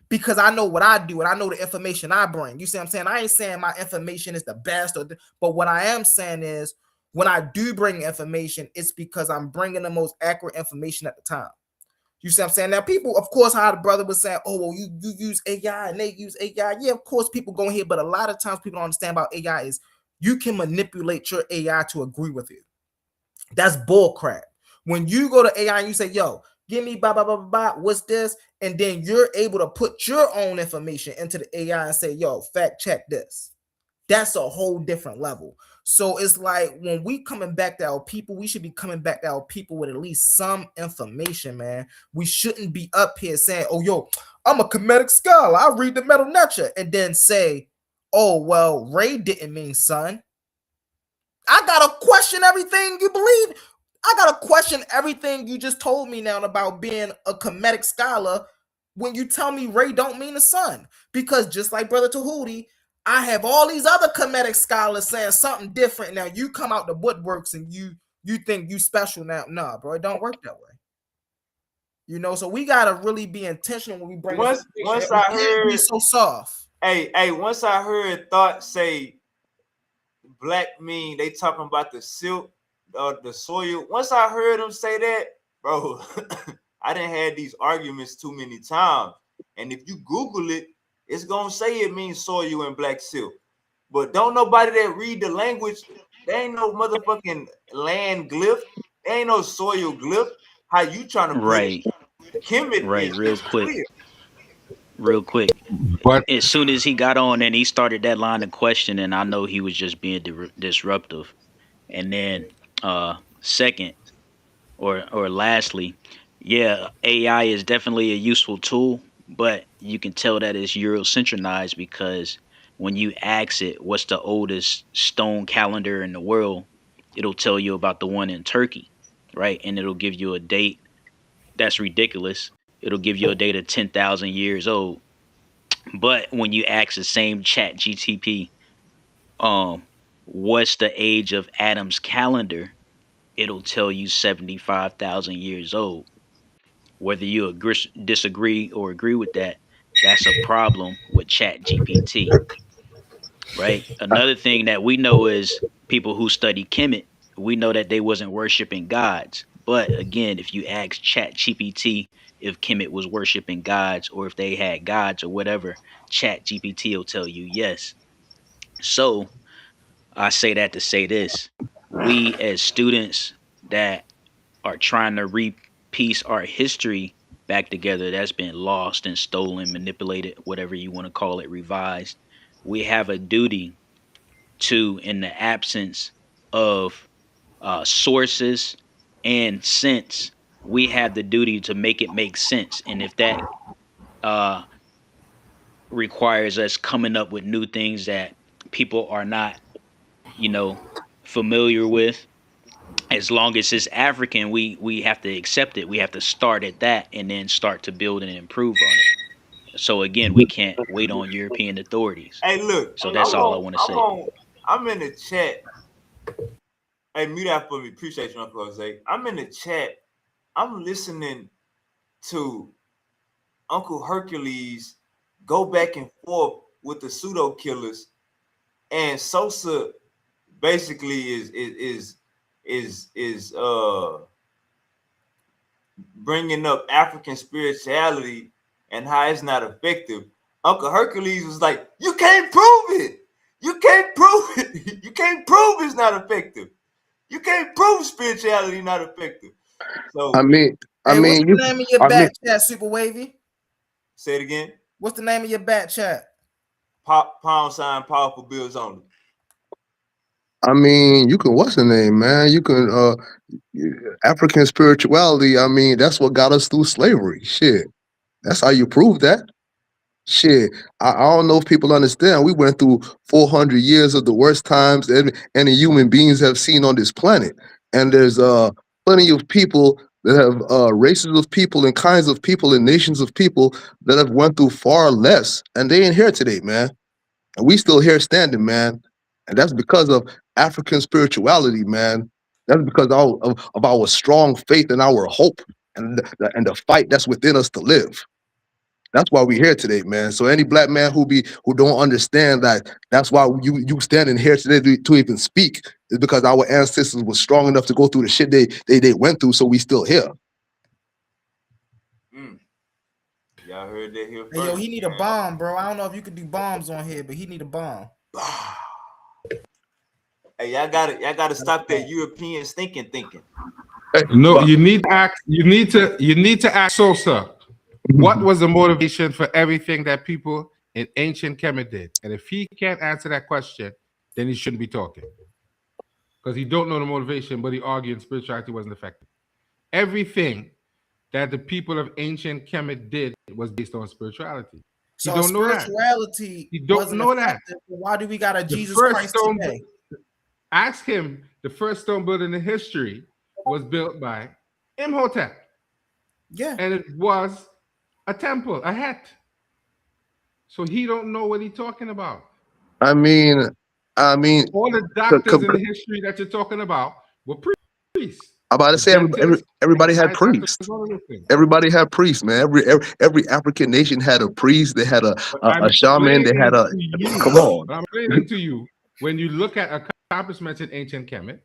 Because I know what I do and I know the information I bring. You see what I'm saying? I ain't saying my information is the best, but what I am saying is when I do bring information, it's because I'm bringing the most accurate information at the time. You see what I'm saying? Now, people, of course, how the brother was saying, oh, well, you use AI and they use AI. Yeah, of course, people go in here, but a lot of times people don't understand about AI is you can manipulate your AI to agree with you. That's bull crap. When you go to AI and you say, yo, give me blah, blah, blah, blah, blah, what's this? And then you're able to put your own information into the AI and say, yo, fact check this. That's a whole different level. So it's like when we coming back to our people, we should be coming back to our people with at least some information, man. We shouldn't be up here saying, oh, yo, I'm a Kemetic scholar. I read the Metal Nurture. And then say, oh, well, Ray didn't mean son. I got to question everything you believe. I got to question everything you just told me now about being a Kemetic scholar when you tell me Ray don't mean the son. Because just like Brother Tahuti, I have all these other Kemetic scholars saying something different. Now you come out the woodworks and you think you special now. Nah, bro, it don't work that way. So we gotta really be intentional when we bring Once I heard be so soft. Hey, once I heard Thought say black mean they talking about the silk the soil. Once I heard him say that, bro, I didn't have these arguments too many times. And if you Google it, it's gonna say it means soil and black silk. But don't nobody that read the language, there ain't no motherfucking land glyph. There ain't no soil glyph. How you trying to put it? Kemet Right. is clear. Real quick. But As soon as he got on and he started that line of questioning, I know he was just being disruptive. And then, second, or lastly, yeah, AI is definitely a useful tool, but you can tell that it's Eurocentrized because when you ask it what's the oldest stone calendar in the world, it'll tell you about the one in Turkey, right? And it'll give you a date that's ridiculous. It'll give you a date of 10,000 years old. But when you ask the same chat GTP, what's the age of Adam's calendar, it'll tell you 75,000 years old. Whether you disagree or agree with that, that's a problem with Chat GPT, right? Another thing that we know is people who study Kemet, we know that they wasn't worshiping gods. But again, if you ask Chat GPT if Kemet was worshiping gods or if they had gods or whatever, Chat GPT will tell you yes. So I say that to say this. We as students that are trying to repiece our history back together that's been lost and stolen, manipulated, whatever you want to call it, revised. We have a duty to, in the absence of sources and sense, we have the duty to make it make sense. And if that uh, requires us coming up with new things that people are not, you know, familiar with, as long as it's African, we have to accept it. We have to start at that and then start to build and improve on it. So again, we can't wait on European authorities. Hey, look, So that's all I want to say. I'm in the chat. Hey, mute out for me. Appreciate you, Uncle Jose. I'm in the chat. I'm listening to Uncle Hercules go back and forth with the pseudo killers, and Sosa basically is is bringing up African spirituality and how it's not effective. Uncle Hercules was like, you can't prove it. You can't prove it. You can't prove it's not effective. You can't prove spirituality not effective. So I mean, Hey, what's the you. name of your I mean, back chat, Super Wavy? say it again. What's the name of your back chat? Pound sign powerful bills only. I mean, you can. What's the name, man? You can. African spirituality. I mean, that's what got us through slavery. Shit, that's how you prove that. Shit, I don't know if people understand. We went through 400 years of the worst times any human beings have seen on this planet, and there's plenty of people that have races of people and kinds of people and nations of people that have went through far less, and they ain't here today, man. And we still here standing, man. And that's because of African spirituality, man. That's because of our strong faith and our hope and the fight that's within us to live. That's why we're here today, man. So any black man who don't understand that, that's why you standing here today to even speak, is because our ancestors were strong enough to go through the shit they went through, so we still here. Y'all heard that here first. Hey, yo, he need a bomb, bro. I don't know if you could do bombs on here, but he need a bomb. Hey, y'all gotta stop that European thinking. No, you need to ask Sosa, what was the motivation for everything that people in ancient Kemet did? And if he can't answer that question, then he shouldn't be talking. Because he don't know the motivation, but he arguing spirituality wasn't effective. Everything that the people of ancient Kemet did was based on spirituality. So don't know that. spirituality He don't wasn't know that. effective. Why do we got a The Jesus first Christ stone, today? ask him, the first stone building in history was built by Imhotep. Yeah. And it was a temple, a het. So he don't know what he's talking about. I mean, all the doctors in the history that you're talking about were priests. I'm about to say everybody had priests. Everybody had priests, man. Every African nation had a priest. They had a shaman. They had a. Come on. I'm explaining to you, when you look at accomplishments in ancient Kemet,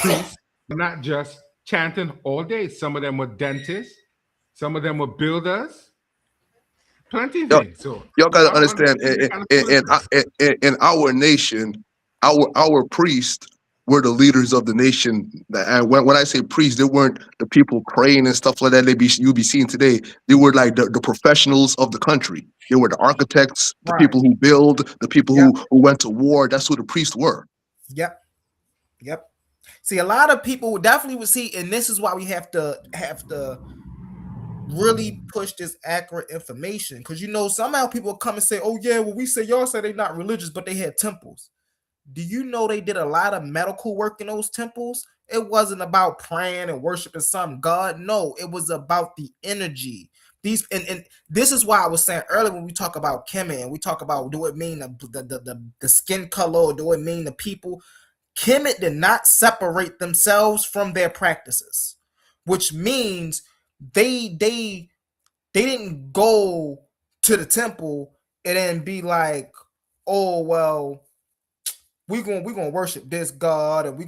priests were not just chanting all day. Some of them were dentists. Some of them were builders. Plenty of things. So y'all gotta understand. In our nation, our priests were the leaders of the nation. And when I say priests, they weren't the people praying and stuff like that. You'll be seeing today. They were like the professionals of the country. They were the architects, the people who build, the people who went to war. That's who the priests were. Yep. See, a lot of people definitely would see, and this is why we have to really push this accurate information, because somehow people come and say, oh yeah, well, we say y'all say they're not religious, but they had temples. Do you know they did a lot of medical work in those temples? It wasn't about praying and worshiping some god. No, it was about the energy. These and this is why I was saying earlier, when we talk about Kemet and we talk about, do it mean the skin color, or do it mean the people? Kemet did not separate themselves from their practices, which means they didn't go to the temple and then be like, oh well, we're gonna worship this god, and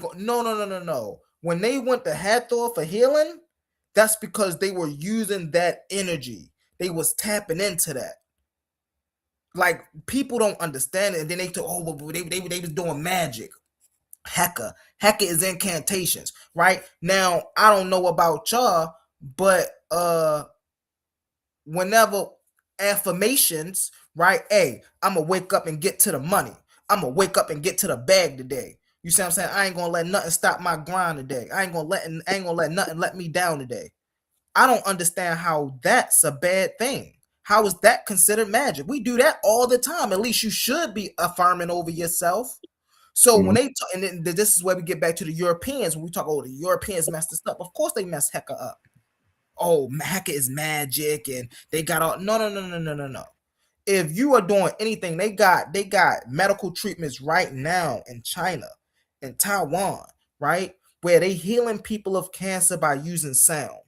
no. When they went to Hathor for healing, that's because they were using that energy. They was tapping into that. Like, people don't understand it, and then they took, oh, well, they was doing magic. Heka is incantations, right? Now, I don't know about y'all, but whenever affirmations, right? Hey, I'm gonna wake up and get to the money. I'm gonna wake up and get to the bag today. You see what I'm saying? I ain't gonna let nothing stop my grind today. I ain't gonna let nothing let me down today. I don't understand how that's a bad thing. How is that considered magic? We do that all the time. At least you should be affirming over yourself. So when they talk, and then this is where we get back to the Europeans. When we talk, oh, the Europeans messed this up. Of course they messed Heka up. Oh, Heka is magic, and they got all no. If you are doing anything, they got medical treatments right now in China, in Taiwan, right, where they healing people of cancer by using sound,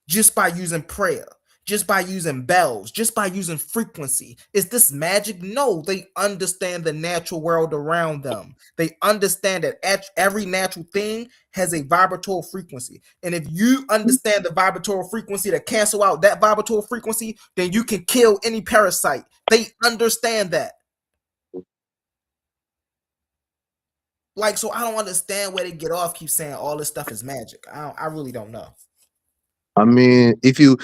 just by using prayer, just by using bells, just by using frequency. Is this magic? No, they understand the natural world around them. They understand that every natural thing has a vibratory frequency. And if you understand the vibratory frequency to cancel out that vibratory frequency, then you can kill any parasite. They understand that. Like, so I don't understand where they get off, keep saying all this stuff is magic. I really don't know. I mean, if you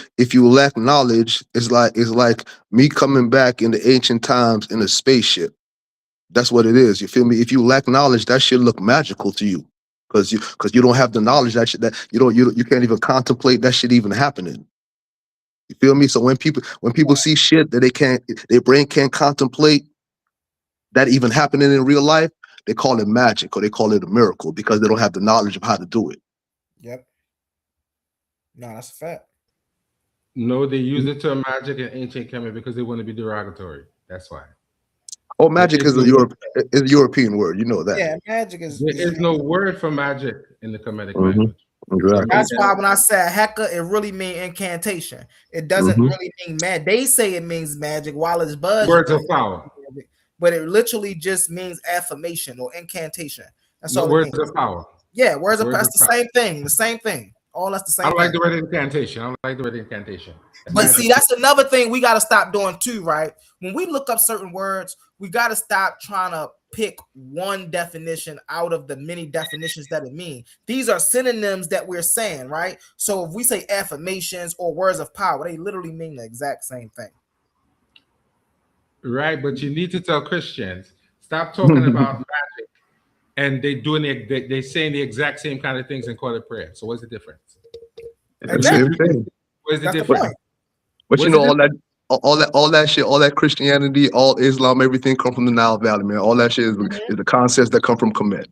lack knowledge, it's like me coming back in the ancient times in a spaceship. That's what it is. You feel me? If you lack knowledge, that should look magical to you, because you don't have the knowledge that you can't even contemplate that shit even happening. You feel me? So when people see shit that their brain can't contemplate that even happening in real life, they call it magic or they call it a miracle because they don't have the knowledge of how to do it. Yep. No, that's a fact. No, they use the term magic in ancient Kemet because they want to be derogatory. That's why. Oh, magic is a European word. You know that. Yeah, magic is. There is no word for magic in the Kemetic Mhm. language. Exactly. That's why when I said heka, it really means incantation. It doesn't really mean magic. They say it means magic while it's buzz. Words of power. But it literally just means affirmation or incantation. That's all it Words means. of power. Yeah, words of power. Words That's of the same thing. The same thing. All that's the same I thing. like the word incantation. I like the word incantation. But see, that's another thing we got to stop doing too, right? When we look up certain words, we got to stop trying to pick one definition out of the many definitions that it means. These are synonyms that we're saying, right? So if we say affirmations or words of power, they literally mean the exact same thing. Right, but you need to tell Christians, stop talking about magic and they saying the exact same kind of things and call it prayer. So what's the difference? It's the same thing. What's the That's the difference? point. But you know, all that shit, all that Christianity, all Islam, everything come from the Nile Valley, man. All that shit is the concepts that come from Kemet.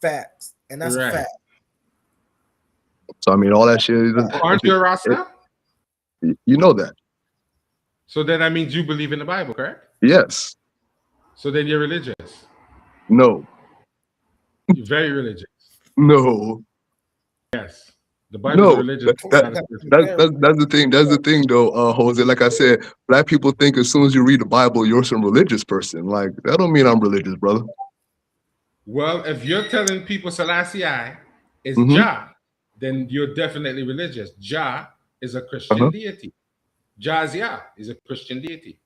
Facts. And that's a fact. So I mean, all that shit is. Aren't you a Rasta? You know that. So then that means you believe in the Bible, correct? Yes. So then you're religious. No. You're very religious. No. Yes. The Bible is religious. That's the thing. That's the thing, though, Jose. Like I said, black people think as soon as you read the Bible, you're some religious person. Like that don't mean I'm religious, brother. Well, if you're telling people Selassie is Jah, then you're definitely religious. Jah is a Christian deity. Jahzia is a Christian deity.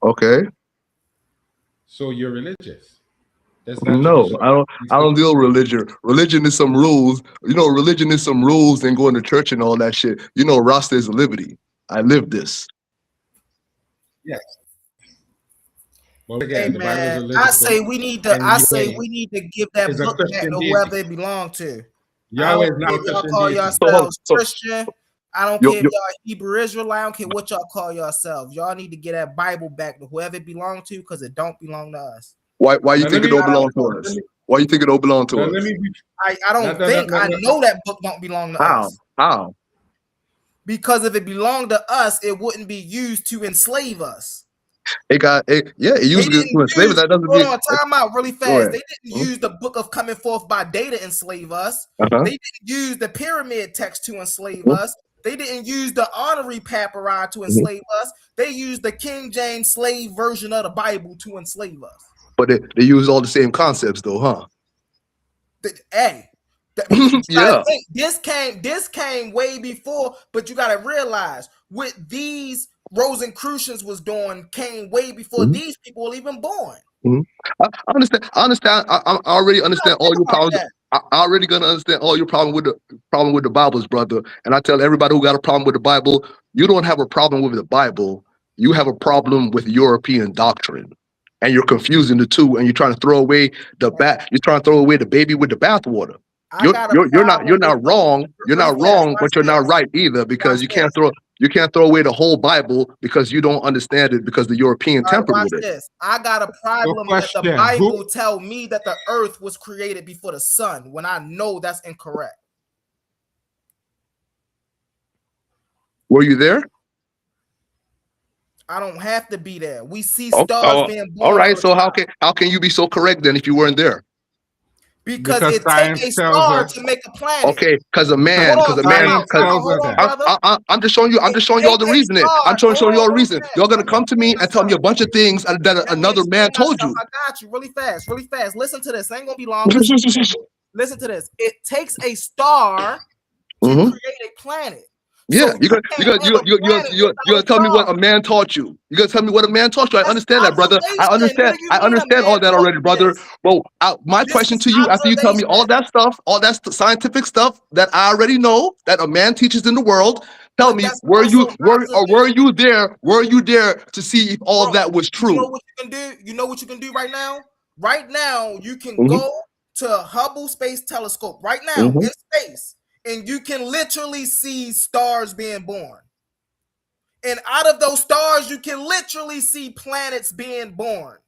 Okay. So you're religious. That's not no, I don't deal with religion. Religion is some rules. You know, religion is some rules and going to church and all that shit. You know, Rasta is liberty. I live this. Yes. Well, again, hey man, I say we need to. We need to give that book back to whoever it belonged to. Yahweh is I not don't care if y'all Christian call deity. yourselves Christian. I don't care if y'all Hebrew Israelite. I don't care what y'all call yourselves. Y'all need to get that Bible back to whoever it belonged to because it don't belong to us. Why you think it don't belong to us? Why you think it don't belong to us? I don't think. I know that book don't belong to us. How? Because if it belonged to us, it wouldn't be used to enslave us. It used to enslave us. That doesn't mean. Hold on, time out really fast. They didn't use the book of coming forth by day to enslave us. They didn't use the pyramid text to enslave us. They didn't use the honorary papyri to enslave us. They used the King James slave version of the Bible to enslave us. But they use all the same concepts, though, huh? Yeah. This came way before, but you got to realize what these Rosicrucians was doing came way before these people were even born. I understand. I already understand all your problems. I already gonna understand all your problem with the Bibles, brother. And I tell everybody who got a problem with the Bible, you don't have a problem with the Bible. You have a problem with European doctrine, and you're confusing the two. And you're trying to throw away You're trying to throw away the baby with the bathwater. You're not wrong. You're not wrong, but you're not right either because you can't throw away the whole Bible because you don't understand it because the European tempered with it. This. I got a problem that the Bible tell me that the earth was created before the sun when I know that's incorrect. Were you there? I don't have to be there. We see stars being born. All right, so how can you be so correct then if you weren't there? Because it takes a star to make a planet. Okay, because a man, Hold on, brother. I'm just showing you. I'm just showing you all the reasoning. I'm showing you all the reason. You're gonna come to me and tell me a bunch of things that another man told you. I got you really fast, really fast. Listen to this. Ain't gonna be long. Listen to this. It takes a star to create a planet. Yeah, So you're gonna tell me what a man taught you. You're gonna tell me what a man taught you. I understand that, brother. I understand. I understand all that already, brother. Well, my question to you, after you tell me all that stuff, all that scientific stuff that I already know that a man teaches in the world, tell me, were you there? Were you there to see if all that was true? You know what you can do? You know what you can do right now? Right now, you can go to Hubble Space Telescope right now in space, and you can literally see stars being born. And out of those stars, you can literally see planets being born.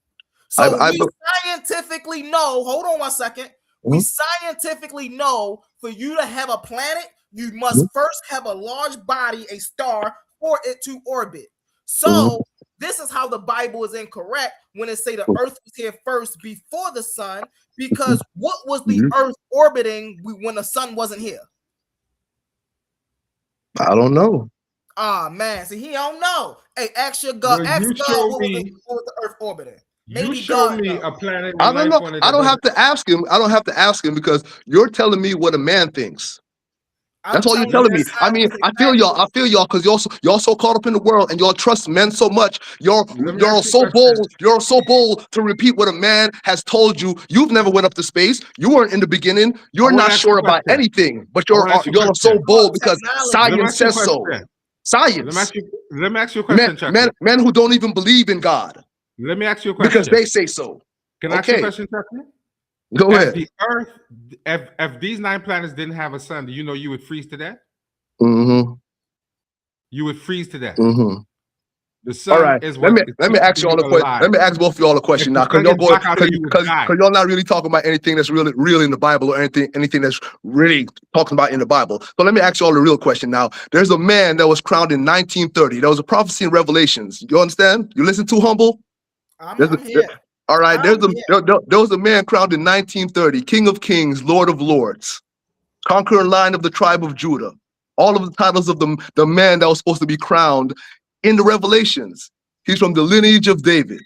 So we scientifically know, hold on 1 second. We scientifically know for you to have a planet, you must first have a large body, a star, for it to orbit. So this is how the Bible is incorrect when it say the earth was here first before the sun, because what was the earth orbiting when the sun wasn't here? I don't know. Ah, man, see, he don't know. Hey, ask your God. Ask God what was the earth orbiting. Maybe you show God me knows. a planet. I don't know. I don't have to ask him. I don't have to ask him because you're telling me what a man thinks. That's all you're telling me. I mean, I feel y'all. I feel y'all because y'all so caught up in the world and y'all trust men so much. You're so bold. You're so bold to repeat what a man has told you. You've never went up to space. You weren't in the beginning. You're not sure about anything. But you're so bold because science says so. Science. Let me ask you a question, Chucky. Men who don't even believe in God. Let me ask you a question. Because they say so. Can I ask you a question, Chucky? Go ahead. The Earth, if these 9 planets didn't have a sun, do you know you would freeze to death? You would freeze to death. The sun all right. is let me ask you all a question. Let me ask both of y'all a question now, because y'all not really talking about anything that's really in the Bible or anything that's really talking about in the Bible. So let me ask you all a real question now. There's a man that was crowned in 1930. There was a prophecy in Revelations. You understand? You listen to Humble? I'm here. All right. There was a man crowned in 1930, King of Kings, Lord of Lords, conquering Lion of the tribe of Judah. All of the titles of the man that was supposed to be crowned in the Revelations. He's from the lineage of David.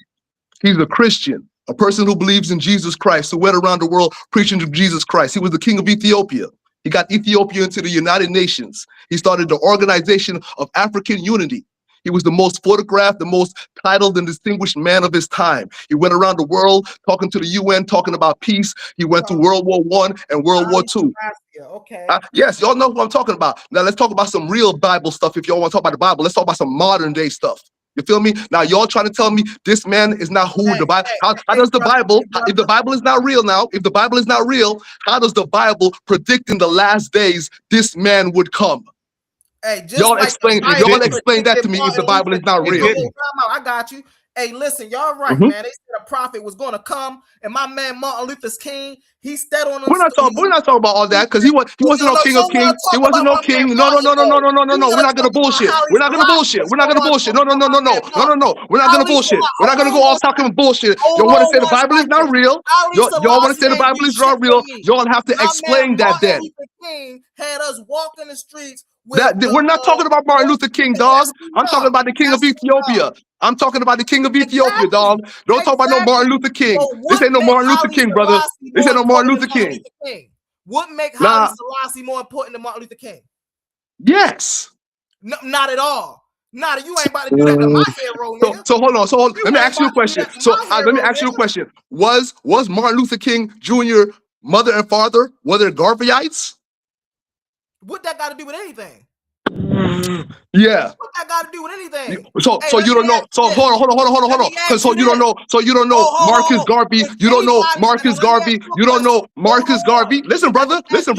He's a Christian, a person who believes in Jesus Christ, who went around the world preaching to Jesus Christ. He was the king of Ethiopia. He got Ethiopia into the United Nations. He started the Organization of African Unity. He was the most photographed, the most titled and distinguished man of his time. He went around the world talking to the UN, talking about peace. He went to World War I and World War II. Okay. Yes, y'all know what I'm talking about. Now let's talk about some real Bible stuff. If y'all want to talk about the Bible, let's talk about some modern day stuff. You feel me? Now y'all trying to tell me this man is not who the Bible. How does the Bible? If the Bible is not real now, if the Bible is not real, how does the Bible predict in the last days this man would come? Hey, just y'all like explain that to me if the Bible is not real. I got you. Hey, listen, y'all right, man. They said a prophet was going to come, and my man Martin Luther King, he stood on. We're not talking about all that because he wasn't no king of kings. He wasn't no king. No. We're not gonna bullshit. We're not gonna bullshit. We're not gonna bullshit. No. We're not gonna bullshit. We're not gonna go all talking bullshit. Y'all want to say the Bible is not real? Y'all want to say the Bible is not real? Y'all have to explain that then. Martin Luther King had us walking the streets. We're not talking about Martin Luther King, dog. I'm talking about the king of Ethiopia. I'm talking about the king of Ethiopia, dog. Don't talk about no Martin Luther King. This ain't no Martin Luther King, brother. This ain't no Martin Luther King. What make Haile Selassie more important than Martin Luther King? Yes. No, not at all. Not you ain't about to do that to my hero, nigga. So hold on. Let me ask you a question. Let me ask you a question. Was Martin Luther King Jr. mother and father, were they Garveyites? What that got to do with anything? Yeah. What that got to do with anything? So you don't know. So hold on. Because you don't know. So you don't know Marcus Garvey. You don't know Marcus Garvey. You don't know Marcus Garvey. Listen, brother. Listen.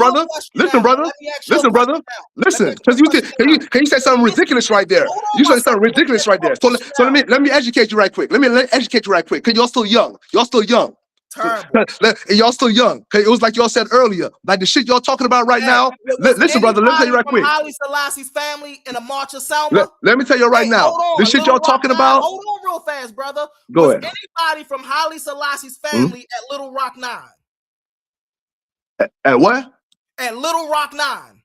Because you said something ridiculous right there. You said something ridiculous right there. So let me educate you right quick. Because y'all still young. Y'all still young. It was like y'all said earlier, like the shit y'all talking about right now. Listen, brother, let me tell you right quick. Haile Selassie's family in a March of Selma. Let me tell you right now. The shit y'all talking about. Hold on real fast, brother. Go ahead. Anybody from Haile Selassie's family at Little Rock 9? At what? At Little Rock 9.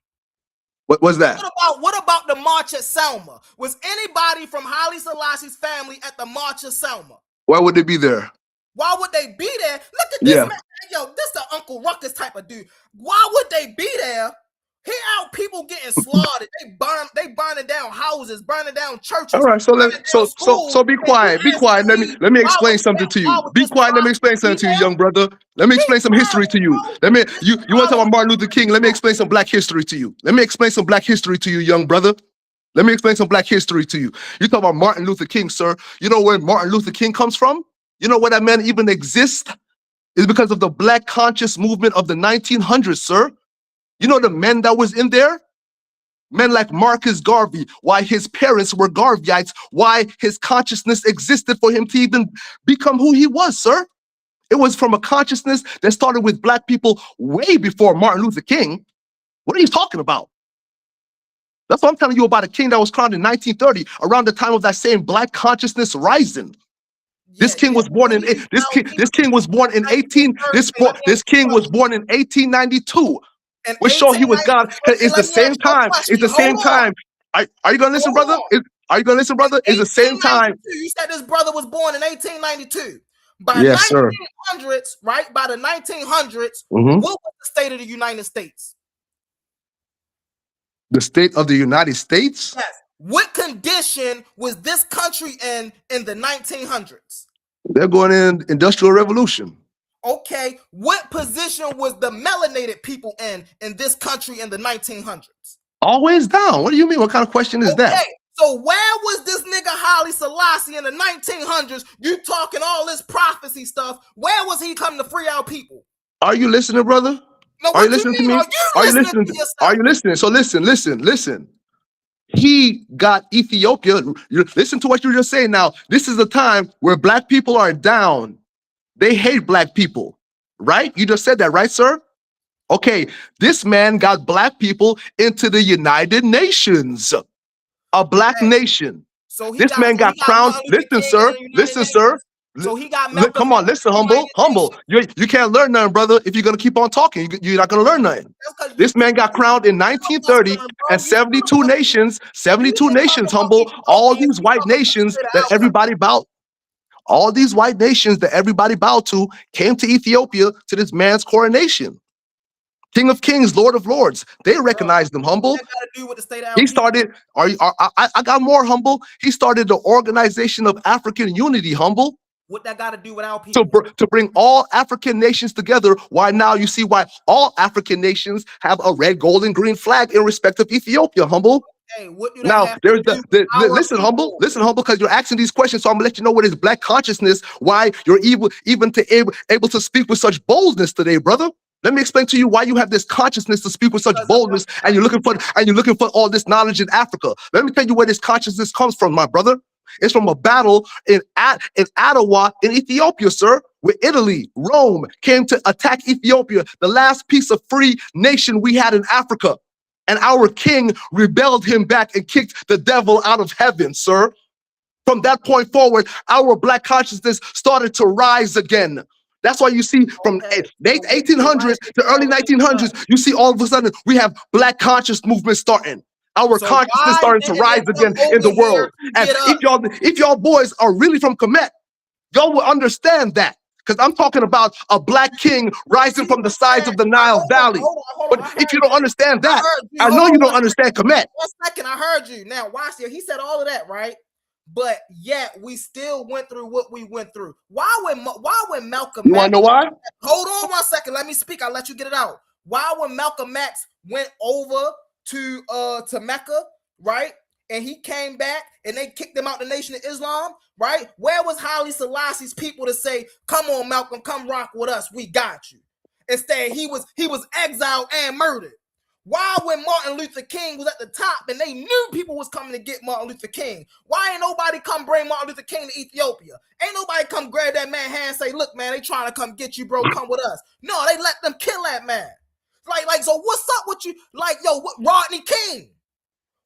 What was that? What about the March at Selma? Was anybody from Haile Selassie's family at the March of Selma? Why would they be there? Why would they be there? Look at this Yeah. man. Yo, this the Uncle Ruckus type of dude. Why would they be there? Here out people getting slaughtered. They burning down houses, burning down churches. All right, so burning so be quiet. Be quiet. Let me explain something to you. Be quiet. Let me explain something to you, young brother. Let me explain some history to you. You want to talk about Martin Luther King? Let me explain some black history to you. Let me explain some black history to you, young brother. Let me explain some black history to you. You talk about Martin Luther King, sir. You know where Martin Luther King comes from? You know where that man even exists? It's because of the black conscious movement of the 1900s, sir. You know the men that was in there? Men like Marcus Garvey, why his parents were Garveyites, why his consciousness existed for him to even become who he was, sir. It was from a consciousness that started with black people way before Martin Luther King. What are you talking about? That's what I'm telling you about a king that was crowned in 1930, around the time of that same black consciousness rising. This king was born in 1892. Which show he was God. It's the same time. It's the same time. Are you gonna listen, brother? Are you gonna listen, brother? It's the same time. You said this brother was born in 1892. By Yes, sir. 1900s, right? By the 1900s, Mhm. what was the state of the United States? The state of the United States? Yes. What condition was this country in the 1900s? They're going in industrial revolution. Okay, what position was the melanated people in this country in the 1900s? Always down. What do you mean? What kind of question is that? So where was this nigga Haile Selassie in the 1900s? You talking all this prophecy stuff. Where was he coming to free our people? Are you listening, brother? No, Are you listening to me? Are you listening? Are you listening? So listen. He got Ethiopia. Listen to what you're just saying now. This is the time where black people are down. They hate black people, right? You just said that, right, sir? Okay, this man got black people into the United Nations, a black nation. So This man got crowned. Listen, sir. Listen, sir. So he got Come on, listen, humble. You can't learn nothing, brother. If you're gonna keep on talking, you're not gonna learn nothing. This man got crowned in 1930, and 72 nations, humble. All these white nations that everybody bowed. All these white nations that everybody bowed to came to Ethiopia to this man's coronation. King of Kings, Lord of Lords. They recognized him, humble. He started. I got more, humble. He started the Organization of African Unity, humble. What that got to do with our people? To bring all African nations together. Why now you see why all African nations have a red, gold, and green flag in respect of Ethiopia, humble. Hey, what do that Now have there's to do with listen, humble, because you're asking these questions. So I'm gonna let you know what is black consciousness. Why you're even able to speak with such boldness today, brother. Let me explain to you why you have this consciousness to speak with such boldness, and you're looking for all this knowledge in Africa. Let me tell you where this consciousness comes from, my brother. It's from a battle in Ottawa in Ethiopia, sir, where Italy, Rome came to attack Ethiopia, the last piece of free nation we had in Africa. And our king rebelled him back and kicked the devil out of heaven, sir. From that point forward, our black consciousness started to rise again. That's why you see from late 1800s to early 1900s, you see all of a sudden we have black conscious movement starting. Our consciousness starting to rise again in the world. And if y'all boys are really from Kemet, y'all will understand that. Because I'm talking about a black king rising from the sides of the Nile Valley. But if you don't understand that, I know you don't understand Kemet. 1 second, I heard you. Now, watch this. He said all of that, right? But yet we still went through what we went through. Why when Malcolm You want to know why? Hold on 1 second. Let me speak. I'll let you get it out. Why when Malcolm X went over to Mecca, right? And he came back and they kicked him out the Nation of Islam, right? Where was Haile Selassie's people to say, come on, Malcolm, come rock with us, we got you? Instead, he was exiled and murdered. Why when Martin Luther King was at the top and they knew people was coming to get Martin Luther King, why ain't nobody come bring Martin Luther King to Ethiopia? Ain't nobody come grab that man's hand and say, look, man, they trying to come get you, bro, come with us. No, they let them kill that man. Like, so what's up with you? Like, yo, what Rodney King?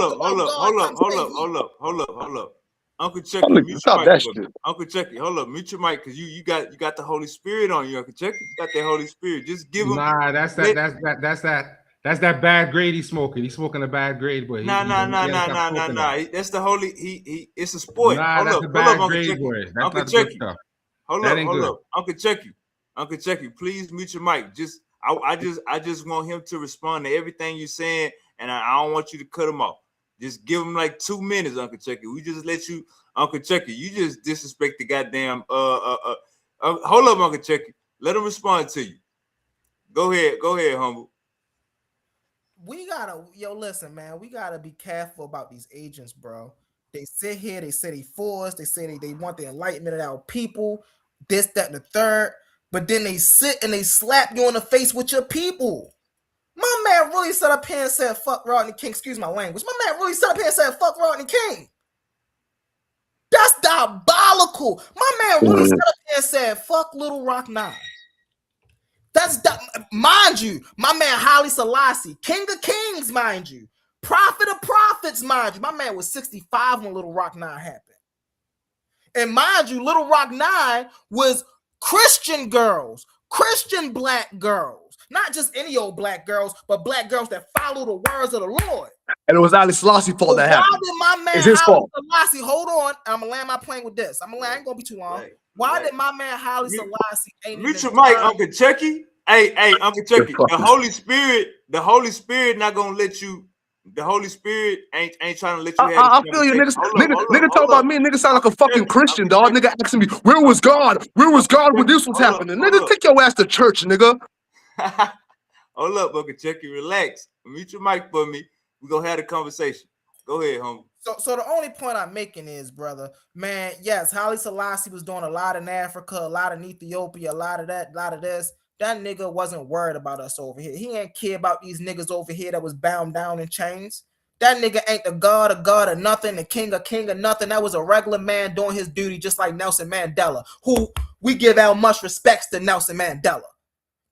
hold up. Uncle Chucky, Look, mute your stop mic. that Bro. shit. Uncle Chucky, hold up, mute your mic, because you got the Holy Spirit on you, Uncle Chucky. You got that Holy Spirit. Just give him. Nah, that's that bad grade he's smoking. He's smoking a bad grade, boy. Nah. That's the Holy. It's a sport. Nah, Hold that's up, a bad Uncle grade, Chucky. boy. That's Uncle not good Chucky. stuff. Hold That up, ain't hold good. up, Uncle Chucky, please mute your mic. I just want him to respond to everything you're saying, and I don't want you to cut him off. Just give him like 2 minutes, Uncle Chucky. We just let you, Uncle Chucky. You just disrespect the goddamn. Hold up, Uncle Chucky. Let him respond to you. Go ahead, humble. We gotta, listen, man. We gotta be careful about these agents, bro. They sit here, they say they for us, they say they want the enlightenment of our people, this, that, and the third, but then they sit and they slap you in the face with your people. My man really sat up here and said, fuck Rodney King. Excuse my language. My man really sat up here and said, fuck Rodney King. That's diabolical. My man really sat up here and said, fuck Little Rock 9. Mind you, my man Haile Selassie, King of Kings, mind you, Prophet of Prophets, mind you. My man was 65 when Little Rock 9 happened. And mind you, Little Rock 9 was Christian girls, Christian black girls, not just any old black girls, but black girls that follow the words of the Lord. And it was Haile Selassie's fault that happened. Why did my man Haile Selassie, hold on, I'm gonna land my plane with this. I ain't gonna be too long. Why did my man Haile Selassie mute your mic, Uncle Chucky? Hey, Uncle Chucky, the Holy Spirit not gonna let you. The Holy Spirit ain't trying to let you have. I feel you, niggas. Nigga talk about me. Nigga sound like a fucking Christian, dog. Nigga asking me, where was God? Where was God when this was happening? Nigga, take your ass to church, nigga. Hold up, Uncle Chucky, relax. Mute your mic for me. We gonna have a conversation. Go ahead, homie. So the only point I'm making is, brother, man, yes, Haile Selassie was doing a lot in Africa, a lot in Ethiopia, a lot of that, a lot of this. That nigga wasn't worried about us over here. He ain't care about these niggas over here that was bound down in chains. That nigga ain't the God of nothing, the king of nothing. That was a regular man doing his duty, just like Nelson Mandela, who we give our much respects to Nelson Mandela.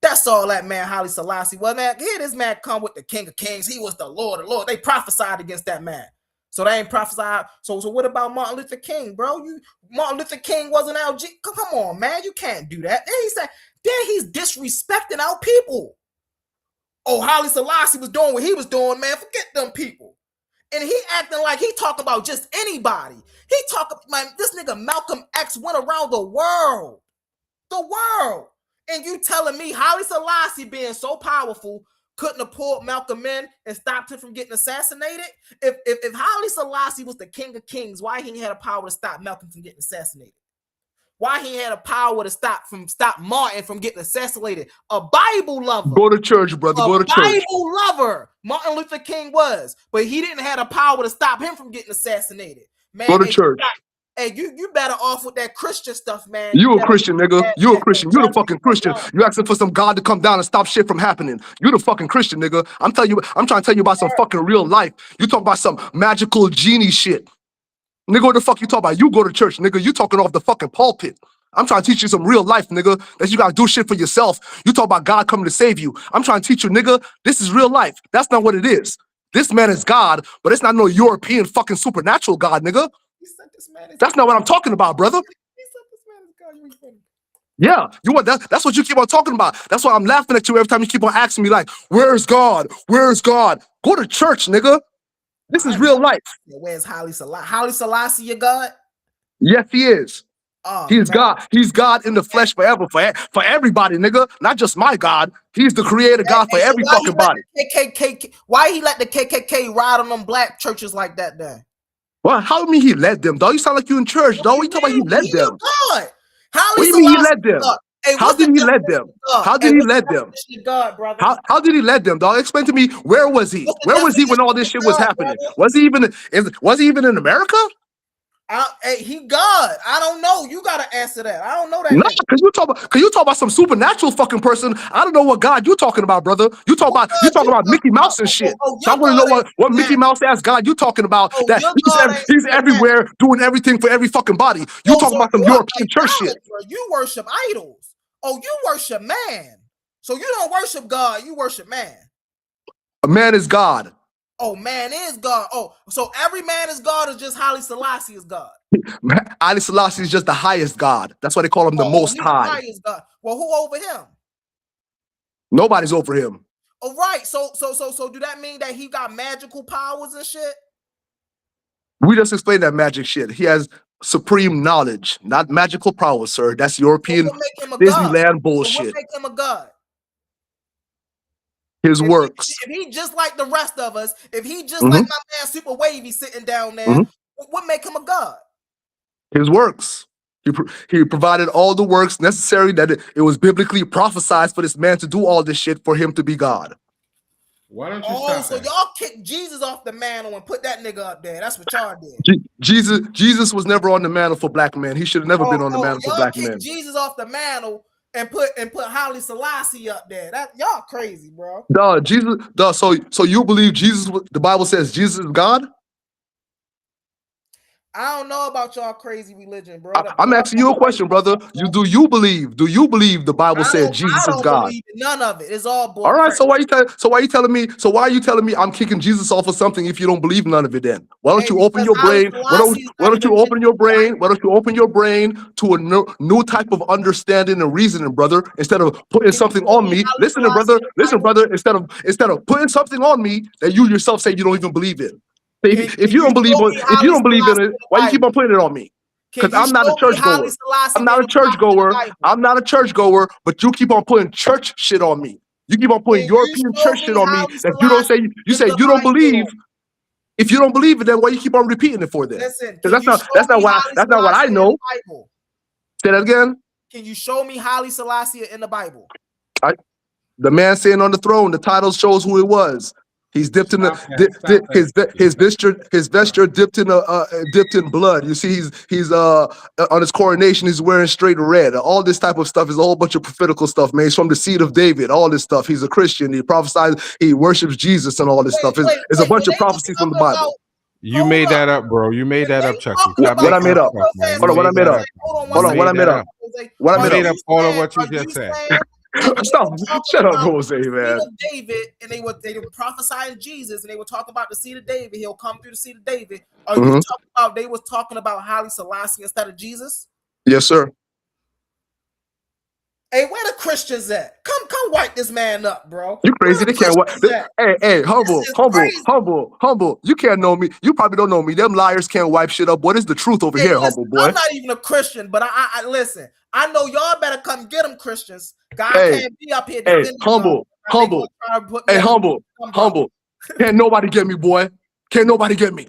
That's all that man Haile Selassie was, man. Here this man come with the King of Kings. He was the Lord of Lords. They prophesied against that man. So they ain't prophesied. So what about Martin Luther King, bro? Martin Luther King wasn't LG. Come on, man. You can't do that. Then he's disrespecting our people. Oh, Haile Selassie was doing what he was doing, man. Forget them people. And he acting like he talking about just anybody. He talking, man, this nigga Malcolm X went around the world. The world. And you telling me Haile Selassie being so powerful couldn't have pulled Malcolm in and stopped him from getting assassinated? If Haile Selassie was the King of Kings, why he had a power to stop Malcolm from getting assassinated? Why he had a power to stop Martin from getting assassinated? A Bible lover. Go to church, brother. Go to church. A Bible lover. Martin Luther King was, but he didn't have the power to stop him from getting assassinated. Man, go to church. Hey, you better off with that Christian stuff, man. You a Christian, nigga. You a Christian. You the fucking Christian. You asking for some God to come down and stop shit from happening. You the fucking Christian, nigga. I'm trying to tell you about some fucking real life. You talk about some magical genie shit. Nigga, what the fuck you talk about? You go to church, nigga. You talking off the fucking pulpit. I'm trying to teach you some real life, nigga, that you gotta do shit for yourself. You talk about God coming to save you. I'm trying to teach you, nigga, this is real life. That's not what it is. This man is God, but it's not no European fucking supernatural God, nigga. That's not what I'm talking about, brother. Yeah, that's what you keep on talking about. That's why I'm laughing at you every time you keep on asking me, like, where's God? Where's God? Go to church, nigga. This is real life. Where's Haile Selassie? Haile Selassie, your God? Yes, he is. He's God. He's God in the flesh forever, for everybody, nigga. Not just my God. He's the creator God for every fucking body. Why he let the KKK ride on them black churches like that then? Well, how do you mean he led them, dog? You sound like you in church, dog. What you talking about he led them? God. What do you mean he led them? Hey, how did he lead them? How did he lead them? How did he lead them, dog? Explain to me, where was he? Where was he when all this shit was happening? Was he even in America? Hey, he God. I don't know. You gotta answer that. I don't know that. No, because you talk about some supernatural fucking person. I don't know what God you're talking about, brother. You talk about Mickey Mouse and shit. So I want to know what Mickey Mouse ass God you talking about. That he's everywhere doing everything for every fucking body. You talking about some European church shit. You worship idols. Oh, you worship man. So you don't worship God. You worship man. A man is God. Oh, man is God. Oh, so every man is God, or just Haile Selassie is God? Haile Selassie is just the highest God. That's why they call him the Most High. The highest God. Well, who over him? Nobody's over him. Oh, right. So do that mean that he got magical powers and shit? We just explained that magic shit. He has supreme knowledge, not magical powers, sir. That's European Disneyland bullshit. So what make him a God? His works. If he just like the rest of us, if he just Mhm. like my man Super Wavy sitting down there, Mhm. what make him a god? His works. He provided all the works necessary that it was biblically prophesied for this man to do all this shit for him to be God. Why don't you Oh, stop so that? y'all kicked Jesus off the mantle and put that nigga up there. That's what y'all did. Jesus was never on the mantle for black men. He should have never been on the mantle for y'all black kicked men. Jesus off the mantle and put Haile Selassie up there. That y'all crazy, bro. Duh, Jesus. Duh. So you believe Jesus? The Bible says Jesus is God. I don't know about y'all crazy religion, bro. I'm asking you a question, brother. Do you believe the Bible said Jesus I is don't God? believe in none of it. It's all bull All right. crap. So why are you telling me I'm kicking Jesus off of something if you don't believe none of it? Then why don't you open your brain? Why don't you open your brain? Why don't you open your brain to a new type of understanding and reasoning, brother? Instead of putting something on me. Listen, brother. Instead of putting something on me that you yourself say you don't even believe in. If you don't believe in it, why you keep on putting it on me? Because I'm not a churchgoer. I'm not a churchgoer. I'm not a churchgoer, but you keep on putting church shit on me. You keep on putting European church shit on me that you don't say. You say you don't believe. If you don't believe it, then why you keep on repeating it for then? Listen, Because that's not what I know. Say that again. Can you show me Haile Selassie in the Bible? The man sitting on the throne. The title shows who it was. He's dipped in his vesture dipped in blood. You see, he's on his coronation. He's wearing straight red. All this type of stuff is a whole bunch of prophetical stuff, man. He's from the seed of David. All this stuff. He's a Christian. He prophesies. He worships Jesus and all this stuff. It's a bunch of prophecies from the Bible. You made that up, bro. You made that up, Chucky. What I made up? Hold on, what I made up? Hold on, what I made up? What I made up? All of what you just said. Stop! Shut up, Jose, man. David, and they were prophesying Jesus, and they were talking about the seed of David. He'll come through the seed of David. Are you talking about they was talking about Haile Selassie instead of Jesus? Yes, sir. Hey, where the Christians at? Come wipe this man up, bro. You crazy? They can't wipe. Hey, humble. You can't know me. You probably don't know me. Them liars can't wipe shit up. What is the truth over here, listen, humble boy? I'm not even a Christian, but I listen. I know y'all better come get them Christians. God can't be up here defending humble. Hey, humble. Can't nobody get me, boy. Can't nobody get me.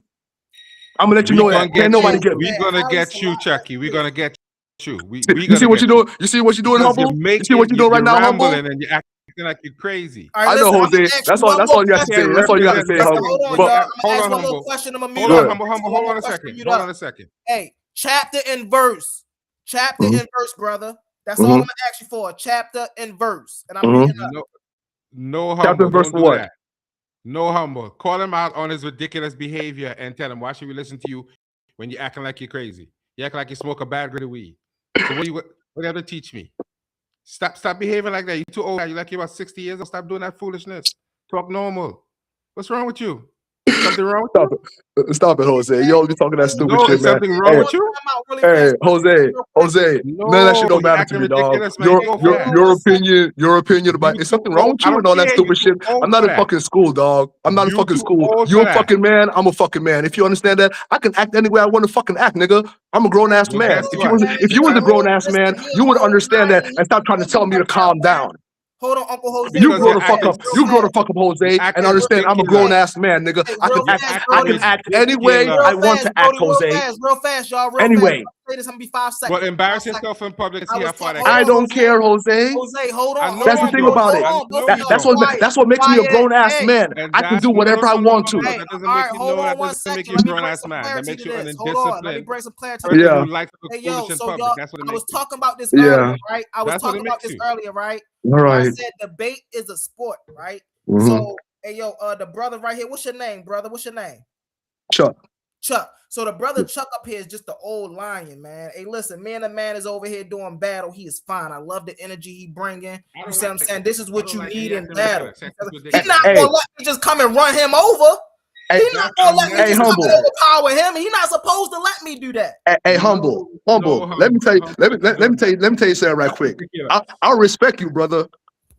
I'm gonna let you know that. Can't nobody get me. We're gonna get you, Chucky. We're gonna get you. You see what you doing? You see what you doing, humble? You see what you doing right now, humble? And you're acting like you're crazy. Right, I know, Jose. That's all you got to say. That's all you got to say, humble. Hold on, humble. Hold on a second. Hey, chapter and verse, brother. That's all I'm gonna ask you for. Chapter and verse, and I'm reading up. No humble. Chapter and verse for what? No humble. Call him out on his ridiculous behavior and tell him, why should we listen to you when you're acting like you're crazy? You act like you smoke a bad grade of weed. So what you have to teach me? Stop behaving like that. You're too old. You're like you're about 60 years old. Stop doing that foolishness. Talk normal. What's wrong with you? Something wrong with you? Stop it, Jose. You always be talking that stupid shit, man. Something wrong with you? Hey, Jose. None of that shit don't matter to me, dog. Your opinion about it's something wrong with you and all that stupid shit. I'm not in fucking school, dog. I'm not in fucking school. You a fucking man. I'm a fucking man. If you understand that, I can act any way I want to fucking act, nigga. I'm a grown ass man. If you was a grown ass man, you would understand that and stop trying to tell me to calm down. Hold on, Uncle Jose. You grow the fuck up. You grow the fuck up, Jose, and understand I'm a grown ass man, nigga. I can act any way I want to act, Jose. Real fast, y'all. Anyway. This gonna be 5 seconds. Well, embarrass yourself in public and see how far that I don't care, Jose. Jose, hold on. That's the thing about it. That's what makes me a grown ass man. I can do whatever I want to. That doesn't make you know. That doesn't make you a grown ass man. That makes you an indisciplined. Let me bring some clarity. Yeah. Hey, yo, so y'all, I was talking about this earlier, right? I was talking about this earlier, right? All right. I said debate is a sport, right? So, hey, yo, the brother right here. What's your name, brother? What's your name? Chuck. So the brother Chuck up here is just the old lion, man. Hey, listen, me and the man is over here doing battle. He is fine. I love the energy he bringing. You see what I'm saying? This is what you need in battle. He's not gonna let me just come and run him over. He's not gonna let me just come and overpower him. He's not supposed to let me do that. Hey, humble. Let me tell you. Let me tell you something right quick. I respect you, brother.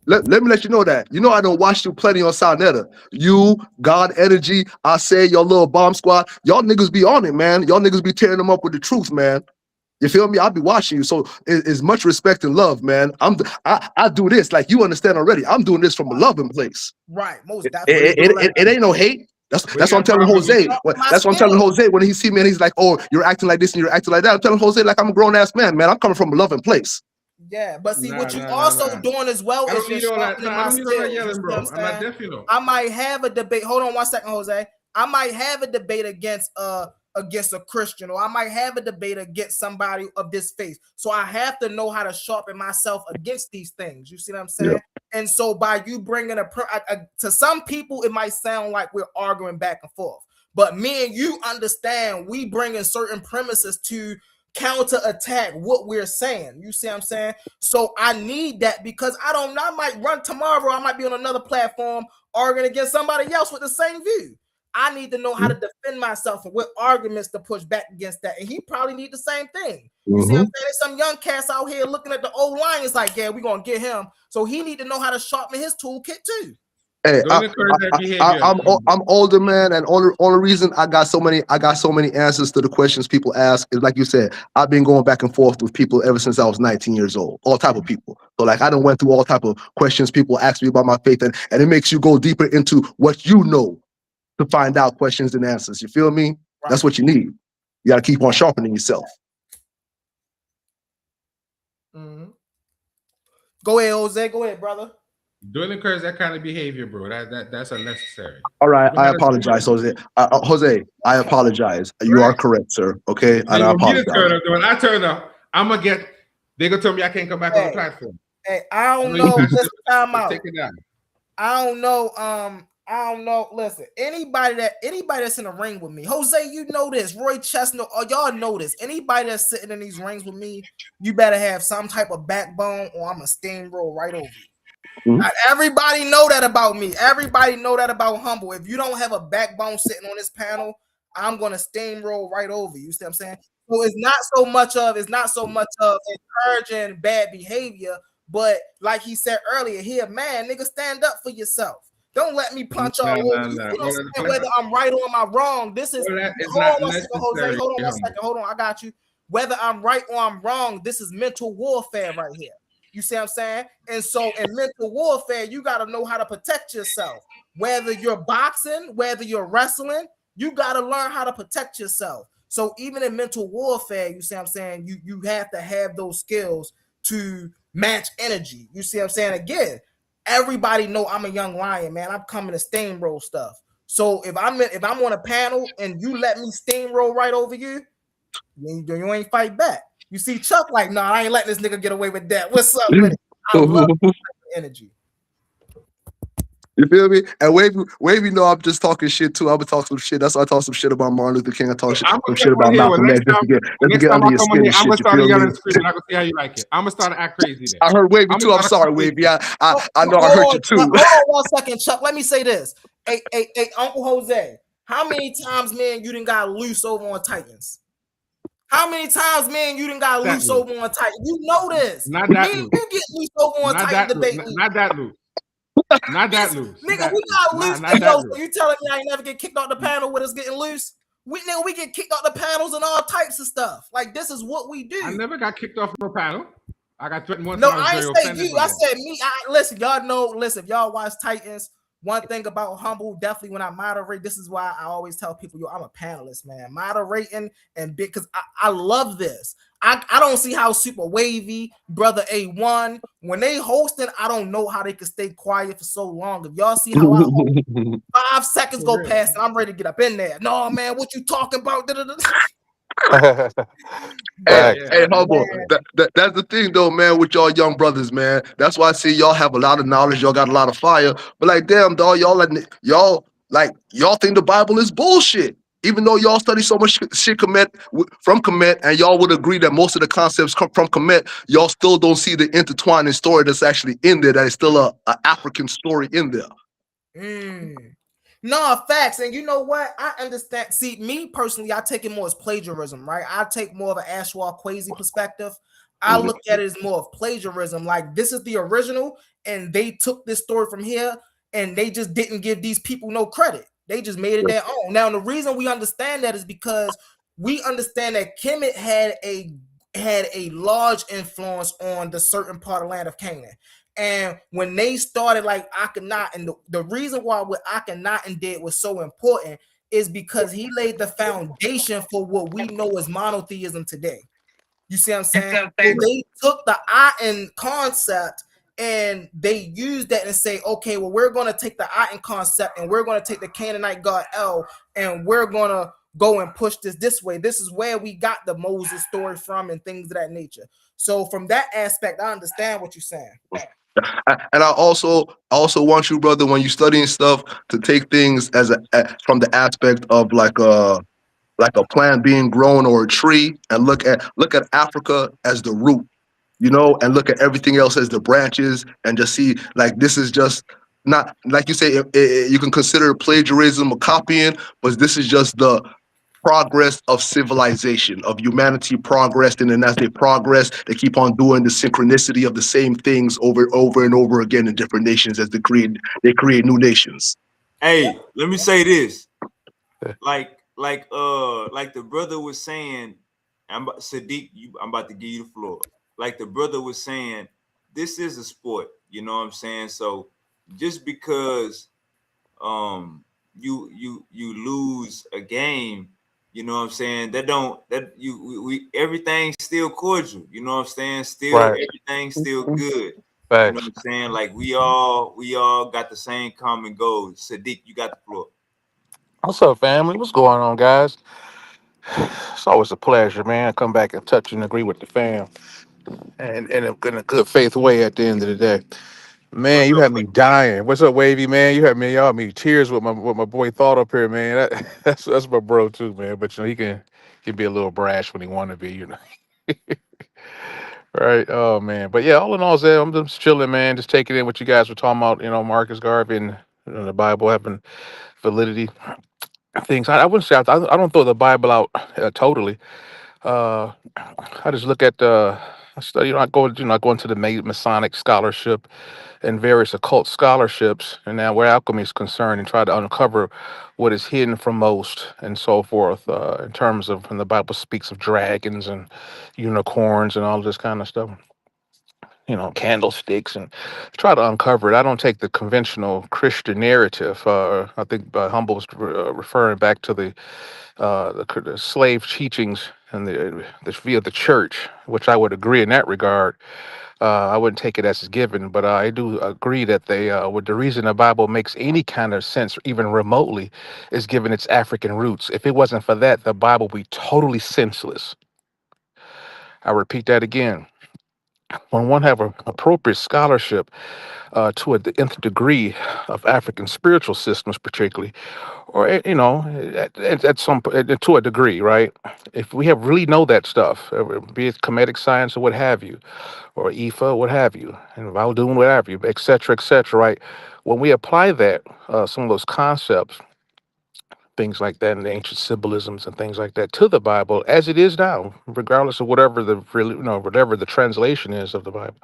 Let me let you know that. You know I don't watch you plenty on Soundetta. You, God Energy, I say your little bomb squad. Y'all niggas be on it, man. Y'all niggas be tearing them up with the truth, man. You feel me? I'll be watching you. So it's much respect and love, man. I do this like you understand already. I'm doing this from a loving place. Right, most definitely. It ain't no hate. That's what I'm telling Jose. That's what I'm telling Jose when he see me and he's like, "Oh, you're acting like this and you're acting like that." I'm telling Jose like I'm a grown ass man, man. I'm coming from a loving place. Yeah, but see what you also doing as well is you're sharpening my skills. Bro. I'm not deaf, you know. I might have a debate. Hold on 1 second, Jose. I might have a debate against a Christian, or I might have a debate against somebody of this faith. So I have to know how to sharpen myself against these things. You see what I'm saying? Yeah. And so by you bringing to some people, it might sound like we're arguing back and forth. But me and you understand we bringing certain premises to counter attack what we're saying. You see what I'm saying? So I need that because I might run tomorrow. I might be on another platform arguing against somebody else with the same view. I need to know how to defend myself and what arguments to push back against that. And he probably need the same thing. You see what I'm saying? There's some young cats out here looking at the old Lions like, yeah, we're going to get him. So he need to know how to sharpen his toolkit too. Hey, I'm older, man, and only reason I got so many answers to the questions people ask is like you said. I've been going back and forth with people ever since I was 19 years old, all type of people. So like I done went through all type of questions people ask me about my faith, and it makes you go deeper into what you know to find out questions and answers. You feel me? Right. That's what you need. You got to keep on sharpening yourself. Go ahead, Jose. Go ahead, brother. Don't encourage that kind of behavior, bro. That's unnecessary. All right, I apologize, Jose. Jose, I apologize. You are correct, sir. Okay, and I apologize. When I turn up, I'm gonna get. They gonna tell me I can't come back on the platform. Hey, I don't know. Listen, time out. Take it down. I don't know. I don't know. Listen, anybody that's in a ring with me, Jose, you know this. Roy Chestnut, y'all know this. Anybody that's sitting in these rings with me, you better have some type of backbone, or I'm a steamroll right over you. Everybody know that about me. Everybody know that about Humble. If you don't have a backbone sitting on this panel, I'm gonna steamroll right over you. See what I'm saying? So it's not so much of encouraging bad behavior, but like he said earlier, here, man, nigga, stand up for yourself. Don't let me punch all over you. You know, whether I'm right or am I wrong. This is hold on 1 second, Jose. Hold on 1 second. Hold on, I got you. Whether I'm right or I'm wrong, this is mental warfare right here. You see what I'm saying? And so in mental warfare, you got to know how to protect yourself. Whether you're boxing, whether you're wrestling, you got to learn how to protect yourself. So even in mental warfare, you see what I'm saying? You have to have those skills to match energy. You see what I'm saying? Again, everybody know I'm a young lion, man. I'm coming to steamroll stuff. So if I'm on a panel and you let me steamroll right over you, you ain't fight back. You see Chuck like, nah, I ain't letting this nigga get away with that. What's up with it? I love that energy. You feel me? And Wavy know I'm just talking shit too. I'm gonna talk some shit. That's why I talk some shit about Martin Luther King. I talk some shit about Malcolm X just to get under your skin and shit. I'm gonna start yelling and screaming. I can see how you like it. I'm gonna start to act crazy then. I heard Wavy too. I'm sorry, Wavy. I know I hurt you too. Hold on 1 second, Chuck. Let me say this. Hey, Uncle Jose, how many times, man, you done got loose over on Titans? How many times, man, you done got loose over on Titans? You know this. Not that loose. You get loose over on Titans debate. Not that loose. Not that loose. Nigga, we got loose. So you telling me I ain't never get kicked off the panel with us getting loose? We get kicked off the panels and all types of stuff. Like, this is what we do. I never got kicked off from a panel. I got threatened one time. No, I ain't say you. I said me. Listen, y'all know. Listen, if y'all watch Titans, one thing about Humble, definitely when I moderate, this is why I always tell people, yo, I'm a panelist, man. Moderating and big, because I love this. I don't see how Super Wavy, Brother A1, when they hosting, I don't know how they can stay quiet for so long. If y'all see how I host, 5 seconds go past and I'm ready to get up in there. No, man, what you talking about? Hey, Humble, that's the thing though, man, with y'all young brothers, man. That's why I see y'all have a lot of knowledge, y'all got a lot of fire. But like, damn, dog, y'all think the Bible is bullshit. Even though y'all study so much shit from Kemet, and y'all would agree that most of the concepts come from Kemet, y'all still don't see the intertwining story that's actually in there, that is still a African story in there. No, facts. And you know what? I understand. See, me personally, I take it more as plagiarism, right? I take more of an Ashwar Kwesi perspective. I look at it as more of plagiarism. Like, this is the original, and they took this story from here, and they just didn't give these people no credit. They just made it their own. Now, the reason we understand that is because we understand that Kemet had a had a large influence on the certain part of land of Canaan. And when they started like Akhenaten, the reason why what Akhenaten did was so important is because he laid the foundation for what we know as monotheism today. You see what I'm saying? So they took the Aten concept and they used that and say, okay, well, we're going to take the Aten concept and we're going to take the Canaanite god El and we're going to go and push this way. This is where we got the Moses story from and things of that nature. So from that aspect, I understand what you're saying. And I also want you, brother, when you studying stuff, to take things from the aspect of like a plant being grown or a tree, and look at Africa as the root, and look at everything else as the branches, and just see like this is just not like you say. You can consider plagiarism or copying, but this is just the progress of civilization, of humanity progressed, and then as they progress, they keep on doing the synchronicity of the same things over and over again in different nations as they create new nations. Hey, let me say this. Like the brother was saying, Sadiq, I'm about to give you the floor. Like the brother was saying, this is a sport, you know what I'm saying? So just because you lose a game, you know what I'm saying, we everything's still cordial, you know what I'm saying? Still Right. everything's still good. You know what Facts. I'm saying? Like we all got the same common goals. Sadiq, you got the floor. What's up, family? What's going on, guys? It's always a pleasure, man. I come back and touch and agree with the fam, and in a good faith way at the end of the day. Man, What's you up? had me dying. What's up, Wavy, man? You had me, y'all me tears with my boy Thought up here, man. That's my bro too, man. But he can be a little brash when he want to be, right? Oh man, but yeah, all in all, Zay, I'm just chilling, man. Just taking in what you guys were talking about. Marcus Garvey and the Bible having validity things. I wouldn't say I don't throw the Bible out totally. Uh, I just look at I study. I go into the Masonic scholarship and various occult scholarships, and now where alchemy is concerned, and try to uncover what is hidden from most, and so forth. In terms of when the Bible speaks of dragons and unicorns and all this kind of stuff, candlesticks, and try to uncover it. I don't take the conventional Christian narrative. I think Humble was referring back to the slave teachings and the via the church, which I would agree in that regard. I wouldn't take it as a given, but I do agree that with the reason the Bible makes any kind of sense, even remotely, is given its African roots. If it wasn't for that, the Bible would be totally senseless. I repeat that again. When one have an appropriate scholarship to the nth degree of African spiritual systems, particularly, or at some to a degree, right? If we have really know that stuff, be it comedic science or what have you, or IFA, what have you, and Valdoon, what have you, et cetera, right? When we apply that, some of those concepts, things like that, and the ancient symbolisms and things like that to the Bible as it is now, regardless of whatever the translation is of the Bible,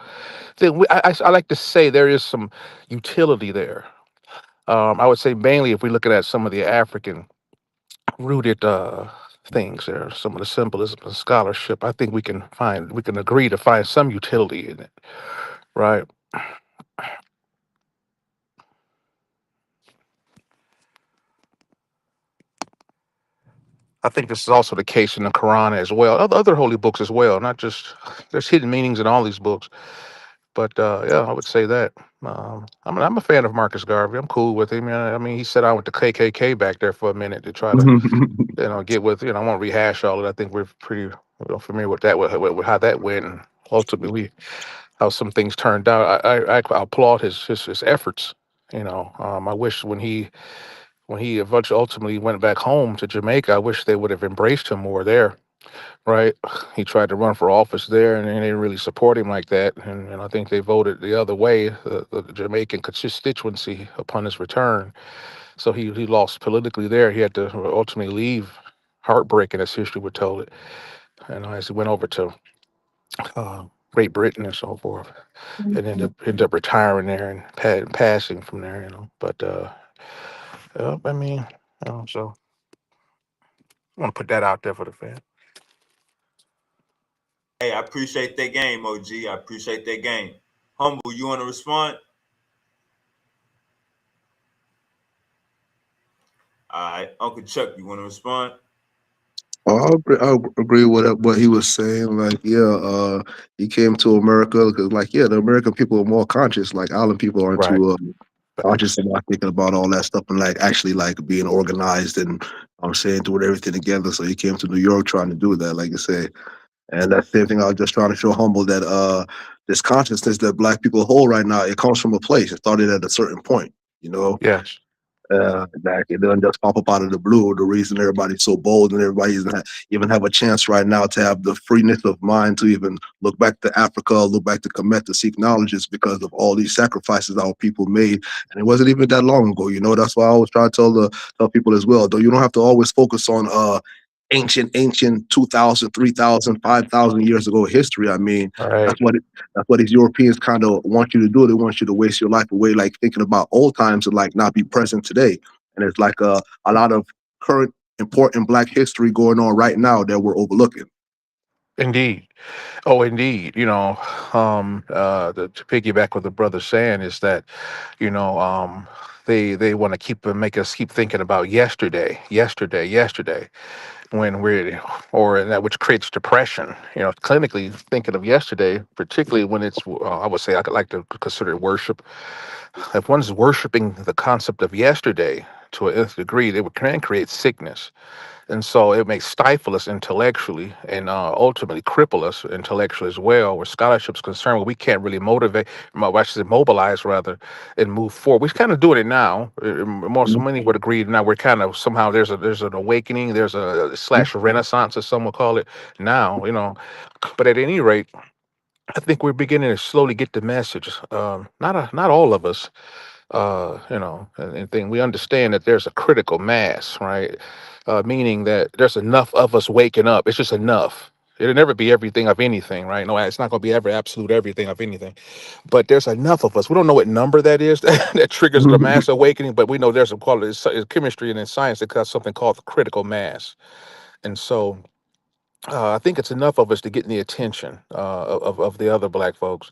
then I like to say there is some utility there. I would say mainly if we're looking at some of the African rooted things there, some of the symbolism and scholarship, I think we can agree to find some utility in it, right? I think this is also the case in the Quran as well, other holy books as well. Not just there's hidden meanings in all these books, but yeah, I would say that. I'm a fan of Marcus Garvey. I'm cool with him. I mean, he said I went to KKK back there for a minute to try to get with. I won't rehash all of it. I think we're pretty familiar with that, with how that went, and ultimately how some things turned out. I applaud his efforts. I wish when he eventually ultimately went back home to Jamaica, I wish they would have embraced him more there, right? He tried to run for office there, and they didn't really support him like that. And I think they voted the other way, the Jamaican constituency, upon his return. So he lost politically there. He had to ultimately leave. Heartbreaking, as history would tell it. And as he went over to uh, Great Britain and so forth, and ended up retiring there and passing from there. But I mean, so I want to put that out there for the fans. Hey, I appreciate that game, OG. I appreciate that game. Humble, you want to respond? All right, Uncle Chuck, you want to respond? I agree with what he was saying. Like, yeah, he came to America because, like, yeah, the American people are more conscious. Like, island people aren't Right. too conscious Facts. and not thinking about all that stuff and like actually like being organized and I'm saying doing everything together. So he came to New York trying to do that, like you say. And that same thing I was just trying to show Humble that this consciousness that black people hold right now, it comes from a place. It started at a certain point, you know. Yes. That it doesn't just pop up out of the blue. The reason everybody's so bold and everybody even have a chance right now to have the freeness of mind to even look back to Africa, look back to Kemet to seek knowledge is because of all these sacrifices our people made. And it wasn't even that long ago, you know. That's why I always try to tell people as well. Though you don't have to always focus on ancient 2,000, 3,000, 5,000 years ago history. I mean, All right. that's what these Europeans kind of want you to do. They want you to waste your life away, like thinking about old times and like not be present today. And it's like a lot of current important Black history going on right now that we're overlooking. Indeed. Oh, indeed. To piggyback what the brother's saying is that, you know, they want to make us keep thinking about yesterday, yesterday, yesterday, when we're or that which creates depression. Clinically thinking of yesterday, particularly when it's, I would say I could like to consider it worship. If one's worshiping the concept of yesterday to a nth degree, can create sickness. And so it may stifle us intellectually and ultimately cripple us intellectually as well. Where scholarship's concerned, where we can't really I should say mobilize rather, and move forward. We're kind of doing it now. More so many would agree now. We're kind of somehow there's an awakening, there's a slash renaissance, as some will call it now. But at any rate, I think we're beginning to slowly get the message. Not all of us, and thing we understand that there's a critical mass, right? Meaning that there's enough of us waking up. It's just enough. It'll never be everything of anything, right? No, it's not going to be ever absolute everything of anything, but there's enough of us. We don't know what number that is that triggers the mass awakening, but we know there's a quality, it's chemistry and in science, it got something called the critical mass. And so I think it's enough of us to get the attention of the other black folks,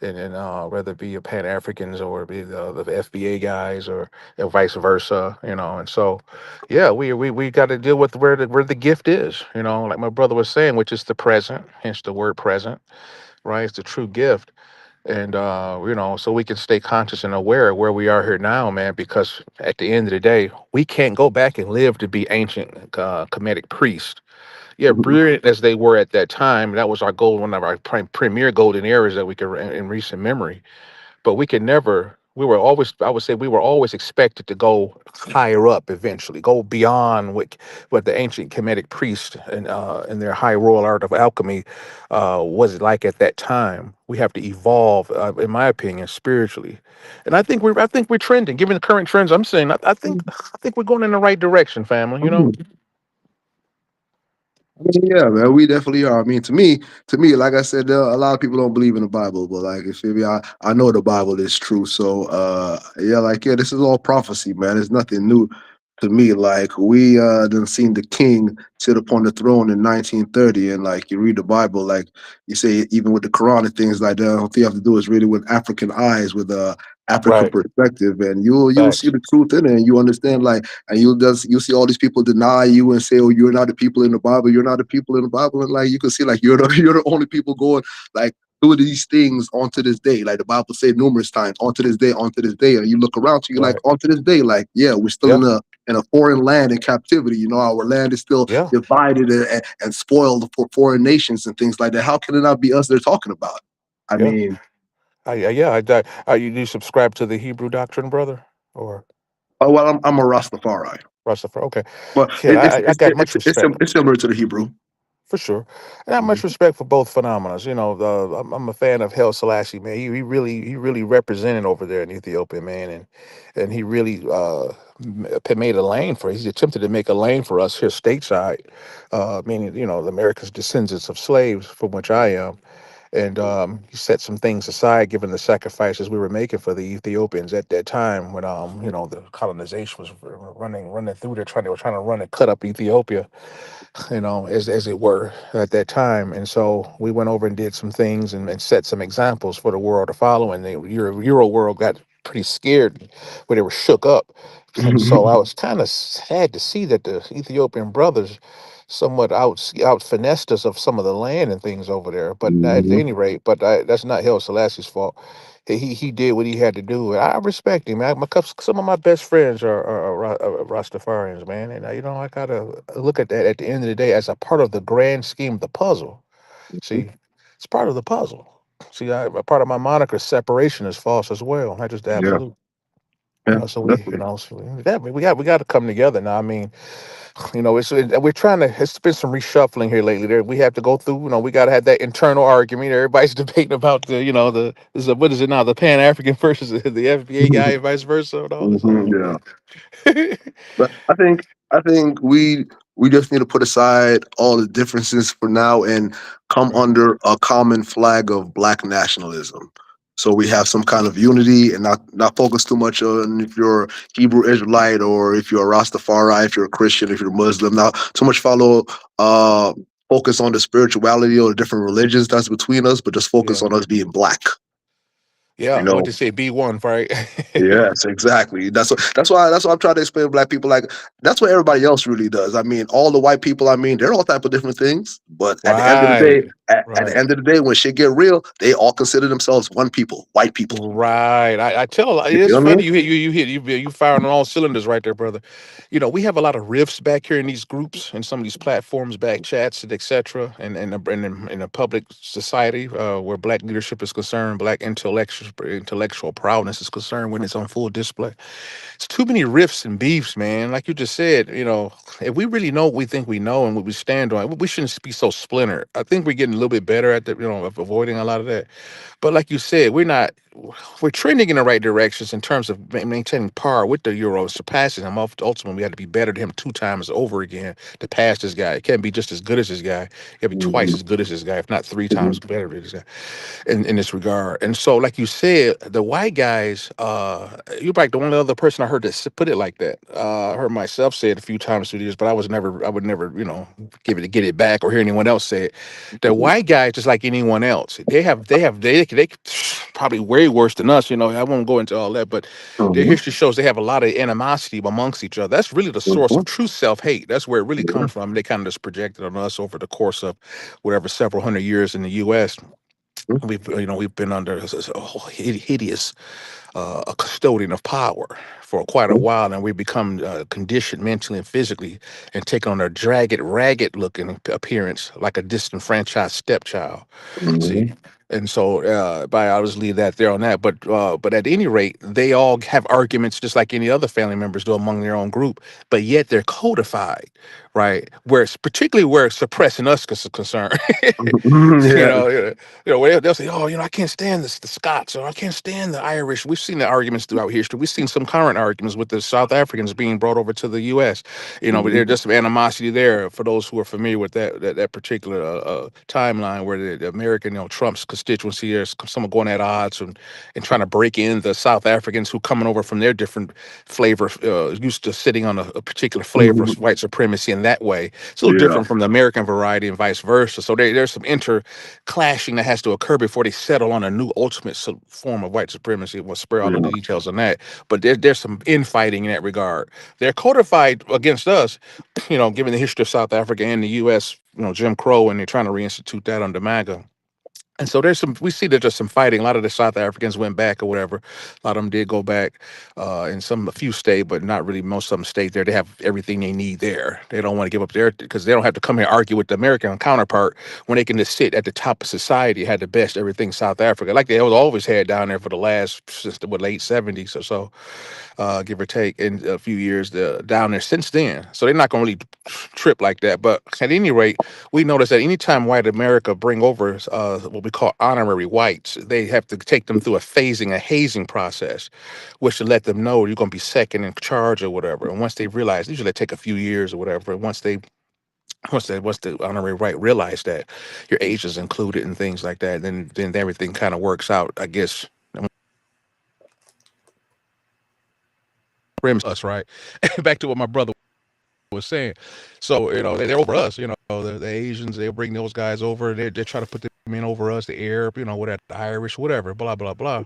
and whether it be a Pan Africans or be the FBA guys or vice versa, And so, yeah, we got to deal with where the gift is, like my brother was saying, which is the present, hence the word present, right? It's the true gift, and so we can stay conscious and aware of where we are here now, man. Because at the end of the day, we can't go back and live to be ancient Kemetic priests. Yeah, brilliant as they were at that time, that was our goal, one of our premier golden eras that we could in recent memory. But we could never. We were always, I would say, we were always expected to go higher up eventually, go beyond what the ancient Kemetic priests and their high royal art of alchemy was like at that time. We have to evolve, in my opinion, spiritually, and I think we're trending. Given the current trends, I'm saying I think we're going in the right direction, family. I mean, yeah, man, we definitely are. I mean, to me, like I said, a lot of people don't believe in the Bible, but like, you feel me? I know the Bible is true. So, yeah, like, yeah, this is all prophecy, man. It's nothing new to me. Like, we done seen the King sit upon the throne in 1930, and like, you read the Bible, like you say, even with the Quran and things like that, all you have to do is read it with African eyes, with African Right. perspective, and you'll see Facts. the truth in it, and you understand, like, and you see all these people deny you and say, oh, you're not the people in the Bible, you're not the people in the Bible, and like you can see, like, you're the you're the only people going like through these things onto this day, like the Bible said numerous times, onto this day, and you look around to you like Right. onto this day, like, yeah, we're still Yeah. in a foreign land in captivity. Our land is still Yeah. divided and spoiled for foreign nations and things like that. How can it not be us they're talking about? I Yeah. mean, Yeah. You do subscribe to the Hebrew doctrine, brother, or oh well, I'm a Rastafari, Rastafari? Okay. but Yeah, I got much respect. it's similar to the Hebrew. For sure. And I have much respect for both phenomena. I'm a fan of Haile Selassie, man. He really represented over there in Ethiopia, man, and he really made a lane for. He's attempted to make a lane for us here stateside, meaning the America's descendants of slaves, from which I am. And he set some things aside, given the sacrifices we were making for the Ethiopians at that time when the colonization was running through there, they were trying to run and cut up Ethiopia, as it were at that time. And so we went over and did some things and set some examples for the world to follow. And the Euro world got pretty scared, where they were shook up. And so I was kind of sad to see that the Ethiopian brothers somewhat out finessed us of some of the land and things over there. But at any rate, that's not Haile Selassie's fault. He did what he had to do. And I respect him. Some of my best friends are Rastafarians, man. And I gotta look at that at the end of the day as a part of the grand scheme of the puzzle. See, it's part of the puzzle. See, a part of my moniker, separation, is false as well, not just the Yeah, absolute. yeah, So definitely. we got to come together now. I mean, we're trying to. It's been some reshuffling here lately. There, we have to go through. We got to have that internal argument. Everybody's debating about what is it now? The Pan African versus the FBA guy, and vice versa, and all this. Yeah. But I think we just need to put aside all the differences for now and come Right. under a common flag of Black nationalism. So we have some kind of unity and not focus too much on if you're Hebrew Israelite or if you're a Rastafari, if you're a Christian, if you're Muslim. Not too much uh focus on the spirituality or the different religions that's between us, but just focus Yeah. on us being Black. You Yeah. What know, they say, B1, right? yes, exactly. That's why I'm trying to explain to Black people, like that's what everybody else really does. I mean, all the white people, I mean, they're all type of different things, but at the end of the day, Right. at the Right. end of the day, when shit get real, they all consider themselves one people, white people. Right. I tell a lot. You It's feel me? funny you firing on all cylinders right there, brother. We have a lot of rifts back here in these groups and some of these platforms, back chats, and etc. And in a public society where Black leadership is concerned, Black intellectual prowess is concerned, when it's on full display. It's too many rifts and beefs, man. Like you just said, if we really know what we think we know and what we stand on, we shouldn't be so splintered. I think we're getting a little bit better at of avoiding a lot of that. But like you said, we're trending in the right directions in terms of maintaining par with the Euro, surpassing him. Ultimately, we had to be better than him 2 times over again to pass this guy. It can't be just as good as this guy. It got to be twice Mhm, as good as this guy, if not three mhm, times better than this guy in this regard. And so, like you said, the white guys, you're like the only other person I heard that put it like that. I heard myself say it a few times through the years, but I would never, get it back or hear anyone else say it. The mhm, white guys, just like anyone else, they probably way worse than us. I won't go into all that, but their mhm, history shows they have a lot of animosity amongst each other. That's really the source of mhm. true self-hate. That's where it really Yeah. comes from. They kind of just projected on us over the course of whatever several hundred years in the U.S. Mhm, We've been under a whole hideous a custodian of power for quite a while, and we've become conditioned mentally and physically, and take on a dragged, ragged looking appearance, like a disenfranchised stepchild. See, mhm, and so, I'll just leave that there on that. But at any rate, they all have arguments just like any other family members do among their own group, but yet they're codified, right? Where it's particularly where suppressing us is concerned. mhm. you Yeah. know, you where they'll say, "Oh, I can't stand the Scots, or I can't stand the Irish." We've seen the arguments throughout history. We've seen some current arguments with the South Africans being brought over to the U.S. But Mhm, there's just some animosity there for those who are familiar with that particular timeline where the American, Trump's constituency, there's someone going at odds and trying to break in the South Africans who coming over from their different flavor, used to sitting on a particular flavor of mhm. white supremacy in that way. It's a little Yeah. different from the American variety and vice versa. So there's some clashing that has to occur before they settle on a new ultimate form of white supremacy. We'll spare all of the Yeah. details on that. But there's some infighting in that regard. They're codified against us, given the history of South Africa and the U.S., Jim Crow, and they're trying to reinstitute that under MAGA. And so we see that there's some fighting. A lot of the South Africans went back or whatever. A lot of them did go back, and a few stayed, but not really. Most of them stayed there. They have everything they need there. They don't want to give up there because they don't have to come here and argue with the American counterpart when they can just sit at the top of society, had the best everything South Africa, like they always had down there for the last since the late '70s or so, give or take, in a few years down there since then. So they're not going to really trip like that. But at any rate, we notice that anytime white America bring over what we call honorary whites, they have to take them through a hazing process, which to let them know you're going to be second in charge or whatever. And once they realize, usually they take a few years or whatever, and once they once the honorary right realize that your age is included and things like that, then everything kind of works out, I guess. Rims us right. Back to what my brother was saying. So they're over us. The Asians, they'll bring those guys over. They try to put them in over us. The Arab, whatever, the Irish, whatever, blah blah blah.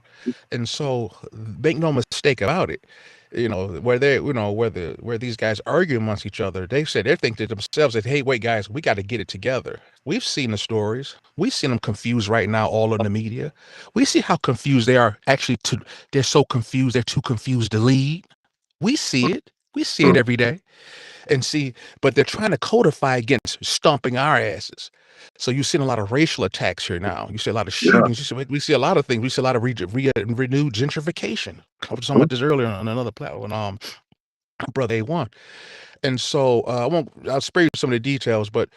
And so make no mistake about it. Where they, where these guys argue amongst each other, they think to themselves that, hey, wait, guys, we got to get it together. We've seen the stories. We've seen them confused right now, all in the media. We see how confused they are. Actually, they're so confused. They're too confused to lead. We see it. We see it every day. And see, but they're trying to codify against stomping our asses. So you've seen a lot of racial attacks here now. You see a lot of shootings. We see a lot of things. We see a lot of renewed gentrification. I was talking about this earlier on another platform. Brother A1. And so I'll spare you some of the details, but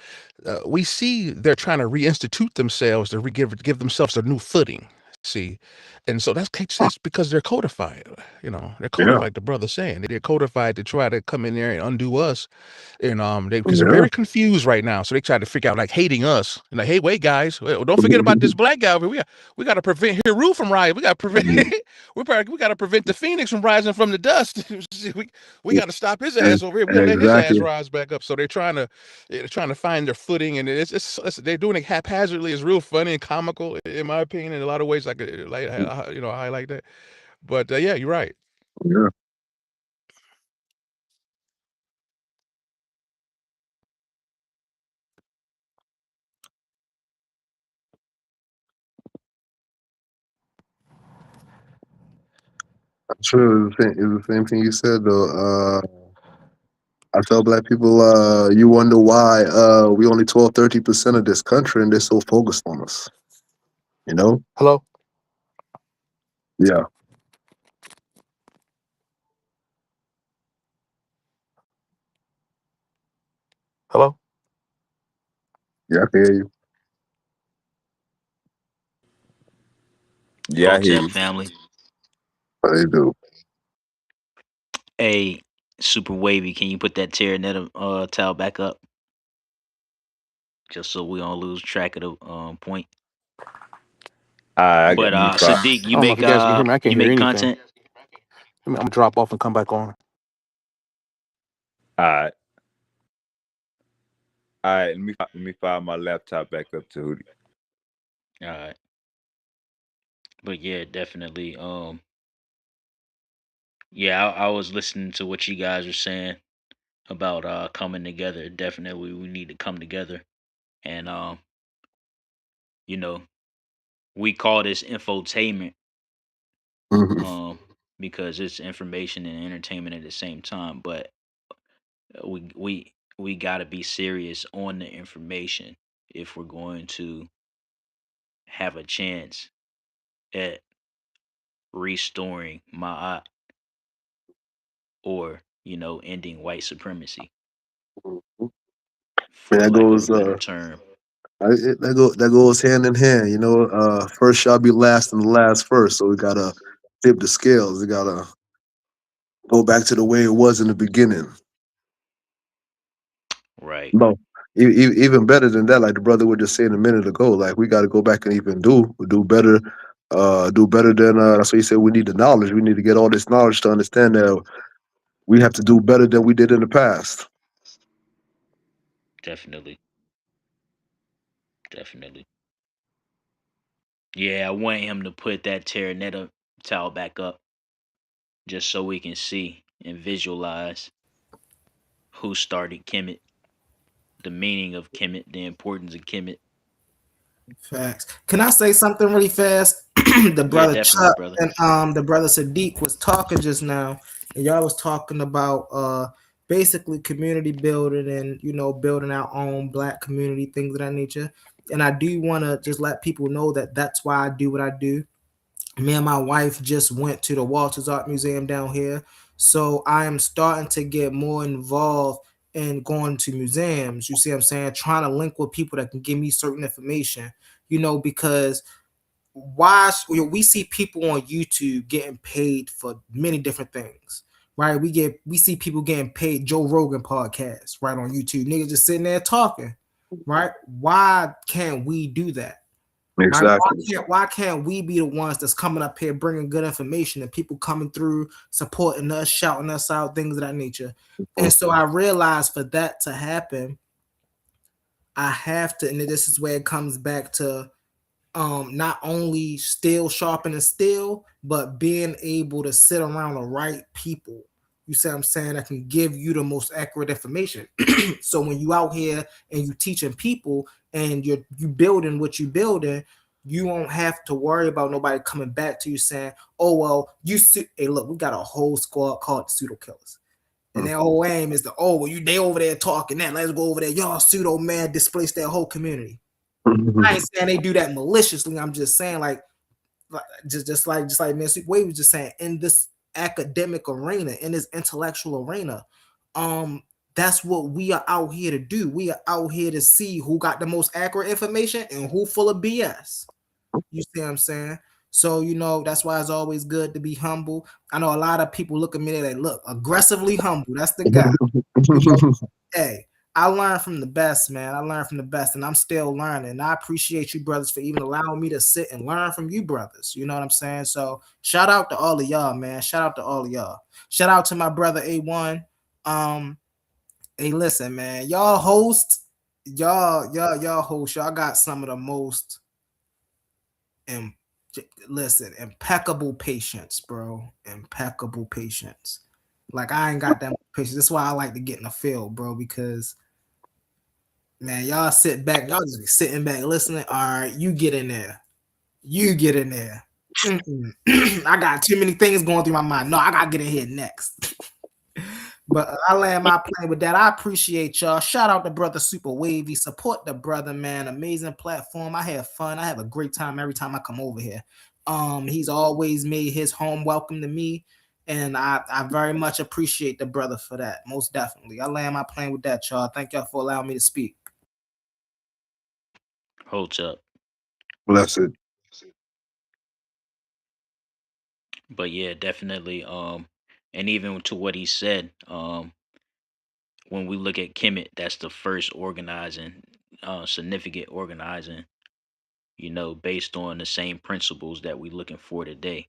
we see they're trying to reinstitute themselves to give themselves a new footing. See, and so that's because they're codified. They're codified. Like the brother saying, they're codified to try to come in there and undo us. And because they're very confused right now, so they try to figure out like hating us. And like, hey, wait, guys, don't forget about this black guy. We got to prevent Heru from rising. We got to prevent. we got to prevent the phoenix from rising from the dust. we got to stop his ass over here. We got to let his ass rise back up. So they're trying to find their footing, and they're doing it haphazardly. It's real funny and comical, in my opinion, in a lot of ways. I highlight that. But yeah, you're right. Yeah. True. It's the same thing you said though. I tell black people, you wonder why we only 12-13% of this country and they're so focused on us. Hello. Yeah. Hello. Yeah, I can hear you. Yeah, I hear Hotel you. family. They do. Hey, super wavy. Can you put that Terranetta towel back up, just so we don't lose track of the point? I got But me five. Sadiq, I don't know if you guys can hear me. I can't you hear make anything. content. I'm gonna drop off and come back on. All right. All right. Let me fire my laptop back up to Hootie. All right. But yeah, definitely. Yeah, I was listening to what you guys were saying about coming together. Definitely, we need to come together, and you know, we call this infotainment, um, because it's information and entertainment at the same time. But we got to be serious on the information if we're going to have a chance at restoring Ma'at, or ending white supremacy, Man, for that lack of a goes better term. that goes hand in hand. First shall be last and the last first. So we gotta tip the scales. We gotta go back to the way it was in the beginning. Right. No, even better than that, like the brother was just saying a minute ago, like we got to go back and even do better, do better than. That's what he said. We need the knowledge. We need to get all this knowledge to understand that we have to do better than we did in the past. Definitely. Definitely. Yeah, I want him to put that Terranetta towel back up, just so we can see and visualize who started Kemet, the meaning of Kemet, the importance of Kemet. Facts. Can I say something really fast? The Yeah, brother definitely, Chuck brother. and the brother Sadiq was talking just now, and y'all was talking about basically community building and building our own black community, things of that nature. And I do want to just let people know that that's why I do what I do. Me and my wife just went to the Walters Art Museum down here, so I am starting to get more involved in going to museums. You see what I'm saying? Trying to link with people that can give me certain information, because we see people on YouTube getting paid for many different things, right? We see people getting paid, Joe Rogan podcast, right, on YouTube. Niggas just sitting there talking, right? Why can't we do that? Right? Exactly. Why can't we be the ones that's coming up here bringing good information and people coming through, supporting us, shouting us out, things of that nature? And so I realized for that to happen, I have to, and this is where it comes back to not only still sharpening steel, but being able to sit around the right people. You see what I'm saying? That can give you the most accurate information. So when you out here and you teaching people and you building what you building, you won't have to worry about nobody coming back to you saying, "Oh well, hey look, we got a whole squad called the pseudo killers." And their whole aim is to, oh, well, they over there talking that. Let's go over there. Y'all pseudo man displace their whole community. I ain't saying they do that maliciously. I'm just saying, like just like man, Wade was just saying, in this academic arena, in this intellectual arena, that's what we are out here to do. We are out here to see who got the most accurate information and who full of BS. You see what I'm saying? So, that's why it's always good to be humble. I know a lot of people look at me, they like, look, aggressively humble. That's the guy. Hey, I learned from the best, man. I learned from the best, and I'm still learning. And I appreciate you, brothers, for even allowing me to sit and learn from you, brothers. You know what I'm saying? So, shout out to all of y'all, man. Shout out to all of y'all. Shout out to my brother A1. Hey, listen, man. Y'all host, y'all host. Y'all got some of the most impeccable patience, bro. Impeccable patience. Like, I ain't got that much patience. That's why I like to get in the field, bro, because man, y'all sit back, y'all just be sitting back listening. All right, you get in there. You get in there. I got too many things going through my mind. No, I gotta get in here next. But I land my plane with that. I appreciate y'all. Shout out to brother Super Wavy. Support the brother, man. Amazing platform. I have fun. I have a great time every time I come over here. He's always made his home welcome to me, and I very much appreciate the brother for that. Most definitely. I land my plane with that, y'all. Thank y'all for allowing me to speak. Holds up. Blessed. But yeah, definitely. And even to what he said, when we look at Kemet, that's the first organizing, significant organizing, based on the same principles that we're looking for today.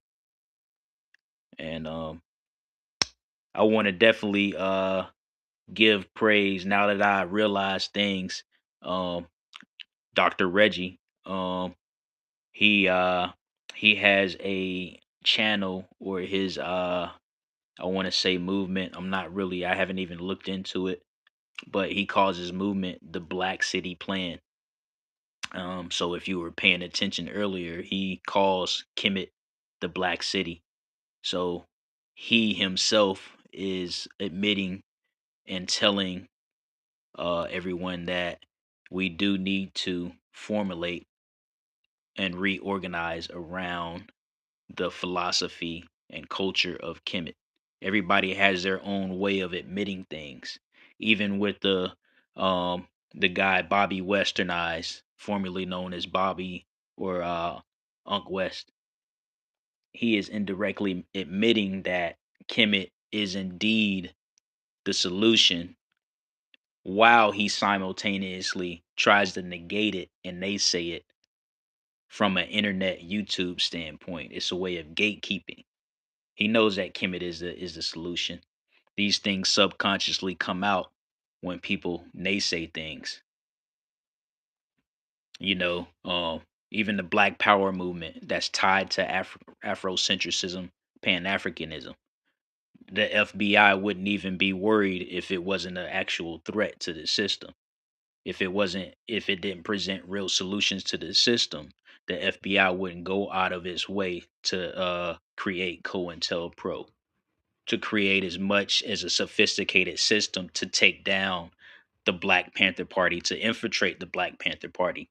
And I want to definitely give praise now that I realize things. Um, Dr. Reggie, he uh, he has a channel or his I want to say movement. I haven't even looked into it, but he calls his movement the Black City Plan. So if you were paying attention earlier, he calls Kemet the Black City. So he himself is admitting and telling everyone that we do need to formulate and reorganize around the philosophy and culture of Kemet. Everybody has their own way of admitting things. Even with the guy Bobby Westernized, formerly known as Bobby or Unc West, he is indirectly admitting that Kemet is indeed the solution while he simultaneously tries to negate it and naysay it from an internet YouTube standpoint. It's a way of gatekeeping. He knows that Kemet is the solution. These things subconsciously come out when people naysay things. You know, even the Black Power movement that's tied to Afrocentrism, Pan Africanism. The FBI wouldn't even be worried if it wasn't an actual threat to the system. If it didn't present real solutions to the system, the FBI wouldn't go out of its way to create COINTELPRO, to create as much as a sophisticated system to take down the Black Panther Party, to infiltrate the Black Panther Party,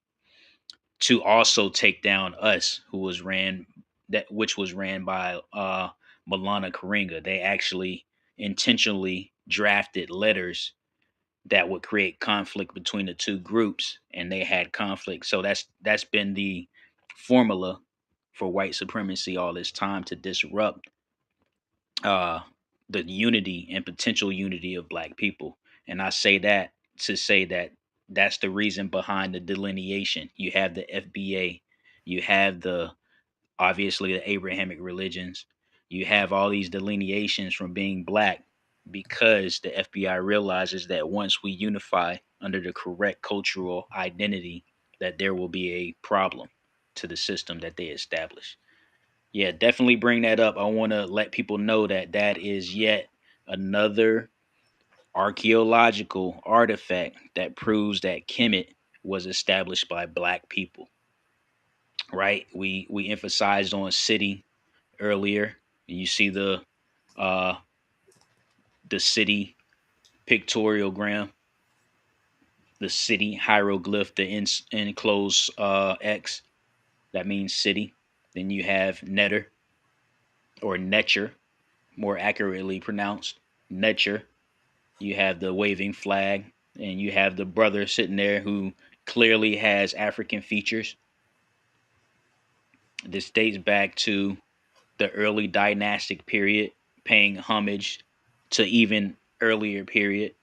to also take down us, which was ran by Malana Karinga. They actually intentionally drafted letters that would create conflict between the two groups, and they had conflict. So that's been the formula for white supremacy all this time, to disrupt uh the unity and potential unity of black people. And I say that to say that that's the reason behind the delineation. You have the FBA, you have the obviously the Abrahamic religions, you have all these delineations from being black because the FBI realizes that once we unify under the correct cultural identity, that there will be a problem to the system that they establish. Yeah, definitely bring that up. I want to let people know that that is yet another archaeological artifact that proves that Kemet was established by black people. Right? We emphasized on city earlier. You see uh the city pictorial, the city hieroglyph, the enclosed X that means city. Then you have netter or netcher, more accurately pronounced netcher. You have the waving flag, and you have the brother sitting there who clearly has African features. This dates back to the early dynastic period, paying homage to even earlier period.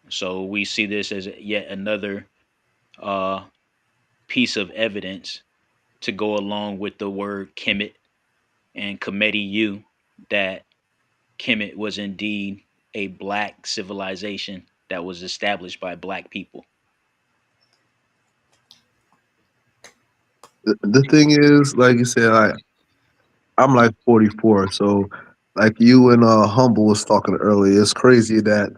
So we see this as yet another uh, piece of evidence to go along with the word Kemet and Committee U that Kemet was indeed a black civilization that was established by black people. The thing is, like you said, I'm like 44, so like you and Humble was talking earlier, it's crazy that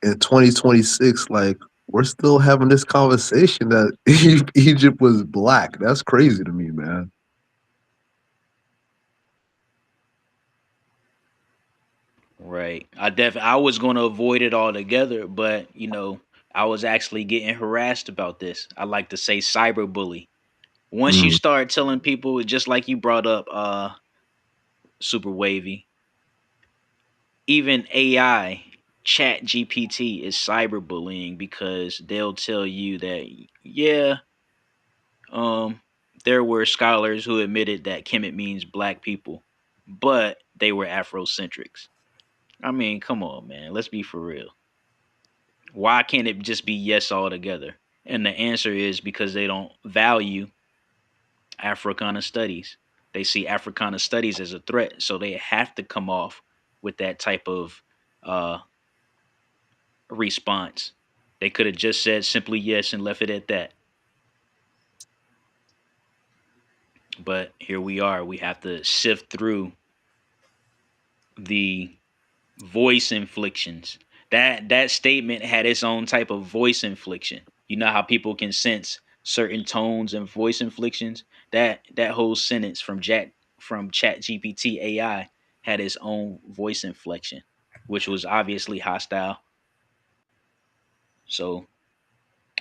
in 2026, like we're still having this conversation that Egypt was black. That's crazy to me, man. Right. I was going to avoid it altogether, but I was actually getting harassed about this. I like to say cyberbully. Once you Mm. start telling people, just like you brought up, super wavy, even AI, Chat GPT is cyberbullying because they'll tell you that yeah, um, there were scholars who admitted that Kemet means black people, but they were Afrocentrics. I mean, come on, man. Let's be for real. Why can't it just be yes altogether? And the answer is because they don't value Africana studies. They see Africana studies as a threat, so they have to come off with that type of uh, response. They could have just said simply yes and left it at that. But here we are. We have to sift through the voice inflictions. That statement had its own type of voice infliction. You know how people can sense certain tones and voice inflictions. That whole sentence from Chat GPT AI had its own voice inflection, which was obviously hostile. So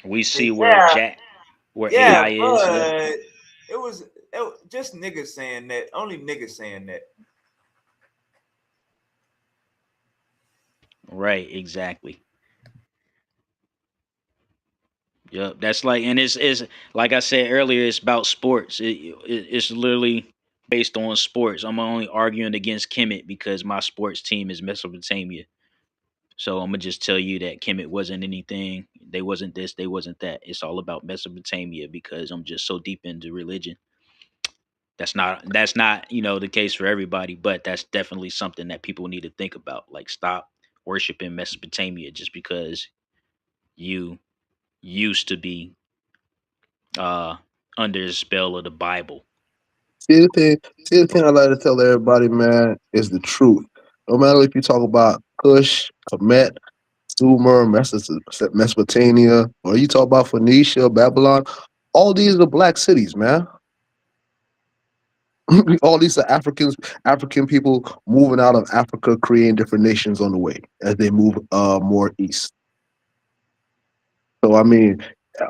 we see Yeah, where yeah, AI is. Yeah, but it was just niggas saying that. Only niggas saying that. right, exactly. Yep, that's like, and it's like I said earlier, it's about sports. It's literally based on sports. I'm only arguing against Kemet because my sports team is Mesopotamia. So I'm gonna just tell you that Kemet wasn't anything. They wasn't this. They wasn't that. It's all about Mesopotamia because I'm just so deep into religion. That's not the case for everybody, but that's definitely something that people need to think about. Like, stop worshiping Mesopotamia just because you used to be uh under the spell of the Bible. See the thing I like to tell everybody, man, is the truth. No matter if you talk about Kush, Kemet, Sumer, Mesopotamia, or you talk about Phoenicia, Babylon, all these are black cities, man. All these are African people moving out of Africa, creating different nations on the way as they move more east. So I mean,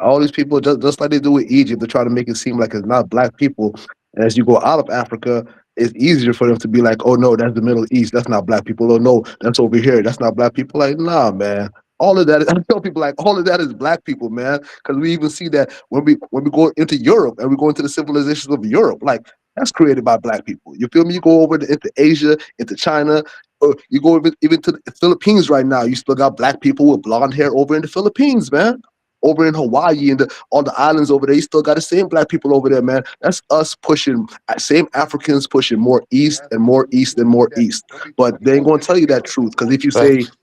all these people just like they do with Egypt, they try to make it seem like it's not black people. And as you go out of Africa, it's easier for them to be like, oh no, that's the Middle East, that's not black people. Oh no, that's over here, that's not black people. Like, nah, man. All of that, I tell people like all of that is black people, man. Because we even see that when we go into Europe and we go into the civilizations of Europe, like That's created by black people. You feel me? You go over into Asia, into China, or you go even to the Philippines right now. You still got black people with blonde hair over in the Philippines, man. Over in Hawaii and all the islands over there, you still got the same black people over there, man. That's us pushing, same Africans pushing more east and more east and more east. But they ain't gonna tell you that truth, because Facts.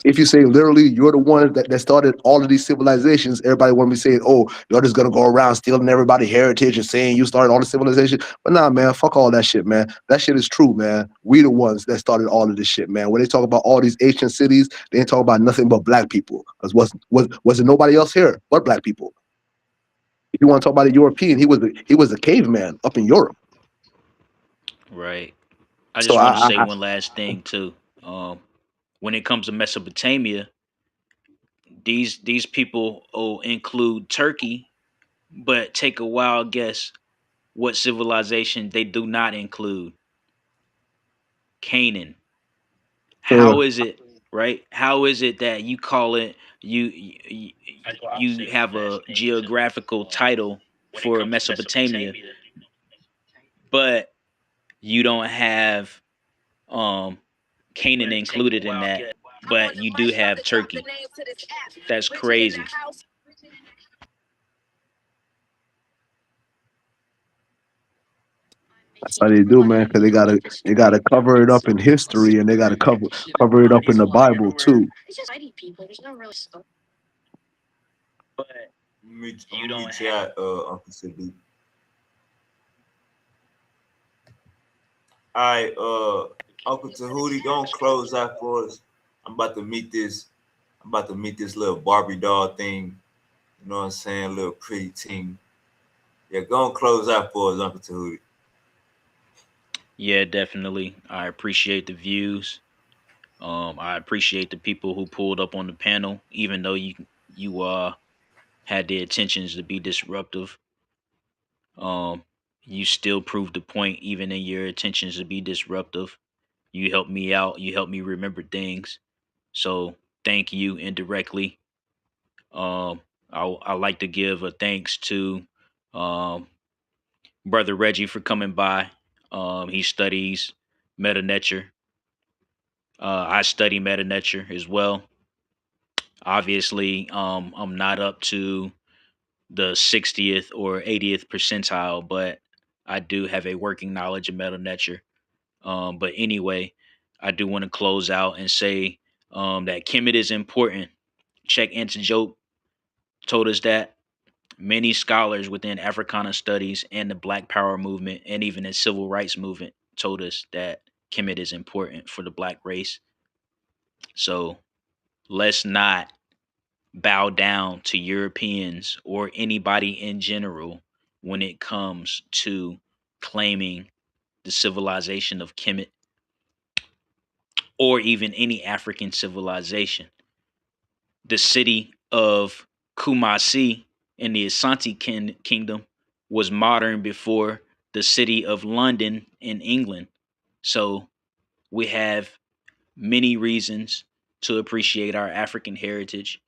if you say literally you're the one that started all of these civilizations, everybody want to be saying, oh, you're just gonna go around stealing everybody's heritage and saying you started all the civilization. But nah, man, fuck all that shit, man. That shit is true, man. We the ones that started all of this shit, man. When they talk about all these ancient cities, they ain't talk about nothing but black people. Because wasn't nobody else here but black people. If you want to talk about a European, he was a caveman up in Europe. Right. I So just want to say one last thing too. When it comes to Mesopotamia, these people include Turkey, but take a wild guess what civilization they do not include. Canaan. How is it, right? How is it that you call it you have a geographical title for Mesopotamia, but you don't have um Canaan included in that, but you do have Turkey. That's crazy. that's how they do, man, because they gotta cover it up in history, and they gotta cover it up in the Bible too. I'm gonna meet you at Uncle Sadiq. All right, Uncle Tahuti, gonna close out for us. I'm about to meet this. I'm about to meet this little Barbie doll thing. You know what I'm saying? Little pretty thing. Yeah, gonna close out for us, Uncle Tahuti. Yeah, definitely. I appreciate the views. I appreciate the people who pulled up on the panel, even though you had the intentions to be disruptive. Um, you still proved the point, even in your intentions to be disruptive. You helped me out. You helped me remember things. So thank you indirectly. I like to give a thanks to um, brother Reggie for coming by. He studies meta nature. I study meta nature as well. Obviously, I'm not up to the 60th or 80th percentile, but I do have a working knowledge of meta nature. But anyway, I do want to close out and say that Kemet is important. Check Antijoke told us that many scholars within Africana studies and the Black Power movement and even the civil rights movement told us that Kemet is important for the black race. So let's not bow down to Europeans or anybody in general when it comes to claiming the civilization of Kemet or even any African civilization. The city of Kumasi in the Asante Kingdom was modern before the city of London in England. So we have many reasons to appreciate our African heritage.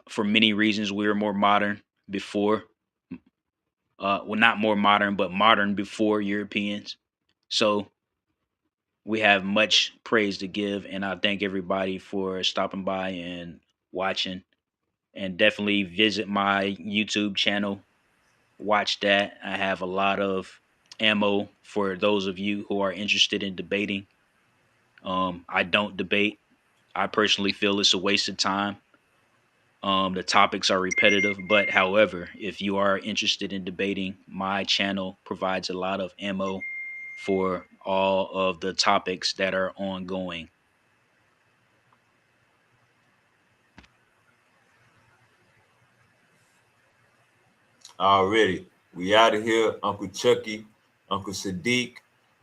For many reasons, we were more modern before. Well, not more modern, but modern before Europeans. So we have much praise to give, and I thank everybody for stopping by and watching. And definitely visit my YouTube channel. Watch that. I have a lot of ammo for those of you who are interested in debating. I don't debate. I personally feel it's a waste of time. The topics are repetitive, but however, if you are interested in debating, my channel provides a lot of ammo for all of the topics that are ongoing. Already. We out of here. Uncle Chucky, Uncle Sadiq,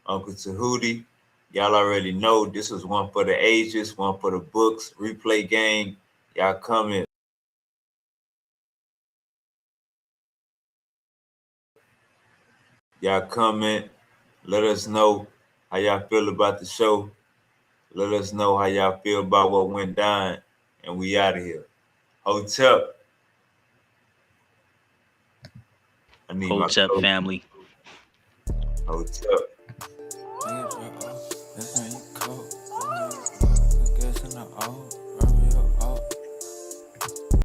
Uncle Tahuti. Y'all already know this was one for the ages, one for the books, replay gang. Y'all coming. Y'all comment. Let us know how y'all feel about the show. Let us know how y'all feel about what went down. And we out of here. Hotel. I need my Hotep clothes. family. Hotel.